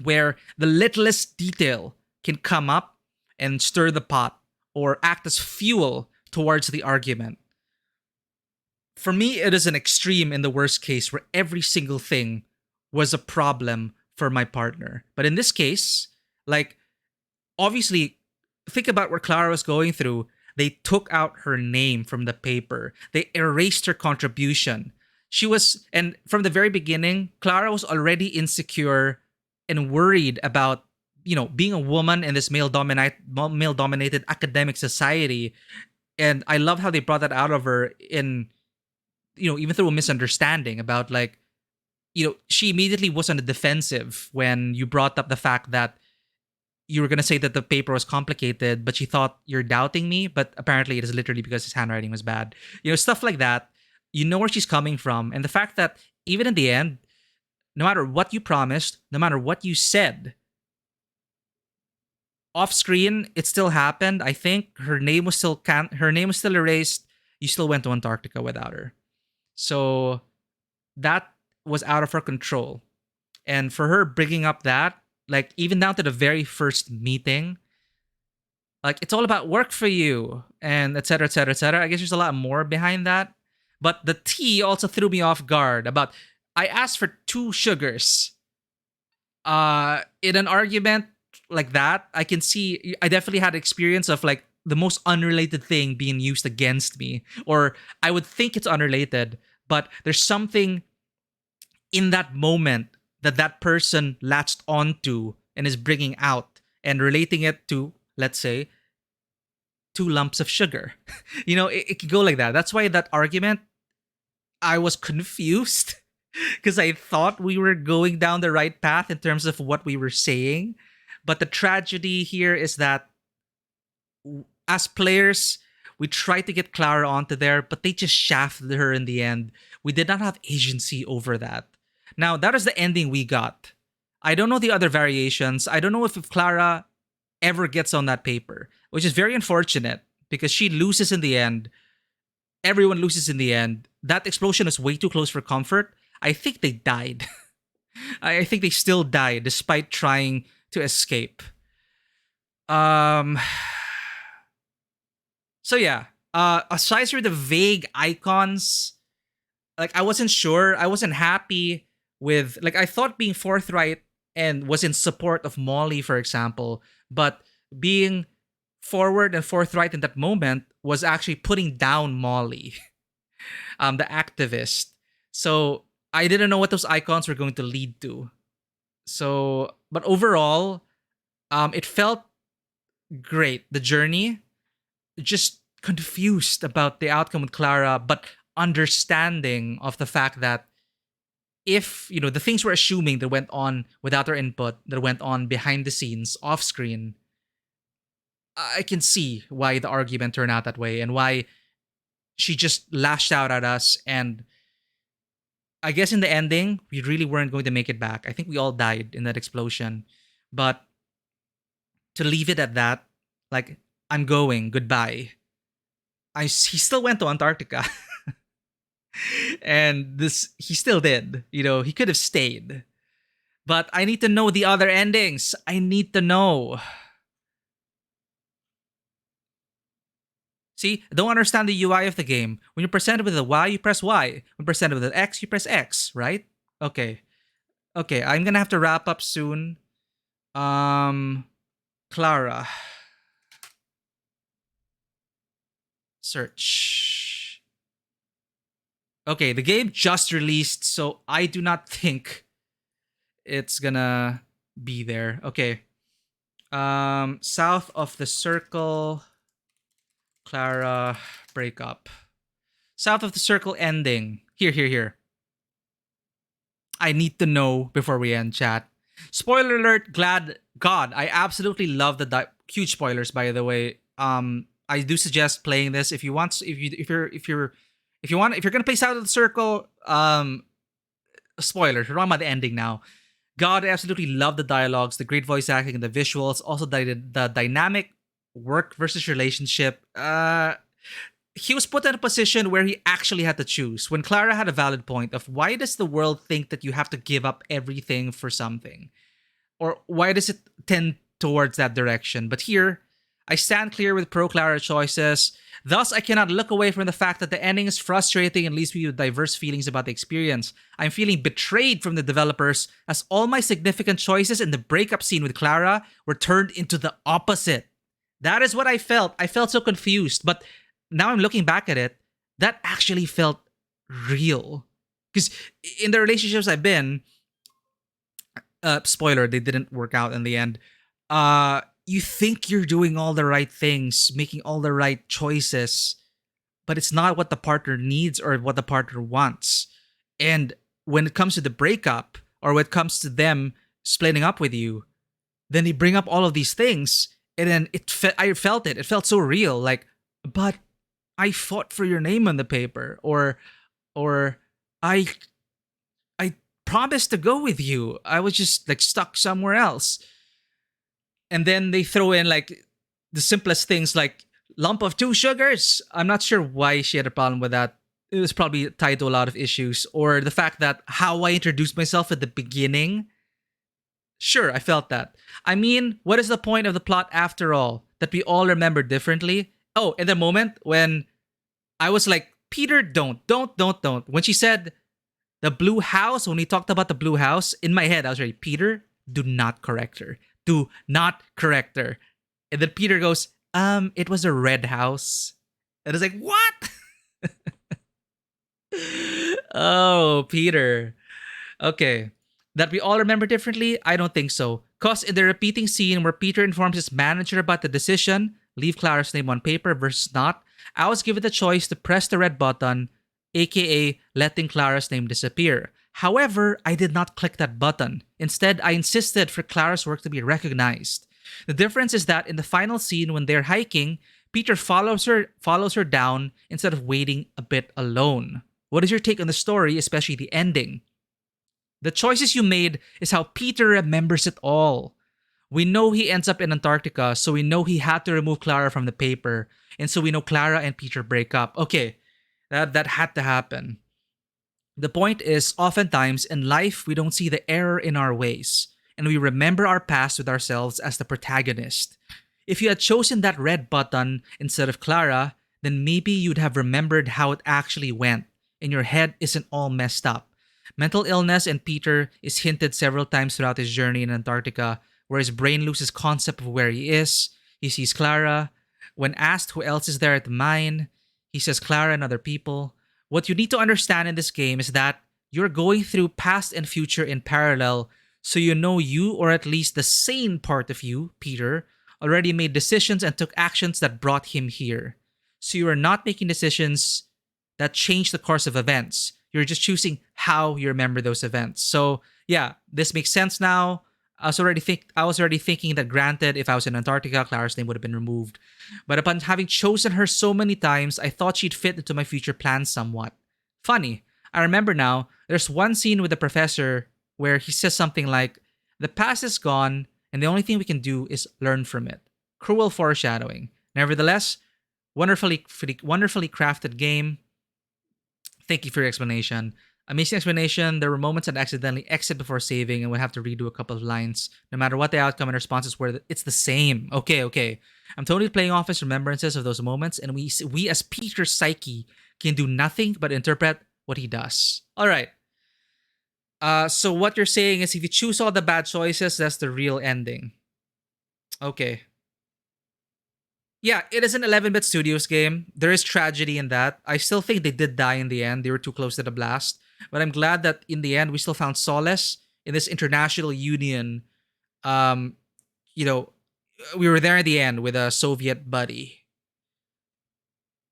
where the littlest detail can come up and stir the pot or act as fuel towards the argument. For me, it is an extreme in the worst case where every single thing was a problem for my partner. But in this case, like, obviously, think about what Clara was going through. They took out her name from the paper. They erased her contribution. And from the very beginning, Clara was already insecure and worried about, being a woman in this male-dominated academic society. And I love how they brought that out of her in, even through a misunderstanding about, like, she immediately was on the defensive when you brought up the fact that you were going to say that the paper was complicated, but she thought you're doubting me, but apparently it is literally because his handwriting was bad. Stuff like that. You know where she's coming from. And the fact that even in the end, no matter what you promised, no matter what you said, off screen, it still happened. I think her name was still erased. You still went to Antarctica without her. So that was out of her control. And for her bringing up that, like, even down to the very first meeting, like, it's all about work for you, and et cetera, et cetera, et cetera. I guess there's a lot more behind that. But the tea also threw me off guard about, I asked for 2 sugars. In an argument like that, I definitely had experience of, like, the most unrelated thing being used against me. Or I would think it's unrelated, but there's something in that moment that person latched onto and is bringing out and relating it to, let's say, 2 lumps of sugar. It could go like that. That's why that argument, I was confused because I thought we were going down the right path in terms of what we were saying. But the tragedy here is that as players, we tried to get Clara onto there, but they just shafted her in the end. We did not have agency over that. Now, that is the ending we got. I don't know the other variations. I don't know if Clara ever gets on that paper, which is very unfortunate because she loses in the end. Everyone loses in the end. That explosion is way too close for comfort. I think they died. I think they still died despite trying to escape. So yeah, aside from the vague icons, like, I wasn't sure. I wasn't happy with, like, I thought being forthright and was in support of Molly, for example, but being forward and forthright in that moment was actually putting down Molly, the activist. So I didn't know what those icons were going to lead to. So, but overall, it felt great. The journey, just confused about the outcome with Clara, but understanding of the fact that if, the things we're assuming that went on without our input, that went on behind the scenes, off screen, I can see why the argument turned out that way and why she just lashed out at us. And I guess in the ending, we really weren't going to make it back. I think we all died in that explosion. But to leave it at that, like, I'm going, goodbye. He still went to Antarctica. And he still did. He could have stayed. But I need to know the other endings. I need to know. See, I don't understand the UI of the game. When you're presented with a Y, you press Y. When presented with an X, you press X, right? Okay, I'm gonna have to wrap up soon. Clara. Search. Okay, the game just released, so I do not think it's gonna be there. Okay. South of the Circle, Clara breakup. South of the Circle ending. Here. I need to know before we end, chat. Spoiler alert, God, I absolutely love the huge spoilers, by the way. I do suggest playing this if you're gonna play South of the Circle. spoilers, we're talking about the ending now. God, I absolutely love the dialogues, the great voice acting, and the visuals. Also, the dynamic work versus relationship. He was put in a position where he actually had to choose. When Clara had a valid point of why does the world think that you have to give up everything for something? Or why does it tend towards that direction? But here, I stand clear with pro-Clara choices. Thus, I cannot look away from the fact that the ending is frustrating and leaves me with diverse feelings about the experience. I'm feeling betrayed from the developers as all my significant choices in the breakup scene with Clara were turned into the opposite. That is what I felt. I felt so confused. But now I'm looking back at it, that actually felt real. Because in the relationships I've been, spoiler, they didn't work out in the end. You think you're doing all the right things, making all the right choices, but it's not what the partner needs or what the partner wants. And when it comes to the breakup, or when it comes to them splitting up with you, then they bring up all of these things, and then I felt it. It felt so real. Like, but I fought for your name on the paper, or I promised to go with you. I was just like stuck somewhere else. And then they throw in like the simplest things like lump of 2 sugars. I'm not sure why she had a problem with that. It was probably tied to a lot of issues. Or the fact that how I introduced myself at the beginning. Sure, I felt that. I mean, what is the point of the plot after all? That we all remember differently? Oh, in the moment when I was like, Peter, don't. When she said the blue house, when we talked about the blue house, in my head, I was like, Peter, do not correct her. Do not correct her. And then Peter goes, it was a red house. And I was like, what? Oh, Peter. Okay. That we all remember differently? I don't think so. Cause in the repeating scene where Peter informs his manager about the decision, leave Clara's name on paper versus not, I was given the choice to press the red button, aka letting Clara's name disappear. However, I did not click that button. Instead, I insisted for Clara's work to be recognized. The difference is that in the final scene when they're hiking, Peter follows her down instead of waiting a bit alone. What is your take on the story, especially the ending? The choices you made is how Peter remembers it all. We know he ends up in Antarctica, so we know he had to remove Clara from the paper, and so we know Clara and Peter break up. Okay, that had to happen. The point is, oftentimes in life, we don't see the error in our ways, and we remember our past with ourselves as the protagonist. If you had chosen that red button instead of Clara, then maybe you'd have remembered how it actually went, and your head isn't all messed up. Mental illness in Peter is hinted several times throughout his journey in Antarctica, where his brain loses concept of where he is. He sees Clara. When asked who else is there at the mine, he says Clara and other people. What you need to understand in this game is that you're going through past and future in parallel, so you know you, or at least the sane part of you, Peter, already made decisions and took actions that brought him here. So you are not making decisions that change the course of events. You're just choosing how you remember those events. So yeah, this makes sense now. I was already thinking that granted, if I was in Antarctica, Clara's name would have been removed. But upon having chosen her so many times, I thought she'd fit into my future plans somewhat. Funny, I remember now, there's one scene with the professor where he says something like, the past is gone, and the only thing we can do is learn from it. Cruel foreshadowing. Nevertheless, wonderfully crafted game. Thank you for your explanation. Amazing explanation. There were moments I'd accidentally exit before saving and would have to redo a couple of lines. No matter what the outcome and responses were, it's the same. Okay. I'm totally playing off his remembrances of those moments, and we as Peter's psyche can do nothing but interpret what he does. All right. So what you're saying is if you choose all the bad choices, that's the real ending. Okay. Yeah, it is an 11-bit Studios game. There is tragedy in that. I still think they did die in the end. They were too close to the blast. But I'm glad that in the end, we still found solace in this international union. We were there at the end with a Soviet buddy.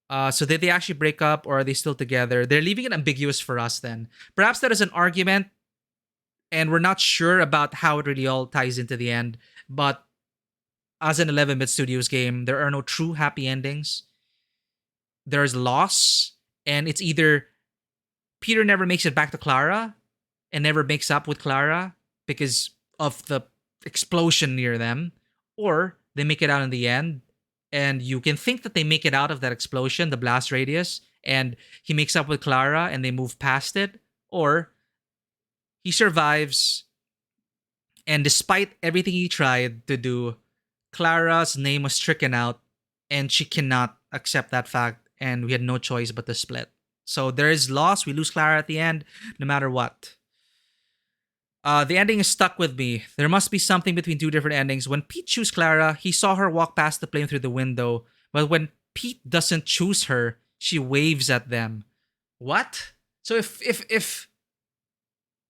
So did they actually break up, or are they still together? They're leaving it ambiguous for us then. Perhaps that is an argument, and we're not sure about how it really all ties into the end. But as an 11-bit Studios game, there are no true happy endings. There's loss, and it's either Peter never makes it back to Clara, and never makes up with Clara because of the explosion near them, or they make it out in the end, and you can think that they make it out of that explosion, the blast radius, and he makes up with Clara and they move past it, or he survives, and despite everything he tried to do, Clara's name was stricken out, and she cannot accept that fact, and we had no choice but to split. So there is loss. We lose Clara at the end, no matter what. The ending is stuck with me. There must be something between two different endings. When Pete chose Clara, he saw her walk past the plane through the window. But when Pete doesn't choose her, she waves at them. What? So if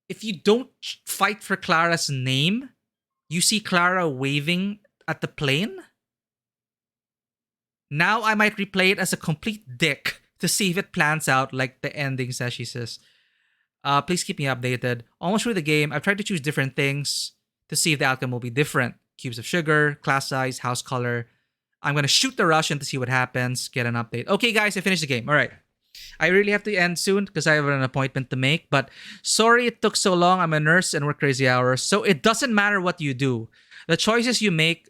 you don't fight for Clara's name, you see Clara waving at the plane? Now I might replay it as a complete dick to see if it plans out like the ending says, she says. Please keep me updated. Almost through the game, I've tried to choose different things to see if the outcome will be different. Cubes of sugar, class size, house color. I'm going to shoot the Russian to see what happens, get an update. Okay, guys, I finished the game. All right. I really have to end soon because I have an appointment to make. But sorry it took so long. I'm a nurse and work crazy hours. So it doesn't matter what you do. The choices you make,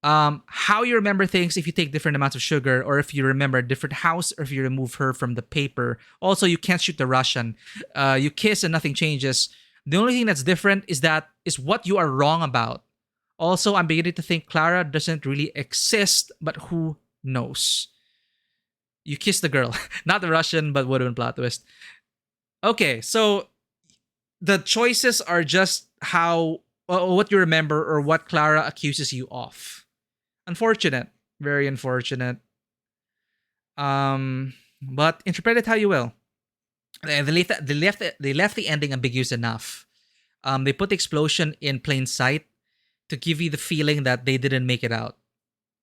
how you remember things if you take different amounts of sugar, or if you remember a different house, or if you remove her from the paper. Also, you can't shoot the Russian. You kiss and nothing changes. The only thing that's different is what you are wrong about. Also, I'm beginning to think Clara doesn't really exist, but who knows? You kiss the girl. Not the Russian, but would have been plot twist. Okay, so the choices are just what you remember or what Clara accuses you of. Unfortunate. Very unfortunate. But interpret it how you will. They left the ending ambiguous enough. They put the explosion in plain sight to give you the feeling that they didn't make it out,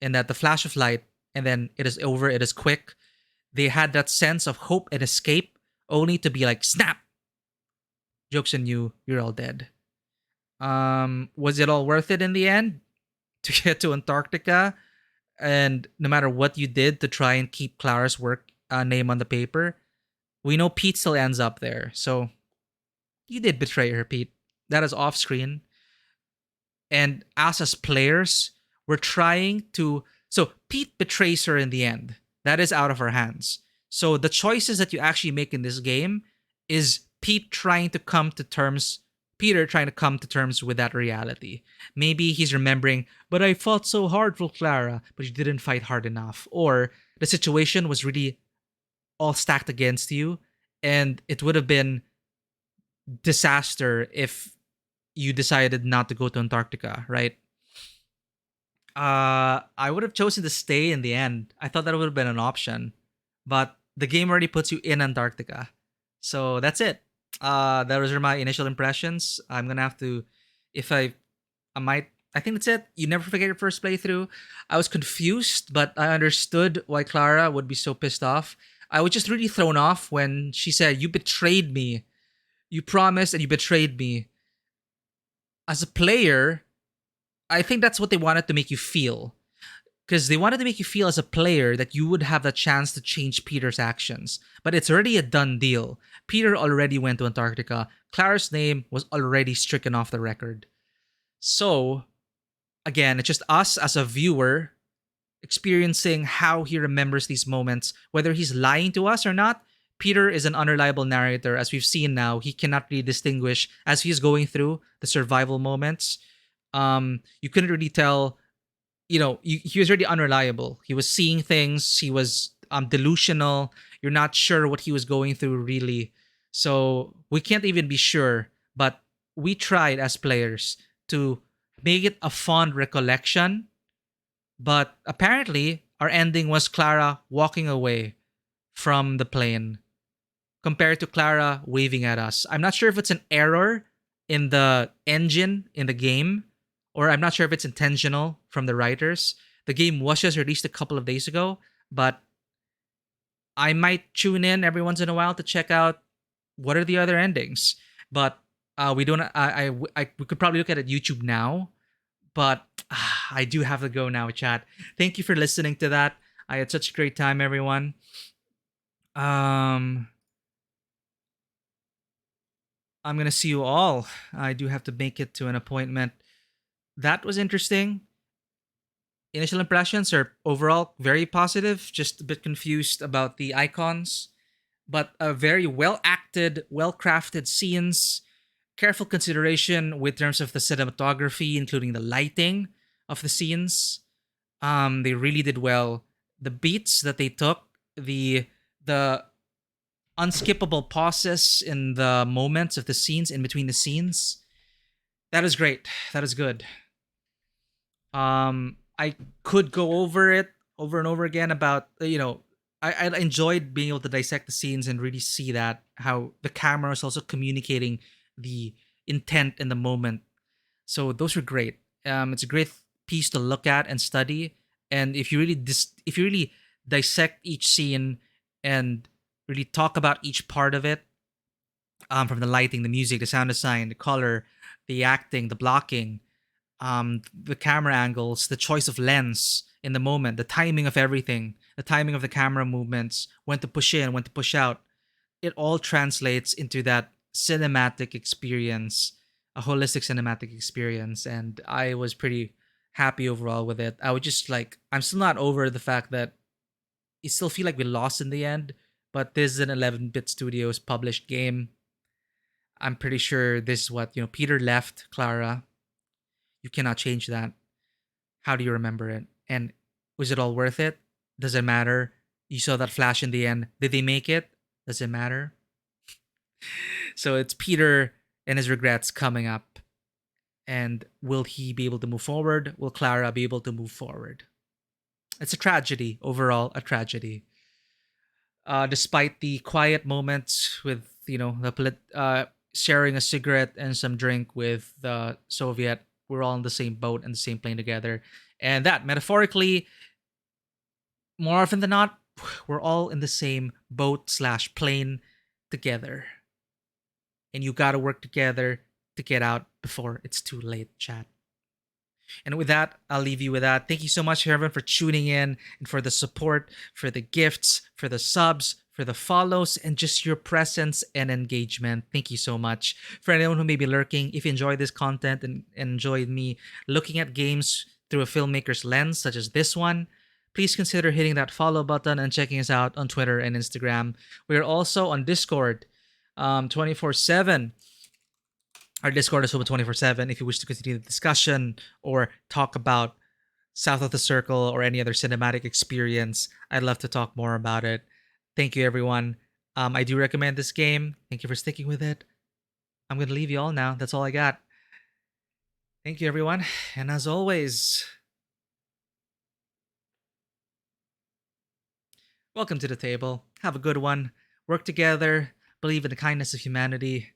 and that the flash of light, and then it is over, it is quick. They had that sense of hope and escape, only to be like, snap! Joke's on you, you're all dead. Was it all worth it in the end? To get to Antarctica, and no matter what you did to try and keep Clara's work name on the paper, we know Pete still ends up there. So you did betray her, Pete. That is off screen. And us as players, we're trying to... So Pete betrays her in the end. That is out of our hands. So the choices that you actually make in this game is Peter trying to come to terms with that reality. Maybe he's remembering, but I fought so hard for Clara, but you didn't fight hard enough. Or the situation was really all stacked against you, and it would have been disaster if you decided not to go to Antarctica, right? I would have chosen to stay in the end. I thought that would have been an option, but the game already puts you in Antarctica. So that's it. Those are my initial impressions. I'm gonna have to, I think that's it. You never forget your first playthrough. I was confused, but I understood why Clara would be so pissed off. I was just really thrown off when she said, "You betrayed me. You promised and you betrayed me." As a player, I think that's what they wanted to make you feel. Because they wanted to make you feel as a player that you would have the chance to change Peter's actions. But it's already a done deal. Peter already went to Antarctica. Clara's name was already stricken off the record. So, again, it's just us as a viewer experiencing how he remembers these moments. Whether he's lying to us or not, Peter is an unreliable narrator. As we've seen now, he cannot really distinguish as he's going through the survival moments. You couldn't really tell... he was already unreliable. He was seeing things. He was delusional. You're not sure what he was going through, really. So we can't even be sure. But we tried as players to make it a fond recollection. But apparently, our ending was Clara walking away from the plane compared to Clara waving at us. I'm not sure if it's an error in the engine in the game, or I'm not sure if it's intentional from the writers. The game was just released a couple of days ago, but I might tune in every once in a while to check out what are the other endings. But we don't. We could probably look at it YouTube now, but I do have to go now, chat. Thank you for listening to that. I had such a great time, everyone. I'm gonna see you all. I do have to make it to an appointment. That was interesting. Initial impressions are overall very positive. Just a bit confused about the icons, but a very well acted, well crafted scenes. Careful consideration with terms of the cinematography, including the lighting of the scenes. They really did well. The beats that they took, the unskippable pauses in the moments of the scenes in between the scenes. That is great. That is good. I could go over it over and over again about I enjoyed being able to dissect the scenes and really see that how the camera is also communicating the intent in the moment. So those were great. It's a great piece to look at and study. And if you really dissect each scene and really talk about each part of it, from the lighting, the music, the sound design, the color, the acting, the blocking, the camera angles, the choice of lens in the moment, the timing of everything, the timing of the camera movements, when to push in, when to push out. It all translates into that cinematic experience, a holistic cinematic experience. And I was pretty happy overall with it. I would just like, I'm still not over the fact that you still feel like we lost in the end, but this is an 11-bit Studios published game. I'm pretty sure this is what, Peter left Clara. You cannot change that. How do you remember it? And was it all worth it? Does it matter? You saw that flash in the end. Did they make it? Does it matter? So it's Peter and his regrets coming up. And will he be able to move forward? Will Clara be able to move forward? It's a tragedy, overall, a tragedy. Despite the quiet moments with, sharing a cigarette and some drink with the Soviet, we're all in the same boat and the same plane together. And that, metaphorically, more often than not, we're all in the same boat slash plane together. And you gotta work together to get out before it's too late, chat. And with that, I'll leave you with that. Thank you so much, everyone, for tuning in and for the support, for the gifts, for the subs, for the follows, and just your presence and engagement. Thank you so much. For anyone who may be lurking, if you enjoy this content and enjoyed me looking at games through a filmmaker's lens, such as this one, please consider hitting that follow button and checking us out on Twitter and Instagram. We are also on Discord 24/7. Our Discord is open 24/7 if you wish to continue the discussion or talk about South of the Circle or any other cinematic experience. I'd love to talk more about it. Thank you, everyone. I do recommend this game. Thank you for sticking with it. I'm going to leave you all now. That's all I got. Thank you, everyone. And as always, welcome to the table. Have a good one. Work together. Believe in the kindness of humanity.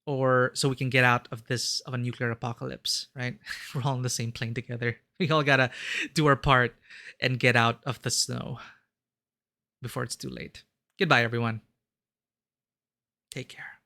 Or so we can get out of a nuclear apocalypse, right? We're all on the same plane together. We all gotta do our part and get out of the snow before it's too late. Goodbye, everyone. Take care.